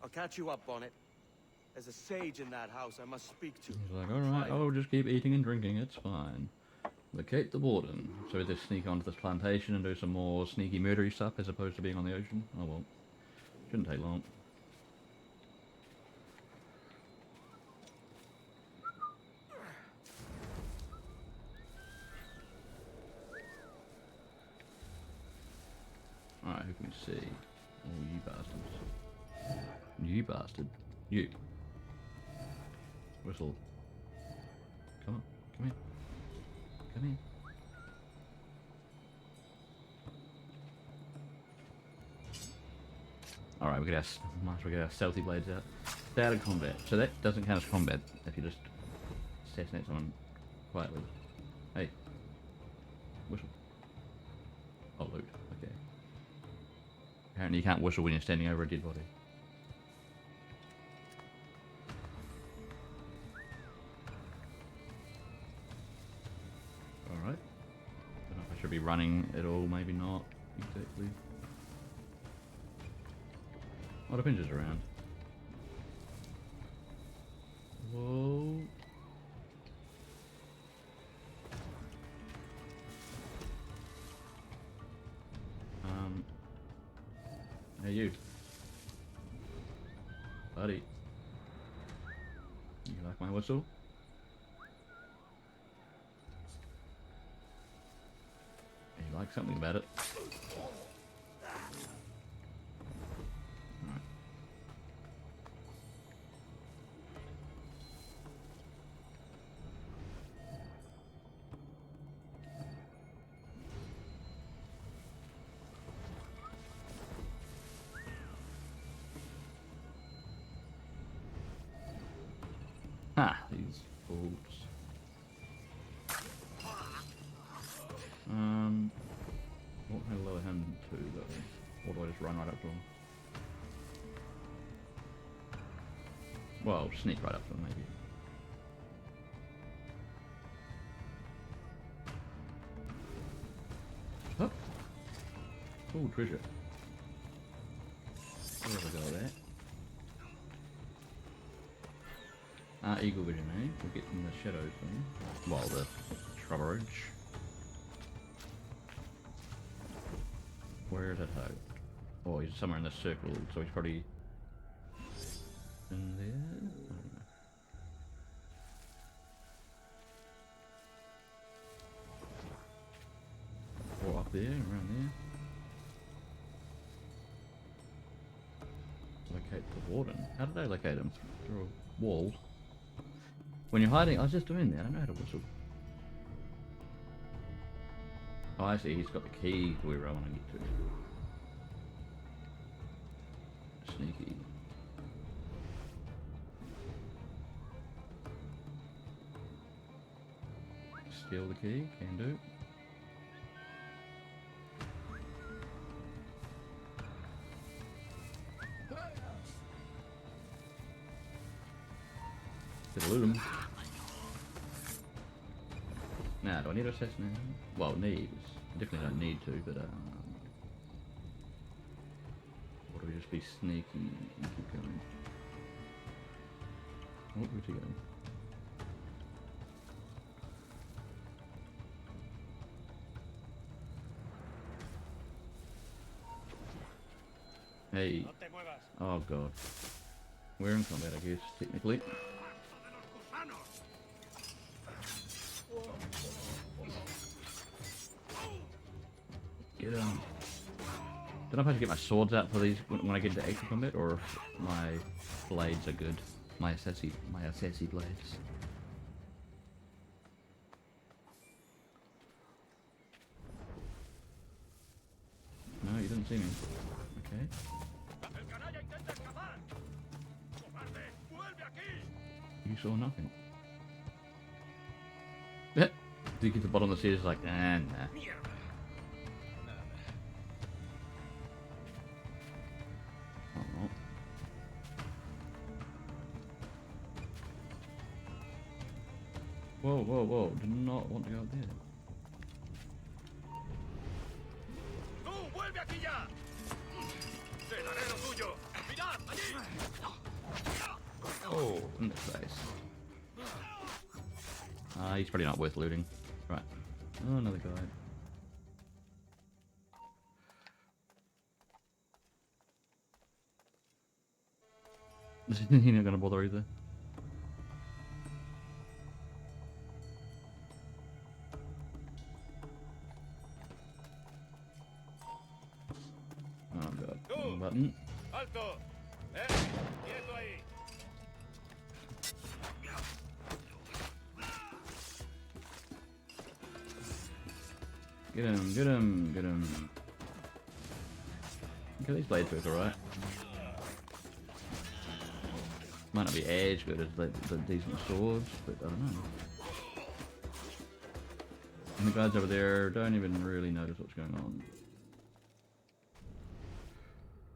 I'll catch you up, Bonnet. There's a sage in that house I must speak to. He's like, alright, I'll just keep eating and drinking, it's fine. Locate the warden. So we just sneak onto this plantation and do some more sneaky murdery stuff as opposed to being on the ocean. Oh well. Shouldn't take long. Alright, who can we see? Oh, you bastards. You bastard. You. Whistle. Come on, come here. Come here. Alright, we get our stealthy blades out. Stay out of combat. So that doesn't count as combat if you just assassinate someone quietly. Hey. Whistle. Oh, loot. Okay. Apparently you can't whistle when you're standing over a dead body. Alright. Don't know if I should be running at all, maybe not exactly. Oh, the pincher's around. Whoa. Hey, you. Buddy. You like my whistle? You like something about it. Right. Ah, these fools. What can I lower him to though? Or do I just run right up to him? Well, sneak right up to him maybe. Oh! Oh, treasure. Where do I go there? Eagle vision, eh? We'll get in the shadows thing. Well, the shrubbery. Where is that hoe? Oh, he's somewhere in this circle, so he's probably in there? I don't know. Or up there, around there. Locate the warden. How did I locate him? Through a wall? When you're hiding, I was just doing that. I don't know how to whistle. Oh, I see. He's got the key to where I want to get to. Sneaky. Steal the key. Can do. Could loot him. Now, do I need to assassinate him? Well, need. I definitely don't need to, but or do we just be sneaky and keep going? Oh, where'd he go? Hey. Oh god. We're in combat, I guess, technically. Get him. Don't know if I should get my swords out for these when I get into actual combat, or if my blades are good. My assassin blades. No, you didn't see me. Okay. You saw nothing. Yeah. You get to the bottom of the stairs like, nah. Oh. Whoa. Do not want to go up there. Oh, in the face. He's probably not worth looting. Right. Oh, another guy. He's not gonna bother either. Oh god. Wrong button. Alto. Quieto ahí. Get him. Okay, these blades work alright. Might not be as good as the decent swords, but I don't know. And the guys over there don't even really notice what's going on.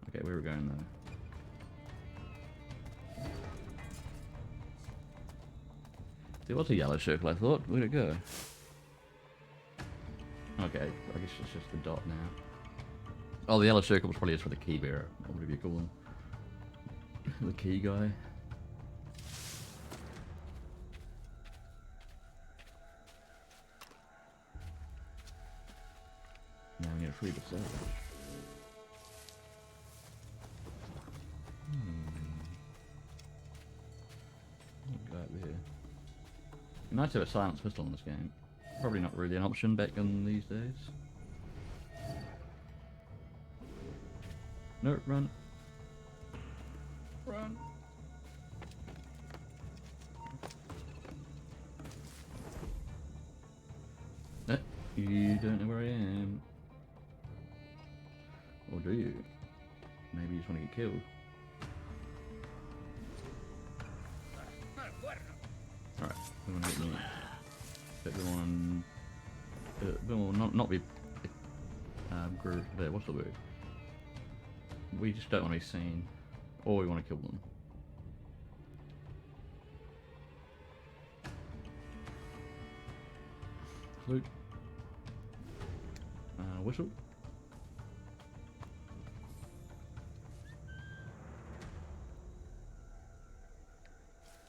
Okay, where are we going though? There was a yellow circle, I thought. Where'd it go? Okay, I guess it's just the dot now. Oh, the yellow circle was probably just for the key bearer, or whatever you call him. The key guy. Now we need to free the salvage. Nice to have a silenced pistol in this game. Probably not really an option back in these days. No, run. Run. You don't know where I am. Or do you? Maybe you just want to get killed. Alright, we want to get me. But we want not be what's the word? We just don't want to be seen, or we want to kill them. Flute. Whistle.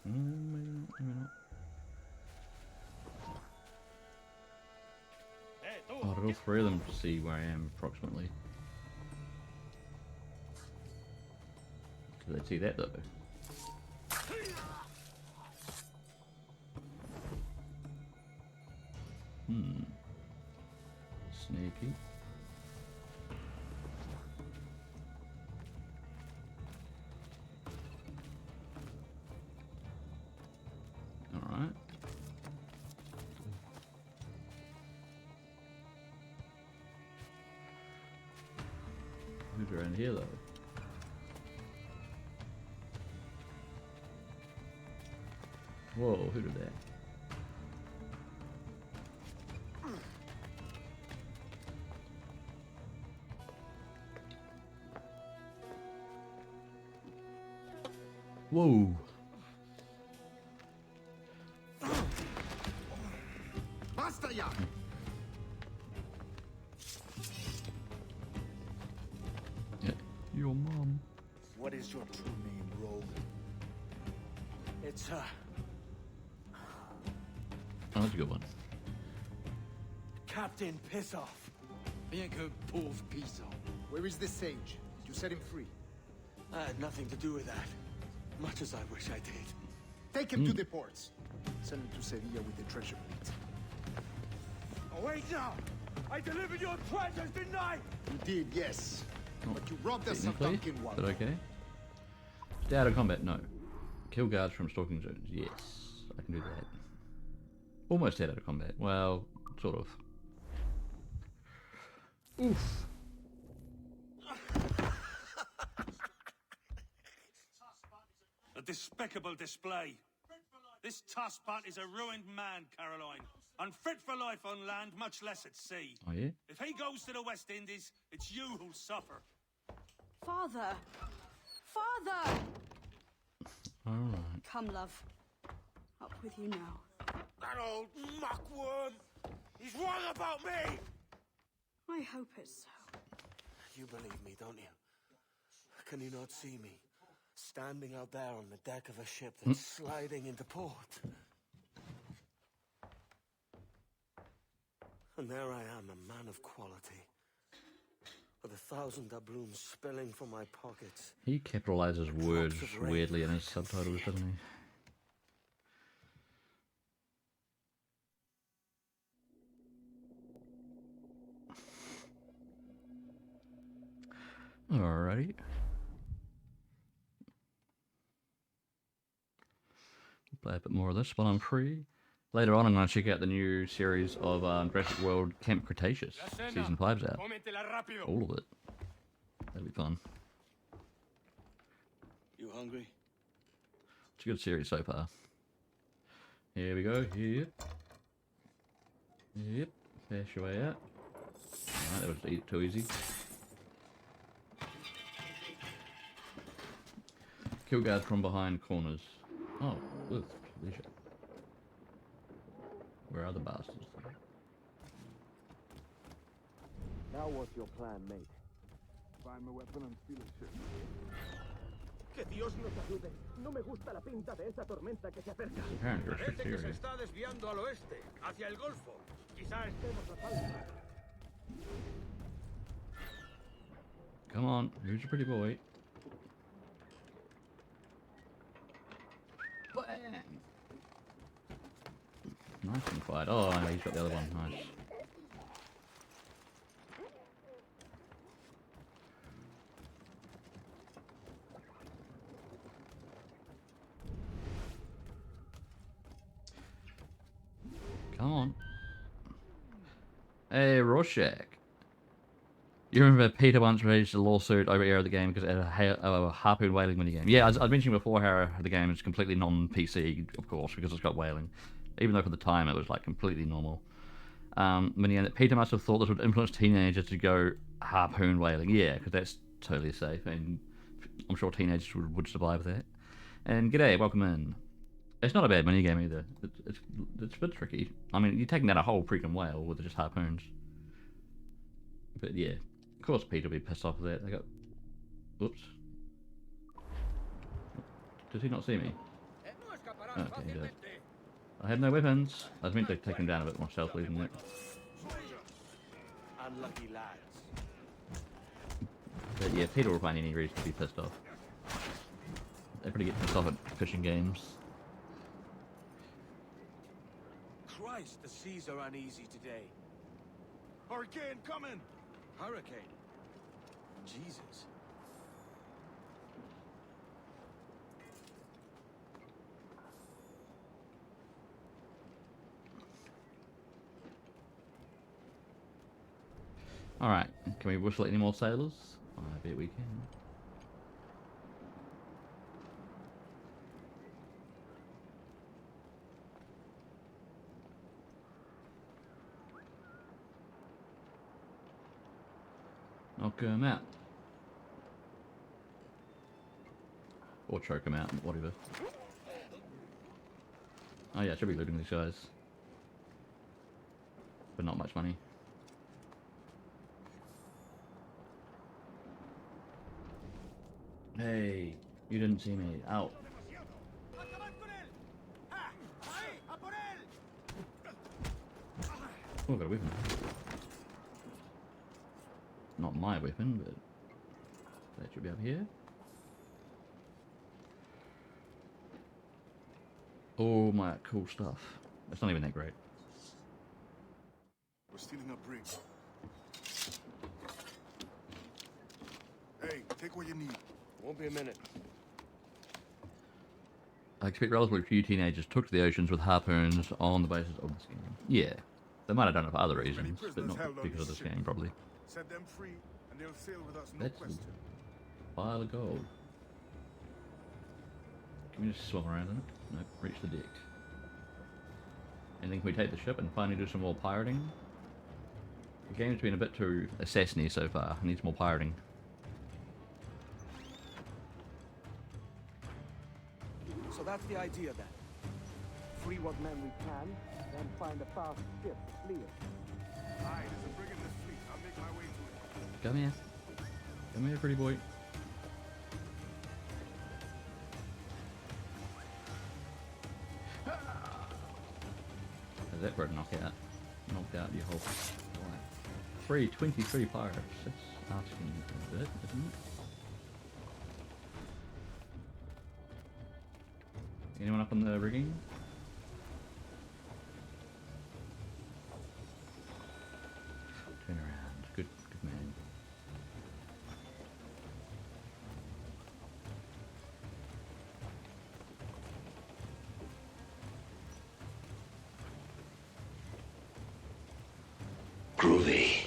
Maybe not. Oh, all three of them to see where I am approximately. Did they see that though? Sneaky. Alright. Who's around here though? Whoa, who did that? Whoa. Basta ya! Yeah, your mom. What is your true name, rogue? It's, Oh, that's a good one. Captain Piss Off. Bien que pauvre pissant. Where is the sage? Did you set him free? I had nothing to do with that. Much as I wish I did. Take him to the ports. Send him to Sevilla with the treasure plate. Oh, wait now! I delivered your treasures, didn't I? You did, yes. But you robbed us of Technically, Duncan but Water. okay. Stay out of combat, no. Kill guards from stalking zones, yes. I can do that. Almost stay out of combat. Well, sort of. Oof. A despicable display. This Tosspot is a ruined man, Caroline. Unfit for life on land, much less at sea. Oh yeah? If he goes to the West Indies, it's you who'll suffer. Father! Father! Alright. Come, love. Up with you now. That old muckworm! He's wrong about me! I hope it's so. You believe me, don't you? Can you not see me? Standing out there on the deck of a ship that's sliding into port. And there I am, a man of quality. With 1,000 doubloons spilling from my pockets. He capitalizes words weirdly in his subtitles, doesn't he? Alrighty. Play a bit more of this while I'm free. Later on, I'm going to check out the new series of Jurassic World Camp Cretaceous. Season 5's out. All of it. That'll be fun. You hungry? It's a good series so far. Here we go. Yep. Yep. Pass your way out. Alright, that was too easy. Kill guards from behind corners. Oh, with leisure. Where are the bastards? Now what's your plan, mate? Find my weapon and steal a ship. Que Dios nos ayude. No me gusta la pinta de esa tormenta que se acerca. Parece que se está desviando al oeste, hacia el Golfo. Quizá estemos a salvo. Come on, who's your pretty boy? Nice and quiet. Oh, no, he's got the other one. Nice. Come on. Hey, Rorschach. You remember Peter once raised a lawsuit over Era of the game because it had a harpoon whaling minigame. Yeah, I mentioned before how the game is completely non-PC, of course, because it's got whaling. Even though for the time it was like completely normal. Minigame. Peter must have thought this would influence teenagers to go harpoon whaling. Yeah, because that's totally safe, and I'm sure teenagers would survive that. And g'day, welcome in. It's not a bad minigame either. It's a bit tricky. I mean, you're taking down a whole freaking whale with just harpoons. But yeah, of course Peter will be pissed off with that. They got... Oops. Does he not see me? Okay, he does. I have no weapons. I was meant to take him down a bit more stealthily than that. Unlucky lads. But yeah, Peter will find any reason to be pissed off. They pretty get pissed off at fishing games. Christ, the seas are uneasy today. Hurricane coming! Hurricane? Jesus. Alright, can we whistle any more sailors? I bet we can. Knock him out. Or choke him out, whatever. Oh yeah, I should be looting these guys. But not much money. Hey, you didn't see me. Out. Oh, I've got a weapon. Not my weapon, but that should be up here. Oh, my cool stuff. It's not even that great. We're stealing a brig. Hey, take what you need. Won't be a minute. I expect relatively few teenagers took to the oceans with harpoons on the basis of this game. Yeah, they might have done it for other reasons, but not because of this game, probably. Set them free, and they'll sail with us, no That's question. a pile of gold. Can we just swim around in it? Nope, reach the deck. And then can we take the ship and finally do some more pirating? The game's been a bit too assassiny so far. It needs more pirating. So that's the idea then. Free what men we can, then find a fast ship to flee it. Aye, there's a brig in this fleet. I'll make my way to it. Come here. Come here, pretty boy. How's that for a knockout? Knocked out your whole... Right. 23 pirates. That's asking a bit, isn't it? Anyone up on the rigging? Turn around. Good man. Groovy.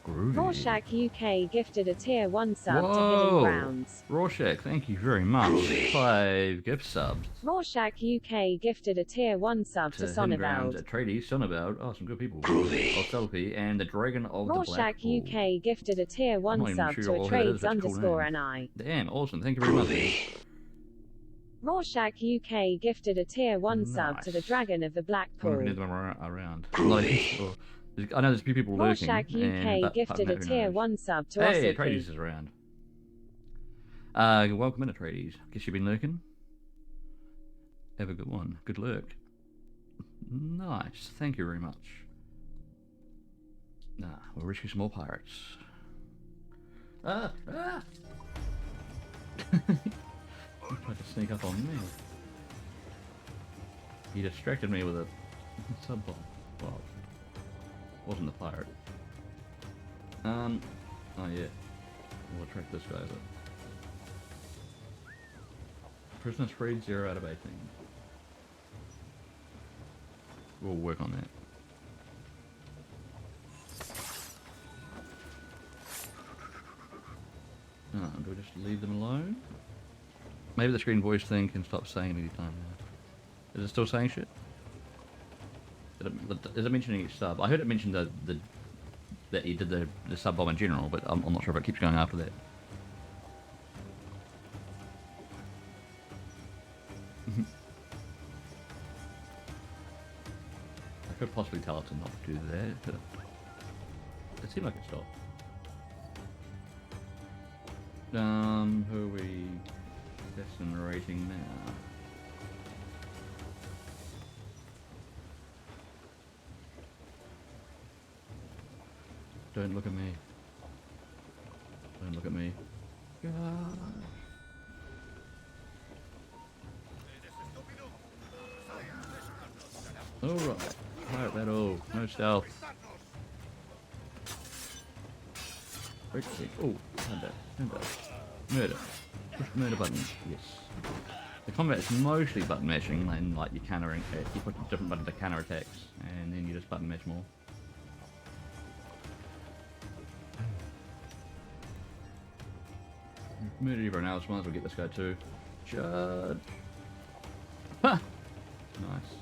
Rorschach UK gifted a tier 1 sub to Hidden Grounds. Rorschach, thank you very much. 5 gift subs. Rorschach UK gifted a tier 1 sub to Hidden Grounds, Sonneveld. Atreides, Sonneveld, oh some good people. Ocelpi, and the Dragon of the Black Rorschach Pool. UK gifted a tier 1 I'm not sub even to sure what that is, Atreides that's a cool underscore name. NI. Damn, awesome, thank you very much. Rorschach UK gifted a tier 1 sub to the Dragon of the Black I wonder Pool. if there's them around. I know there's a few people lurking. Rorschach and UK gifted a who tier knows? 1 sub to Hey, Ocelpi. Atreides is around. Welcome in, Atreides. Guess you've been lurking? Have a good one. Good lurk. Nice. Thank you very much. Nah, we'll rescue some more pirates. Ah! Tried to sneak up on me. He distracted me with a Sub-bomb. Well, wasn't the pirate. Oh yeah. We'll track this guy over. Prisoners freed, 0 out of 18. We'll work on that. Do we just leave them alone? Maybe the screen voice thing can stop saying it any time now. Is it still saying shit? Is it mentioning each sub? I heard it mention that he did the sub bomb in general, but I'm not sure if it keeps going after that. I could possibly tell it to not do that, but it seemed like it stopped. Who are we rating now? Don't look at me. Don't look at me. God. Alright. Alright, that all. No stealth. Break the oh, hand up. Murder. Push the murder button. Yes. The combat is mostly button mashing, and like you're countering it. You put different buttons to counter attacks, and then you just button mash more. Murdered everyone else, might as well get this guy too. Judge. Ha! Nice.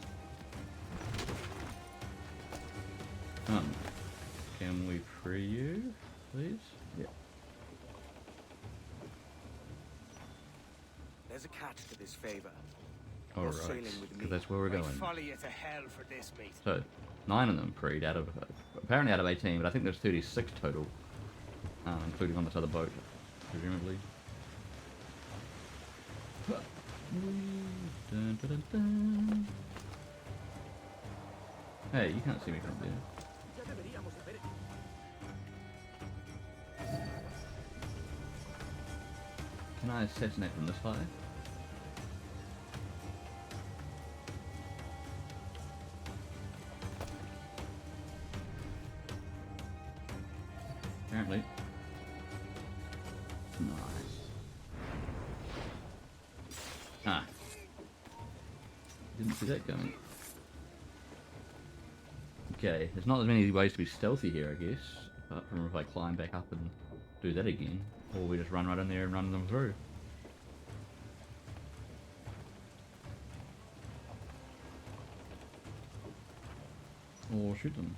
Can we free you, please? Yeah. There's a catch to this favor. Alright, because that's where we're going. So, 9 of them freed out of, apparently out of 18, but I think there's 36 total, including on this other boat, presumably. Dun, dun, dun, dun. Hey, you can't see me from there. Can I assassinate from this high? Apparently. Nice. Ah. Didn't see that coming. Okay, there's not as many ways to be stealthy here, I guess. Apart from if I climb back up and do that again. Or we just run right in there and run them through. Or shoot them.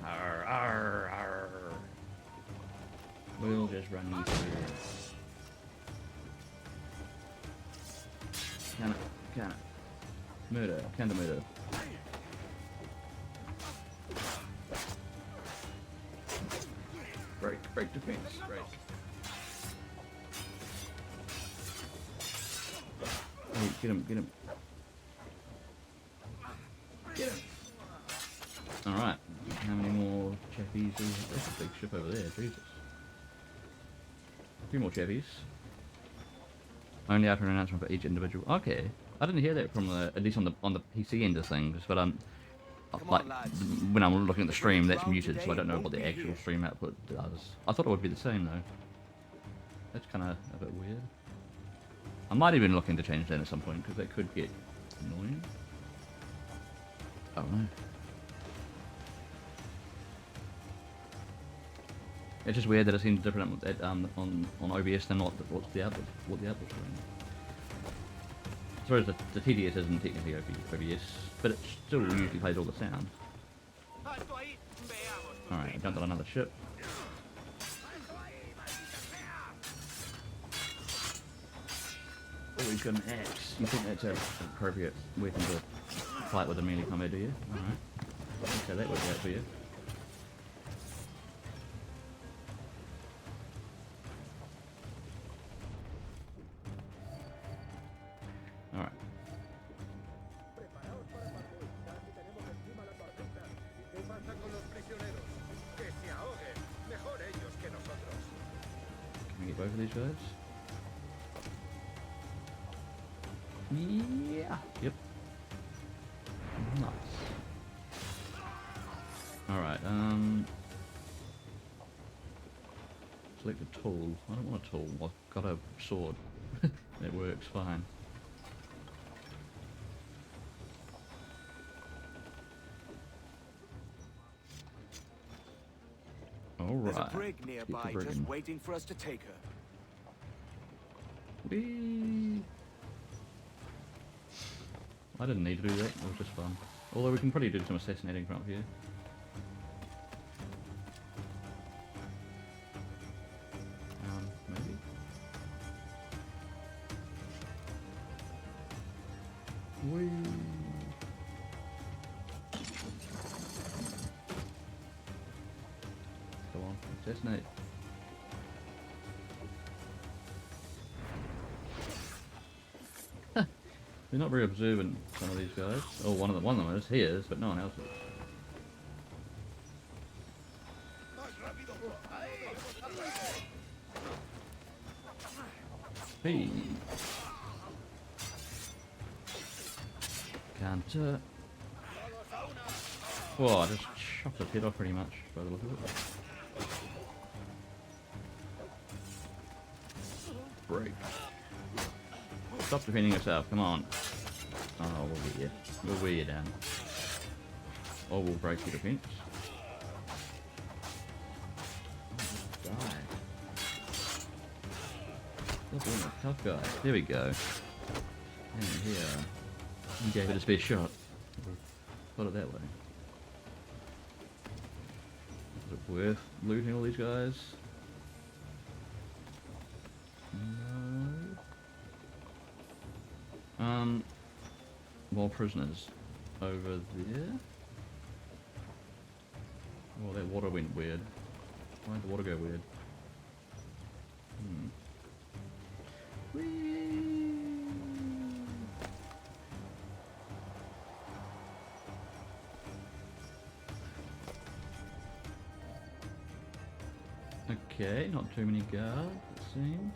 Arr, arr, arr. We'll just run you through. Can it. Murder, counter murder. Break defense, break. Oh, get him. Get him! Alright, how many more chappies do we have? There's a big ship over there, Jesus. A few more chappies. Only after an announcement for each individual. Okay, I didn't hear that from the, at least on the PC end of things, but like when I'm looking at the stream, that's muted, so I don't know what the actual stream output does. I thought it would be the same though. That's kind of a bit weird. I might even look into change that at some point because that could get annoying. I don't know. It's just weird that it seems different at, on OBS than what the output's doing. I suppose the TDS isn't technically OBS, but it still usually plays all the sound. Alright, I jumped on another ship. Oh, he's got an axe. You think that's an appropriate weapon to fight with a melee combat, do you? Alright. Okay, that worked out for you. Alright. Can we get both of these guys? Yeah. Yep. Nice. Alright, select a tool. I don't want a tool. I've got a sword. It works fine. Alright. There's a brig nearby, just waiting for us to take her. Whee! I didn't need to do that, it was just fun. Although we can probably do some assassinating from up here. Maybe? Whee! Come on, assassinate. They're not very observant, some of these guys. Oh, one of them is. He is, but no one else is. Hey! Counter. Whoa, I just chopped his head off pretty much, by the look of it. Break. Stop defending yourself, come on. Oh, we'll get you. We'll wear you down. Or we'll break your defense. Oh, die. Stop being a tough guy. There we go. And here. You gave it a spare shot. Put it that way. Is it worth looting all these guys? No. More prisoners over there. Oh, that water went weird. Why did the water go weird? Okay, not too many guards, it seems.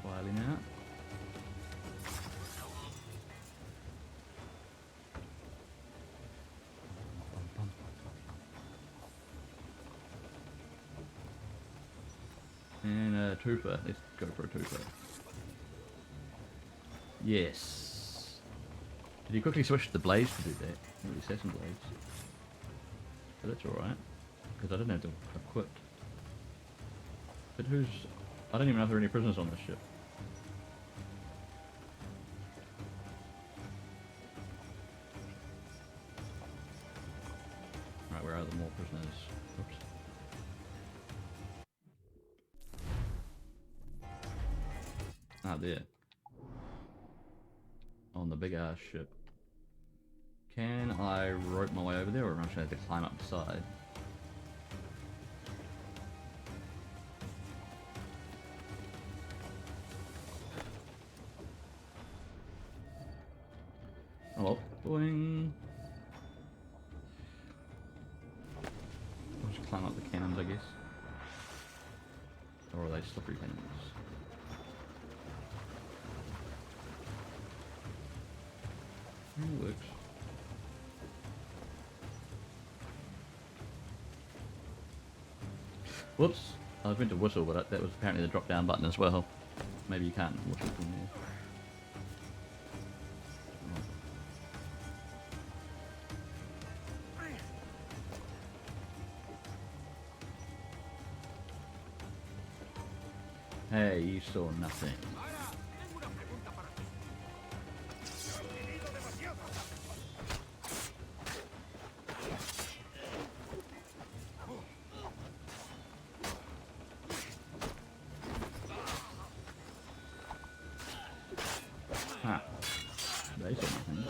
Filing out. And a trooper. Let's go for a trooper. Yes. Did you quickly switch to the blades to do that? The assassin blades. But that's alright. Because I didn't have them equipped. But who's... I don't even know if there are any prisoners on this ship. Right, where are the more prisoners? Oops. Ah, there. On the big ass ship. Can I rope my way over there, or am I just going to have to climb up the side? Oh, boing. I'll just climb up the cannons, I guess. Or are they slippery cannons? It works. Whoops, I was meant to whistle, but that was apparently the drop down button as well. Maybe you can't whistle from there. Hey, you saw nothing. Ha. They saw nothing.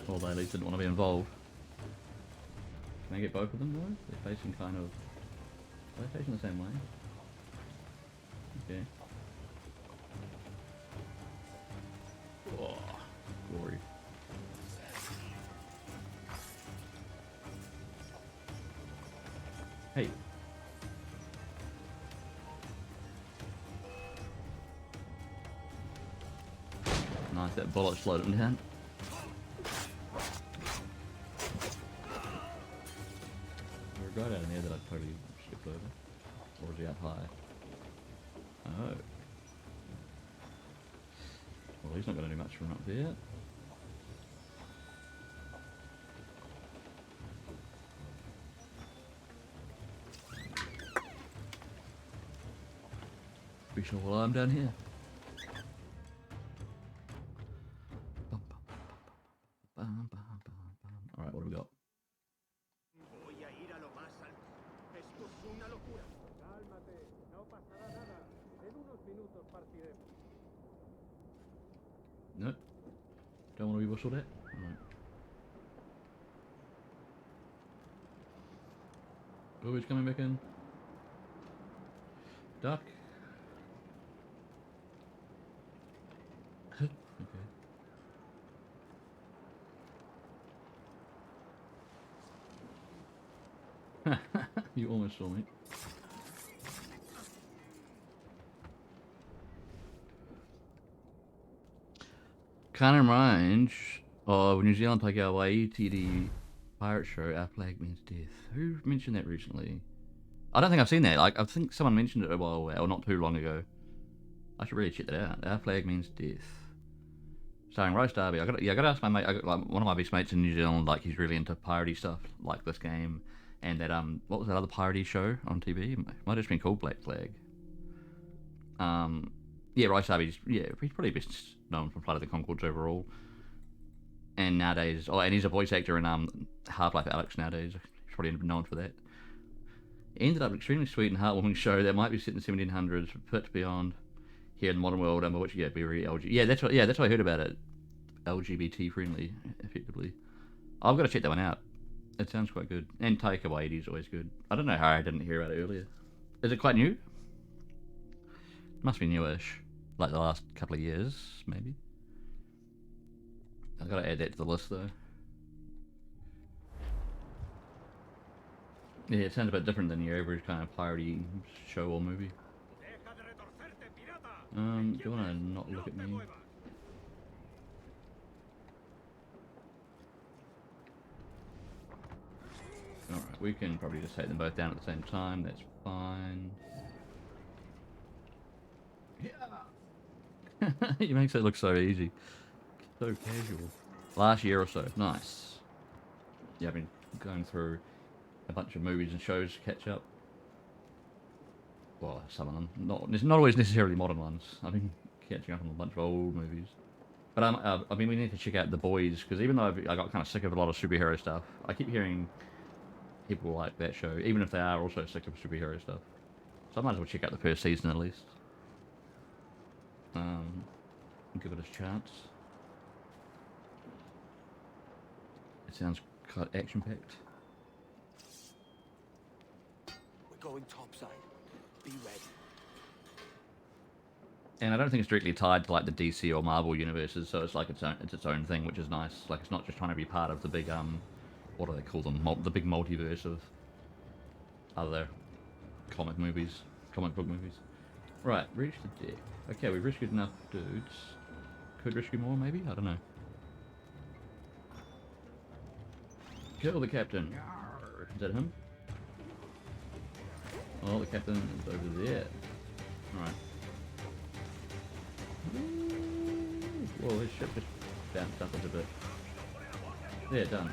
Although they at least didn't want to be involved. Can I get both of them though? They're facing kind of... Are they facing the same way? Okay. Oh, glory. Hey. Nice, that bullet slowed him down. There's a guy down there that I totally skipped over. Or is he up high? Oh. Well, he's not going to do much from up there. Be sure while I'm down here. Alright, what do we got? No. Don't want to be whistled at? Alright. Oh, he's coming back in. Duck. Okay. You almost saw me. Can't mind of New Zealand take our ATD pirate show, Our Flag Means Death. Who mentioned that recently? I don't think I've seen that. Like, I think someone mentioned it a while ago, or not too long ago. I should really check that out. Our Flag Means Death. Starring Rice Darby. I gotta ask my mate. Like, one of my best mates in New Zealand. Like, he's really into piratey stuff, like this game, and that what was that other piratey show on TV? It might have just been called Black Flag. Yeah, Rice Darby's he's probably best known from Flight of the Conchords overall. And nowadays, and he's a voice actor in Half-Life Alyx nowadays. He's probably known for that. It ended up an extremely sweet and heartwarming show that might be set in the 1700s, fit beyond here in the modern world, and which be very that's what I heard about it. LGBT friendly, effectively. I've got to check that one out. It sounds quite good. And Taika Waititi's always good. I don't know how I didn't hear about it earlier. Is it quite new? It must be newish. Like the last couple of years, maybe. I've got to add that to the list though. Yeah, it sounds a bit different than your average kind of piratey show or movie. Do you want to not look at me? Alright, we can probably just take them both down at the same time, that's fine. Yeah. He makes it look so easy. So casual. Last year or so, nice. Yeah, I've been going through a bunch of movies and shows to catch up. Well, some of them. Not always necessarily modern ones. I've been catching up on a bunch of old movies. But I mean, we need to check out The Boys, because even though I got kind of sick of a lot of superhero stuff, I keep hearing people like that show, even if they are also sick of superhero stuff. So I might as well check out the first season at least. Give it a chance. It sounds quite action-packed. We're going topside. Be ready. And I don't think it's directly tied to like the DC or Marvel universes, so it's like its own thing, which is nice. Like, it's not just trying to be part of the big what do they call them? The big multiverse of other comic book movies. Right, reach the deck. Okay, we've rescued enough dudes. Could rescue more, maybe? I don't know. Kill the captain. Is that him? Oh, the captain is over there. Alright. Whoa, his ship just bounced up a bit. There, done.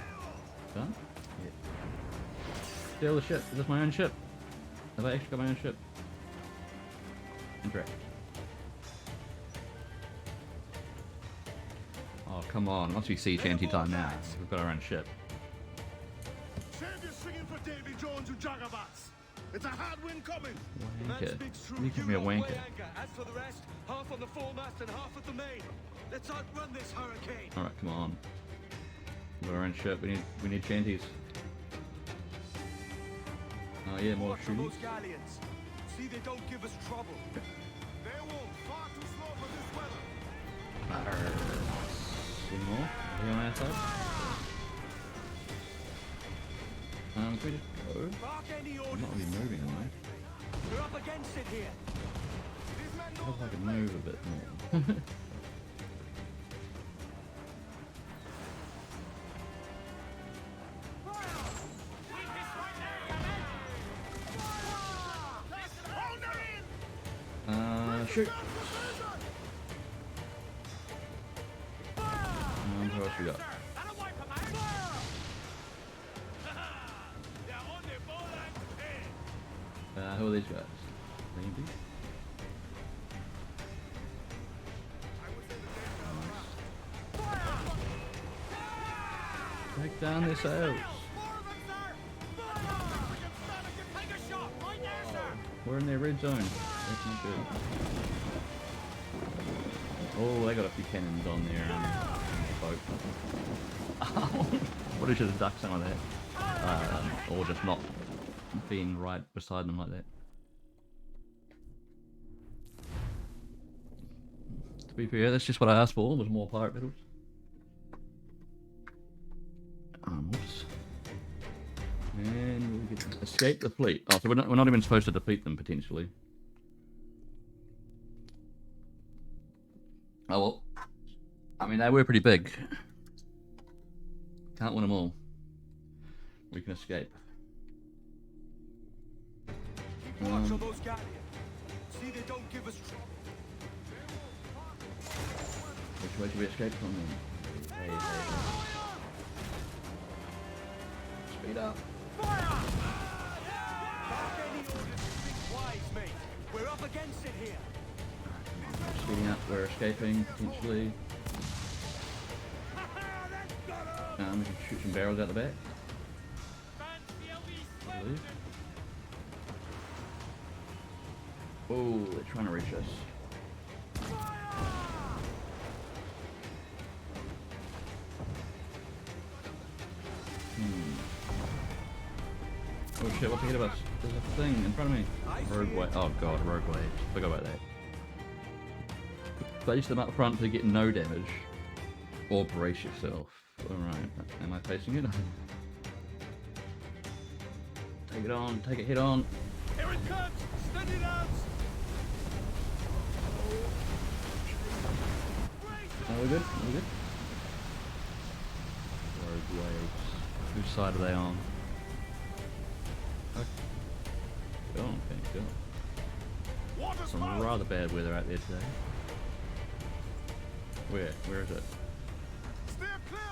Done? Yeah. Steal the ship. Is this my own ship? Have I actually got my own ship? Interact. Oh, come on. Must be sea shanty time now. We've got our own ship. Save your singing for Davy Jones and Jagabats. It's a hard wind coming. Wanker. You give me a wanker. As for the rest, half on the foremast and half at the main. Let's outrun this hurricane. Alright, come on. We've got our own ship. We need shanties. Oh yeah, more Watch those shooties. galleons. See they don't give us trouble. They won't. Far too slow for this weather. Any more? Are you on our side? Can we just go? I'm not really moving, am I? We're up against it here. I hope I can move a bit more. shoot. Who else we got? Who are these guys? Maybe? Take down this house. We're in their red zone. That's not good. Oh, they got a few cannons on their boat. Probably should have ducked some of that. Or just not being right beside them like that. To be fair, that's just what I asked for, was more pirate battles. Whoops. And we'll get escape the fleet. Oh, so we're not even supposed to defeat them, potentially. Oh well. I mean, they were pretty big. Can't win them all. We can escape. Keep watch on those guardians. See they don't give us trouble. Which way do we escape from them? Hey, hey. Speed up. Fire! Any orders to think wise, mate. We're up against it here. Speeding up, we're escaping, potentially. We can shoot some barrels out the back. I believe. Oh, they're trying to reach us. Oh shit, what's ahead of us? There's a thing in front of me. Rogue wave. Oh god, rogue wave. Forgot about that. Place them up front to get no damage. Or brace yourself. Alright, am I facing it? Take it on, take it head on. Here it comes! Steady down! Are we good? Are we good? Rogue waves. Whose side are they on? Okay. Go on, okay, go. Some rather bad weather out there today. Where? Where is it?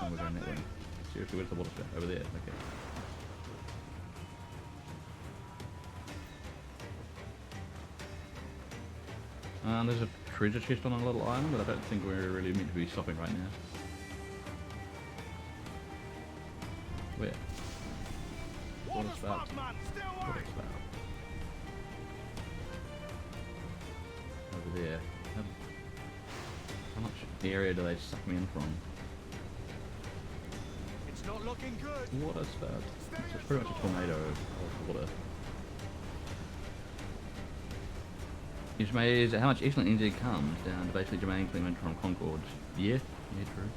Oh, we're going that way. Seriously, where's the water spout? Over there, okay. There's a treasure chest on a little island, but I don't think we're really meant to be stopping right now. Where? Water spout. Water spout. Over there. How much area do they suck me in from? It's not looking good. Water spout. It's pretty much a tornado of water. It's amazed at how much excellent energy comes down to basically Jermaine Clement from Concord. Yeah, yeah, true.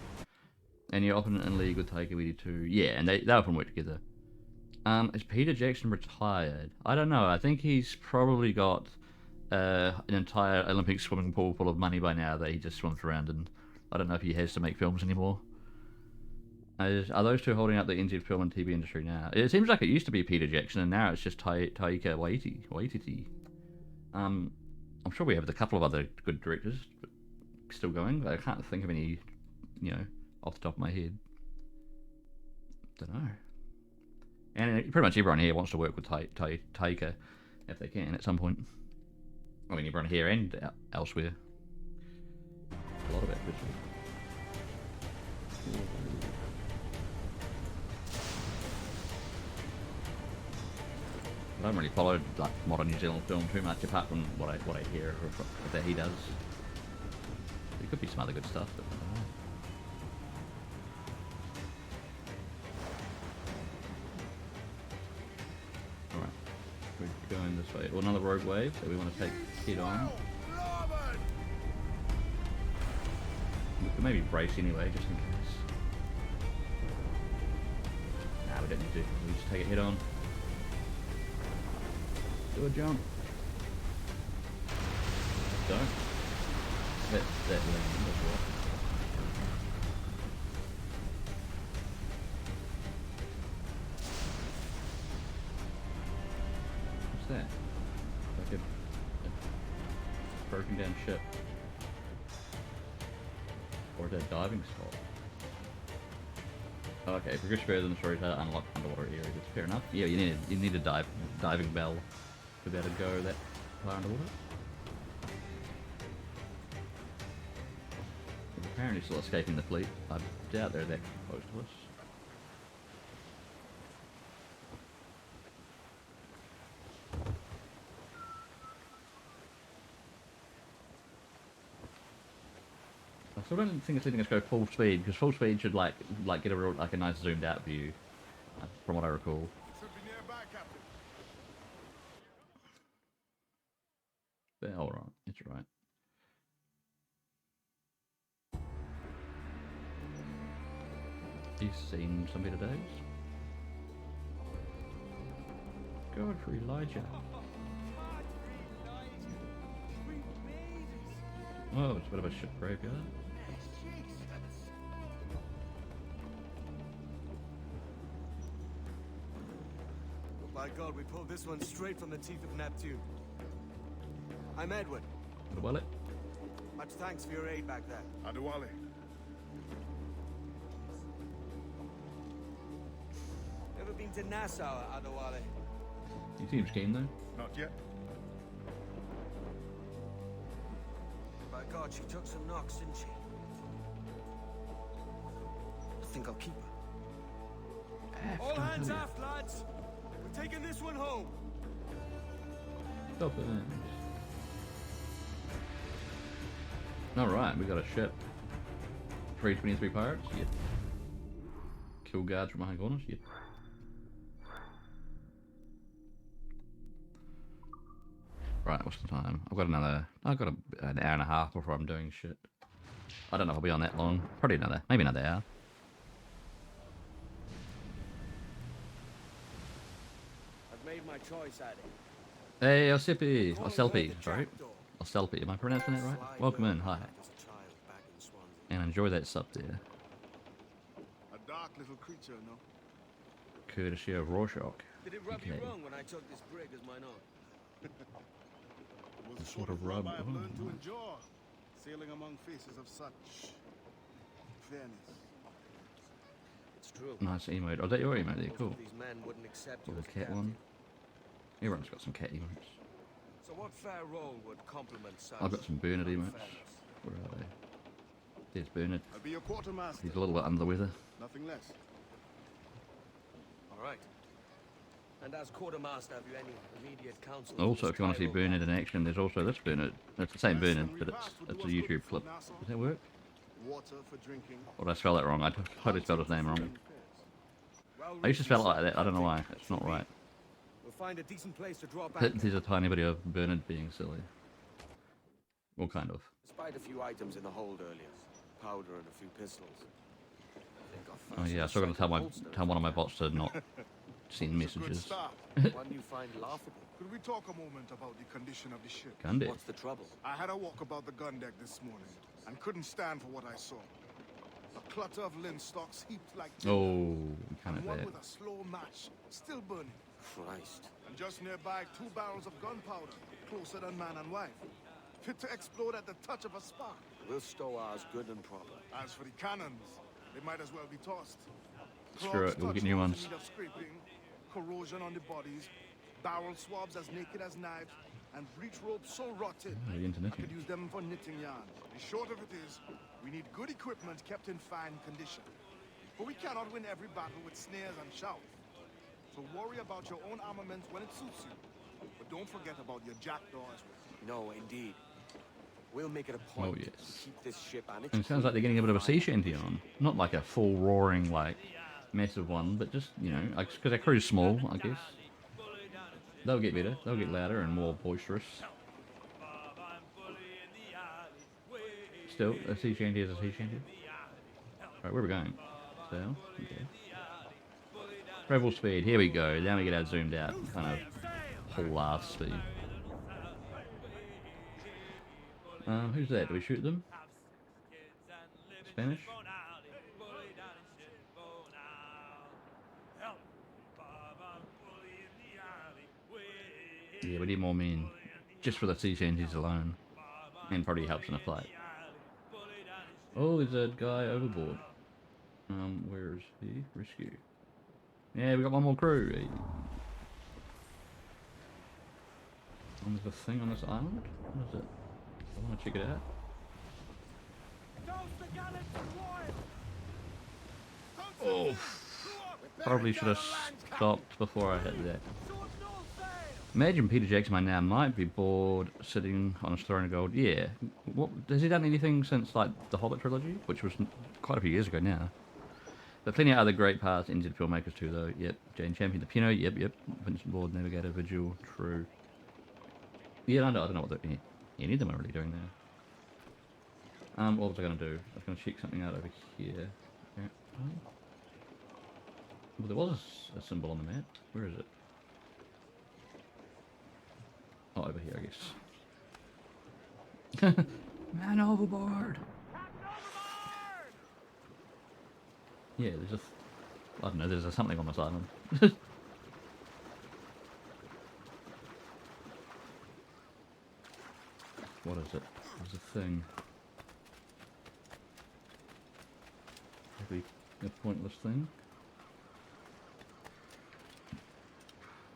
And you're often in league with Taika Waititi too. Yeah, and they often work together. Is Peter Jackson retired? I don't know. I think he's probably got an entire Olympic swimming pool full of money by now that he just swims around in. I don't know if he has to make films anymore. Are those two holding up the NZ film and TV industry now? It seems like it used to be Peter Jackson, and now it's just Taika Waititi. I'm sure we have a couple of other good directors still going, but I can't think of any, off the top of my head. Don't know. And pretty much everyone here wants to work with Taika if they can at some point. I mean, everyone here and elsewhere. A lot of it, actually. I don't really follow like modern New Zealand film too much, apart from what I hear that he does. There could be some other good stuff, but I don't know. Alright, we're going this way. Well, another rogue wave that we want to take head on. We could maybe brace anyway, just in case. Nah, we don't need to. We just take it head on. Do a jump. Don't. Hit that land as well. What's that? Like a broken down Or is that diving spot? Okay, progress further in the story to unlock underwater areas. That's fair enough. Yeah, you need a diving bell to be able to go that far underwater. We're apparently still escaping the fleet. I doubt they're that close to us. I still don't think it's letting us go full speed, because full speed should like get a real, like a nice zoomed out view, from what I recall. But alright, it's right. He's seen some better days. God for Elijah. Oh, it's a bit of a shit graveyard. By God, we pulled this one straight from the teeth of Neptune. I'm Edward. Adewale. Much thanks for your aid back there. Adewale. Never been to Nassau, Adewale? He seems keen though. Not yet. By God, she took some knocks, didn't she? I think I'll keep her. All hands aft, lads! We're taking this one home! Stop it. Alright, we got a ship. 323 pirates? Yep. Kill guards from behind corners? Yep. Right, what's the time? I've got an hour and a half before I'm doing shit. I don't know if I'll be on that long. Probably maybe another hour. I've made my choice, Addy. Hey, Selpy, sorry. Selpy, am I pronouncing that right? Welcome in, hi. And enjoy that sub there. A dark little creature, no? Courtesy of Rorschach. Did it rub you wrong when I took this brig as mine own? It was the sort of rub I have learned to endure, sailing among faces of such fairness. It's true. Nice emote. Oh, is that your emote there? Cool. These men wouldn't accept Or you the as cat captain. one. Everyone's got some cat emotes. So what fair role would complement such? I've got some Bernard emotes. unfairness? Where are they? There's Bernard. I'll be your quartermaster. He's a little bit under the weather. Nothing less. All right. And as quartermaster, have you any immediate counsel? Also, if you want to see Bernard in action, there's also this Bernard. It's the same Bernard, but it's a YouTube clip. Does that work? Water for drinking. Or did I spell that wrong? I totally spelled his name wrong. I used to spell it like that. I don't know why. It's not right. We'll find a decent place to draw back. There's a tiny bit of Bernard being silly. Well, kind of. Despite a few items in the hold earlier, powder and a few pistols. Oh yeah, I still got to tell one of my bots to not send messages. One you find laughable. Could we talk a moment about the condition of the ship? Gun deck. What's the trouble? I had a walk about the gun deck this morning and couldn't stand for what I saw. A clutter of linstocks heaped like Oh, kind and of one bad. with a slow match, still burning. Christ. And just nearby, 2 barrels of gunpowder, closer than man and wife, fit to explode at the touch of a spark. We'll stow ours good and proper. As for the cannons, they might as well be tossed. Screw it, we'll get new ones. In need of scraping, corrosion on the bodies, barrel swabs as naked as knives, and breech ropes so rotted Really into I knitting. could use them for knitting yarn. The short of it is, we need good equipment kept in fine condition. But we cannot win every battle with snares and shouts. So worry about your own armament when it suits you. But don't forget about your jackdaw as well. No, indeed. We'll make it a point Oh, yes. to keep this ship and its And it sounds like they're getting a bit of a sea shanty on. Not like a full roaring, like, massive one, but just, you know, because their crew's small, I guess. They'll get better. They'll get louder and more boisterous. Still, a sea shanty is a sea shanty. Right, where are we going? So, okay. Travel speed, here we go. Now we get our zoomed out, kind of whole ass speed. Who's that? Do we shoot them? Spanish? Yeah, we need more men. Just for the sea shanties alone. And probably helps in a fight. Oh, there's a guy overboard. Where is he? Rescue. Yeah, we got one more crew. Hey. And there's a thing on this island? What is it? I want to check it out. Oh, probably should have stopped before I hit that. Imagine Peter Jackson by now might be bored sitting on his throne of gold. Yeah. What, has he done anything since like the Hobbit trilogy, which was quite a few years ago now? But plenty of other great past NZ filmmakers too, though. Yep. Jane Champion, the piano. Yep. Vincent Ward, Navigator, Vigil, True. Yeah, I don't know what any of them are really doing there. What was I going to do? I was going to check something out over here. Well, there was a symbol on the map. Where is it? Oh, over here, I guess. Man overboard! Yeah, there's a... I don't know, there's something on this island. What is it? There's a thing. Maybe a pointless thing.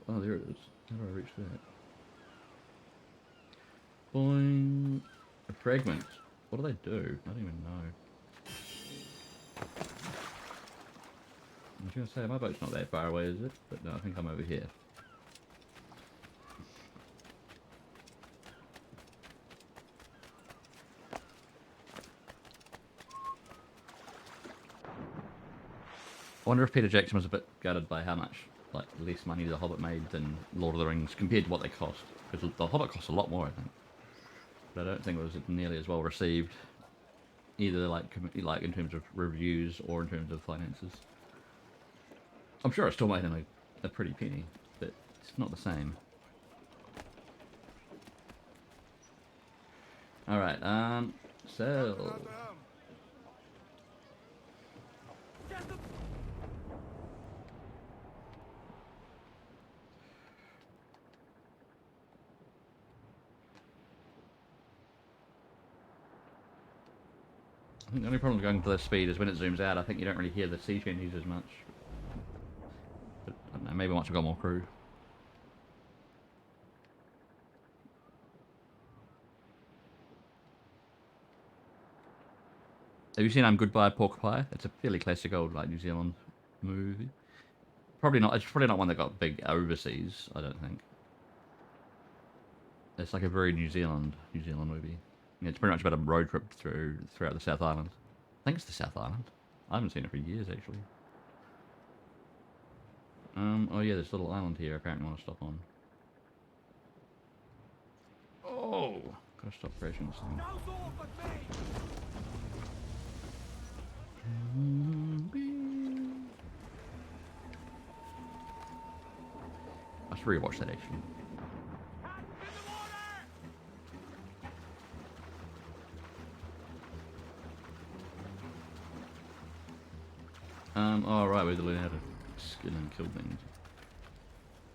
Oh, there it is. How do I reach that? Boing. A fragment. What do they do? I don't even know. I was going to say, my boat's not that far away, is it? But no, I think I'm over here. I wonder if Peter Jackson was a bit gutted by how much less money The Hobbit made than Lord of the Rings compared to what they cost. Because The Hobbit cost a lot more, I think. But I don't think it was nearly as well received, either like in terms of reviews or in terms of finances. I'm sure it still made him a pretty penny, but it's not the same. Alright, so... I think the only problem with going to this speed is when it zooms out, I think you don't really hear the sea changes as much. But, I don't know, maybe once I've got more crew. Have you seen Goodbye Pork Pie? It's a fairly classic old New Zealand movie. Probably not. It's probably not one that got big overseas. I don't think. It's like a very New Zealand movie. Yeah, it's pretty much about a road trip throughout the South Island. I think it's the South Island. I haven't seen it for years actually. Oh yeah, this little island here. Apparently, I want to stop on. Oh, gotta stop crashing this thing. I should rewatch that actually. Oh right, we have to learn how to skin and kill things.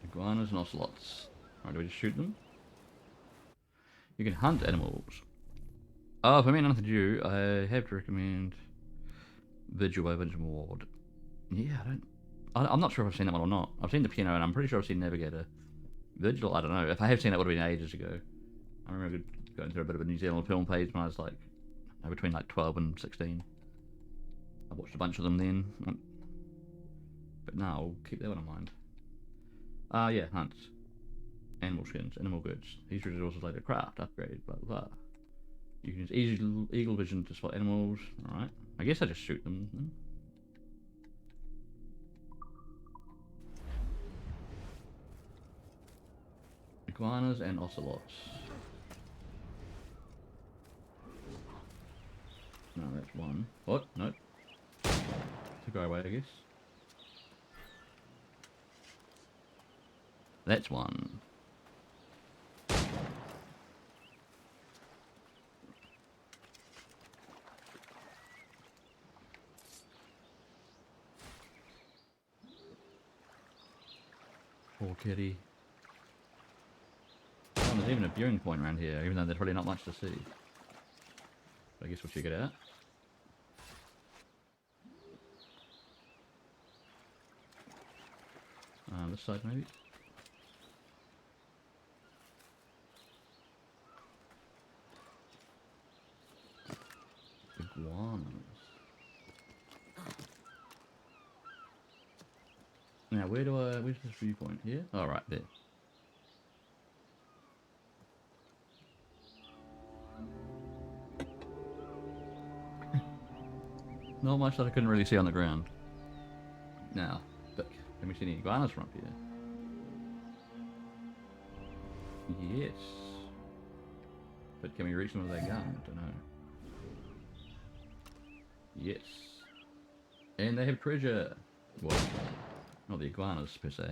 Iguanas and ocelots. Right, do we just shoot them? You can hunt animals. Oh, for me, nothing to do. I have to recommend Vigil by Vincent Ward. Yeah, I'm not sure if I've seen that one or not. I've seen the piano, and I'm pretty sure I've seen Navigator. Vigil, I don't know. If I have seen it, it would have been ages ago. I remember going through a bit of a New Zealand film page when I was between 12 and 16. I watched a bunch of them then. But now I'll keep that one in mind. Yeah, hunts. Animal skins, animal goods. These resources later craft, upgrade, blah blah blah. You can use eagle vision to spot animals. Alright. I guess I just shoot them. Iguanas and ocelots. No, that's one. What? Nope. To go away, I guess. That's one. Poor kitty. Oh, there's even a viewing point around here, even though there's probably not much to see. But I guess we'll check it out. This side maybe. Iguanas. Now where's this viewpoint here? Oh, right there. Not much that I couldn't really see on the ground. Now, look, can we see any iguanas from up here? Yes. But can we reach them with that gun? I don't know. Yes. And they have treasure. Well, not the iguanas per se,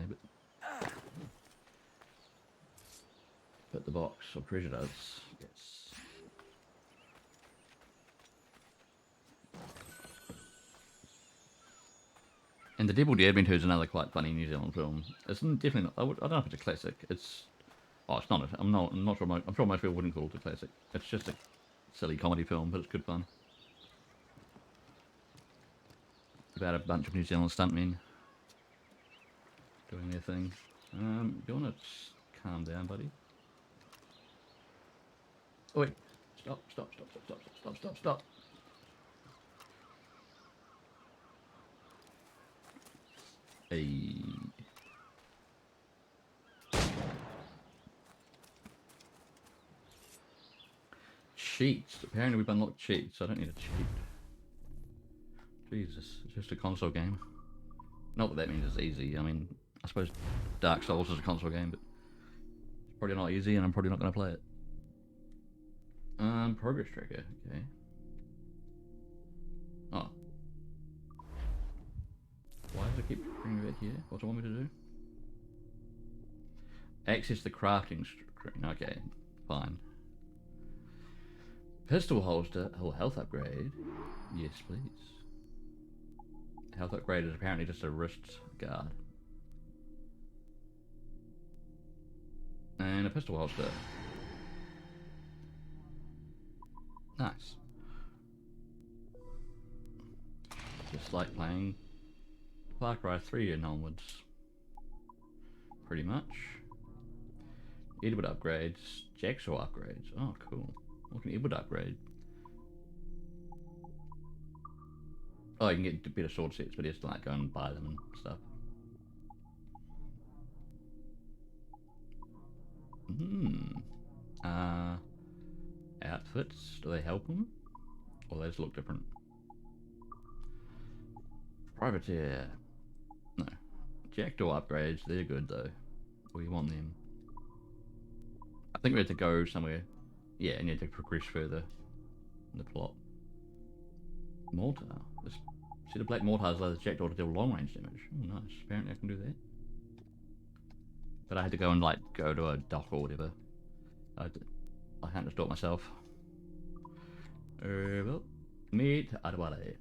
but the box of treasure does. Yes. And The Devil Dared Me 2 is another quite funny New Zealand film. It's definitely not, I don't know if it's a classic. It's it's not. I'm not sure. I'm sure most people wouldn't call it a classic. It's just a silly comedy film, but it's good fun. About a bunch of New Zealand stuntmen doing their thing. You wanna calm down, buddy? Oh wait! Stop! Hey. Cheats. Apparently we've unlocked cheats. I don't need a cheat. Jesus, it's just a console game. Not that that means it's easy. I mean, I suppose Dark Souls is a console game, but it's probably not easy, and I'm probably not going to play it. Progress tracker. Okay. Oh. Why does it keep bringing me back here? What do you want me to do? Access the crafting screen. Okay, fine. Pistol holster. Oh, health upgrade. Yes, please. Health upgrade is apparently just a wrist guard. And a pistol holster. Nice. Just like playing Far Cry 3 and onwards. Pretty much. Edward upgrades. Jacksaw upgrades. Oh, cool. What can Edward upgrade? Oh, you can get better sword sets, but you have to like go and buy them and stuff. Outfits, do they help them? Or they just look different? Privateer. No. Jackdaw upgrades, they're good though. We want them. I think we have to go somewhere. Yeah, and you have to progress further in the plot. Mortar. See, the black mortar allows the jackdaw to deal long range damage. Oh, nice. Apparently I can do that. But I had to go and like go to a dock or whatever. I can't just do it myself. Well, meet Adwale.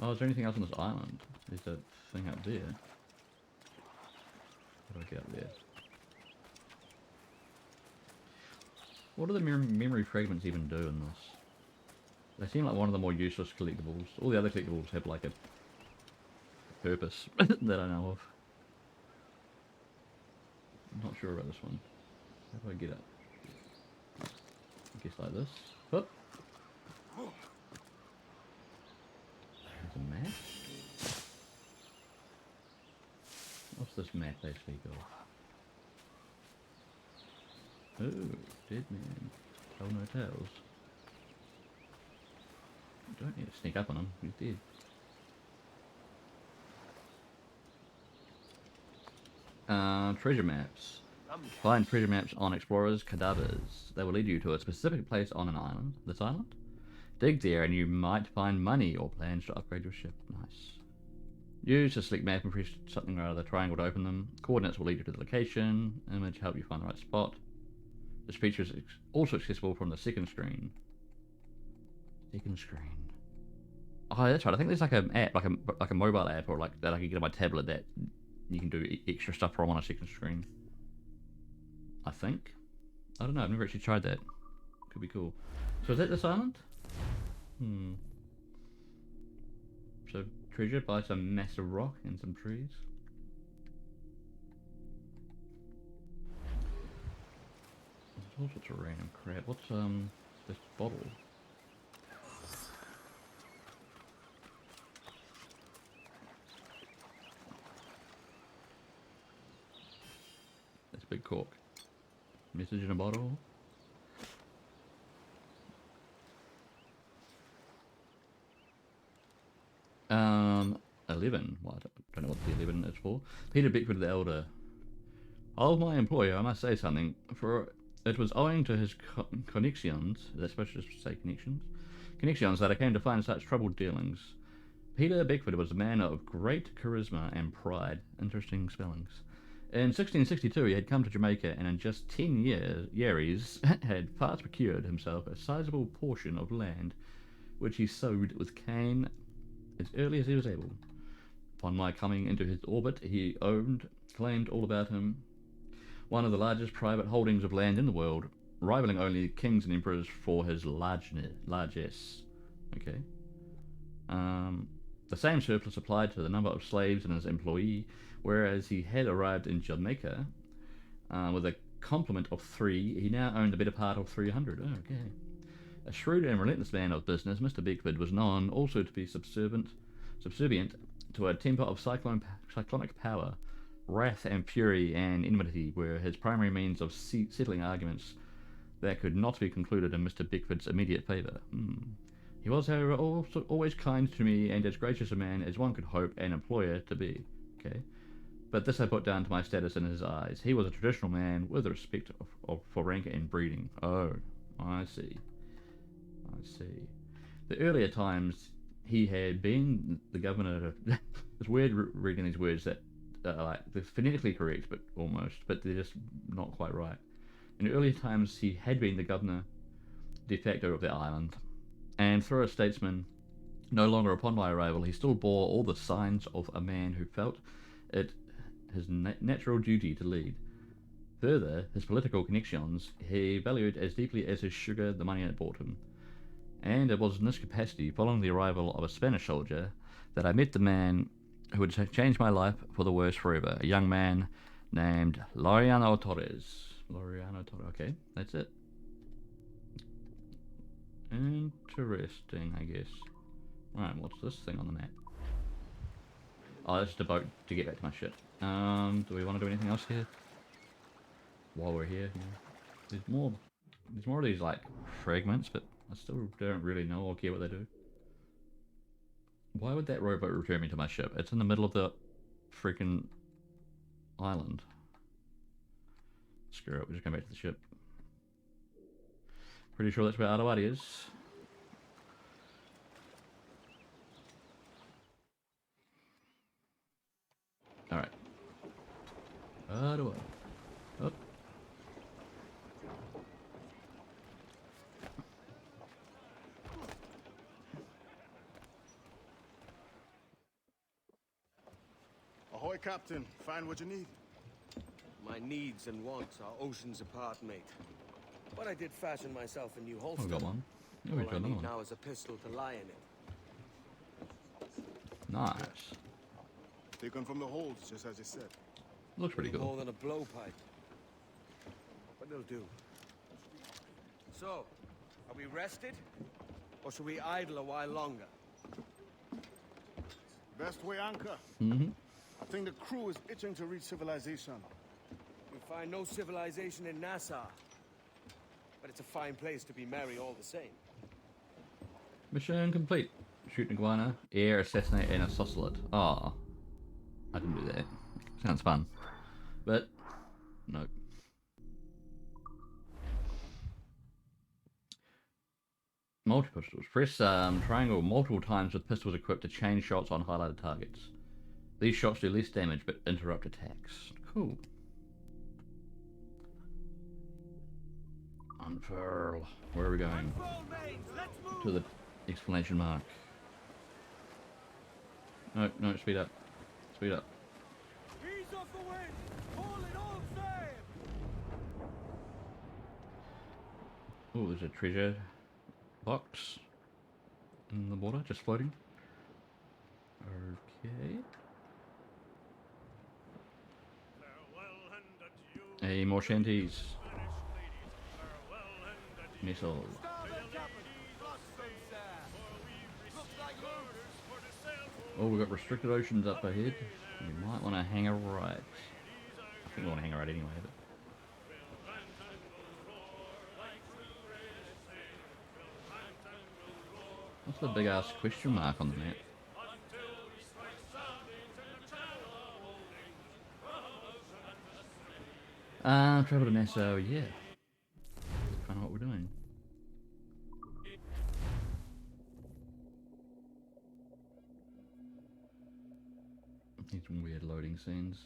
Oh, is there anything else on this island? There's that thing up there. How do I get up there? What do the memory fragments even do in this? They seem like one of the more useless collectibles. All the other collectibles have like a purpose that I know of. I'm not sure about this one. How do I get up? I guess like this. Whoop. There's a map? What's this map they speak of? Oh, dead man. Tell no tales. You don't need to sneak up on him, he's dead. Treasure maps. Find treasure maps on explorers' cadavers. They will lead you to a specific place on an island. This island? Dig there and you might find money or plans to upgrade your ship. Nice. Use a select map and press something or other triangle to open them. Coordinates will lead you to the location. Image help you find the right spot. This feature is also accessible from the second screen. Second screen. Oh, that's right. I think there's like an app, like a mobile app, or like that I can get on my tablet that you can do extra stuff from on a second screen. I think. I don't know. I've never actually tried that. Could be cool. So is that this island? So treasure by some massive rock and some trees. There's all sorts of random crap. What's this bottle? That's a big cork. Message in a bottle. 11. Well, I don't know what the 11 is for. Peter Beckford the Elder. Of my employer, I must say something, for it was owing to his connections, that's supposed to say connections, that I came to find such troubled dealings. Peter Beckford was a man of great charisma and pride. Interesting spellings. In 1662, he had come to Jamaica, and in just 10 years had fast procured himself a sizable portion of land, which he sowed with cane as early as he was able. Upon my coming into his orbit, he claimed all about him, one of the largest private holdings of land in the world, rivaling only kings and emperors for his largesse. Okay. The same surplus applied to the number of slaves in his employee, whereas he had arrived in Jamaica with a complement of 3, he now owned the better part of 300. Oh, okay. A shrewd and relentless man of business, Mr. Beckford was known also to be subservient to a temper of cyclonic power. Wrath and fury and enmity were his primary means of settling arguments that could not be concluded in Mr. Beckford's immediate favour. He was, however, also always kind to me, and as gracious a man as one could hope an employer to be. Okay, but this I put down to my status in his eyes. He was a traditional man with respect for rank and breeding. Oh, I see. The earlier times he had been the governor. It's weird reading these words that like they're phonetically correct, but they're just not quite right. In earlier times, he had been the governor de facto of the island, and through a statesman, no longer upon my arrival, he still bore all the signs of a man who felt it his natural duty to lead. Further, his political connections he valued as deeply as his sugar the money it brought him. And it was in this capacity, following the arrival of a Spanish soldier, that I met the man who would change my life for the worse forever, a young man named Laureano Torres. Okay, that's it. Interesting, I guess. Right, what's this thing on the map? Oh, that's just a boat to get back to my ship. Do we want to do anything else here? While we're here, There's more of these, like, fragments, but I still don't really know or care what they do. Why would that rowboat return me to my ship? It's in the middle of the freaking island. Screw it, we'll just come back to the ship. Pretty sure that's where Adawadi is. Alright. Adawadi. Up. Ahoy, Captain. Find what you need. My needs and wants are oceans apart, mate. But I did fashion myself a new Oh, holster. we got one. Yeah, All we got I another need one. now is a pistol to lie in it. Nice. Taken from the holds, just as you said. Looks pretty More cool. than a blowpipe. But it'll do. So, are we rested? Or should we idle a while longer? Best way anchor. I think the crew is itching to reach civilization. We find no civilization in Nassau. But it's a fine place to be merry all the same. Mission complete. Shoot an iguana, air, assassinate, and assassinate. Ah, I didn't do that. Sounds fun. But, no. Multi-pistols. Press triangle multiple times with pistols equipped to chain shots on highlighted targets. These shots do less damage but interrupt attacks. Cool. Unfurl. Where are we going? To the exclamation mark. No, no, speed up. Speed up. Ease off the wind! Haul it all sail! Oh, there's a treasure box in the water, just floating. Okay. Hey, more shanties. Missiles. Oh, we've got restricted oceans up ahead. We might want to hang a right. I think we want to hang a right anyway, but... What's the big ass question mark on the map? Travel to Nassau, yeah. That's kind of what we're doing. These some weird loading scenes.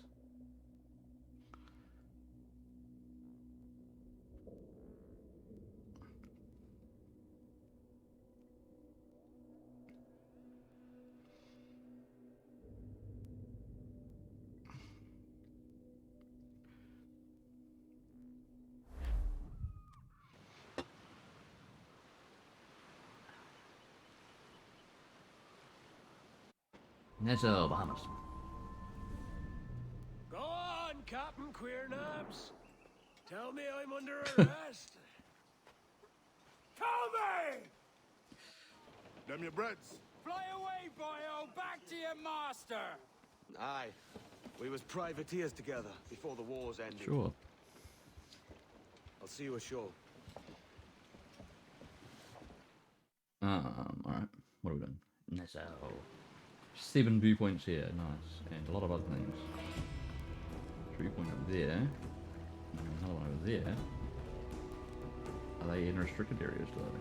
Nassau, Bahamas. Go on, Captain Queernabs. Tell me I'm under arrest. Tell me! Them your breads. Fly away, boyo! Back to your master! Aye. We was privateers together before the wars ended. Sure. I'll see you ashore. Alright. What are we doing? Nassau. 7 viewpoints here, nice. And a lot of other things. 3 point up there. And another one over there. Are they in restricted areas though?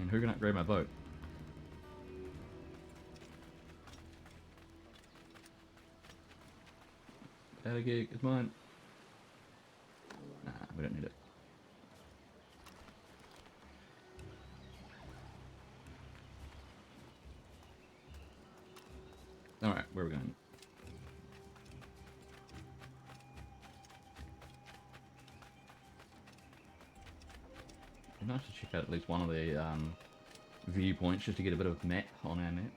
And who can upgrade my boat? That gig is mine. Nah, we don't need it. Alright, where are we going? It'd be nice to check out at least one of the viewpoints just to get a bit of map on our map.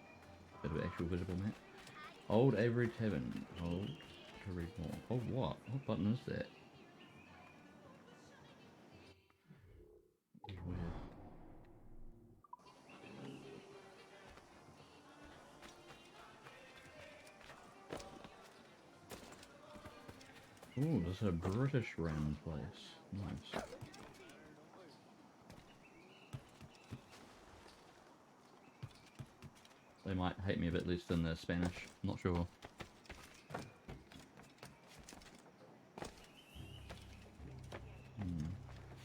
A bit of actual visible map. Old Avery Tavern. Hold to read more. Hold what? What button is that? It's weird. Ooh, this is a British round place. Nice. They might hate me a bit less than the Spanish. Not sure.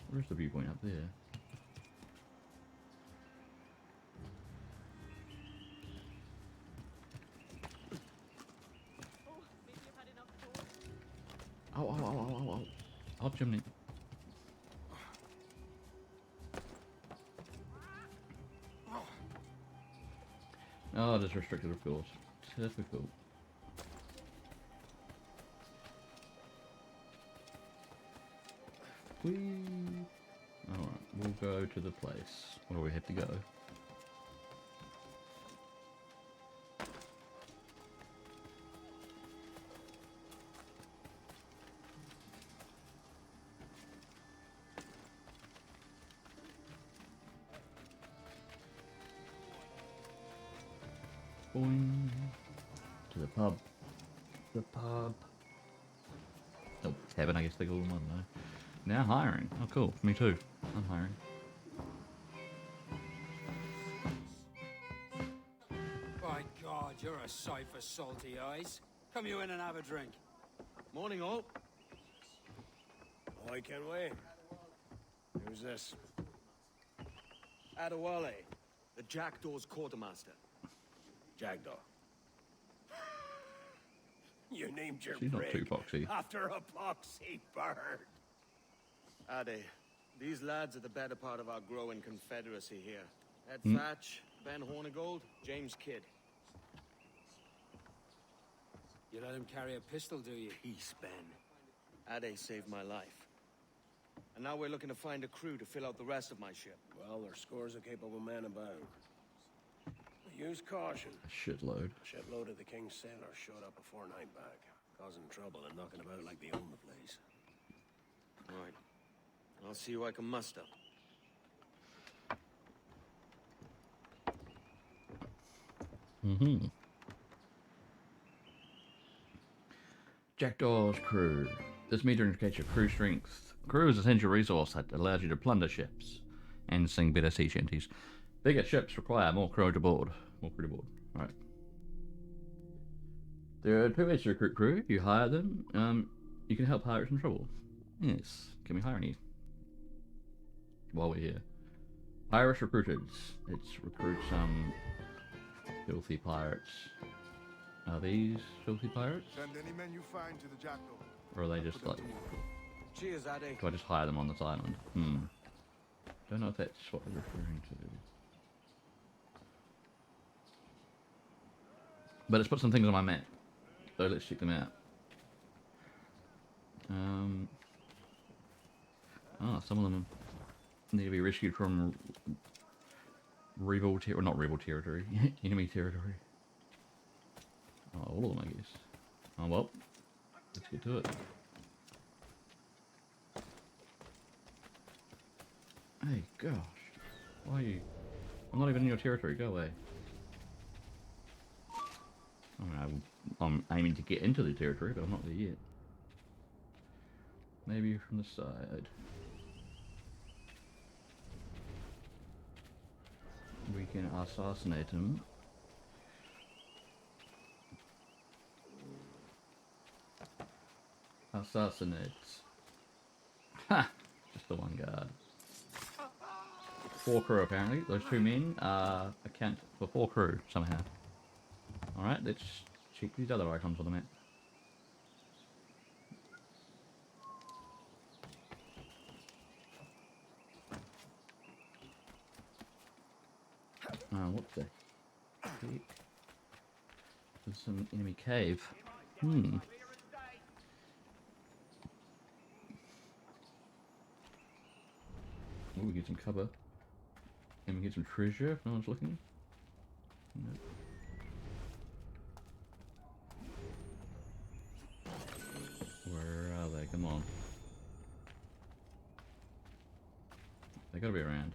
Where's the viewpoint up there? Oh. Oh, chimney. Oh, it is restricted, of course. Typical. Whee! Alright, we'll go to the place where we have to go. Boing. To the pub. The pub. Oh, tavern, I guess they call them, I don't know. Now hiring. Oh, cool. Me too. I'm hiring. By God, you're a sight for salty eyes. Come you in and have a drink. Morning, all. I can wait. Who's this? Adewale, the Jackdaw's quartermaster. Jackdaw. You named your She's not brig too poxy. after a poxy bird. Ade, these lads are the better part of our growing confederacy here. Ed Hmm. Thatch, Ben Hornigold, James Kidd. You let him carry a pistol, do you? Peace, Ben. Ade saved my life. And now we're looking to find a crew to fill out the rest of my ship. Well, there's scores of capable men about. Use caution. A shitload. A shitload of the King's sailors showed up before nightback, causing trouble and knocking about like they own the place. All right. I'll see who I can muster. Mm-hmm. Jackdaw's crew. This meter indicates your crew strength. Crew is an essential resource that allows you to plunder ships and sing better sea shanties. Bigger ships require more crew to board. Right. There are 2 ways to recruit crew. You hire them. You can help pirates in trouble. Yes. Can we hire any? While we're here. Irish recruiters. Let's recruit some filthy pirates. Are these filthy pirates? Send any men you find to the Jackdaw. Or are they just like... Cheers, Addy. Do I just hire them on this island? Don't know if that's what they're referring to. But let's put some things on my map. So let's check them out. Some of them need to be rescued from rebel territory, not rebel territory, enemy territory. Oh, all of them, I guess. Oh well, let's get to it. Hey, gosh, why are you? I'm not even in your territory. Go away. I mean, I'm aiming to get into the territory, but I'm not there yet. Maybe from the side. We can assassinate him. Assassinate. Ha! Just the one guard. 4 crew apparently. Those 2 men account for 4 crew somehow. Alright, let's check these other icons on the map. What the heck? There's some enemy cave. Ooh, we get some cover. And we get some treasure if no one's looking. Nope. Where are they? Come on. They gotta be around.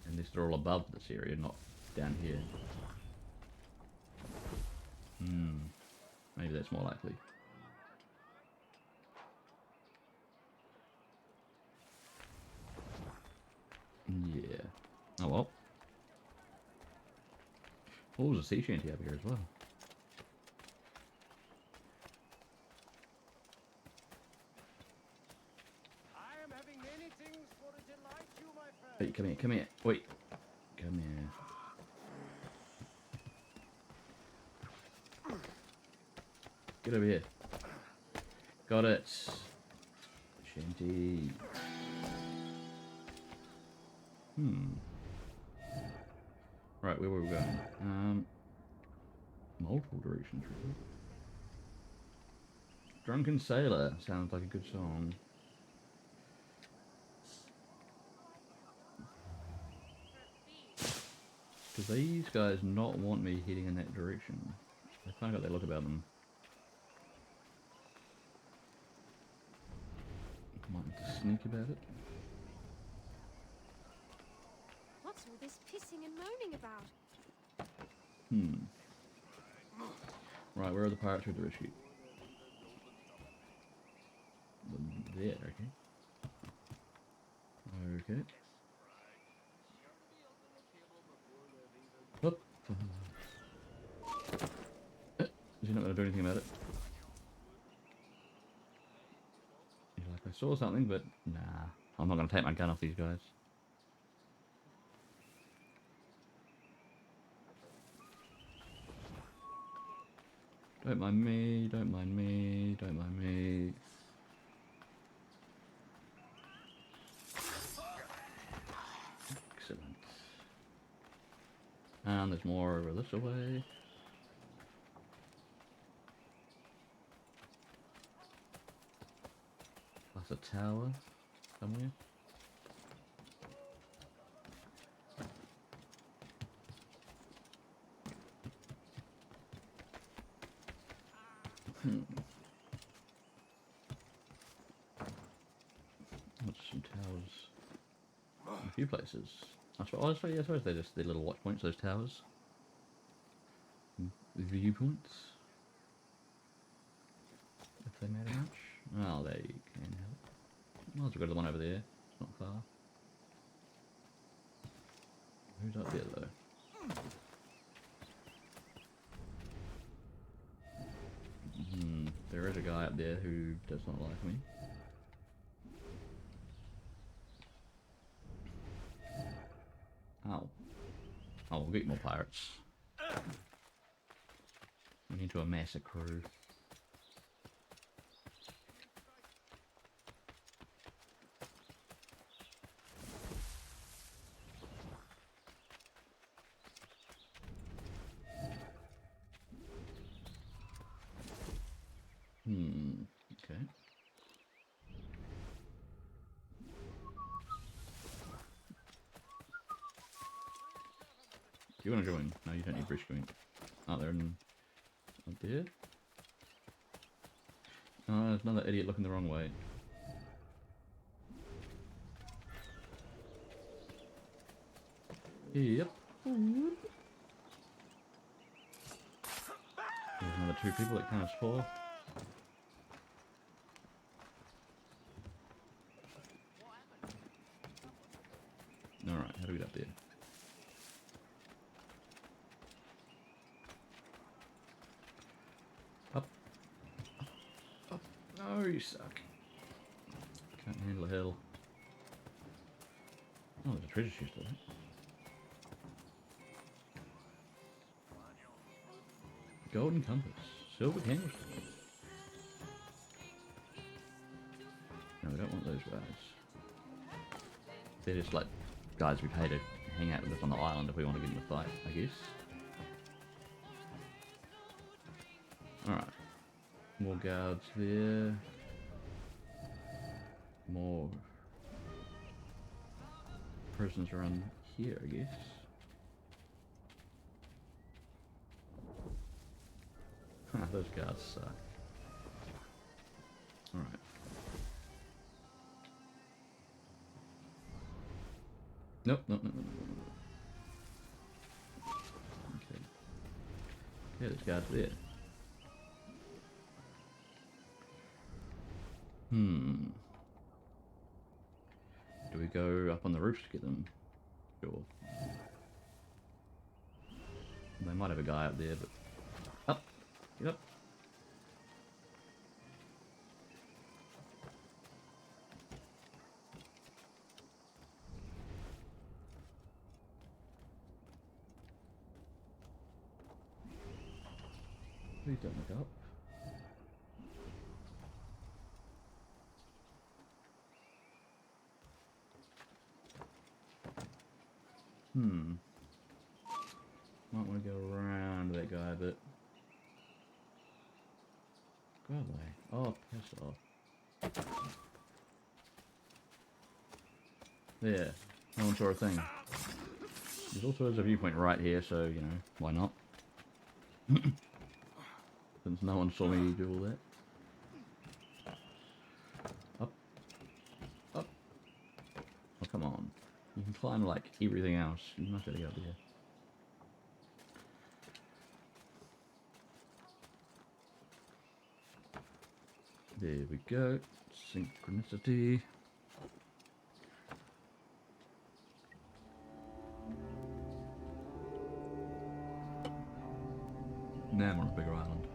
At least they're all above this area, not down here. Maybe that's more likely. Yeah. Oh well. Oh, there's a sea shanty up here as well. I am having many things for to delight you, my friend. Hey, come here, come here. Wait. Come here. Get over here. Got it. Shanty. Right, where were we going? Multiple directions, really. Drunken Sailor sounds like a good song. Do these guys not want me heading in that direction? They kind of got that look about them. Might have to sneak about it. What's all this pissing and moaning about? Right, where are the pirates with the rescue? There, okay. Okay. Whoop. Is he not going to do anything about it? He's like, I saw something, but nah. I'm not going to take my gun off these guys. Don't mind me, don't mind me, don't mind me. Excellent. And there's more over this way. That's a tower somewhere. What's some towers? In a few places. I suppose they're just their little watch points, those towers. Viewpoints. If they matter much. Oh, they can help. Might as well go to the one over there. It's not far. Who's up there though? There is a guy up there who does not like me. Oh. Oh, we'll get more pirates. We need to amass a crew. Okay. Do you want to join? No, you don't need bridge going. Oh, they're in... up there? Oh, there's another idiot looking the wrong way. Yep. There's another 2 people that counts 4. Alright, how do we get up there? Up. Up. No, you suck. Can't handle a hill. Oh, there's a treasure chest there. Golden compass. Silver candlestick. No, we don't want those guys. They're just like guys we pay to hang out with us on the island if we want to get in a fight, I guess. Alright. More guards there. More prisoners around here, I guess. Those guards suck. Alright. Nope, nope, nope, nope, nope. Okay. Yeah, there's guards there. Do we go up on the roofs to get them? Sure. They might have a guy up there, but... Up! Get up! Please don't look up. Might want to go around that guy a bit. Go away. Oh, piss off. There. No one saw a thing. There's also a viewpoint right here, so, you know, why not? Since no one saw me do all that. Up. Up. Oh, come on. You can climb like everything else. You must be able to get up there. There we go. Synchronicity. Now I'm on a bigger island.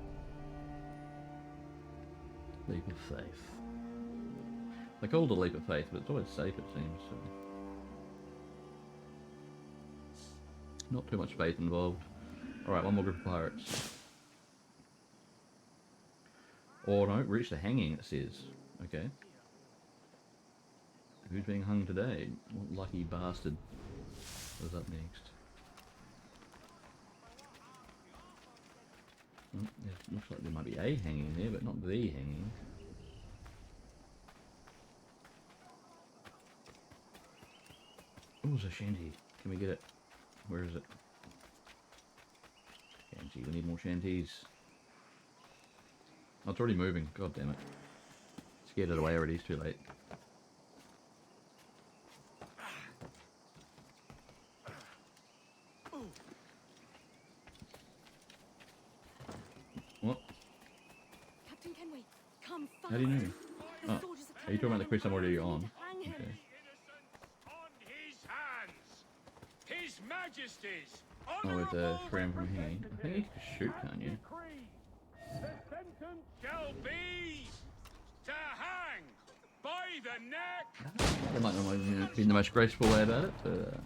Leap of faith. They called it a leap of faith, but it's always safe, it seems. So. Not too much faith involved. Alright, one more group of pirates. Oh no, reach the hanging, it says. Okay. Who's being hung today? What lucky bastard was up next? It looks like there might be a hanging there, but not the hanging. there's a shanty. Can we get it? Where is it? Shanty. We need more shanties. Oh, it's already moving. God damn it. Scared it away already. It's too late. What? Captain Kenway, come fast. How do you know? Oh, are you talking about the quest I'm already on? Okay. His Majesty's Oh, with the frame from hanging. I think you can shoot, can't you? The sentence shall be to hang by the neck. That might not be the most graceful way about it, but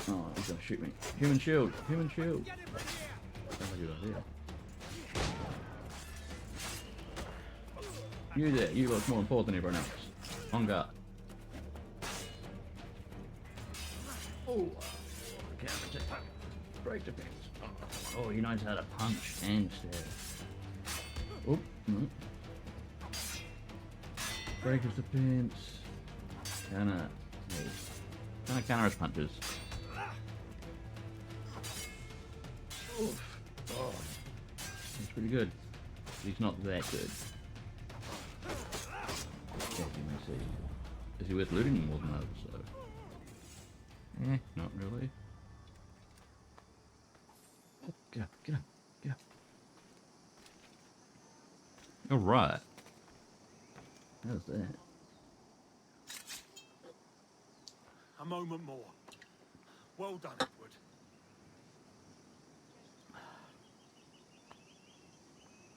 oh, he's gonna shoot me. Human shield! Human shield! That's a good idea. You there, you look more important than everyone else. On guard. Oh, break defense. Oh, he knows how to punch and stab. Oh, no. Break his defense. Counter. Hey. Kinda counter his punches. Oof. Oh, he's pretty good. He's not that good. As you may see. Is he worth looting more than others, though? Eh, not really. Oh, get up, get up, get up. Alright. How's that? A moment more. Well done, Edward.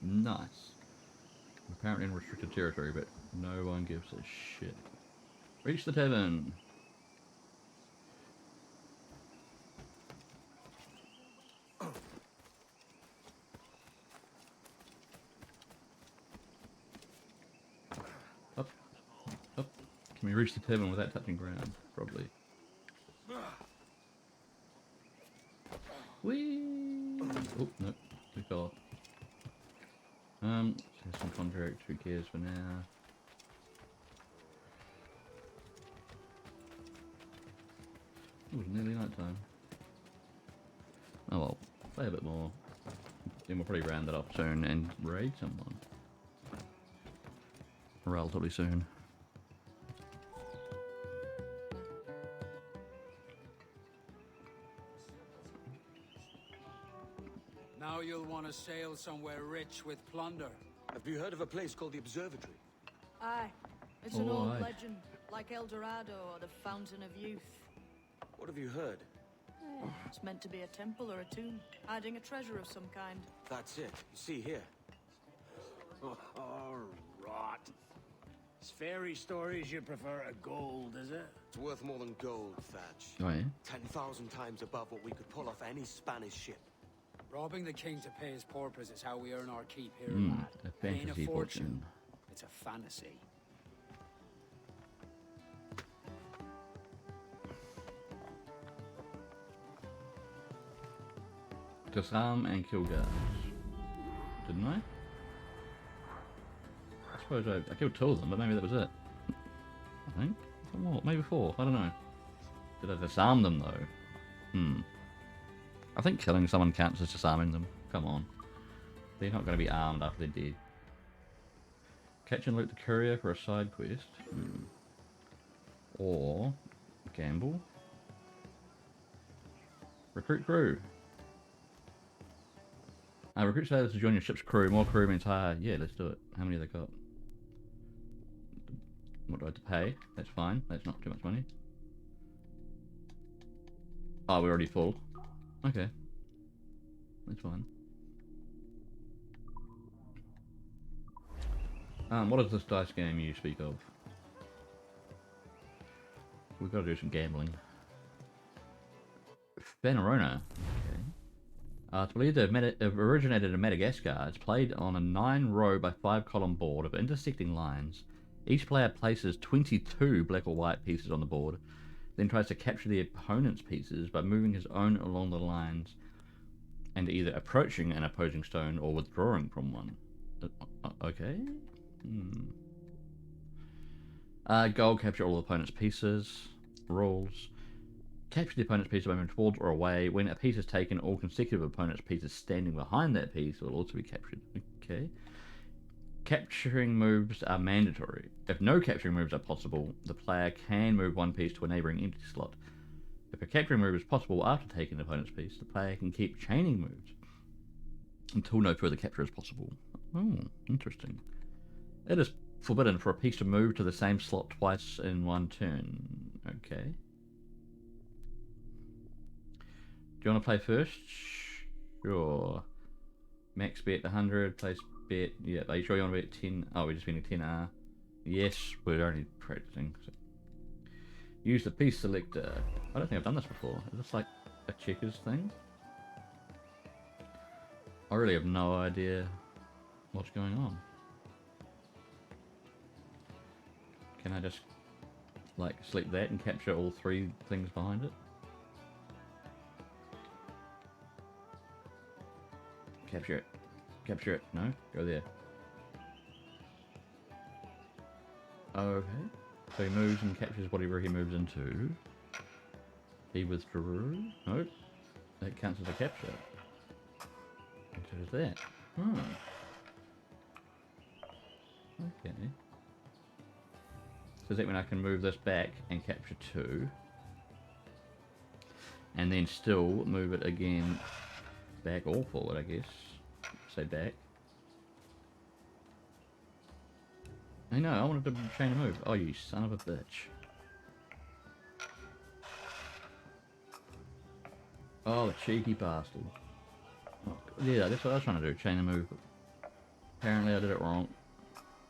Nice. Apparently in restricted territory, but no one gives a shit. Reach the tavern. Up. Up. Can we reach the tavern without touching ground? Probably. Whee! Oh, no. We fell off. There's some contracts, who cares for now? It was nearly night time. Oh well, play a bit more. Then we'll probably round it up soon and raid someone. Relatively soon. Now you'll want to sail somewhere rich with plunder. Have you heard of a place called the Observatory? Aye. It's an Oh, old aye. legend, like El Dorado or the Fountain of Youth. What have you heard? It's meant to be a temple or a tomb, hiding a treasure of some kind. That's it. You see here. Oh, rot. It's fairy stories you prefer to gold, is it? It's worth more than gold, Thatch. Oh yeah? 10,000 times above what we could pull off any Spanish ship. Robbing the king to pay his porpoise is how we earn our keep here, Hmm, lad. a Paying fantasy fortune. It's a fantasy. Disarm and kill guards. Didn't I? I suppose I killed 2 of them, but maybe that was it. I think. Some more, maybe 4, I don't know. Did I disarm them though? I think killing someone counts as disarming them. Come on. They're not going to be armed after they're dead. Catch and loot the courier for a side quest. Or gamble. Recruit crew. Recruit sailors to join your ship's crew. More crew means higher. Yeah, let's do it. How many have they got? What do I have to pay? That's fine. That's not too much money. Oh, we're already full. Okay. That's fine. What is this dice game you speak of? We've got to do some gambling. Fenerona. Okay. It's believed to have originated in Madagascar. It's played on a 9-row by 5-column board of intersecting lines. Each player places 22 black or white pieces on the board, then tries to capture the opponent's pieces by moving his own along the lines and either approaching an opposing stone or withdrawing from one. Okay? Gold, capture all opponent's pieces. Rules. Capture the opponent's piece by moving towards or away. When a piece is taken, all consecutive opponent's pieces standing behind that piece will also be captured. Okay. Capturing moves are mandatory. If no capturing moves are possible, the player can move one piece to a neighbouring empty slot. If a capturing move is possible after taking an opponent's piece, the player can keep chaining moves until no further capture is possible. Oh, interesting. It is forbidden for a piece to move to the same slot twice in one turn. Okay. Do you want to play first? Sure. Max bet 100, place bet. Yeah, are you sure you want to bet 10? Oh, we're just betting 10R. Yes, we're only practicing. So. Use the piece selector. I don't think I've done this before. Is this like a checkers thing? I really have no idea what's going on. Can I just like select that and capture all three things behind it? Capture it. Capture it. No? Go there. Okay. So he moves and captures whatever he moves into. He withdrew. Nope. That counts as a capture. And so does that. Hmm. Okay. So does that mean I can move this back and capture 2? And then still move it again back or forward, I guess. Say back. I know, I wanted to chain a move. Oh, you son of a bitch. Oh, the cheeky bastard. Oh, yeah, that's what I was trying to do, chain a move. Apparently I did it wrong.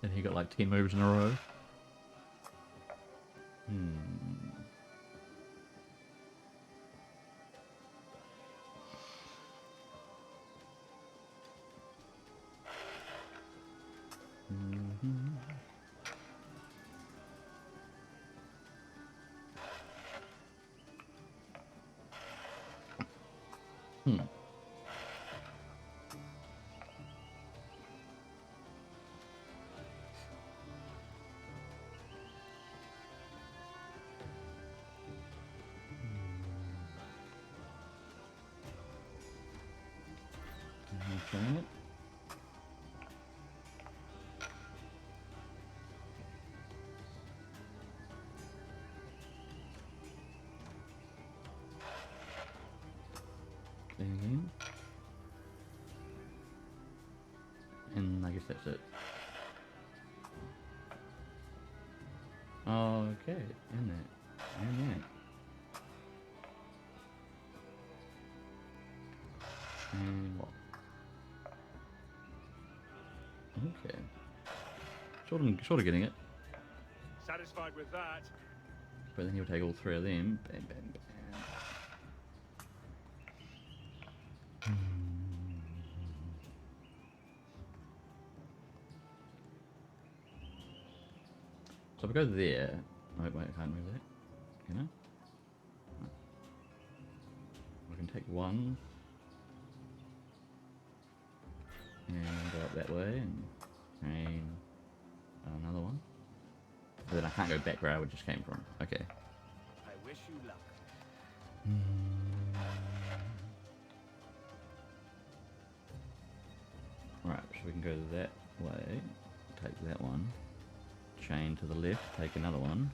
And he got like 10 moves in a row. Chain it. Again. And I guess that's it. Okay, and that. And that. And what? Okay. Sort of getting it. Satisfied with that? But then he'll take all 3 of them. Bam, bam, bam. So if I go there, oh, wait, I can't move that. Can I? No. I can take 1 and go up that way and another one. But then I can't go back where I just came from. Okay. I wish you luck. Right, so we can go that way, take that one, chain to the left, take another one.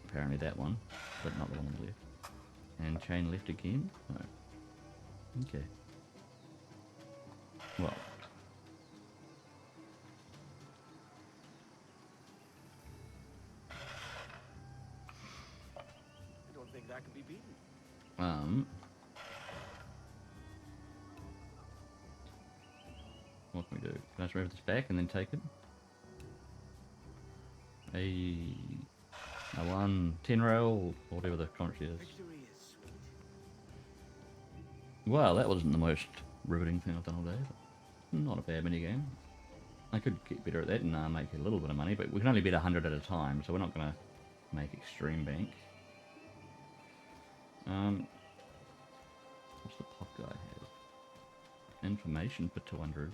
Apparently that one, but not the one on the left. And chain left again? No. Okay. Well. I don't think that can be beaten. What can we do? Can I just move this back and then take it? A 1, 10 rail, or whatever the currency is. Well, that wasn't the most riveting thing I've done all day, but not a bad minigame. I could get better at that and make a little bit of money, but we can only bet 100 at a time, so we're not going to make extreme bank. What's the pot guy have? Information for 200.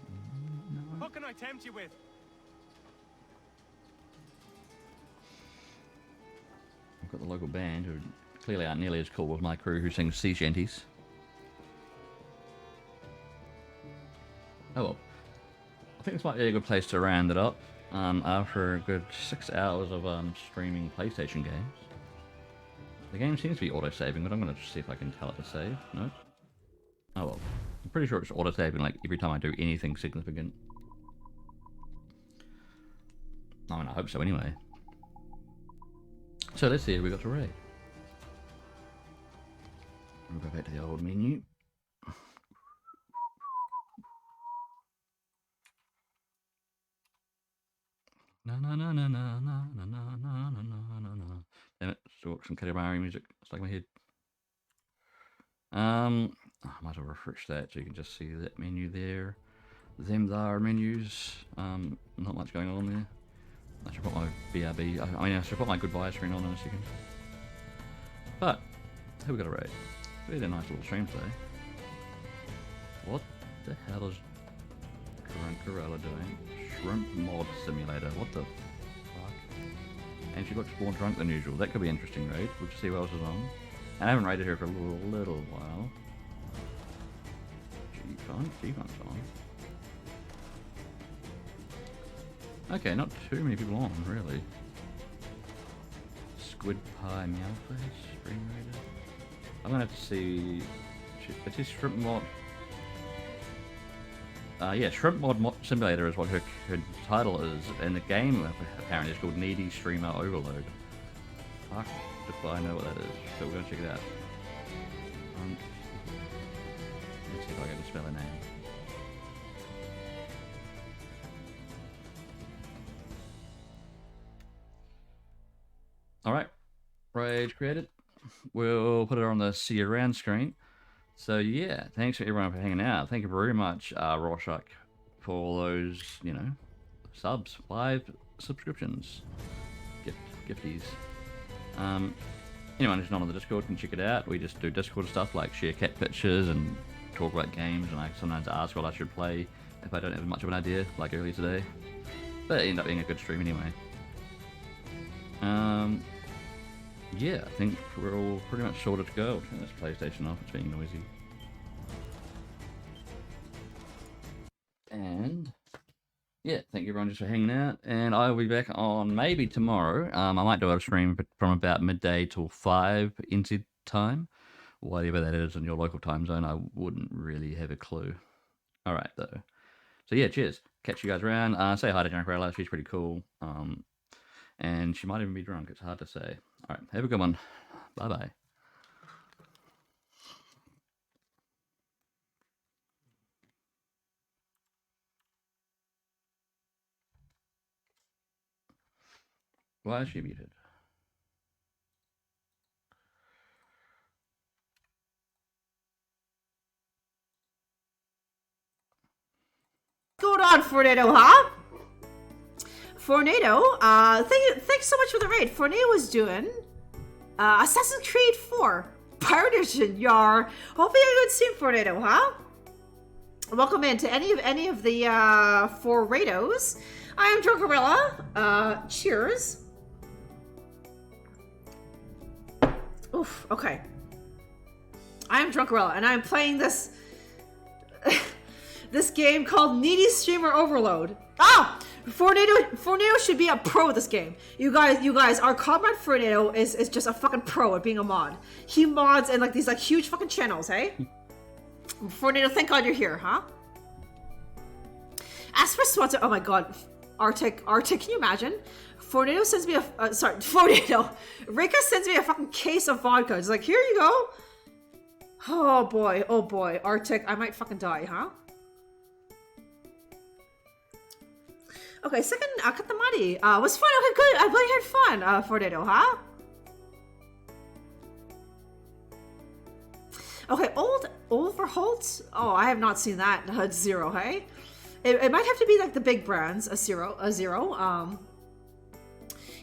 No. What can I tempt you with? I've got the local band who clearly aren't nearly as cool as my crew who sings sea shanties. Oh well. I think this might be a good place to round it up. After a good 6 hours of streaming PlayStation games. The game seems to be auto-saving, but I'm going to see if I can tell it to save. No? Oh well. I'm pretty sure it's auto-saving like every time I do anything significant. I mean, I hope so anyway. So let's see who we got to raid. We'll go back to the old menu. Na na na na na na na na na na na na. Damn it! Still got some Katamari music stuck in my head. I might have refreshed that so you can just see that menu there. Them there menus. Not much going on there. I should put my BRB. I mean, I should put my goodbye screen on in a second. But who we got to raid? We had a nice little stream today. What the hell is Drunk Gorilla doing? Shrimp Mod Simulator. What the fuck? And she looks more drunk than usual. That could be interesting raid. We'll just see what else is on. And I haven't raided her for a little while. G-Fun's on. Okay, not too many people on, really. Squid Pie Meowface, Stream Raider. I'm gonna have to see. It's his Shrimp Mod. Yeah, Shrimp Mod Simulator is what her title is, and the game apparently is called Needy Streamer Overload. Fuck if I know what that is, so we're gonna check it out. Let's see if I can spell her name. Alright, rage created. We'll put it on the see you around screen. So yeah, thanks for everyone for hanging out. Thank you very much, Rorschach, for all those, you know, subs, 5 subscriptions, gifties. Anyone who's not on the Discord can check it out. We just do Discord stuff like share cat pictures and talk about games, and I sometimes ask what I should play if I don't have much of an idea, like earlier today. But it ended up being a good stream anyway. Yeah, I think we're all pretty much sorted to go. I'll turn this PlayStation off, it's being noisy. And yeah, thank you everyone just for hanging out, and I will be back on maybe tomorrow. I might do a stream from about midday till 5 NZ time. Whatever that is in your local time zone, I wouldn't really have a clue. Alright though. So yeah, cheers. Catch you guys around. Say hi to Junkrella, she's pretty cool. And she might even be drunk, it's hard to say. Alright, have a good one. Bye bye. Why is she muted? What's going on, Fornado, huh? Fornado, thanks so much for the raid. Fornado was doing Assassin's Creed 4 Pirate Edition, yar. Hope you had a good stream, Fornado, huh? Welcome in to any of the 4 raidos. I am Joe Gorilla. Cheers. Oof, okay. I am Drunkarella, and I'm playing this this game called Needy Streamer Overload. Ah! Fornado should be a pro at this game. You guys, our comrade Fornado is just a fucking pro at being a mod. He mods in like these like huge fucking channels, hey? Fornado, thank God you're here, huh? As for sponsor, oh my God, Arctic, can you imagine? Fornado sends me Fornado. Rika sends me a fucking case of vodka. It's like, here you go. Oh boy, Arctic, I might fucking die, huh? Okay, second, Katamari. Was fun. Okay, good. I really had fun, Fornado, huh? Okay, old for Holt? Oh, I have not seen that. Zero, hey? It might have to be like the big brands, a zero.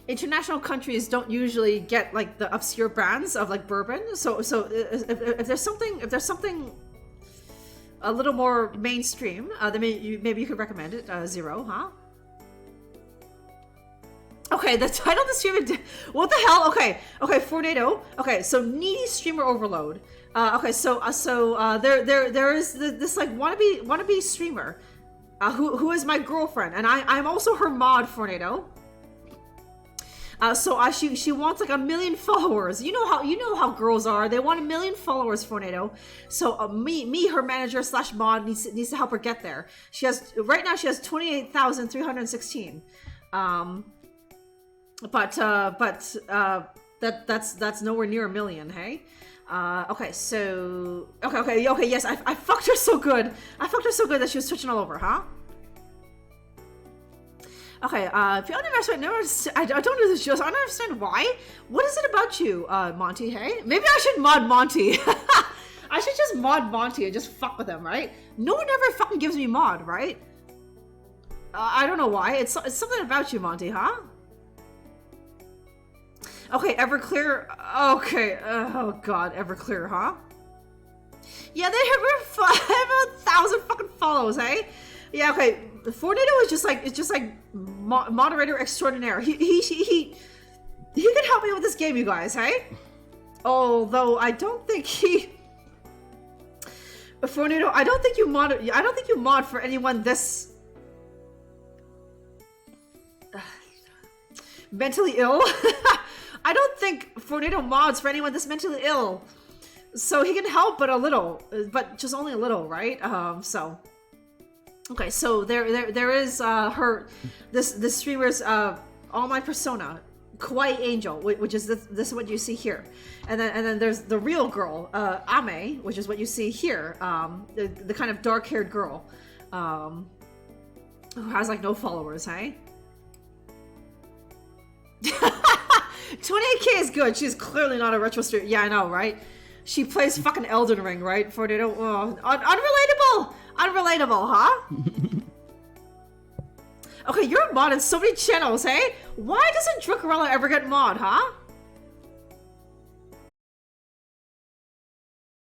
International countries don't usually get like the obscure brands of like bourbon. So if there's something a little more mainstream, then maybe you could recommend it. Zero, huh? Okay, the title of the streamer. What the hell? Okay, Fornado. Okay, so needy streamer overload. Okay, so there is this like wannabe streamer, who is my girlfriend, and I'm also her mod, Fornado. She wants like 1 million followers. You know how girls are. They want 1 million followers, Fornado. So me, her manager / mod needs to help her get there. Right now she has 28,316. That's nowhere near 1 million, hey? Okay, so okay, yes, I fucked her so good. I fucked her so good that she was switching all over, huh? Okay, if you understand, I don't do this shows. I don't understand why. What is it about you, Monty, hey? Maybe I should mod Monty. I should just mod Monty and just fuck with him, right? No one ever fucking gives me mod, right? I don't know why. It's something about you, Monty, huh? Okay, Everclear. Okay. Oh god, Everclear, huh? Yeah, they have 1,000 fucking follows, hey? Yeah, okay. Fornado is just like moderator extraordinaire. He can help me with this game, you guys, hey? Although I don't think he. Fornado, I don't think you mod for anyone this mentally ill. I don't think Fornado mods for anyone this mentally ill. So he can help, but a little, but just only a little, right? So. Okay, so there is this streamer's All My Persona, Kawaii Angel, which is this is what you see here, and then there's the real girl, Ame, which is what you see here, the kind of dark-haired girl, who has like no followers, hey? 28K is good. She's clearly not a retro streamer. Yeah, I know, right? She plays fucking Elden Ring, right? Unrelatable, huh? Okay, you're a mod in so many channels, hey? Why doesn't Drukarella ever get mod, huh?